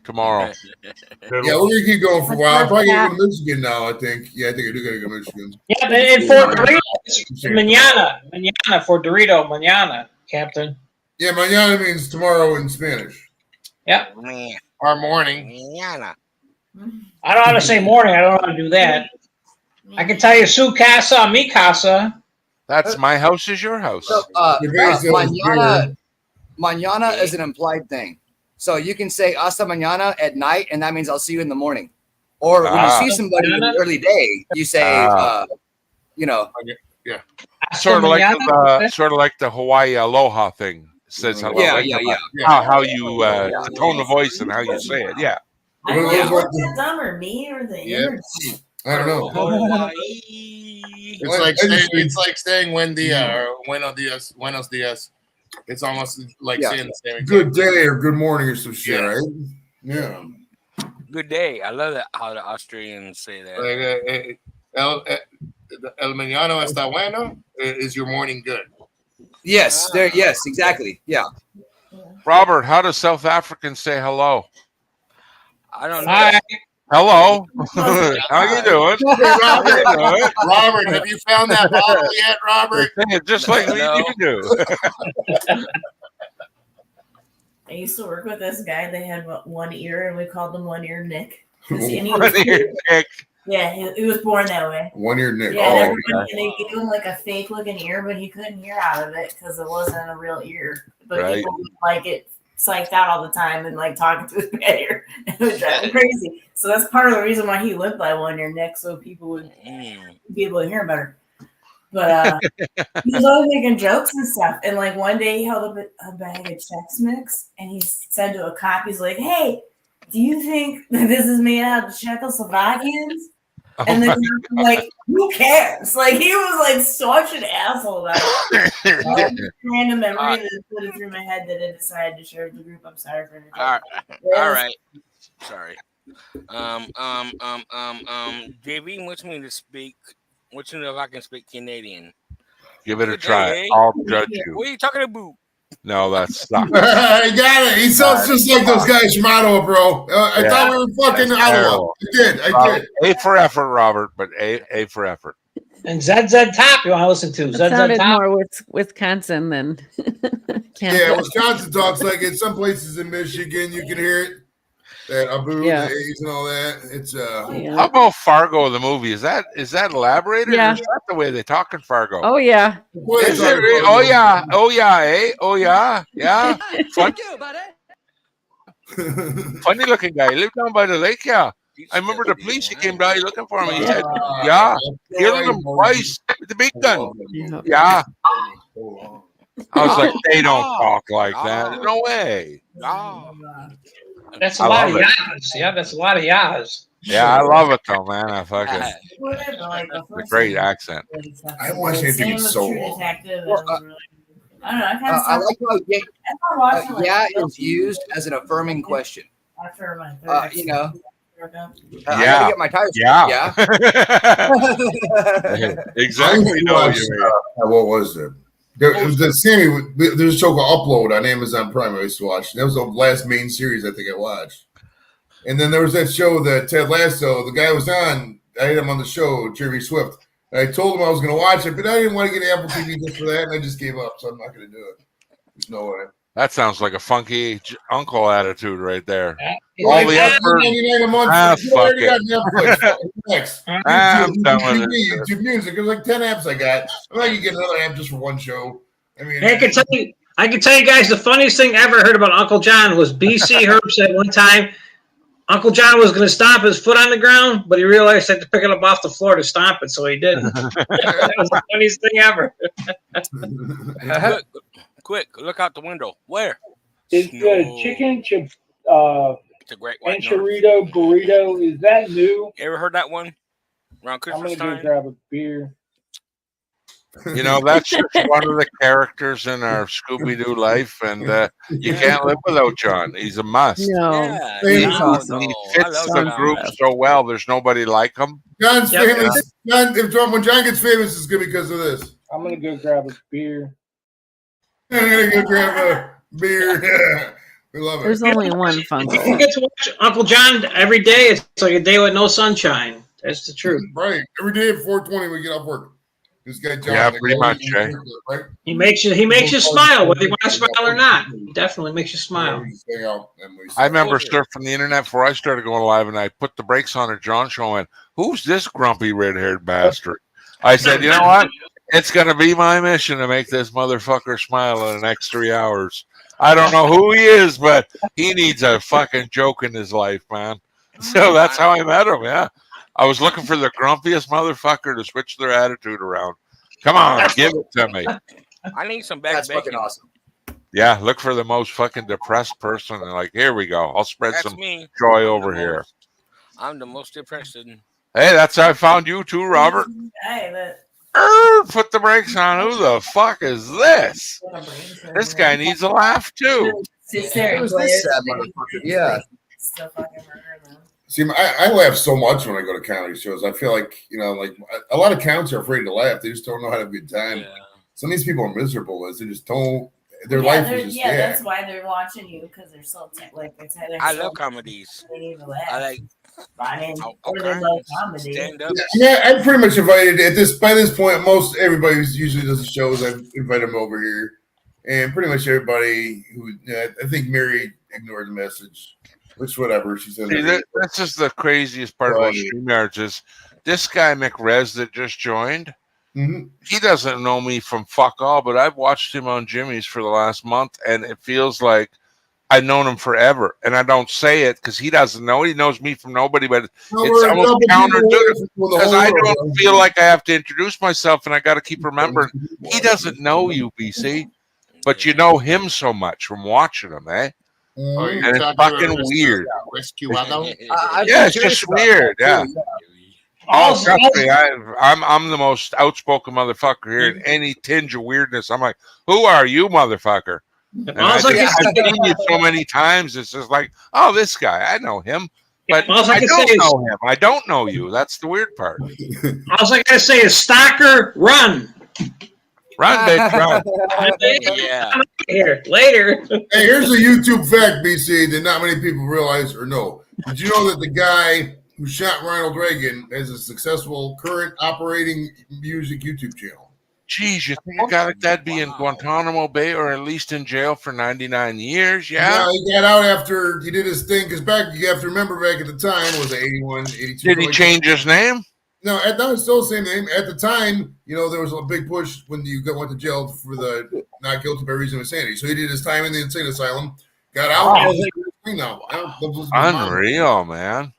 Tomorrow. Yeah, we're gonna keep going for a while. I'm probably gonna go to Michigan now. I think. Yeah, I think I do gotta go to Michigan. Yeah, and for Dorito, it's mañana for Dorito, mañana, Captain. Yeah, mañana means tomorrow in Spanish. Yeah. Our morning. I don't know how to say morning. I don't know how to do that. I can tell you su casa, mi casa. That's my house is your house. So, mañana is an implied thing. So you can say hasta mañana at night, and that means I'll see you in the morning. Or when you see somebody in the early day, you say, yeah. Sort of like the Hawaii aloha thing. says hello. Yeah, Like yeah, about yeah. How you the tone of voice and how you say it. Yeah. I don't know what's that dumber, me or the Yep. energy. I don't know. It's like saying when the buenos dias. It's almost like saying the same. Good day or good morning or some shit, right? Yeah. Good day. I love that how the Australians say that. El mañana está bueno is your morning good. Yes, there. Yes, exactly. Yeah. Robert, how do South Africans say hello? I don't know. Hi. Hello. How you doing? Robert, have you found that bottle yet, Robert? Just like you do. I used to work with this guy. They had one ear, and we called him One Ear Nick. And he One was, ear Nick. Yeah, he was born that way. One Ear Nick. Yeah, Oh, and they gave him like a fake looking ear, but he couldn't hear out of it because it wasn't a real ear. But Right. people would, like it psyched out all the time and like talking to his bad ear. It was driving crazy. So that's part of the reason why he lived by One Ear Nick, so people would be able to hear him better. But he was always making jokes and stuff. And like one day he held up a bag of Chex Mix and he said to a cop, he's like, "Hey, do you think that this is made out of Czechoslovakians?" And then he was like, "Who cares?" Like he was like such an asshole about it. Random memory that put it through my head that I decided to share with the group. I'm sorry for interrupting. All right. Sorry. JV wants me to speak. Wants to know if I can speak Canadian. Give it a Good try. day. I'll judge you. What are you talking about? No, that's not. I got it. He sounds just like those guys from Ottawa, bro. I thought we were fucking That's Ottawa. terrible. I did. A for effort, Robert, but A for effort. And ZZ Top, you want to listen to? It ZZ sounded Top. more with Wisconsin than Yeah, Canada. Wisconsin talks like it. Some places in Michigan, you can hear it. That Abu, Yeah. the A's and all that. It's How about Fargo, the movie? Is that elaborated? Yeah. Or is that the way they talk in Fargo? Oh yeah. Is it really? Oh yeah. Oh yeah. Eh? Oh yeah. Yeah. Fun, funny looking guy. He lived down by the lake. Yeah. I remember the police. He came down looking for me. He said, "Yeah, killed him twice with the big gun." Yeah. I was like, they don't talk like that. No way. That's a I lot of love it. yas. Yeah, that's a lot of yas. Yeah, I love it though, man. I fucking Whatever, like the it's a first great one. accent. I watched anything Same in with so True long. Detective. Well, I don't know. I kind of I like how watching like yeah is used as an affirming question. after my third You know, I Yeah. gotta get my tires. Yeah. Yeah. Exactly. I No, watched, you what was it? It was the Sammy. There's a show called Upload on Amazon Prime. I used to watch. That was the last main series I think I watched. And then there was that show that Ted Lasso. The guy was on. I had him on the show, Jeremy Swift. And I told him I was going to watch it, but I didn't want to get Apple TV just for that, and I just gave up. So I'm not going to do it. There's no way. That sounds like a funky uncle attitude right there. Well, All the it's effort. $99 a month. Ah, You already fuck got Netflix. Next. I'm done with YouTube, it. YouTube Music. There's like 10 apps I got. I'm not going to get another app just for one show. I mean, Hey, I can tell you guys the funniest thing I ever heard about Uncle John was BC Herb said one time Uncle John was going to stomp his foot on the ground, but he realized he had to pick it up off the floor to stomp it, so he didn't. That was the funniest thing ever. Quick, look out the window. Where? Is the chicken It's a great white north. enchilada burrito, is that new? You ever heard that one? Around I'm Christmas gonna go time? grab a beer. You know, that's just one of the characters in our Scooby-Doo life, and you can't live without John. He's a must. No. Yeah, He, He's awesome. he fits the John. group so well. There's nobody like him. John's Yep. famous. When John gets famous, it's good because of this. I'm gonna go grab a beer. I'm going to go grab a beer. We love it. There's only one You Funko. get to watch Uncle John every day. It's like a day with no sunshine. That's the truth. Right. Every day at 4:20 we get off work. This guy John. Yeah, the pretty guy much, who's eh? right? He makes you smile, whether you want to smile or not. He definitely makes you smile. We just hang out and we I remember surfing the internet before I started going live, and I put the brakes on at John show and went, "Who's this grumpy red-haired bastard?" I said, "You know what? It's going to be my mission to make this motherfucker smile in the next 3 hours. I don't know who he is, but he needs a fucking joke in his life, man." So that's how I met him, yeah. I was looking for the grumpiest motherfucker to switch their attitude around. Come on, give it to me. I need some back That's bacon. fucking awesome. Yeah, look for the most fucking depressed person and like, here we go. I'll spread That's some me. joy I'm the over here. I'm the most depressed. Hey, that's how I found you too, Robert. Hey, that Put the brakes on. Who the fuck is this? This guy needs a laugh too. sits there and Who's this sad glares. motherfucker? Yeah. Still fucking murdering them. See, I laugh so much when I go to comedy shows. I feel like, like a lot of comics are afraid to laugh. They just don't know how to have a good time. Some of these people are miserable as they just don't. Their life they're- is just yeah, that's why they're watching you because they're so like it's they're I so- love comedies. They need to laugh. I like. I mean, all or they kinds love of comedy. stand-ups. Yeah, I'm pretty much invited at this. By this point, most everybody who usually does the shows, I've invited them over here, and pretty much everybody who I think Mary ignored the message, which whatever she said. See, that's just the craziest part about StreamYards is this guy McRez that just joined. He doesn't know me from fuck all, but I've watched him on Jimmy's for the last month, and it feels like I've known him forever. And I don't say it because he doesn't know. He knows me from nobody, but it's almost counterintuitive because I don't feel like I have to introduce myself, and I got to keep remembering he doesn't know you, BC, but you know him so much from watching him, eh? And it's fucking weird. Yeah, it's just weird. Yeah. Oh, trust me, I'm the most outspoken motherfucker here. And any tinge of weirdness, I'm like, "Who are you, motherfucker?" And I've seen you so many times. It's just like, "Oh, this guy, I know him," but I don't know him. I don't know you. That's the weird part. All I gotta say is, stalker, run. Run, bitch, run. Yeah. Here, later. Hey, here's a YouTube fact, BC, that not many people realize or know. Did you know that the guy who shot Ronald Reagan has a successful current operating music YouTube channel? Jeez, you think a guy like that'd be in Guantanamo Bay or at least in jail for 99 years? Yeah. Yeah, he got out after he did his thing. Because back, you have to remember, back at the time, was it 81, 82? Did he change his name? No, it's still the same name. At the time, there was a big push when you went to jail for the not guilty by reason of insanity. So he did his time in the insane asylum, got out. Unreal, man.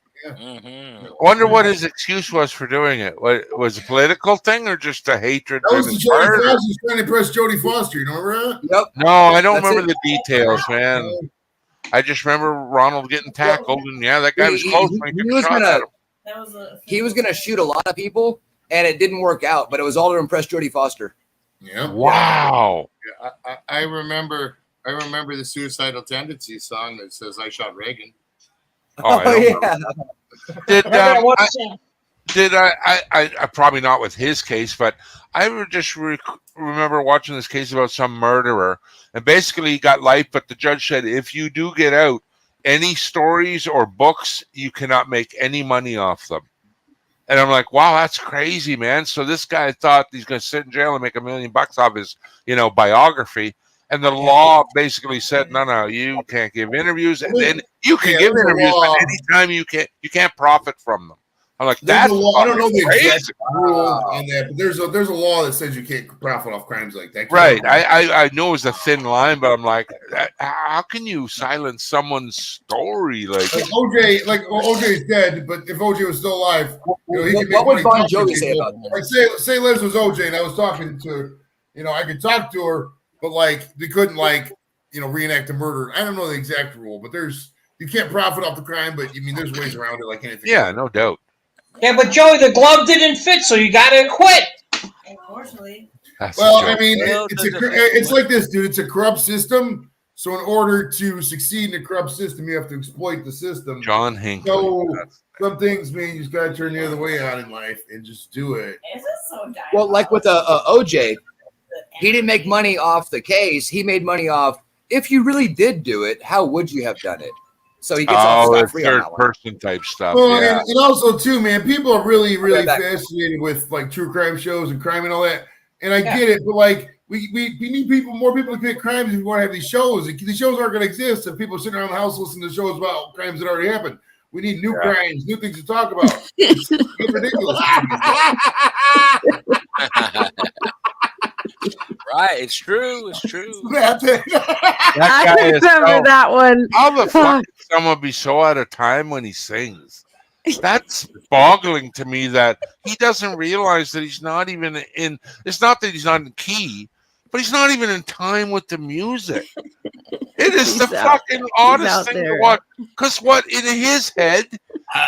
Wonder what his excuse was for doing it. What was it, a political thing or just a hatred? That was the Jodie Foster. He was trying to impress Jodie Foster. You remember that? Yep. No, I don't remember the details, man. I just remember Ronald getting tackled, and that guy was close when he took a shot at him. He was gonna shoot a lot of people, and it didn't work out. But it was all to impress Jodie Foster. Yeah. Wow. Yeah, I remember the Suicidal Tendencies song that says "I shot Reagan." Did I probably not with his case, but I would just remember watching this case about some murderer, and basically he got life, but the judge said if you do get out, any stories or books, you cannot make any money off them. And I'm like, wow, that's crazy, man. So this guy thought he's going to sit in jail and make $1 million off his, biography. And the law basically said, no, you can't give interviews, and then you can give interviews, but anytime you can't profit from them. I'm like, that's I don't know the exact rule on that, but there's a law that says you can't profit off crimes like that. Right. I know it was a thin line, but I'm like, how can you silence someone's story? Like OJ's dead, but if OJ was still alive, he could make what would money Bon Jovi say about that? Like say Liz was OJ, and I was talking to, I could talk to her, but they couldn't reenact the murder. I don't know the exact rule, but you can't profit off the crime, but there's ways around it like anything. Yeah, no doubt. Yeah, but Joey, the glove didn't fit, so you gotta quit. Unfortunately. It's like this, dude. It's a corrupt system. So in order to succeed in a corrupt system, you have to exploit the system. John Hinckley. So some things, man, you just gotta turn the other way on in life and just do it. Is this so diabolical? Well, like with OJ, he didn't make money off the case. He made money off. If you really did do it, how would you have done it? So he gets off scot-free on third that one. person type stuff. Well, yeah. and also too, man, people are really fascinated with true crime shows and crime and all that. And I get it, but we need more people to commit crimes if we want to have these shows. These shows aren't going to exist if people are sitting around the house listening to shows about crimes that already happened. We need new crimes, new things to talk about. It's ridiculous. Right, it's true. It's true. I remember that one. How the fuck can someone be so out of time when he sings? That's boggling to me that he doesn't realize that he's not even in. It's not that he's not in key, but he's not even in time with the music. It is the He's out- fucking he's oddest out thing to there. watch. Because what in his head,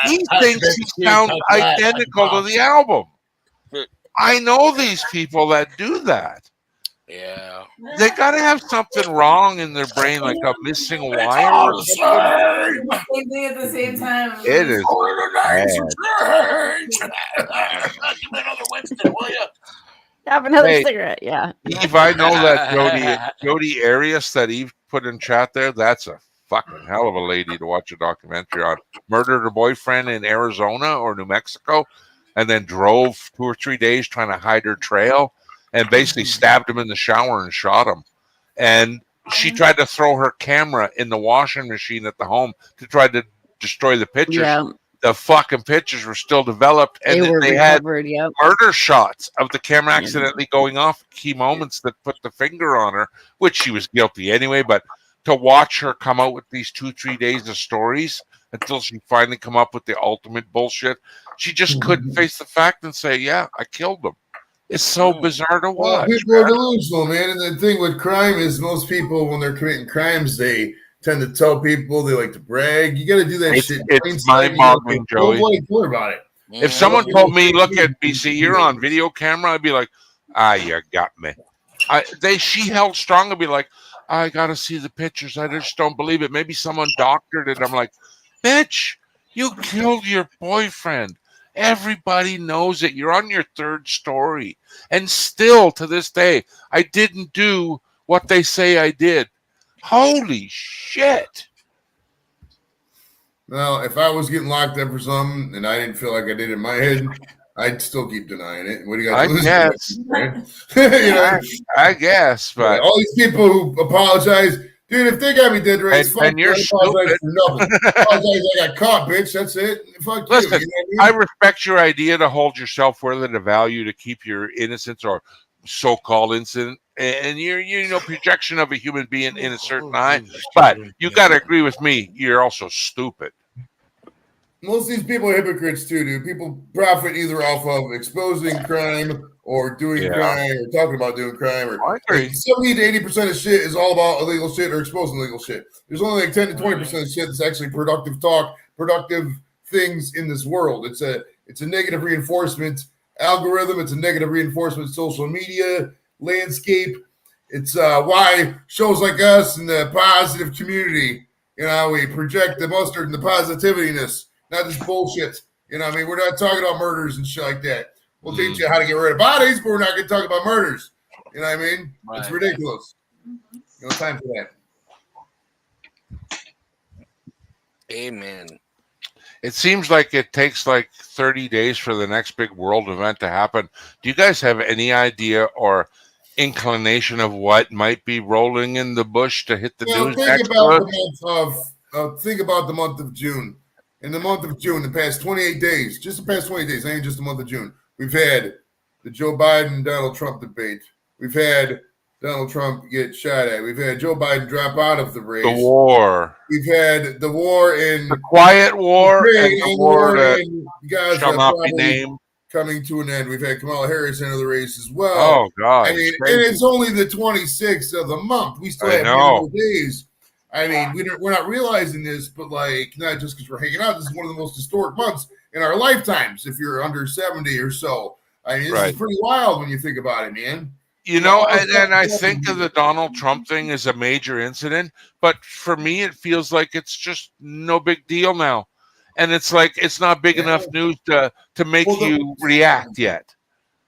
he thinks he sounds identical to the album. I know these people that do that. Yeah. They got to have something wrong in their brain, like a missing wire. Or something. Same thing at the same time. It is Have another Hey, cigarette. Yeah. Eve, I know that Jody Arias that Eve put in chat there. That's a fucking hell of a lady to watch a documentary on. Murdered her boyfriend in Arizona or New Mexico, and then drove 2 or 3 days trying to hide her trail, and basically stabbed him in the shower and shot him. And she tried to throw her camera in the washing machine at the home to try to destroy the pictures. Yeah. The fucking pictures were still developed, and They were they had recovered. Yep. murder shots of the camera accidentally going off, key moments that put the finger on her, which she was guilty anyway. But to watch her come out with these 2-3 days of stories until she finally come up with the ultimate bullshit, she just couldn't face the fact and say, "Yeah, I killed them." It's so bizarre to Well, watch. people are delusional, man. And the thing with crime is most people, when they're committing crimes, they tend to tell people, they like to brag. You got to do that It's- shit. it's plain sight. mind-boggling, Joey. Nobody care about it. If someone told me, "Look at BC, you're on video camera," I'd be like, "Ah, you got me." She held strong and be like, "I gotta see the pictures. I just don't believe it. Maybe someone doctored it." I'm like, "Bitch, you killed your boyfriend. Everybody knows it. You're on your 3rd story, and still to this day, I didn't do what they say I did." Holy shit! Well, if I was getting locked up for something and I didn't feel like I did in my head, I'd still keep denying it. What do you got I to lose? guess. You know? I guess, but all these people who apologize, dude, if they got me dead right, it's fuck and you're you. I apologize stupid. for nothing. Apologize, I got caught, bitch. That's it. Fuck Listen, you. You know what I respect your idea to hold yourself worth at a value to keep your innocence or so-called innocent and your projection of a human being in a certain eye. But you got to agree with me. You're also stupid. Most of these people are hypocrites too, dude. People profit either off of exposing crime or doing crime or talking about doing crime. Or 70 to 80% of shit is all about illegal shit or exposing illegal shit. There's only like 10 to 20% of shit that's actually productive talk, productive things in this world. It's a negative reinforcement algorithm. It's a negative reinforcement social media landscape. It's why shows like us in the positive community, we project the mustard and the positivity-ness. Not this bullshit. You know what I mean? We're not talking about murders and shit like that. We'll teach you how to get rid of bodies, but we're not going to talk about murders. You know what I mean? Right. It's ridiculous. No time for that. Amen. It seems like it takes like 30 days for the next big world event to happen. Do you guys have any idea or inclination of what might be rolling in the bush to hit the news next Think about the month of June. In the month of June, the past 28 days, just the past 28 days, ain't just the month of June, we've had the Joe Biden-Donald Trump debate. We've had Donald Trump get shot at. We've had Joe Biden drop out of the race. The war. We've had the war in the quiet war Ukraine, and the war in Gaza shall not be probably named. coming to an end. We've had Kamala Harris into the race as well. Oh, God, I mean, it's and crazy. it's only the 26th of the month. We still I have know. more days. I mean, we're not realizing this, but like, not just because we're hanging out. This is one of the most historic months in our lifetimes. If you're under 70 or so, I mean, this Right. is pretty wild when you think about it, man. You know, and I think of the Donald Trump thing as a major incident, but for me, it feels like it's just no big deal now. And it's like it's not big enough news to make you react yet.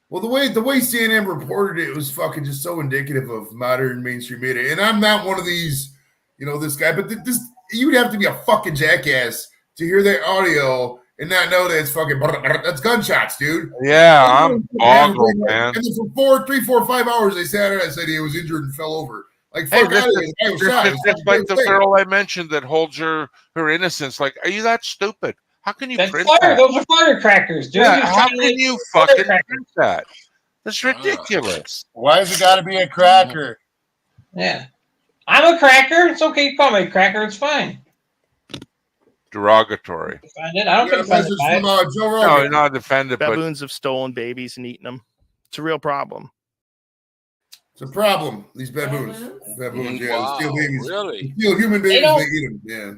Well, the way CNN reported it was fucking just so indicative of modern mainstream media. And I'm not one of these, this guy, but this you would have to be a fucking jackass to hear that audio and not know that it's fucking that's gunshots, dude. Yeah, I'm boggled, man. And then for 3, 4, 5 hours they sat there and said he was injured and fell over. Like Hey, fuck this out of is, here. The guy was this shot. is It's just fucking like the great. girl I mentioned that holds her innocence. Like, are you that stupid? How can you That's print fire. that? Those are firecrackers, dude. Yeah, You're how trying to can you make fucking firecrackers. print that? That's ridiculous. Why has it got to be a cracker? Yeah. I'm a cracker. It's okay. You call me a cracker. It's fine. Derogatory. Find it. I don't get offended by it. No, you're not offended, but Baboons have stolen babies and eaten them. It's a real problem. It's a problem. These baboons. Baboons, yeah. Wow, They steal babies. really? They steal human They babies don't- and they eat them. Yeah.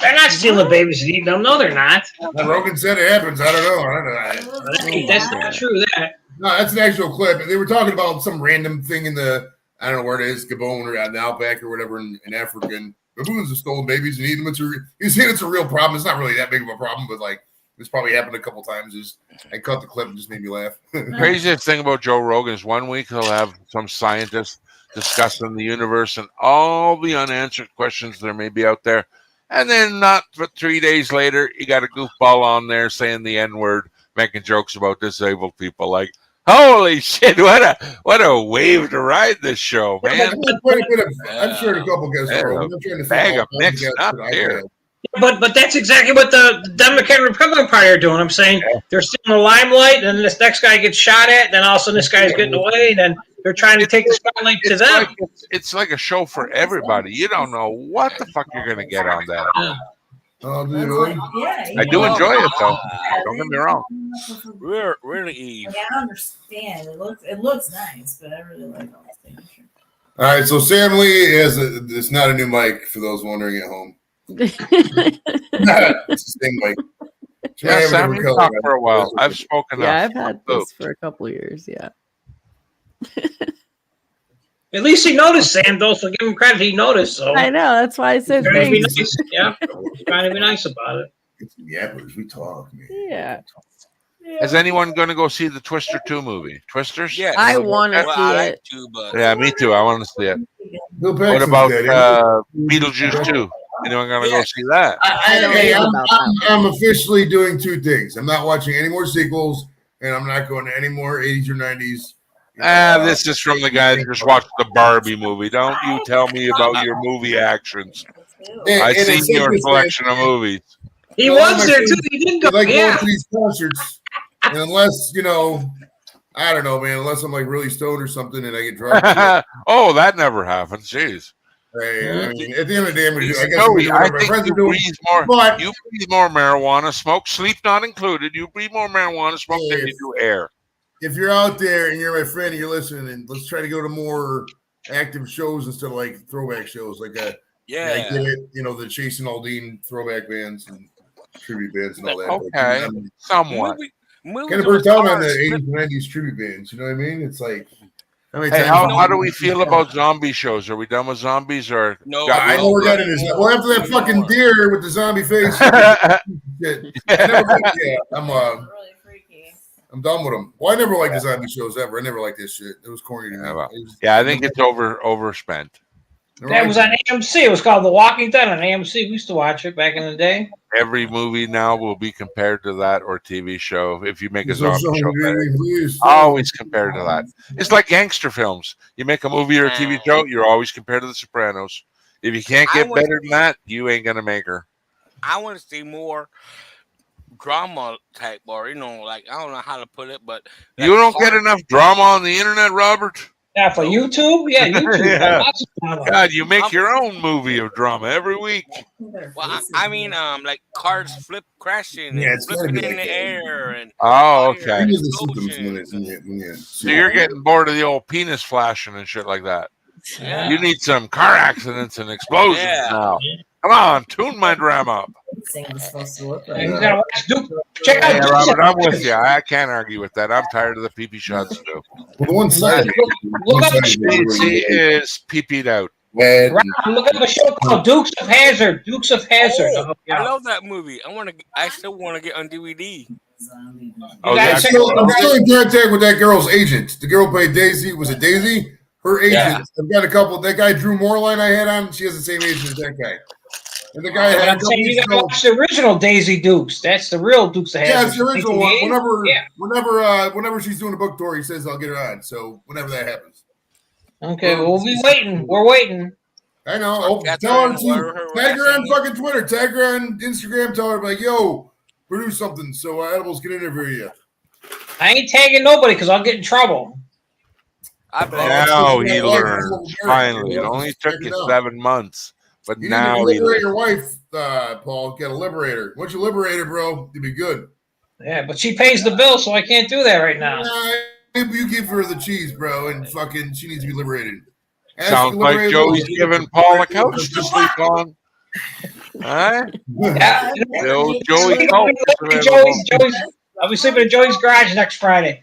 They're not stealing babies and eating them. No, they're not. Rogan said it happens. I don't know. That's not true. That. No, that's an actual clip. They were talking about some random thing in the, I don't know where it is, Gabon or an outback or whatever in Africa. And baboons have stolen babies and eating them. He's saying it's a real problem. It's not really that big of a problem, but like this probably happened a couple times. I cut the clip and just made me laugh. Craziest thing about Joe Rogan is 1 week he'll have some scientist discussing the universe and all the unanswered questions there may be out there. And then not but 3 days later, you got a goofball on there saying the N-word, making jokes about disabled people. Like, holy shit, what a wave to ride this show, man. I'm sure a couple guys are. I'm trying to bag of mixed up here. But that's exactly what the Democrat and Republican Party are doing. I'm saying they're still in the limelight, and this next guy gets shot at, then all of a sudden this guy's getting away, and then they're trying to take the spotlight to them. It's like a show for everybody. You don't know what the fuck you're going to get on that. Oh, do you really? I do enjoy it, though. Don't get me wrong. Really, Eve. Yeah, I understand. It looks nice, but I really like all the things. All right, so Sam Lee it's not a new mic for those wondering at home. It's the same mic. Yeah, Sam, you've talked for a while. I've spoken up. Yeah, I've had this for a couple of years. Yeah. At least he noticed, Sam, though, so give him credit. He noticed. So I know. That's why I said trying to be thanks. nice. Yeah, trying to be nice about it. Yeah, but we talk, man. Yeah. Is anyone going to go see the Twister 2 movie? Twisters? Yeah, I want to see I like it. to, but Yeah, me too. I want to see it. Bill What Paxton's about dead, ain't he? Beetlejuice 2? Anyone going to go see that? Hey, I'm officially doing two things. I'm not watching any more sequels, and I'm not going to any more 80s or 90s. This is from the guy that just watched the Barbie movie. Don't you tell me about your movie actions. I've and seen it's your interesting. selection of movies. He was there too. He didn't go. Like going Yeah. to these concerts, and unless I don't know, man. Unless I'm like really stoned or something, and I get drunk. Oh, that never happens. Jeez. Hey, I mean, at the end of the day, I guess Joey, I my think friends you are doing. breathe more. But You breathe more marijuana smoke, sleep not included. You breathe more marijuana smoke than you do air. if you're out there and you're my friend and you're listening, and let's try to go to more active shows instead of like throwback shows, like I get it, the Chasing Aldine throwback bands and tribute bands and all that. Okay, somewhat. Kind of burnt out on the 80s and 90s tribute bands. You know what I mean? It's like, Hey, how do we feel about zombie shows? Are we done with zombies or? No, I know we're getting this. Well, after that fucking deer with the zombie face, shit. I'm done with them. Well, I never liked the zombie shows ever. I never liked this shit. It was corny to me. Yeah, I think it's overspent. That was on AMC. It was called The Walking Dead on AMC. We used to watch it back in the day. Every movie now will be compared to that or TV show. If you make a So zombie show, please. always compared to that. It's like gangster films. You make a movie or a TV show, you're always compared to The Sopranos. If you can't get better than that, you ain't gonna make her. I want to see more drama type, or like I don't know how to put it, but You don't get enough drama on the internet, Robert. Yeah, for YouTube? Yeah, YouTube. Yeah. Lots of drama. God, you make your own movie of drama every week. Well, I mean, like cars crashing Yeah, and it's gotta flipping be in like the that. air, and Oh, okay. Here's the symptoms when you So you're getting bored of the old penis flashing and shit like that. Yeah. You need some car accidents and explosions Yeah. now. Come on, tune my drama up. You gotta watch Duke. Check out Yeah, Duke's Robert, I'm Effect. with you. I can't argue with that. I'm tired of the pee-pee shots too. Well, the one side Look up a DC is pee-peed out. Look up a show called Dukes of Hazzard. Dukes of Hazzard. Oh, I love that movie. I still want to get on DVD. Oh, I'm still in contact with that girl's agent. The girl who played Daisy. Was it Daisy? Her agent. Yeah. I've got a couple. That guy Drew Moreline I had on. She has the same agent as that guy. And the guy had a I'm couple saying you weeks gotta ago. watch the original Daisy Dukes. That's the real Dukes of Hazzard. Yeah, it's the original one. 1988. Whenever she's doing a book tour, he says I'll get her on. So whenever that happens. Okay, we'll be waiting. We're waiting. I know. Oh, tell her to tag her on fucking Twitter. Tag her on Instagram. Tell her like, yo, produce something so Edibles can interview you. I ain't tagging nobody because I'll get in trouble. Now he learned. Finally, it only took you 7 months, but You now need to he liberate learned. your wife, Paul. Got to liberate her. Once you liberate her, bro, you'll be good. Yeah, but she pays the bill, so I can't do that right now. example you give her the cheese, bro, and fucking she needs to be liberated. Ask Sounds to like liberate Joey's Lily. giving Paul a couch to sleep on. Huh? Yeah. The old Joey couch is Joey's, available. I'll be sleeping in Joey's garage next Friday.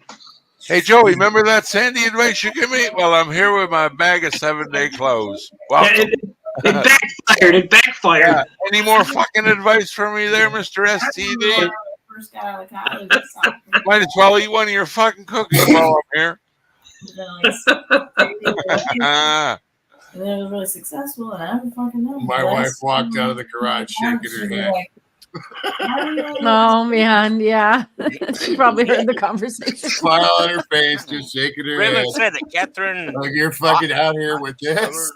Hey, Joey, remember that Sandy advice you give me? Well, I'm here with my bag of 7-day clothes. Welcome. It backfired. It backfired. Yeah. Any more fucking advice for me there, Mr. STD? First got out of college or something. Might as well eat one of your fucking cookies while I'm here. And then it was really successful, and I don't fucking know. My wife walked out of the garage shaking her head. Oh man, yeah. She probably heard the conversation. Smile on her face, just shaking her head. Raymond said it, Catherine. Like, you're fucking out here with this.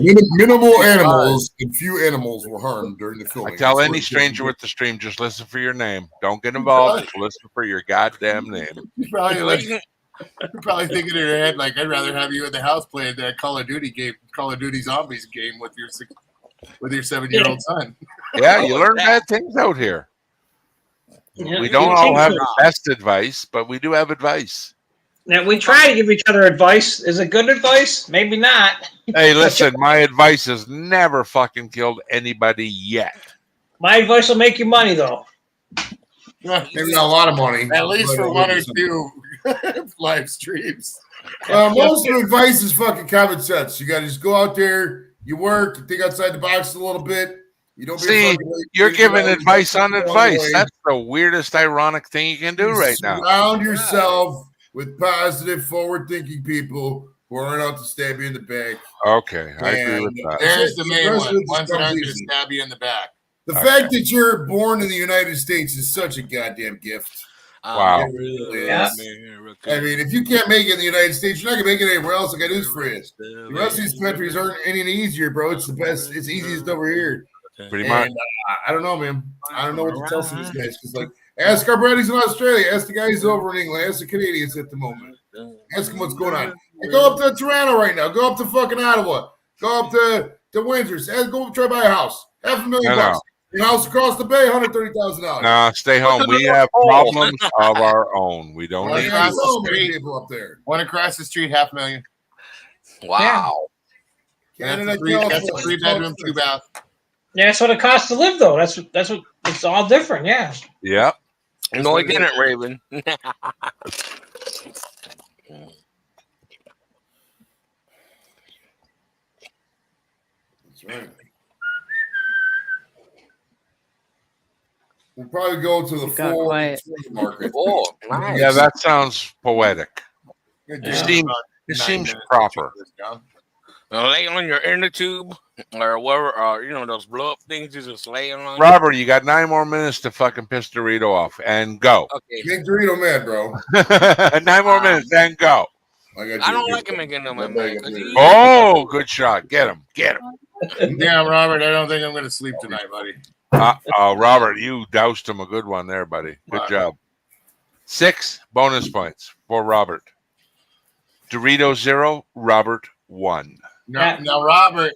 Minimal animals and few animals were harmed during the filming. I tell any stranger with the stream, just listen for your name. Don't get involved. Just listen for your goddamn name. You're probably thinking in your head, like, I'd rather have you in the house playing that Call of Duty game, Call of Duty Zombies game with your 7-year-old son. Yeah, you learn bad things out here. Yeah, We don't all have the best advice, but we do have advice. Now we try to give each other advice. Is it good advice? Maybe not. Hey, listen, my advice has never fucking killed anybody yet. My advice will make you money, though. Maybe not a lot of money. At least for one or two live streams. Most of the advice is fucking common sense. You got to just go out there, you work, you think outside the box a little bit. You don't be a See, fucking you're giving lazy. advice on Along the advice. way. That's the weirdest, ironic thing you can do right now. Surround yourself with positive, forward-thinking people who aren't out to stab you in the back. Okay, I agree with that. There's the main rest one. of it's Ones that aren't going to easy. stab you in the back. The fact that you're born in the United States is such a goddamn gift. Wow. It really is. I mean, if you can't make it in the United States, you're not gonna make it anywhere else. I got news for you. The rest of these countries aren't any easier, bro. It's the best. It's easiest over here. Pretty much. And, I don't know, man. I don't know what to tell some of these guys. Because, like, ask our buddies in Australia. Ask the guys over in England. Ask the Canadians at the moment. Ask them what's going on. And go up to Toronto right now. Go up to fucking Ottawa. Go up to Windsor. Go try to buy a house. $500,000 bucks. Your house across the bay, $130,000. Nah, stay home. We have problems of our own. We don't One need across the so many street, people up there. one across the street, $500,000. Wow. That's Canada, a California, 3-bedroom, 2-bath. Yeah, that's what it costs to live, though. That's what it's all different. Yeah. Yep. No, I didn't, Raven. That's right. We'll probably go to the Got full quiet. market. Oh, nice. Yeah, that sounds poetic. Good It job. seems, About it 9 seems minutes proper. to this down. Lay on your inner tube or whatever, or those blow up things you just lay on. Robert, you got 9 more minutes to fucking piss Dorito off and go. Okay. Make Dorito mad, bro. 9 more minutes and go. I don't like him making no man. Oh, good shot. Get him. Get him. Damn, Robert, I don't think I'm going to sleep tonight, buddy. Robert, you doused him a good one there, buddy. Good Wow. job. 6 bonus points for Robert. Dorito 0, Robert 1. Now, Robert,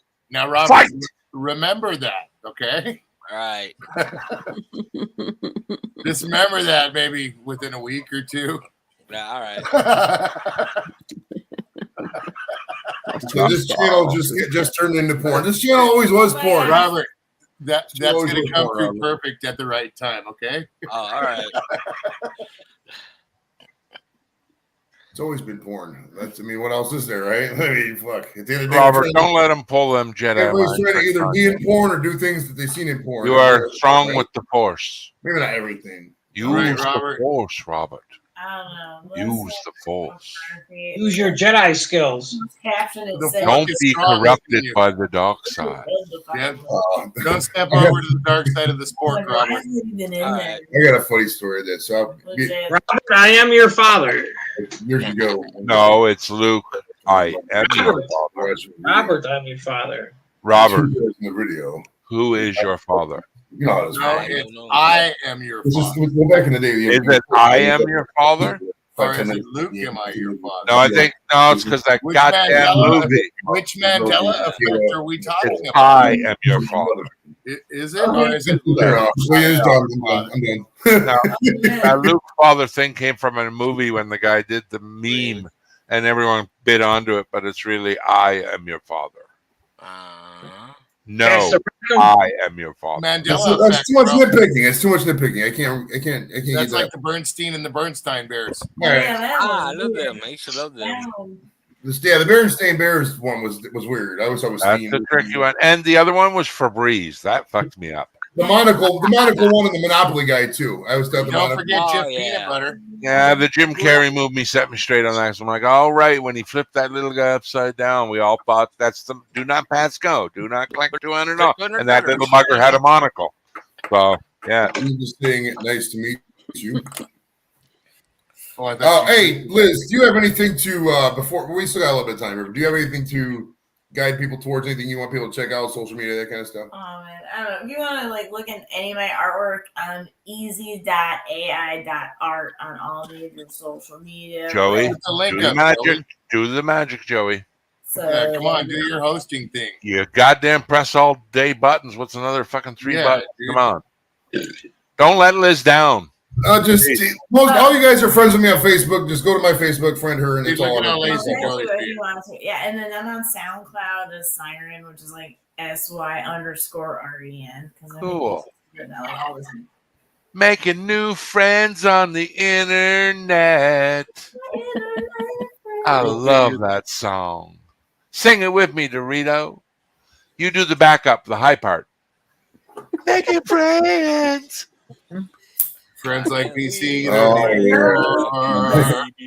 Fight! remember that, okay? All right. Just remember that maybe within a week or two. Yeah, all right. So this channel just turned into porn. This channel always was porn. Robert, that's always going to was come porn, through Robert. perfect at the right time, okay? Oh, all right. It's always been porn. I mean, what else is there, right? I mean, fuck. At the end of the day, Robert, we're don't let him pull them Jedi everybody's mind trying to either tricks be on in porn or do things that they've seen in porn. you. You are strong with the Force. Maybe not everything. Use Right, the Robert. Force, Robert. I don't know. Use the Force. Use your Jedi skills. Caption it The says. Don't is be strong corrupted within you. by the dark side. Yep. Don't step over to the dark side of the sport, Why Robert. hasn't he been in All there? I got a funny story of that. So Legit. Robert, I am your father. there you go. No, it's Luke. I am your father. Robert, I'm your father. Robert, In the video. who is your father? You know how this No, works. it's I am your It's just father. go back in the day. Is it I am your father? Or is it Luke, am I your father? No, I think no, it's because that Which goddamn Mandela- movie. Which Mandela effect are we talking It's about? I am your father. Is it? Or is it? Yeah, he is done. I'm done. That Luke father thing came from a movie when the guy did the meme and everyone bit onto it, but it's really I am your father. No, I am your father. Mandela That's effect, too much bro. nitpicking. It's too much nitpicking. I can't get That's that. like the Bernstein and the Bernstein Bears. Right. I love them. I used to love them. Yeah, the Berenstain Bears one was weird. I always thought it was That's themed. the tricky one. And the other one was Febreze. That fucked me up. The monocle one and the Monopoly guy too. I always thought the Don't Monopoly. forget Jif Peanut Butter. Yeah, the Jim Carrey movie set me straight on that. So I'm like, all right, when he flipped that little guy upside down, we all thought that's the do not pass go, do not collect $200. And that little bugger had a monocle. So yeah. Interesting. Nice to meet you. Oh, Hey, Liz, do you have anything to before we still got a little bit of time here? Do you have anything to guide people towards anything you want people to check out, social media, that kind of stuff? Oh man, I don't know. If you want to like look at any of my artwork on easy.ai.art on all major social media. Joey, Put the link do the up, magic. Joey. Do the magic, Joey. So, Yeah, come on, do your hosting thing. You goddamn press all day buttons. What's another fucking 3 Yeah, buttons? dude. Come on. Don't let Liz down. All you guys are friends with me on Facebook. Just go to my Facebook, friend her, and Dude, it's all. look at how on lazy there. Joey's if being. you want to. Yeah, and then I'm on SoundCloud as Siren, which is like SY_REN. Cool. Like all this. Making new friends on the internet. I love that song. Sing it with me, Dorito. You do the backup, the high part. Making friends. Friends like PC. Oh,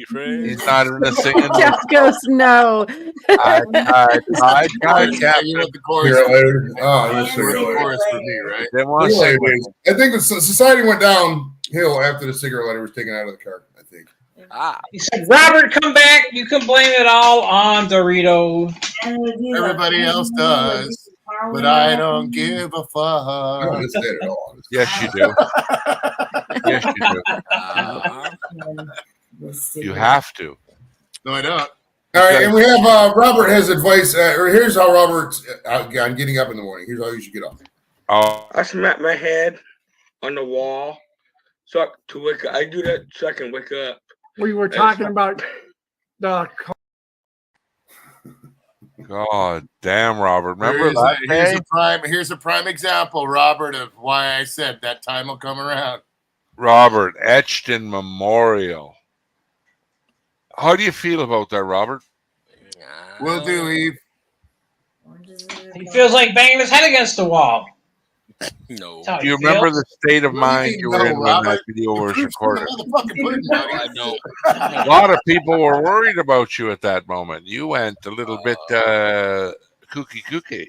He's not in the singing. Jeff goes, no. I You want the chorus? Hear it later. Oh, this You want the cigarette chorus for me, right? Didn't want to sing with me. I think the society went downhill after the cigarette lighter was taken out of the car. I think. He said, Robert, come back. You can blame it all on Dorito. Everybody else does, but I don't give a fuck. I don't understand it at all. Yes, you do. Yes, you do. You have to. No, I don't. All right, and we have Robert has advice. Or here's how Robert's on getting up in the morning. Here's how you should get up. Oh, I smack my head on the wall to wake up. I do that so I can wake up. We were talking about the God damn, Robert. Remember that day? Here's a prime example, Robert, of why I said that time will come around. Robert, etched in memorial. How do you feel about that, Robert? Will do, Eve. He feels like banging his head against the wall. No. Do you remember the state of mind you were in when that video was recorded? I don't. A lot of people were worried about you at that moment. You went a little bit kooky.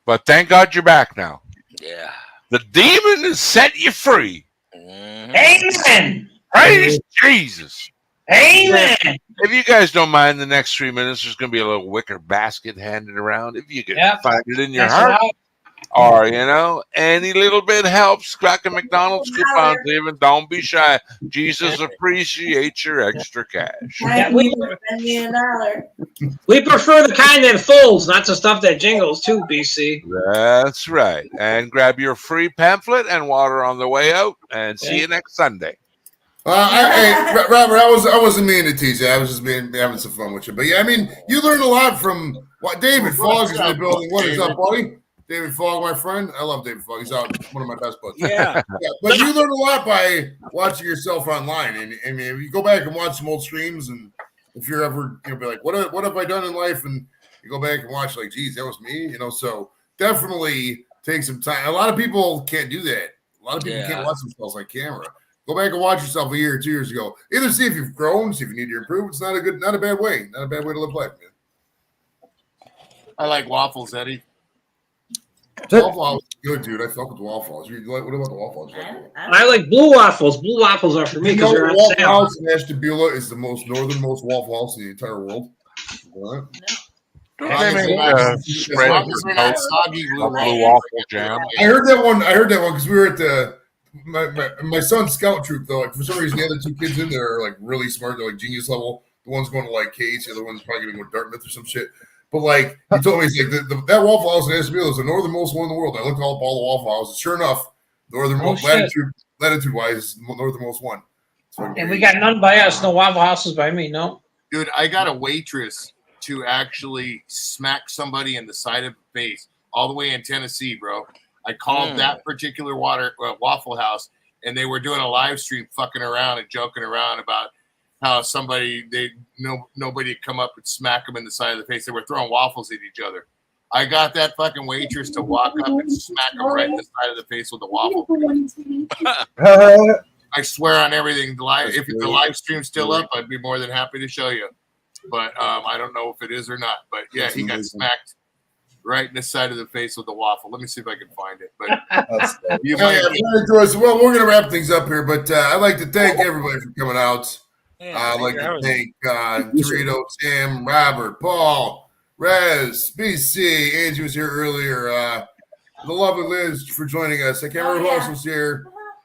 But thank God you're back now. Yeah. The demon has set you free. Amen. Praise Jesus. Amen. If you guys don't mind, the next 3 minutes, there's going to be a little wicker basket handed around. If you can find it in your heart. Or, any little bit helps. Crack a McDonald's coupon, even. Don't be shy. Jesus appreciates your extra cash. Yeah, we prefer the kind that folds, not the stuff that jingles, too, BC. That's right. And grab your free pamphlet and water on the way out. And see you next Sunday. Hey, Robert, I wasn't meaning to tease you. I was just having some fun with you. But yeah, I mean, you learned a lot from what David Fogg is in the building. What is up, buddy? David Fogg, my friend. I love David Fogg. He's one of my best buds. Yeah. But you learn a lot by watching yourself online. And I mean, if you go back and watch some old streams, and if you're ever, be like, what have I done in life? And you go back and watch, like, geez, that was me. So definitely take some time. A lot of people can't do that. A lot of people can't watch themselves on camera. Go back and watch yourself a year or 2 years ago. Either see if you've grown, see if you need to improve. It's not a bad way. Not a bad way to live life, man. I like waffles, Eddie. Waffles, good, dude. I fuck with waffles. What about the waffles? I like blue waffles. Blue waffles are for me because they're on Waffle sale. House in Ashtabula is the most northernmost Waffle House in the entire world. What? Don't they make spread for blue waffle jam? I heard that one because we were at my son's scout troop, though. Like, for some reason, the other two kids in there are like really smart. They're like genius level. The one's going to like Case, the other one's probably going to go to Dartmouth or some shit. But like he told me, he's like that Waffle House in Escondido is the northernmost one in the world. I looked all up all the Waffle Houses. Sure enough, northernmost latitude wise, northernmost one. And we got none by us. No Waffle Houses by me. No. Dude, I got a waitress to actually smack somebody in the side of the face all the way in Tennessee, bro. I called that particular Waffle House, and they were doing a live stream, fucking around and joking around about how nobody come up and smack them in the side of the face. They were throwing waffles at each other. I got that fucking waitress to walk up and smack them right in the side of the face with a waffle. I swear on everything. If the live stream's still up, I'd be more than happy to show you. But I don't know if it is or not. But yeah, he got smacked right in the side of the face with a waffle. Let me see if I can find it. But well, we're gonna wrap things up here. But I'd like to thank everybody for coming out. I'd like to thank Dorito, Tim, Robert, Paul, Rez, BC, Angie was here earlier. The lovely Liz for joining us. I can't remember who else was here.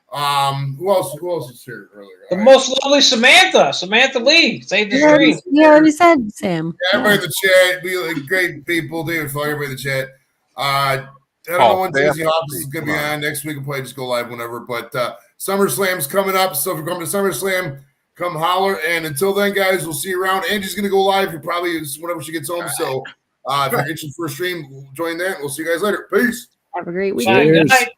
Who else was here earlier? The most lovely Samantha Lee. Save the screen. You already said Sam. Yeah, everybody in the chat. We like great people. David Fogg, everybody in the chat. I don't know when Disney Office is going to be on. Next week, we'll probably just go live whenever. But SummerSlam's coming up. So if you're coming to SummerSlam, come holler. And until then, guys, we'll see you around. Angie's going to go live. He probably whenever she gets home. So if you're itching for a stream, join that. We'll see you guys later. Peace. Have a great weekend. Good night.